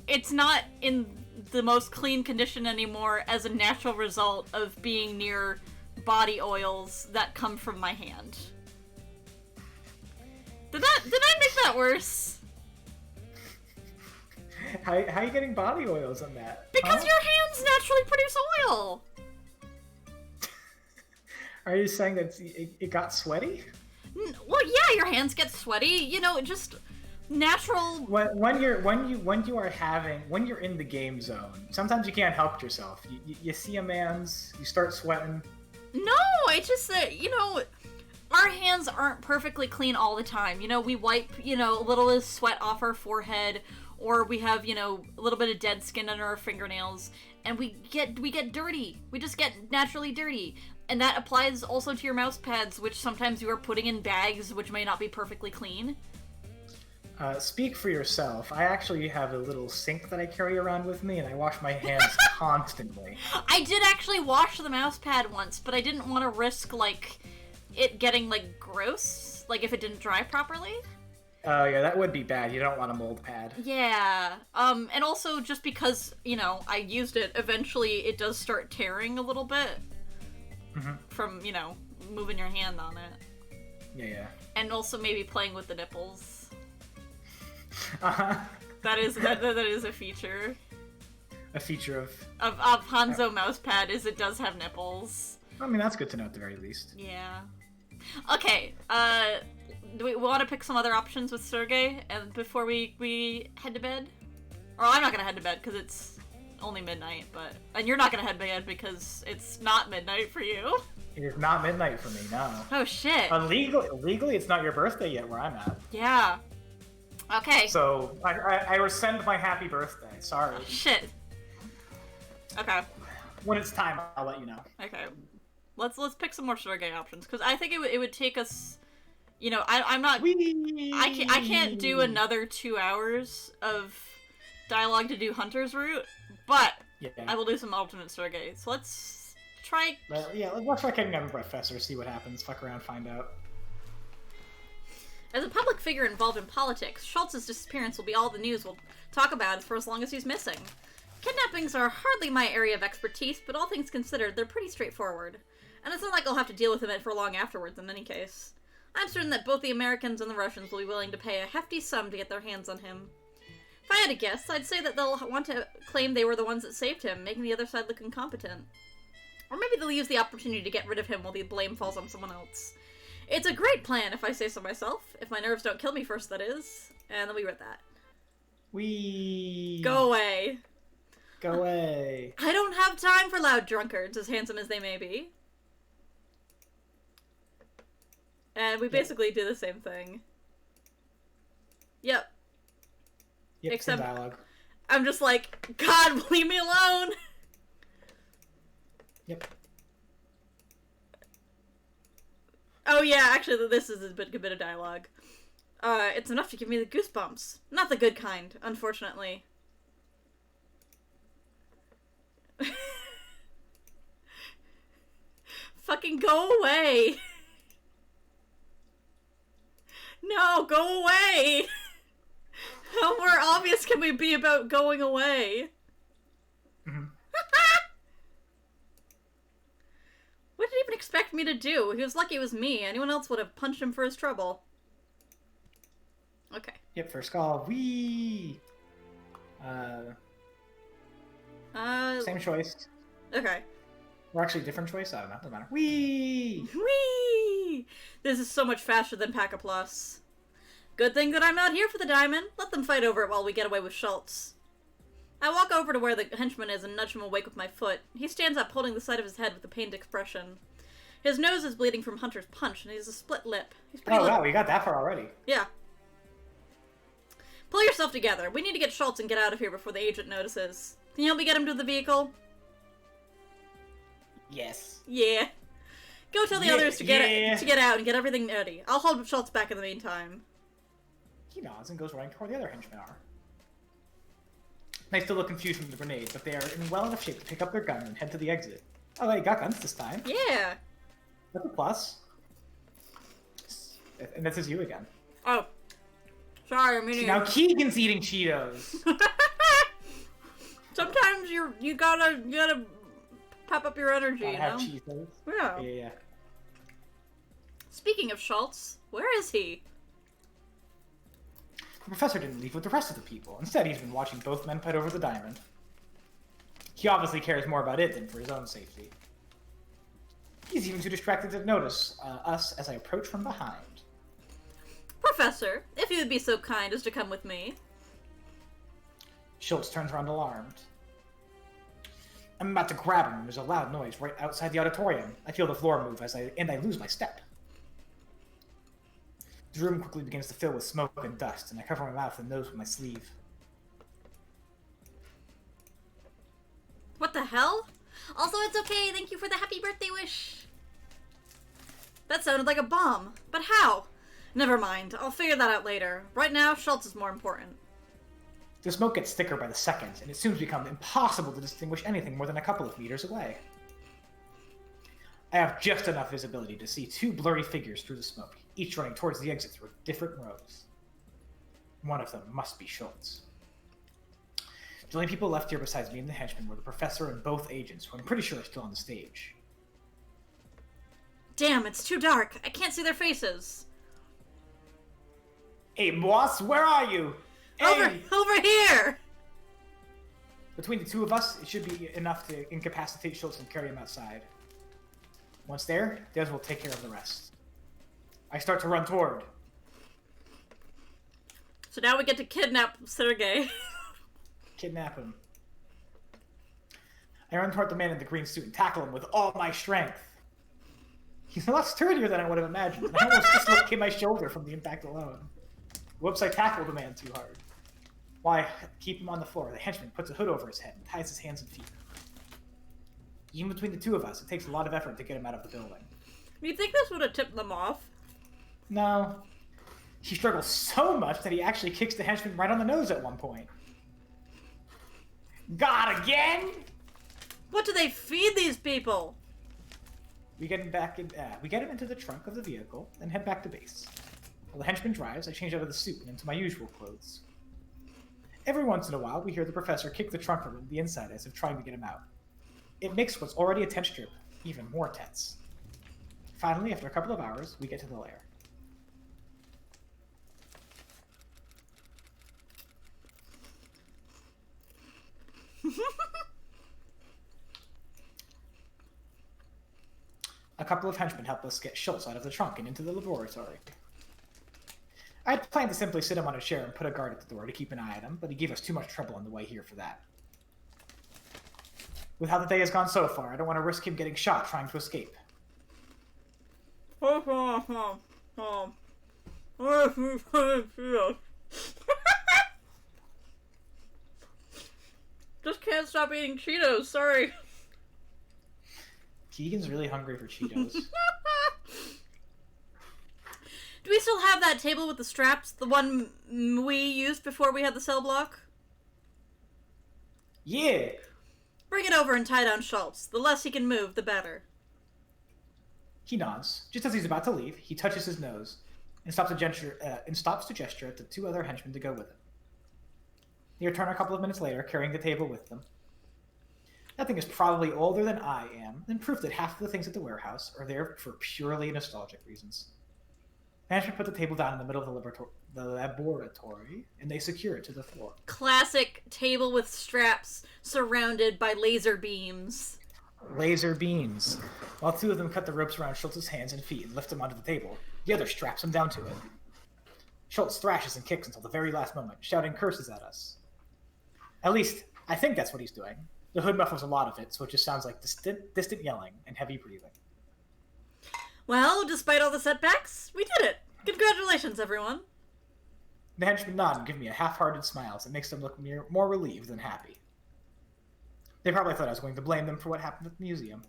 [SPEAKER 1] It's not in the most clean condition anymore as a natural result of being near body oils that come from my hand. Did I make that worse?
[SPEAKER 2] How are you getting body oils on that?
[SPEAKER 1] Because your hands naturally produce oil!
[SPEAKER 2] Are you saying that it got sweaty?
[SPEAKER 1] Well, yeah, your hands get sweaty. You know, just natural.
[SPEAKER 2] When you're in the game zone, sometimes you can't help yourself. You see a man's, you start sweating.
[SPEAKER 1] No, it's just that, you know, our hands aren't perfectly clean all the time. You know, we wipe, you know, a little of sweat off our forehead, or we have, you know, a little bit of dead skin under our fingernails, and we get dirty. We just get naturally dirty. And that applies also to your mouse pads, which sometimes you are putting in bags which may not be perfectly clean.
[SPEAKER 2] Speak for yourself. I actually have a little sink that I carry around with me, and I wash my hands constantly.
[SPEAKER 1] I did actually wash the mouse pad once, but I didn't want to risk, like, it getting, like, gross, like, if it didn't dry properly.
[SPEAKER 2] Oh, yeah, that would be bad. You don't want a mold pad.
[SPEAKER 1] Yeah. And also, just because, you know, I used it, eventually it does start tearing a little bit. From, you know, moving your hand on it.
[SPEAKER 2] Yeah.
[SPEAKER 1] And also maybe playing with the nipples.
[SPEAKER 2] Uh-huh.
[SPEAKER 1] That is a feature.
[SPEAKER 2] A feature
[SPEAKER 1] of Hanzo mousepad is it does have nipples.
[SPEAKER 2] I mean, that's good to know at the very least.
[SPEAKER 1] Yeah. Okay, do we want to pick some other options with Sergey and before we head to bed? Or I'm not gonna head to bed because it's only midnight, and you're not gonna head to bed because it's not midnight for you.
[SPEAKER 2] It is not midnight for me, no.
[SPEAKER 1] Oh shit.
[SPEAKER 2] Legally, it's not your birthday yet where I'm at.
[SPEAKER 1] Yeah. Okay.
[SPEAKER 2] So I rescind my happy birthday. Sorry.
[SPEAKER 1] Oh, shit. Okay.
[SPEAKER 2] When it's time, I'll let you know.
[SPEAKER 1] Okay. Let's pick some more Sergey options because I think it would take us. You know, I'm not. I can't do another 2 hours of dialogue to do Hunter's route, but I will do some alternate Sergey. So let's try.
[SPEAKER 2] Let's try kicking out a professor, see what happens. Fuck around, find out.
[SPEAKER 1] As a public figure involved in politics, Schultz's disappearance will be all the news will talk about for as long as he's missing. Kidnappings are hardly my area of expertise, but all things considered, they're pretty straightforward. And it's not like I'll have to deal with him for long afterwards in any case. I'm certain that both the Americans and the Russians will be willing to pay a hefty sum to get their hands on him. If I had to guess, I'd say that they'll want to claim they were the ones that saved him, making the other side look incompetent. Or maybe they'll use the opportunity to get rid of him while the blame falls on someone else. It's a great plan, if I say so myself. If my nerves don't kill me first, that is. And then we read that. Go away.
[SPEAKER 2] Go away.
[SPEAKER 1] I don't have time for loud drunkards, as handsome as they may be. And we basically do the same thing. Yep. Except
[SPEAKER 2] dialogue.
[SPEAKER 1] I'm just like, God, leave me alone!
[SPEAKER 2] Yep.
[SPEAKER 1] Oh yeah, actually, this is a bit of dialogue. It's enough to give me the goosebumps. Not the good kind, unfortunately. Fucking go away! No, go away! How more obvious can we be about going away?
[SPEAKER 2] Mhm.
[SPEAKER 1] What did he even expect me to do? He was lucky it was me. Anyone else would have punched him for his trouble. Okay.
[SPEAKER 2] Yep, first call. Wee. Same choice.
[SPEAKER 1] Okay.
[SPEAKER 2] Or actually, different choice. I don't know. Doesn't matter. Wee.
[SPEAKER 1] Whee! This is so much faster than Pack a Plus. Good thing that I'm not here for the diamond. Let them fight over it while we get away with Schultz. I walk over to where the henchman is and nudge him awake with my foot. He stands up, holding the side of his head with a pained expression. His nose is bleeding from Hunter's punch, and he has a split lip. He's pretty
[SPEAKER 2] Oh, wow, we got that far already.
[SPEAKER 1] Yeah. Pull yourself together. We need to get Schultz and get out of here before the agent notices. Can you help me get him to the vehicle?
[SPEAKER 2] Yes.
[SPEAKER 1] Yeah. Go tell the
[SPEAKER 2] Yeah,
[SPEAKER 1] others to get
[SPEAKER 2] yeah.
[SPEAKER 1] to get out and get everything ready. I'll hold Schultz back in the meantime.
[SPEAKER 2] He nods and goes running toward the other henchmen are. They still look confused from the grenade, but they are in well enough shape to pick up their gun and head to the exit. Oh, they got guns this time.
[SPEAKER 1] Yeah.
[SPEAKER 2] That's a plus. And this is you again.
[SPEAKER 1] Oh. Sorry, I mean...
[SPEAKER 2] See, now Keegan's eating Cheetos.
[SPEAKER 1] Sometimes you gotta pep up your energy,
[SPEAKER 2] Gotta
[SPEAKER 1] you
[SPEAKER 2] have
[SPEAKER 1] know?
[SPEAKER 2] Cheetos.
[SPEAKER 1] Yeah.
[SPEAKER 2] Yeah.
[SPEAKER 1] Speaking of Schultz, where is he?
[SPEAKER 2] The professor didn't leave with the rest of the people. Instead, he's been watching both men fight over the diamond. He obviously cares more about it than for his own safety. He's even too distracted to notice us as I approach from behind.
[SPEAKER 1] Professor, if you would be so kind as to come with me.
[SPEAKER 2] Schultz turns around alarmed. I'm about to grab him when there's a loud noise right outside the auditorium. I feel the floor move and I lose my step. The room quickly begins to fill with smoke and dust, and I cover my mouth and nose with my sleeve.
[SPEAKER 1] What the hell? Also, it's okay. Thank you for the happy birthday wish. That sounded like a bomb. But how? Never mind. I'll figure that out later. Right now, Schultz is more important.
[SPEAKER 2] The smoke gets thicker by the second, and it soon becomes impossible to distinguish anything more than a couple of meters away. I have just enough visibility to see two blurry figures through the smoke, each running towards the exit through different roads. One of them must be Schultz. The only people left here besides me and the henchman were the professor and both agents, who I'm pretty sure are still on the stage.
[SPEAKER 1] Damn, it's too dark. I can't see their faces.
[SPEAKER 2] Hey, boss, where are you? Hey!
[SPEAKER 1] Over here!
[SPEAKER 2] Between the two of us, it should be enough to incapacitate Schultz and carry him outside. Once there, Des will take care of the rest. I start to run toward.
[SPEAKER 1] So now we get to kidnap Sergei.
[SPEAKER 2] Kidnap him. I run toward the man in the green suit and tackle him with all my strength. He's a lot sturdier than I would have imagined, and I almost dislocated my shoulder from the impact alone. Whoops, I tackled the man too hard. Why, keep him on the floor. The henchman puts a hood over his head and ties his hands and feet. Even between the two of us, it takes a lot of effort to get him out of the building.
[SPEAKER 1] You think this would have tipped them off?
[SPEAKER 2] No. He struggles so much that he actually kicks the henchman right on the nose at one point. God, again?
[SPEAKER 1] What do they feed these people?
[SPEAKER 2] We get him into the trunk of the vehicle, then head back to base. While the henchman drives, I change out of the suit and into my usual clothes. Every once in a while, we hear the professor kick the trunk from the inside as if trying to get him out. It makes what's already a tense trip even more tense. Finally, after a couple of hours, we get to the lair. A couple of henchmen help us get Schultz out of the trunk and into the laboratory. I had planned to simply sit him on a chair and put a guard at the door to keep an eye on him, but he gave us too much trouble on the way here for that. With how the day has gone so far, I don't want to risk him getting shot trying to escape.
[SPEAKER 1] Just can't stop eating Cheetos, sorry.
[SPEAKER 2] Keegan's really hungry for Cheetos.
[SPEAKER 1] Do we still have that table with the straps? The one we used before we had the cell block?
[SPEAKER 2] Yeah.
[SPEAKER 1] Bring it over and tie down Schultz. The less he can move, the better.
[SPEAKER 2] He nods. Just as he's about to leave, he touches his nose and stops to gesture at the two other henchmen to go with him. They return a couple of minutes later, carrying the table with them. That thing is probably older than I am, and proof that half of the things at the warehouse are there for purely nostalgic reasons. The henchmen put the table down in the middle of the laboratory, and they secure it to the floor.
[SPEAKER 1] Classic table with straps surrounded by laser beams.
[SPEAKER 2] Laser beams. While two of them cut the ropes around Schultz's hands and feet and lift him onto the table, the other straps him down to it. Schultz thrashes and kicks until the very last moment, shouting curses at us. At least, I think that's what he's doing. The hood muffles a lot of it, so it just sounds like distant yelling and heavy breathing.
[SPEAKER 1] Well, despite all the setbacks, we did it! Congratulations, everyone!
[SPEAKER 2] The henchmen nod and give me a half-hearted smile that makes them look more relieved than happy. They probably thought I was going to blame them for what happened at the museum.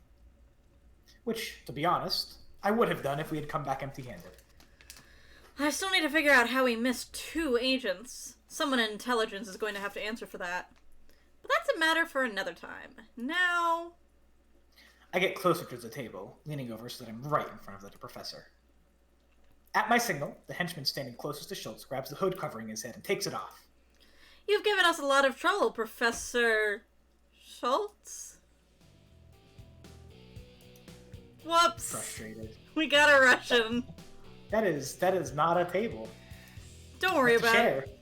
[SPEAKER 2] Which, to be honest, I would have done if we had come back empty-handed.
[SPEAKER 1] I still need to figure out how we missed 2 agents. Someone in intelligence is going to have to answer for that. But that's a matter for another time. Now...
[SPEAKER 2] I get closer to the table, leaning over so that I'm right in front of the professor. At my signal, the henchman standing closest to Schultz grabs the hood covering his head and takes it off.
[SPEAKER 1] You've given us a lot of trouble, Professor... Schultz? Whoops.
[SPEAKER 2] Frustrated.
[SPEAKER 1] We got a Russian.
[SPEAKER 2] That is not a table.
[SPEAKER 1] Don't worry
[SPEAKER 2] That's a
[SPEAKER 1] about
[SPEAKER 2] chair.
[SPEAKER 1] it.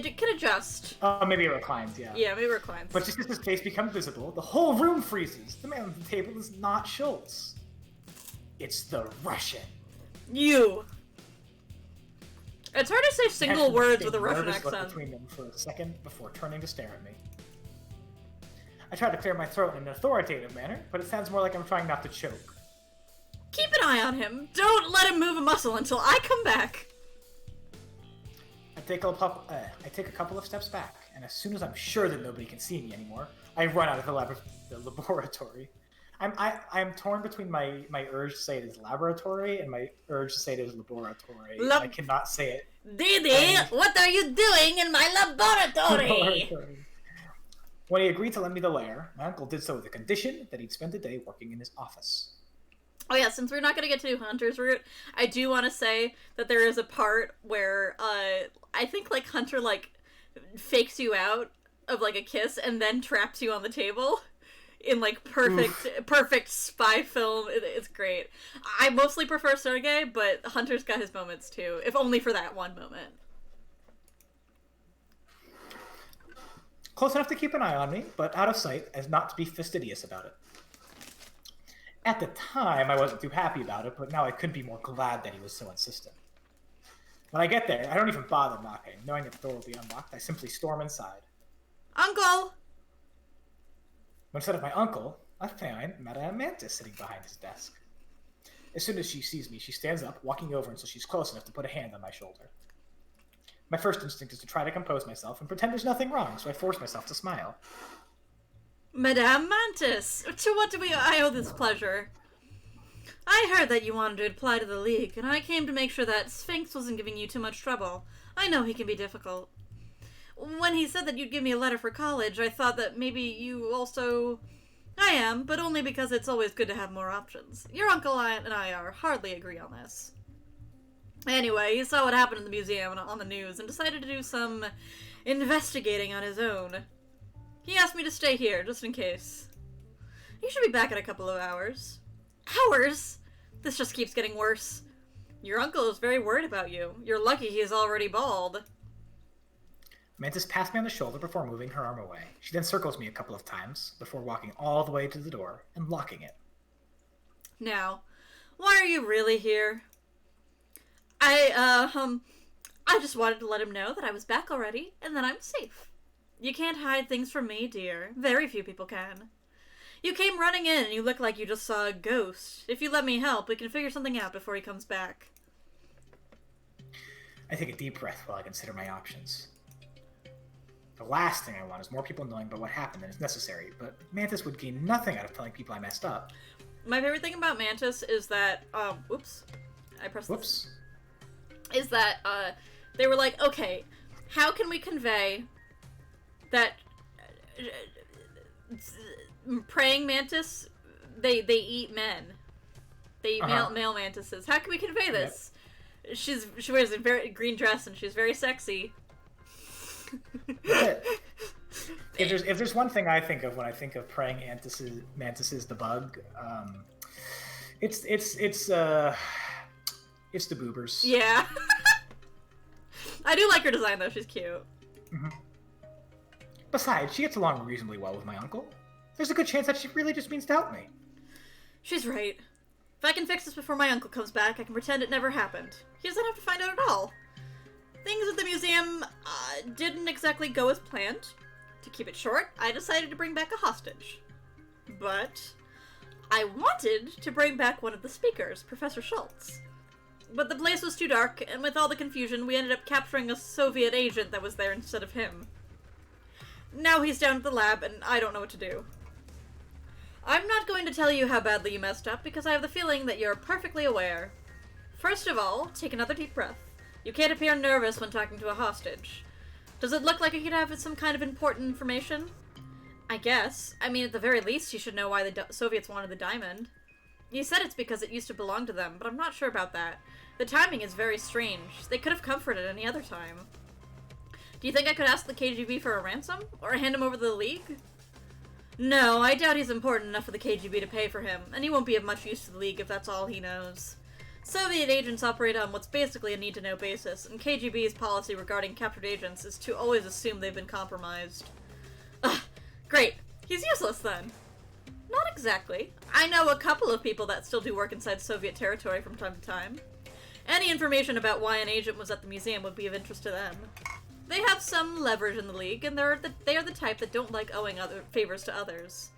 [SPEAKER 1] It can adjust.
[SPEAKER 2] Oh, maybe it reclines, yeah.
[SPEAKER 1] Yeah, maybe it reclines.
[SPEAKER 2] But just as his face becomes visible, the whole room freezes. The man on the table is not Schultz. It's the Russian.
[SPEAKER 1] You. It's hard to say single words with a Russian
[SPEAKER 2] Nervous look
[SPEAKER 1] accent.
[SPEAKER 2] between them for a second before turning to stare at me. I try to clear my throat in an authoritative manner, but it sounds more like I'm trying not to choke.
[SPEAKER 1] Keep an eye on him. Don't let him move a muscle until I come back.
[SPEAKER 2] I take a couple of steps back, and as soon as I'm sure that nobody can see me anymore, I run out of the laboratory. I'm torn between my urge to say it is laboratory and my urge to say it is laboratory. I cannot say it.
[SPEAKER 1] Didi, what are you doing in my laboratory?
[SPEAKER 2] When he agreed to lend me the lair, my uncle did so with the condition that he'd spend the day working in his office.
[SPEAKER 1] Oh yeah, since we're not going to get to do Hunter's route, I do want to say that there is a part where, I think, like, Hunter, like, fakes you out of, like, a kiss and then traps you on the table in, like, perfect spy film. It's great. I mostly prefer Sergei, but Hunter's got his moments, too, if only for that one moment.
[SPEAKER 2] Close enough to keep an eye on me, but out of sight as not to be fastidious about it. At the time, I wasn't too happy about it, but now I couldn't be more glad that he was so insistent. When I get there, I don't even bother knocking. Knowing that the door will be unlocked, I simply storm inside.
[SPEAKER 1] Uncle!
[SPEAKER 2] When instead of my uncle, I find Madame Mantis sitting behind his desk. As soon as she sees me, she stands up, walking over until she's close enough to put a hand on my shoulder. My first instinct is to try to compose myself and pretend there's nothing wrong, so I force myself to smile.
[SPEAKER 1] Madame Mantis, to what do I owe this pleasure? I heard that you wanted to apply to the League, and I came to make sure that Sphinx wasn't giving you too much trouble. I know he can be difficult. When he said that you'd give me a letter for college, I thought that maybe you also... I am, but only because it's always good to have more options. Your uncle and I are hardly agree on this. Anyway, he saw what happened in the museum and on the news and decided to do some investigating on his own. He asked me to stay here, just in case. You should be back in a couple of hours. Hours? This just keeps getting worse. Your uncle is very worried about you. You're lucky he is already bald.
[SPEAKER 2] Mantis passed me on the shoulder before moving her arm away. She then circles me a couple of times before walking all the way to the door and locking it.
[SPEAKER 1] Now, why are you really here? I just wanted to let him know that I was back already and that I'm safe. You can't hide things from me, dear. Very few people can. You came running in and you look like you just saw a ghost. If you let me help, we can figure something out before he comes back.
[SPEAKER 2] I take a deep breath while I consider my options. The last thing I want is more people knowing about what happened than is necessary, but Mantis would gain nothing out of telling people I messed up.
[SPEAKER 1] My favorite thing about Mantis is that, I pressed
[SPEAKER 2] Whoops.
[SPEAKER 1] this. Is that, they were like, okay, how can we convey that praying mantis, they eat men. They eat male mantises. How can we convey this? Yep. She wears a very green dress and she's very sexy.
[SPEAKER 2] If there's one thing I think of when I think of praying mantises the bug, it's the boobers.
[SPEAKER 1] Yeah. I do like her design though. She's cute.
[SPEAKER 2] Mm-hmm. Besides, she gets along reasonably well with my uncle. There's a good chance that she really just means to help me.
[SPEAKER 1] She's right. If I can fix this before my uncle comes back, I can pretend it never happened. He doesn't have to find out at all. Things at the museum didn't exactly go as planned. To keep it short, I decided to bring back a hostage. But I wanted to bring back one of the speakers, Professor Schultz. But the place was too dark, and with all the confusion, we ended up capturing a Soviet agent that was there instead of him. Now he's down at the lab, and I don't know what to do. I'm not going to tell you how badly you messed up, because I have the feeling that you're perfectly aware. First of all, take another deep breath. You can't appear nervous when talking to a hostage. Does it look like you could have some kind of important information? I guess. I mean, at the very least, you should know why the Soviets wanted the diamond. You said it's because it used to belong to them, but I'm not sure about that. The timing is very strange. They could have come for it at any other time. Do you think I could ask the KGB for a ransom? Or hand him over to the League? No, I doubt he's important enough for the KGB to pay for him, and he won't be of much use to the League if that's all he knows. Soviet agents operate on what's basically a need-to-know basis, and KGB's policy regarding captured agents is to always assume they've been compromised. Ugh, great. He's useless then. Not exactly. I know a couple of people that still do work inside Soviet territory from time to time. Any information about why an agent was at the museum would be of interest to them. They have some leverage in the League, and they are the type that don't like owing favors to others.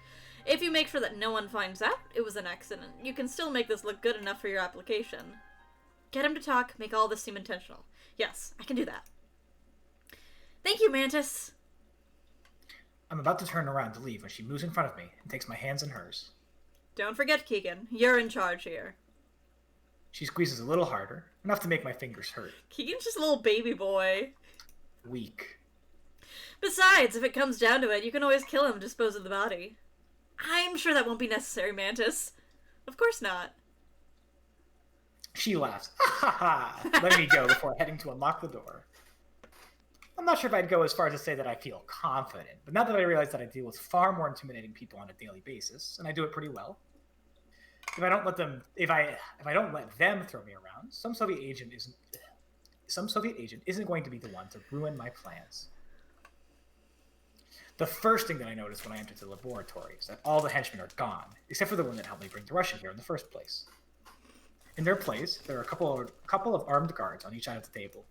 [SPEAKER 1] If you make sure that no one finds out it was an accident, you can still make this look good enough for your application. Get him to talk, make all this seem intentional. Yes, I can do that. Thank you, Mantis.
[SPEAKER 2] I'm about to turn around to leave when she moves in front of me and takes my hands in hers.
[SPEAKER 1] Don't forget, Keegan. You're in charge here.
[SPEAKER 2] She squeezes a little harder, enough to make my fingers hurt.
[SPEAKER 1] Keegan's just a little baby boy.
[SPEAKER 2] Weak.
[SPEAKER 1] Besides, if it comes down to it, you can always kill him and dispose of the body. I'm sure that won't be necessary, Mantis. Of course not.
[SPEAKER 2] She laughs. Ha ha ha! Letting me go before heading to unlock the door. I'm not sure if I'd go as far as to say that I feel confident, but now that I realize that I deal with far more intimidating people on a daily basis, and I do it pretty well. If I don't let them throw me around, some Soviet agent isn't going to be the one to ruin my plans. The first thing that I noticed when I entered the laboratory is that all the henchmen are gone, except for the one that helped me bring the Russian here in the first place. In their place, there are a couple of armed guards on each side of the table.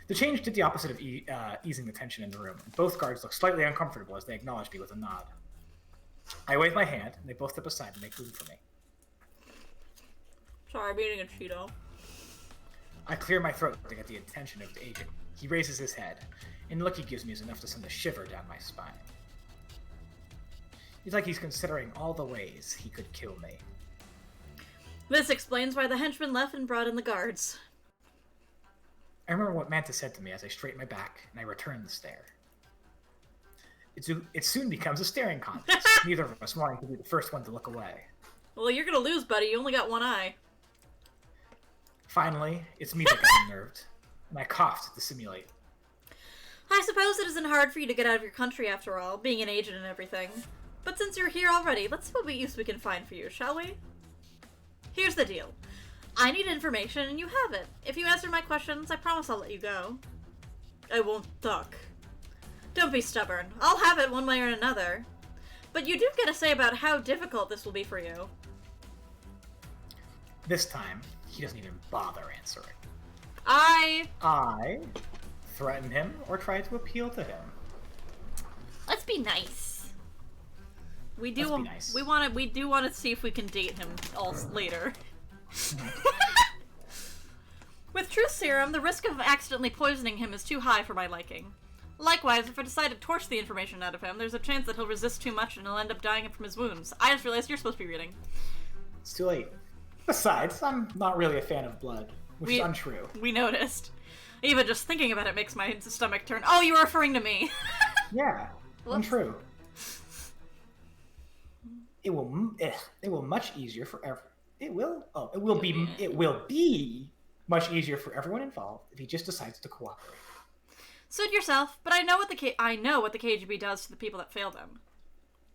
[SPEAKER 2] The change did the opposite of easing the tension in the room. Both guards look slightly uncomfortable as they acknowledge me with a nod. I wave my hand, and they both step aside to make room for me.
[SPEAKER 1] Sorry, I'm eating a Cheeto.
[SPEAKER 2] I clear my throat to get the attention of the agent. He raises his head, and the look he gives me is enough to send a shiver down my spine. It's like he's considering all the ways he could kill me.
[SPEAKER 1] This explains why the henchmen left and brought in the guards.
[SPEAKER 2] I remember what Manta said to me as I straighten my back, and I return the stare. It soon becomes a staring contest, neither of us wanting to be the first one to look away.
[SPEAKER 1] Well, you're gonna lose, buddy. You only got one eye.
[SPEAKER 2] Finally, it's me that got unnerved, and I coughed to simulate.
[SPEAKER 1] I suppose it isn't hard for you to get out of your country after all, being an agent and everything. But since you're here already, let's see what use we can find for you, shall we? Here's the deal. I need information, and you have it. If you answer my questions, I promise I'll let you go. I won't talk. Don't be stubborn. I'll have it one way or another. But you do get a say about how difficult this will be for you.
[SPEAKER 2] This time, he doesn't even bother answering.
[SPEAKER 1] I
[SPEAKER 2] threaten him or try to appeal to him.
[SPEAKER 1] Let's be nice. We do
[SPEAKER 2] Let's be nice.
[SPEAKER 1] We do want to see if we can date him later. With Truth Serum, the risk of accidentally poisoning him is too high for my liking. Likewise, if I decide to torch the information out of him, there's a chance that he'll resist too much and he'll end up dying from his wounds. I just realized you're supposed to be reading.
[SPEAKER 2] It's too late. Besides, I'm not really a fan of blood, which is untrue.
[SPEAKER 1] We noticed. Even just thinking about it makes my stomach turn. Oh, you were referring to me.
[SPEAKER 2] Yeah,
[SPEAKER 1] Whoops.
[SPEAKER 2] untrue. It will much easier for it will be much easier for everyone involved if he just decides to cooperate.
[SPEAKER 1] Suit yourself, but I know what the KGB does to the people that fail them.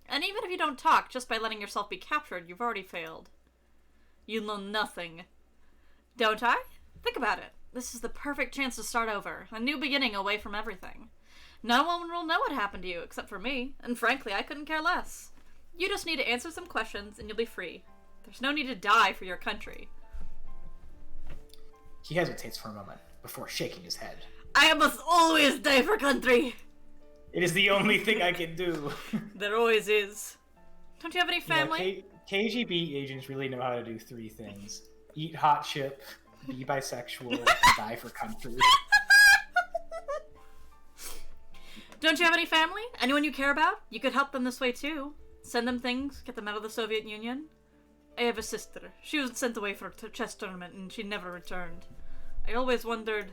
[SPEAKER 1] And even if you don't talk, just by letting yourself be captured, you've already failed. You know nothing. Don't I? Think about it. This is the perfect chance to start over. A new beginning away from everything. No one will know what happened to you, except for me, and frankly, I couldn't care less. You just need to answer some questions, and you'll be free. There's no need to die for your country.
[SPEAKER 2] He hesitates for a moment, before shaking his head.
[SPEAKER 1] I must always die for country!
[SPEAKER 2] It is the only thing I can do.
[SPEAKER 1] There always is. Don't you have any family?
[SPEAKER 2] KGB agents really know how to do three things. Eat hot chip, be bisexual, die for country.
[SPEAKER 1] Don't you have any family? Anyone you care about? You could help them this way too. Send them things, get them out of the Soviet Union. I have a sister. She was sent away for a chess tournament and she never returned. I always wondered...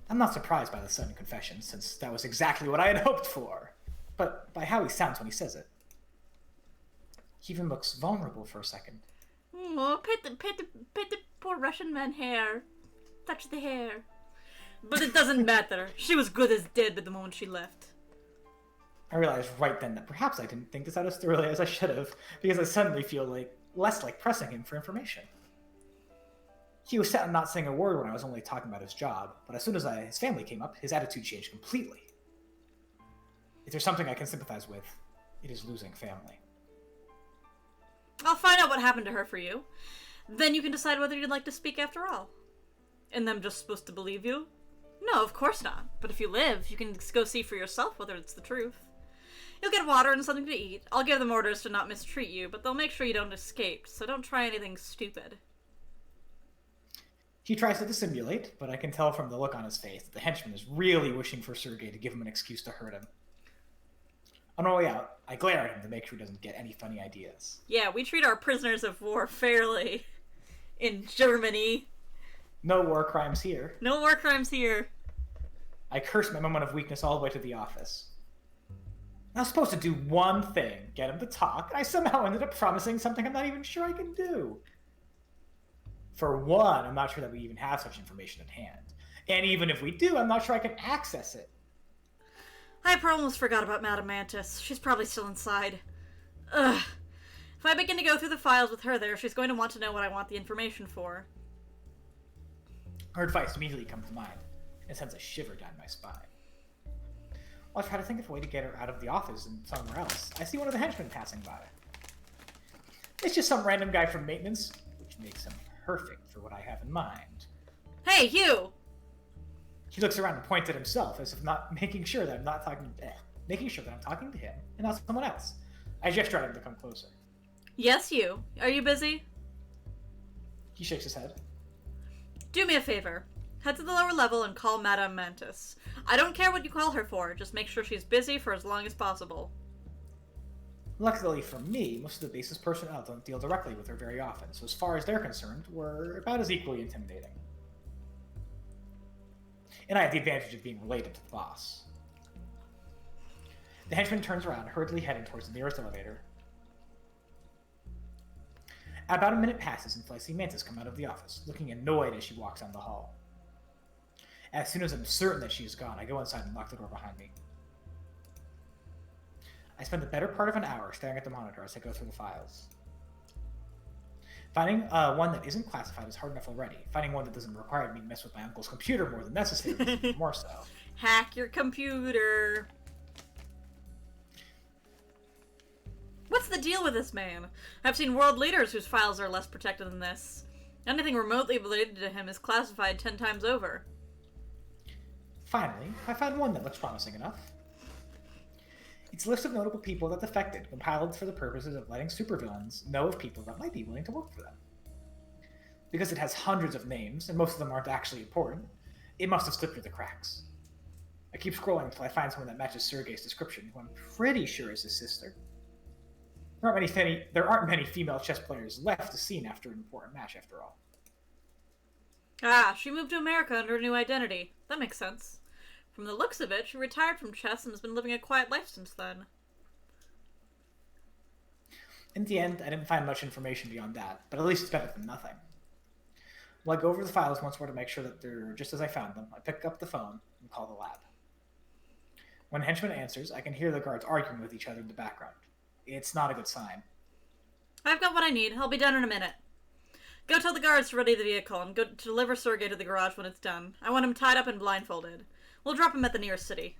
[SPEAKER 2] I'm not surprised by the sudden confession, since that was exactly what I had hoped for. But by how he sounds when he says it. He even looks vulnerable for a second.
[SPEAKER 1] Oh, pet the poor Russian man hair. Touch the hair. But it doesn't matter. She was good as dead at the moment she left.
[SPEAKER 2] I realized right then that perhaps I didn't think this out as thoroughly as I should have, because I suddenly feel less like pressing him for information. He was set on not saying a word when I was only talking about his job, but as soon as his family came up, his attitude changed completely. If there's something I can sympathize with, it is losing family.
[SPEAKER 1] I'll find out what happened to her for you. Then you can decide whether you'd like to speak after all. And them just supposed to believe you? No, of course not. But if you live, you can go see for yourself whether it's the truth. You'll get water and something to eat. I'll give them orders to not mistreat you, but they'll make sure you don't escape, so don't try anything stupid.
[SPEAKER 2] He tries to dissimulate, but I can tell from the look on his face that the henchman is really wishing for Sergei to give him an excuse to hurt him. On our way out, I glare at him to make sure he doesn't get any funny ideas.
[SPEAKER 1] Yeah, we treat our prisoners of war fairly. In Germany.
[SPEAKER 2] No war crimes here.
[SPEAKER 1] No war crimes here.
[SPEAKER 2] I cursed my moment of weakness all the way to the office. I was supposed to do one thing, get him to talk, and I somehow ended up promising something I'm not even sure I can do. For one, I'm not sure that we even have such information at hand. And even if we do, I'm not sure I can access it.
[SPEAKER 1] I almost forgot about Madame Mantis. She's probably still inside. Ugh. If I begin to go through the files with her there, she's going to want to know what I want the information for.
[SPEAKER 2] Her advice immediately comes to mind, and sends a shiver down my spine. While I try to think of a way to get her out of the office and somewhere else, I see one of the henchmen passing by. It's just some random guy from maintenance, which makes him perfect for what I have in mind.
[SPEAKER 1] Hey, you!
[SPEAKER 2] He looks around and points at himself, as if making sure that I'm talking to him and not someone else. I gesture at him to come closer.
[SPEAKER 1] Yes, you. Are you busy?
[SPEAKER 2] He shakes his head.
[SPEAKER 1] Do me a favor. Head to the lower level and call Madame Mantis. I don't care what you call her for, just make sure she's busy for as long as possible.
[SPEAKER 2] Luckily for me, most of the base's personnel don't deal directly with her very often, so as far as they're concerned, we're about as equally intimidating. And I have the advantage of being related to the boss. The henchman turns around, hurriedly heading towards the nearest elevator. About a minute passes until I see Mantis come out of the office, looking annoyed as she walks down the hall. As soon as I'm certain that she is gone, I go inside and lock the door behind me. I spend the better part of an hour staring at the monitor as I go through the files. Finding one that isn't classified is hard enough already. Finding one that doesn't require me to mess with my uncle's computer more than necessary is even more so.
[SPEAKER 1] Hack your computer. What's the deal with this man? I've seen world leaders whose files are less protected than this. Anything remotely related to him is classified 10 times over.
[SPEAKER 2] Finally, I found one that looks promising enough. It's a list of notable people that defected, compiled for the purposes of letting supervillains know of people that might be willing to work for them. Because it has hundreds of names, and most of them aren't actually important, it must have slipped through the cracks. I keep scrolling until I find someone that matches Sergei's description, who I'm pretty sure is his sister. There aren't many female chess players left to scene after an important match, after all.
[SPEAKER 1] Ah, she moved to America under a new identity. That makes sense. From the looks of it, she retired from chess and has been living a quiet life since then.
[SPEAKER 2] In the end, I didn't find much information beyond that, but at least it's better than nothing. While I go over the files once more to make sure that they're just as I found them, I pick up the phone and call the lab. When a henchman answers, I can hear the guards arguing with each other in the background. It's not a good sign.
[SPEAKER 1] I've got what I need. I'll be done in a minute. Go tell the guards to ready the vehicle and go to deliver Sergei to the garage when it's done. I want him tied up and blindfolded. We'll drop him at the nearest city.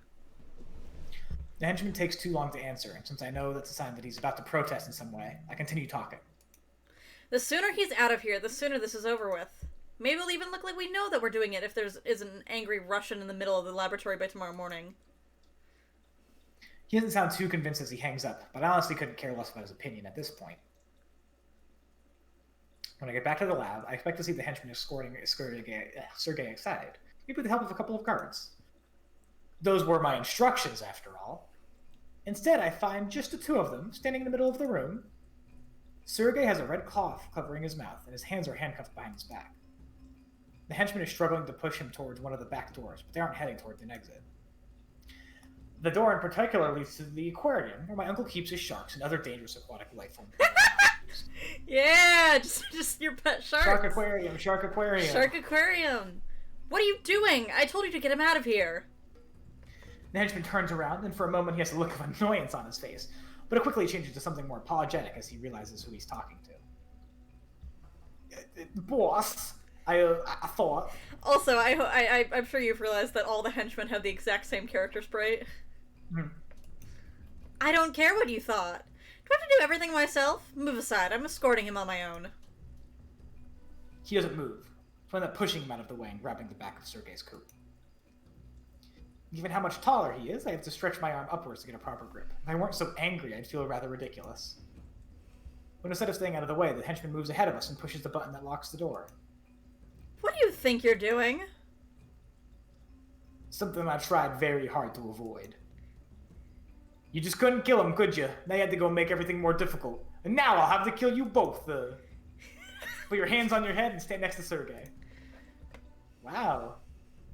[SPEAKER 2] The henchman takes too long to answer, and since I know that's a sign that he's about to protest in some way, I continue talking.
[SPEAKER 1] The sooner he's out of here, the sooner this is over with. Maybe it'll even look like we know that we're doing it if there is an angry Russian in the middle of the laboratory by tomorrow morning.
[SPEAKER 2] He doesn't sound too convinced as he hangs up, but I honestly couldn't care less about his opinion at this point. When I get back to the lab, I expect to see the henchman escorting Sergei outside, maybe with the help of a couple of guards. Those were my instructions, after all. Instead, I find just the two of them, standing in the middle of the room. Sergei has a red cloth covering his mouth, and his hands are handcuffed behind his back. The henchman is struggling to push him towards one of the back doors, but they aren't heading towards an exit. The door in particular leads to the aquarium, where my uncle keeps his sharks and other dangerous aquatic life forms.
[SPEAKER 1] Yeah, just your pet shark.
[SPEAKER 2] Shark aquarium, shark aquarium.
[SPEAKER 1] Shark aquarium. What are you doing? I told you to get him out of here.
[SPEAKER 2] The henchman turns around, and for a moment he has a look of annoyance on his face, but it quickly changes to something more apologetic as he realizes who he's talking to. Boss, I thought...
[SPEAKER 1] Also, I'm sure you've realized that all the henchmen have the exact same character sprite. I don't care what you thought. Do I have to do everything myself? Move aside. I'm escorting him on my own.
[SPEAKER 2] He doesn't move, so I end up pushing him out of the way and grabbing the back of Sergei's coat. Given how much taller he is, I have to stretch my arm upwards to get a proper grip. If I weren't so angry, I'd feel rather ridiculous. But instead of staying out of the way, the henchman moves ahead of us and pushes the button that locks the door.
[SPEAKER 1] What do you think you're doing?
[SPEAKER 2] Something I tried very hard to avoid. You just couldn't kill him, could you? Now you had to go make everything more difficult. And now I'll have to kill you both. Put your hands on your head and stand next to Sergei. Wow.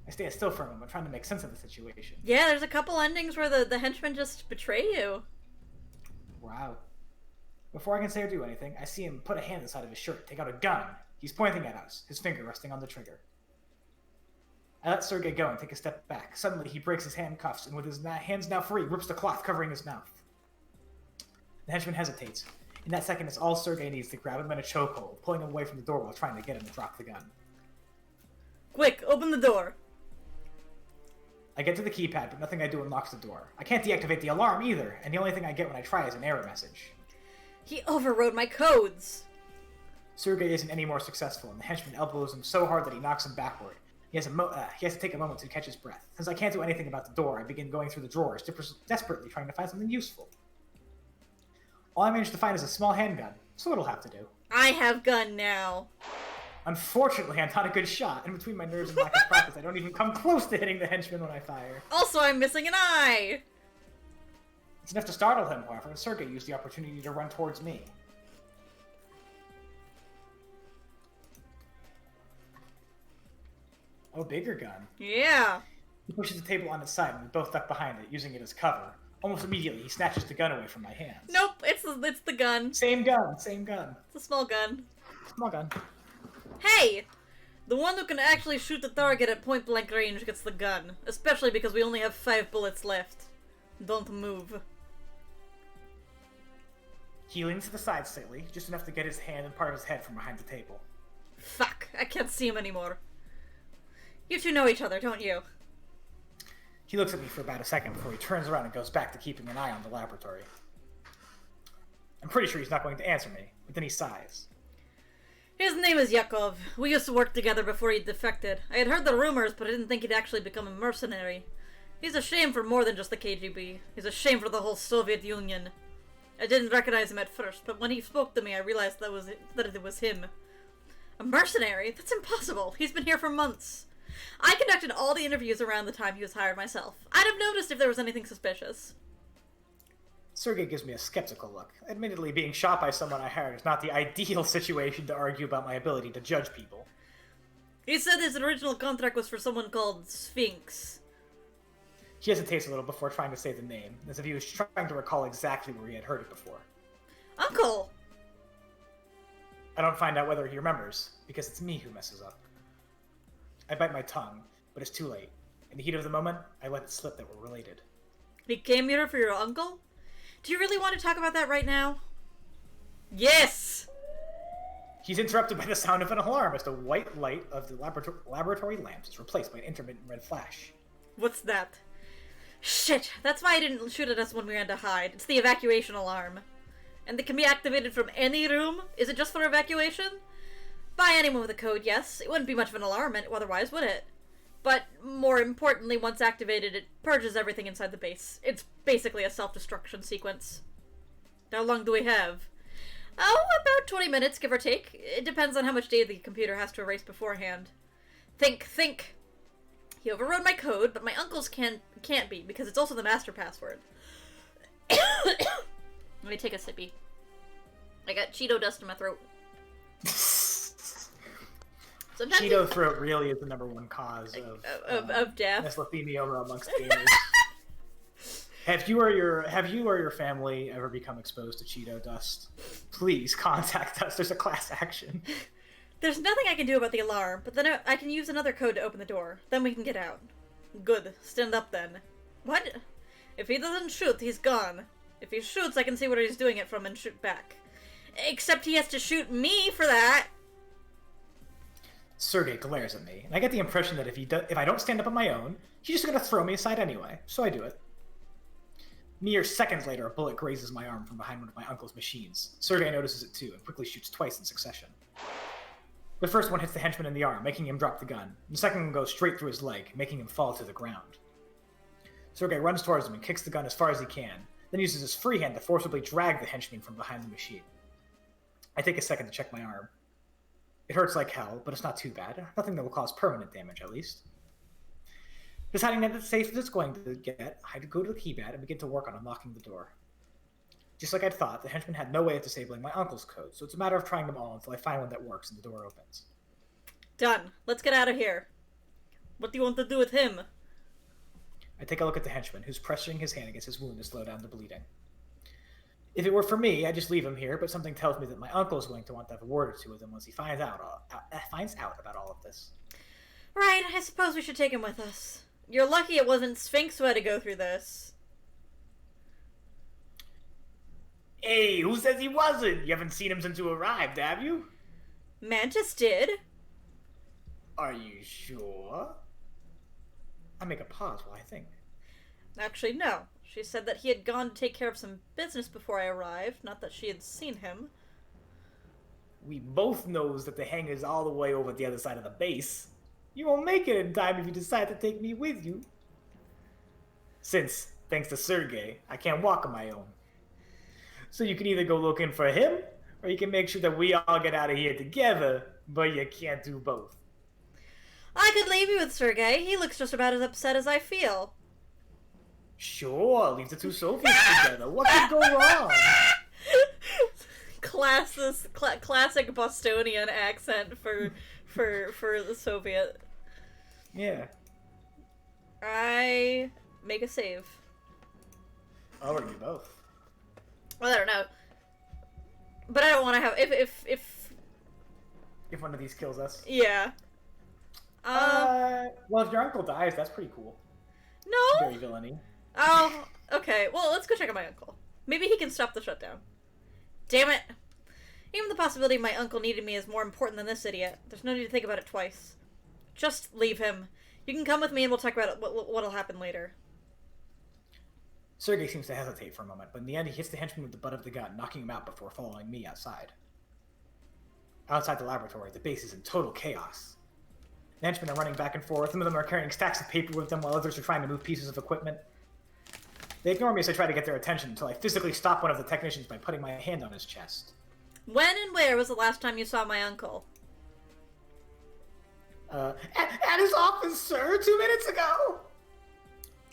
[SPEAKER 2] I stand still for a moment, trying to make sense of the situation.
[SPEAKER 1] Yeah, there's a couple endings where the henchmen just betray you.
[SPEAKER 2] Wow. Before I can say or do anything, I see him put a hand inside of his shirt, take out a gun. He's pointing at us, his finger resting on the trigger. I let Sergei go and take a step back. Suddenly, he breaks his handcuffs, and with his hands now free, rips the cloth covering his mouth. The henchman hesitates. In that second, it's all Sergei needs to grab him in a chokehold, pulling him away from the door while trying to get him to drop the gun.
[SPEAKER 1] Quick, open the door.
[SPEAKER 2] I get to the keypad, but nothing I do unlocks the door. I can't deactivate the alarm either, and the only thing I get when I try is an error message.
[SPEAKER 1] He overrode my codes.
[SPEAKER 2] Sergei isn't any more successful, and the henchman elbows him so hard that he knocks him backward. He has to take a moment to catch his breath. Since I can't do anything about the door, I begin going through the drawers, desperately trying to find something useful. All I managed to find is a small handgun, so it'll have to do.
[SPEAKER 1] I have gun now.
[SPEAKER 2] Unfortunately, I'm not a good shot, and between my nerves and lack of practice, I don't even come close to hitting the henchman when I fire.
[SPEAKER 1] Also, I'm missing an eye!
[SPEAKER 2] It's enough to startle him, however. Sergei used the opportunity to run towards me. Oh, bigger gun.
[SPEAKER 1] Yeah.
[SPEAKER 2] He pushes the table on its side, and we both duck behind it, using it as cover. Almost immediately, he snatches the gun away from my hands.
[SPEAKER 1] Nope, it's the gun.
[SPEAKER 2] Same gun, same gun.
[SPEAKER 1] It's a small gun.
[SPEAKER 2] Small gun.
[SPEAKER 1] Hey! The one who can actually shoot the target at point-blank range gets the gun. Especially because we only have 5 bullets left. Don't move.
[SPEAKER 2] He leans to the side slightly, just enough to get his hand and part of his head from behind the table.
[SPEAKER 1] Fuck, I can't see him anymore. You two know each other, don't you?
[SPEAKER 2] He looks at me for about a second before he turns around and goes back to keeping an eye on the laboratory. I'm pretty sure he's not going to answer me, but then he sighs.
[SPEAKER 1] His name is Yakov. We used to work together before he defected. I had heard the rumors, but I didn't think he'd actually become a mercenary. He's a shame for more than just the KGB. He's a shame for the whole Soviet Union. I didn't recognize him at first, but when he spoke to me, I realized that it was him. A mercenary? That's impossible. He's been here for months. I conducted all the interviews around the time he was hired myself. I'd have noticed if there was anything suspicious.
[SPEAKER 2] Sergei gives me a skeptical look. Admittedly, being shot by someone I hired is not the ideal situation to argue about my ability to judge people.
[SPEAKER 1] He said his original contract was for someone called Sphinx.
[SPEAKER 2] He hesitates a little before trying to say the name, as if he was trying to recall exactly where he had heard it before.
[SPEAKER 1] Uncle!
[SPEAKER 2] I don't find out whether he remembers, because it's me who messes up. I bite my tongue, but it's too late. In the heat of the moment, I let it slip that we're related.
[SPEAKER 1] He came here for your uncle? Do you really want to talk about that right now? Yes!
[SPEAKER 2] He's interrupted by the sound of an alarm as the white light of the laboratory lamps is replaced by an intermittent red flash.
[SPEAKER 1] What's that? Shit, that's why I didn't shoot at us when we ran to hide. It's the evacuation alarm. And it can be activated from any room? Is it just for evacuation? By anyone with a code, yes. It wouldn't be much of an alarm otherwise, would it? But, more importantly, once activated, it purges everything inside the base. It's basically a self-destruction sequence. How long do we have? Oh, about 20 minutes, give or take. It depends on how much data the computer has to erase beforehand. Think. He overrode my code, but my uncle's can't be, because it's also the master password. Let me take a sippy. I got Cheeto dust in my throat. Sometimes
[SPEAKER 2] Cheeto throat really is the #1 cause
[SPEAKER 1] of death.
[SPEAKER 2] Mesothelioma amongst gamers. Have you or your family ever become exposed to Cheeto dust? Please contact us. There's a class action.
[SPEAKER 1] There's nothing I can do about the alarm, but then I can use another code to open the door. Then we can get out. Good. Stand up then. What? If he doesn't shoot, he's gone. If he shoots, I can see where he's doing it from and shoot back. Except he has to shoot me for that.
[SPEAKER 2] Sergei glares at me, and I get the impression that if I don't stand up on my own, he's just gonna throw me aside anyway. So I do it. Mere seconds later, a bullet grazes my arm from behind one of my uncle's machines. Sergei notices it too, and quickly shoots twice in succession. The first one hits the henchman in the arm, making him drop the gun. The second one goes straight through his leg, making him fall to the ground. Sergei runs towards him and kicks the gun as far as he can, then uses his free hand to forcibly drag the henchman from behind the machine. I take a second to check my arm. It hurts like hell, but it's not too bad. Nothing that will cause permanent damage, at least. Deciding that it's safe as it's going to get, I go to the keypad and begin to work on unlocking the door. Just like I'd thought, the henchman had no way of disabling my uncle's code, so it's a matter of trying them all until I find one that works and the door opens.
[SPEAKER 1] Done. Let's get out of here. What do you want to do with him?
[SPEAKER 2] I take a look at the henchman, who's pressing his hand against his wound to slow down the bleeding. If it were for me, I'd just leave him here, but something tells me that my uncle is going to want to have a word or two with him once he finds out about all of this.
[SPEAKER 1] Right, I suppose we should take him with us. You're lucky it wasn't Sphinx who had to go through this.
[SPEAKER 2] Hey, who says he wasn't? You haven't seen him since you arrived, have you?
[SPEAKER 1] Mantis did.
[SPEAKER 2] Are you sure? I make a pause while I think.
[SPEAKER 1] Actually, no. She said that he had gone to take care of some business before I arrived, not that she had seen him.
[SPEAKER 2] We both knows that the hangar's all the way over the other side of the base. You won't make it in time if you decide to take me with you. Since, thanks to Sergei, I can't walk on my own. So you can either go looking for him, or you can make sure that we all get out of here together, but you can't do both.
[SPEAKER 1] I could leave you with Sergei. He looks just about as upset as I feel.
[SPEAKER 2] Sure, leave the two Soviets together. What could go wrong?
[SPEAKER 1] Classic Bostonian accent for the Soviet.
[SPEAKER 2] Yeah.
[SPEAKER 1] I make a save.
[SPEAKER 2] I'll bring you both.
[SPEAKER 1] Well, I don't know, but I don't want to have
[SPEAKER 2] if one of these kills us.
[SPEAKER 1] Yeah.
[SPEAKER 2] Well, if your uncle dies, that's pretty cool.
[SPEAKER 1] No.
[SPEAKER 2] Very villainy.
[SPEAKER 1] Oh, okay. Well, let's go check on my uncle. Maybe he can stop the shutdown. Damn it. Even the possibility my uncle needed me is more important than this idiot. There's no need to think about it twice. Just leave him. You can come with me and we'll talk about what'll happen later.
[SPEAKER 2] Sergei seems to hesitate for a moment, but in the end he hits the henchman with the butt of the gun, knocking him out before following me outside. Outside the laboratory, the base is in total chaos. The henchmen are running back and forth. Some of them are carrying stacks of paper with them while others are trying to move pieces of equipment. They ignore me as I try to get their attention until I physically stop one of the technicians by putting my hand on his chest.
[SPEAKER 1] When and where was the last time you saw my uncle?
[SPEAKER 2] At his office, sir, 2 minutes ago!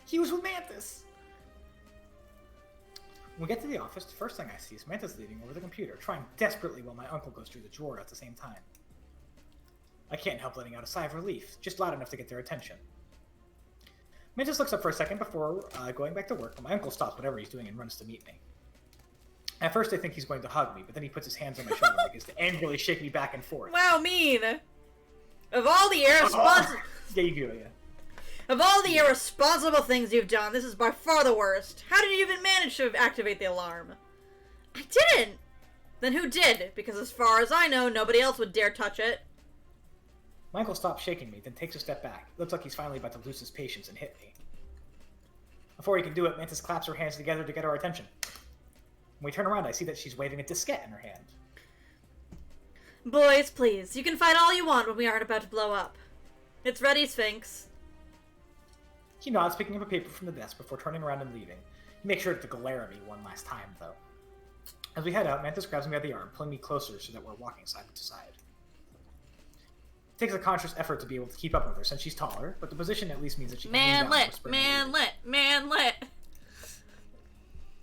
[SPEAKER 2] He was with Mantis. When we get to the office, the first thing I see is Mantis leaning over the computer, trying desperately while my uncle goes through the drawer at the same time. I can't help letting out a sigh of relief, just loud enough to get their attention. Mantis looks up for a second before going back to work, but my uncle stops whatever he's doing and runs to meet me. At first I think he's going to hug me, but then he puts his hands on my shoulder and begins to angrily shake me back and forth.
[SPEAKER 1] Wow, mean! Of all the irresponsible...
[SPEAKER 2] Yeah, you do it, yeah.
[SPEAKER 1] Of all the irresponsible things you've done, this is by far the worst. How did you even manage to activate the alarm? I didn't! Then who did? Because as far as I know, nobody else would dare touch it.
[SPEAKER 2] My uncle stops shaking me, then takes a step back. It looks like he's finally about to lose his patience and hit me. Before he can do it, Mantis claps her hands together to get our attention. When we turn around, I see that she's waving a diskette in her hand.
[SPEAKER 1] Boys, please, you can fight all you want when we aren't about to blow up. It's ready, Sphinx.
[SPEAKER 2] He nods, picking up a paper from the desk before turning around and leaving. He makes sure to glare at me one last time, though. As we head out, Mantis grabs me by the arm, pulling me closer so that we're walking side to side. It takes a conscious effort to be able to keep up with her, since she's taller, but the position at least means that she can
[SPEAKER 1] Manlit!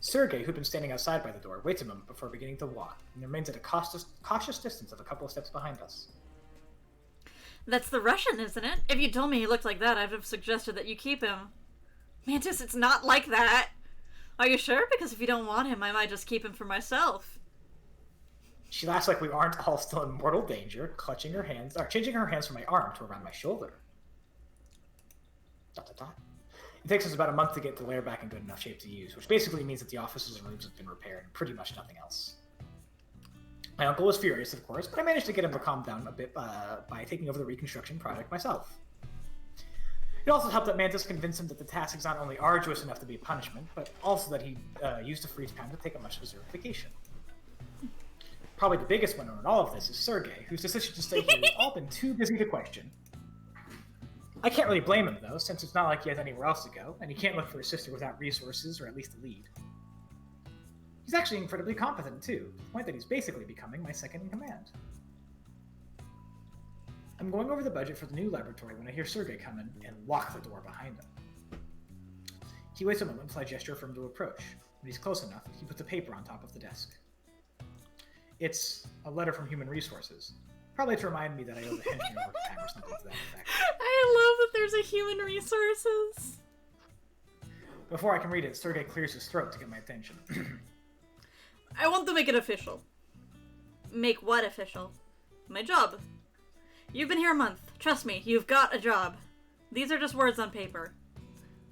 [SPEAKER 2] Sergei, who'd been standing outside by the door, waits a moment before beginning to walk, and remains at a cautious distance of a couple of steps behind us.
[SPEAKER 1] That's the Russian, isn't it? If you told me he looked like that, I'd have suggested that you keep him. Mantis, it's not like that! Are you sure? Because if you don't want him, I might just keep him for myself.
[SPEAKER 2] She laughs like we aren't all still in mortal danger, changing her hands from my arm to around my shoulder. ... It takes us about a month to get the lair back in good enough shape to use, which basically means that the offices and rooms have been repaired and pretty much nothing else. My uncle was furious, of course, but I managed to get him to calm down a bit by taking over the reconstruction project myself. It also helped that Mantis convinced him that the task is not only arduous enough to be a punishment, but also that he used the free time to take a much-deserved vacation. Probably the biggest winner in all of this is Sergei, whose decision to stay here has all been too busy to question. I can't really blame him, though, since it's not like he has anywhere else to go, and he can't look for his sister without resources, or at least a lead. He's actually incredibly competent, too, to the point that he's basically becoming my second-in-command. I'm going over the budget for the new laboratory when I hear Sergei come in and lock the door behind him. He waits a moment until I gesture for him to approach. When he's close enough, he puts a paper on top of the desk. It's a letter from Human Resources. Probably to remind me that I owe the henchman work time or something to that effect.
[SPEAKER 1] I love that there's a Human Resources.
[SPEAKER 2] Before I can read it, Sergei clears his throat to get my attention.
[SPEAKER 1] I want to make it official. Make what official? My job. You've been here a month. Trust me, you've got a job. These are just words on paper.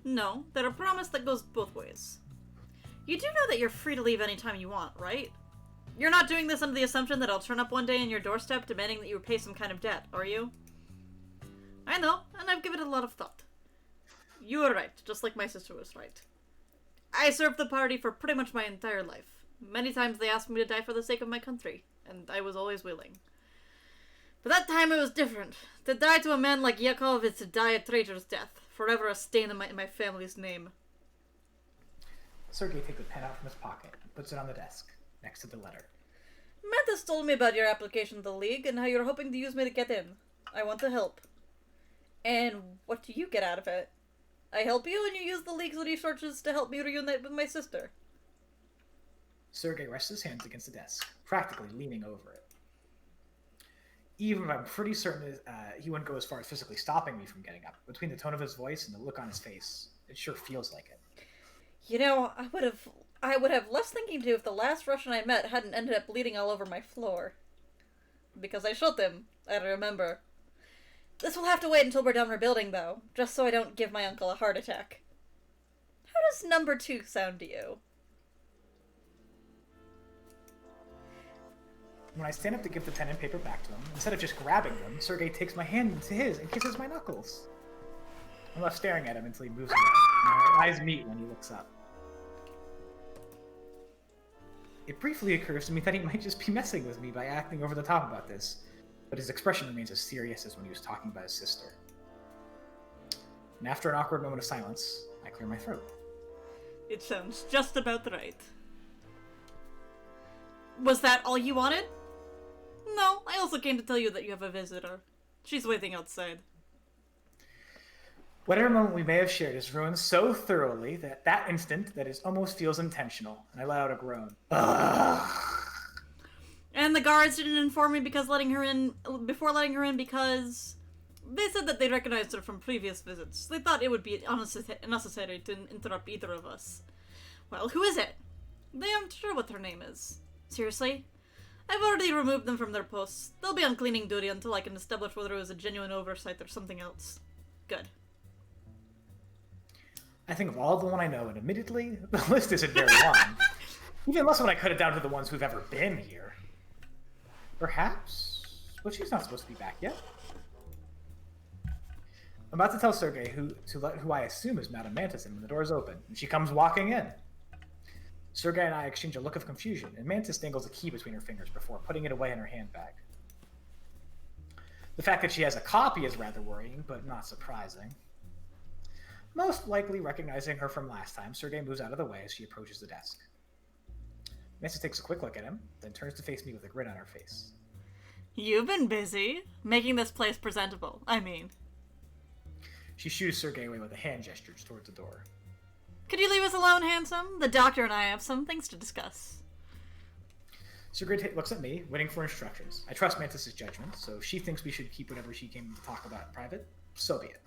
[SPEAKER 1] No, they're a promise that goes both ways. You do know that you're free to leave anytime you want, right? You're not doing this under the assumption that I'll turn up one day on your doorstep demanding that you repay some kind of debt, are you? I know, and I've given it a lot of thought. You were right, just like my sister was right. I served the party for pretty much my entire life. Many times they asked me to die for the sake of my country, and I was always willing. But that time it was different. To die to a man like Yakov is to die a traitor's death, forever a stain in my family's name.
[SPEAKER 2] Sergei takes a pen out from his pocket and puts it on the desk, next to the letter.
[SPEAKER 1] Mantis told me about your application to the League and how you're hoping to use me to get in. I want to help. And what do you get out of it? I help you and you use the League's resources to help me reunite with my sister.
[SPEAKER 2] Sergei rests his hands against the desk, practically leaning over it. Even if I'm pretty certain he wouldn't go as far as physically stopping me from getting up, between the tone of his voice and the look on his face, it sure feels like it.
[SPEAKER 1] You know, I would have less thinking to if the last Russian I met hadn't ended up bleeding all over my floor. Because I shot him, I remember. This will have to wait until we're done rebuilding, though, just so I don't give my uncle a heart attack. How does number 2 sound to you?
[SPEAKER 2] When I stand up to give the pen and paper back to him, instead of just grabbing them, Sergei takes my hand into his and kisses my knuckles. I'm left staring at him until he moves away, and our eyes meet when he looks up. It briefly occurs to me that he might just be messing with me by acting over the top about this, but his expression remains as serious as when he was talking about his sister. And after an awkward moment of silence, I clear my throat.
[SPEAKER 1] It sounds just about right. Was that all you wanted? No, I also came to tell you that you have a visitor. She's waiting outside.
[SPEAKER 2] Whatever moment we may have shared is ruined so thoroughly that that instant that it almost feels intentional, and I let out a groan. Ugh.
[SPEAKER 1] And the guards didn't inform me before letting her in because they said that they recognized her from previous visits. They thought it would be unnecessary to interrupt either of us. Well, who is it? They aren't sure what her name is. Seriously? I've already removed them from their posts. They'll be on cleaning duty until I can establish whether it was a genuine oversight or something else. Good.
[SPEAKER 2] I think of all the one I know, and admittedly, the list isn't very long. Even less when I cut it down to the ones who've ever been here. Perhaps? But she's not supposed to be back yet. I'm about to tell Sergei who I assume is Madame Mantis in when the doors open, and she comes walking in. Sergei and I exchange a look of confusion, and Mantis dangles a key between her fingers before putting it away in her handbag. The fact that she has a copy is rather worrying, but not surprising. Most likely recognizing her from last time, Sergei moves out of the way as she approaches the desk. Mantis takes a quick look at him, then turns to face me with a grin on her face.
[SPEAKER 1] You've been busy, making this place presentable, I mean.
[SPEAKER 2] She shoos Sergei away with a hand gesture towards the door.
[SPEAKER 1] Could you leave us alone, handsome? The doctor and I have some things to discuss.
[SPEAKER 2] Sergei looks at me, waiting for instructions. I trust Mantis' judgment, so if she thinks we should keep whatever she came to talk about in private, so be it.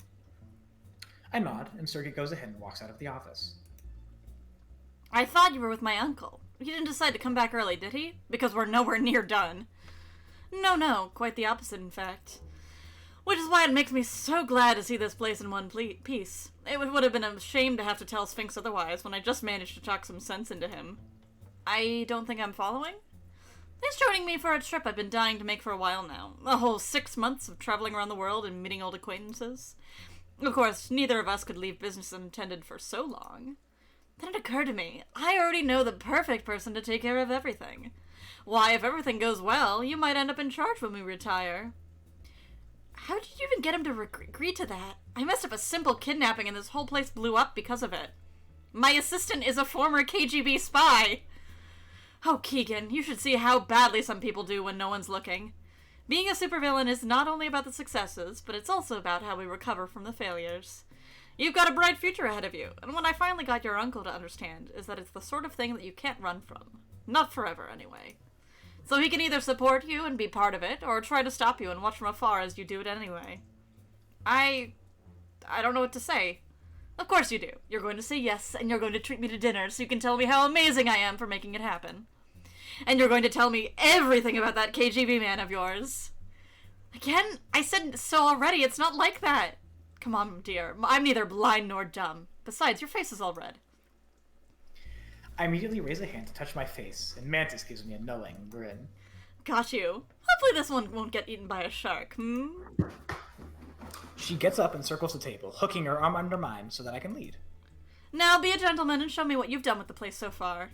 [SPEAKER 2] I nod, and Sergei goes ahead and walks out of the office.
[SPEAKER 1] I thought you were with my uncle. He didn't decide to come back early, did he? Because we're nowhere near done. No, quite the opposite, in fact. Which is why it makes me so glad to see this place in one piece. It would have been a shame to have to tell Sphinx otherwise when I just managed to talk some sense into him. I don't think I'm following? He's joining me for a trip I've been dying to make for a while now. A whole 6 months of traveling around the world and meeting old acquaintances. Of course, neither of us could leave business unattended for so long. Then it occurred to me, I already know the perfect person to take care of everything. Why, if everything goes well, you might end up in charge when we retire. How did you even get him to agree to that? I messed up a simple kidnapping and this whole place blew up because of it. My assistant is a former KGB spy. Oh, Keegan, you should see how badly some people do when no one's looking. Being a supervillain is not only about the successes, but it's also about how we recover from the failures. You've got a bright future ahead of you, and what I finally got your uncle to understand is that it's the sort of thing that you can't run from. Not forever, anyway. So he can either support you and be part of it, or try to stop you and watch from afar as you do it anyway. I don't know what to say. Of course you do. You're going to say yes, and you're going to treat me to dinner so you can tell me how amazing I am for making it happen. And you're going to tell me everything about that KGB man of yours. Again, I said so already, it's not like that. Come on, dear. I'm neither blind nor dumb. Besides, your face is all red.
[SPEAKER 2] I immediately raise a hand to touch my face, and Mantis gives me a knowing grin.
[SPEAKER 1] Got you. Hopefully this one won't get eaten by a shark,
[SPEAKER 2] She gets up and circles the table, hooking her arm under mine so that I can lead.
[SPEAKER 1] Now be a gentleman and show me what you've done with the place so far.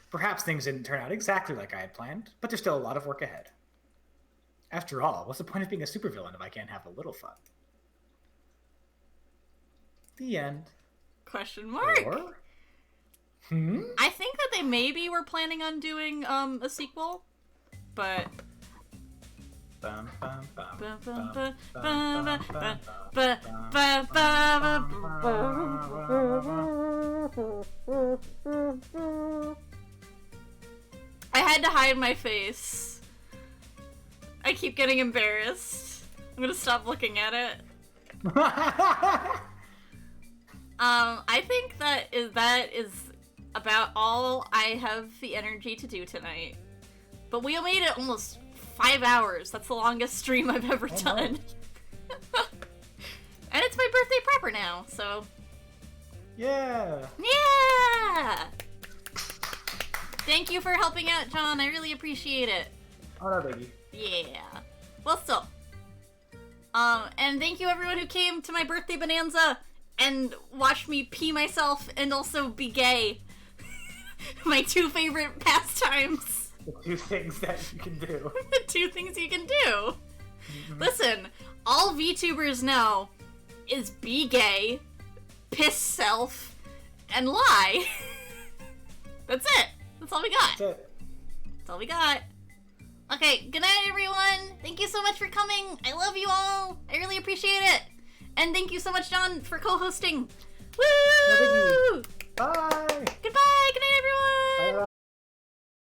[SPEAKER 2] Perhaps things didn't turn out exactly like I had planned, but there's still a lot of work ahead. After all, what's the point of being a supervillain if I can't have a little fun? The end.
[SPEAKER 1] Question mark?
[SPEAKER 2] Or?
[SPEAKER 1] I think that they maybe were planning on doing a sequel, but
[SPEAKER 2] Bum, bum, bum,
[SPEAKER 1] Bum,
[SPEAKER 2] bum,
[SPEAKER 1] bum,
[SPEAKER 2] bum,
[SPEAKER 1] bum,
[SPEAKER 2] bum,
[SPEAKER 1] bum,
[SPEAKER 2] bum,
[SPEAKER 1] I had to hide my face. I keep getting embarrassed. I'm gonna stop looking at it. I think that is about all I have the energy to do tonight. But we made it almost 5 hours. That's the longest stream I've ever done. And it's my birthday proper now, so...
[SPEAKER 2] Yeah!
[SPEAKER 1] Yeah! Thank you for helping out, John. I really appreciate it.
[SPEAKER 2] Oh no, baby.
[SPEAKER 1] Yeah. Well, still. And thank you everyone who came to my birthday bonanza and watched me pee myself and also be gay. My two favorite pastimes.
[SPEAKER 2] The two things that you can do.
[SPEAKER 1] The two things you can do. Listen, all VTubers know is be gay, piss self, and lie. That's it. That's all we got.
[SPEAKER 2] That's it.
[SPEAKER 1] That's all we got. Okay, good night everyone. Thank you so much for coming. I love you all. I really appreciate it. And thank you so much, John, for co-hosting.
[SPEAKER 2] No
[SPEAKER 1] Woo!
[SPEAKER 2] biggie. Bye.
[SPEAKER 1] Goodbye.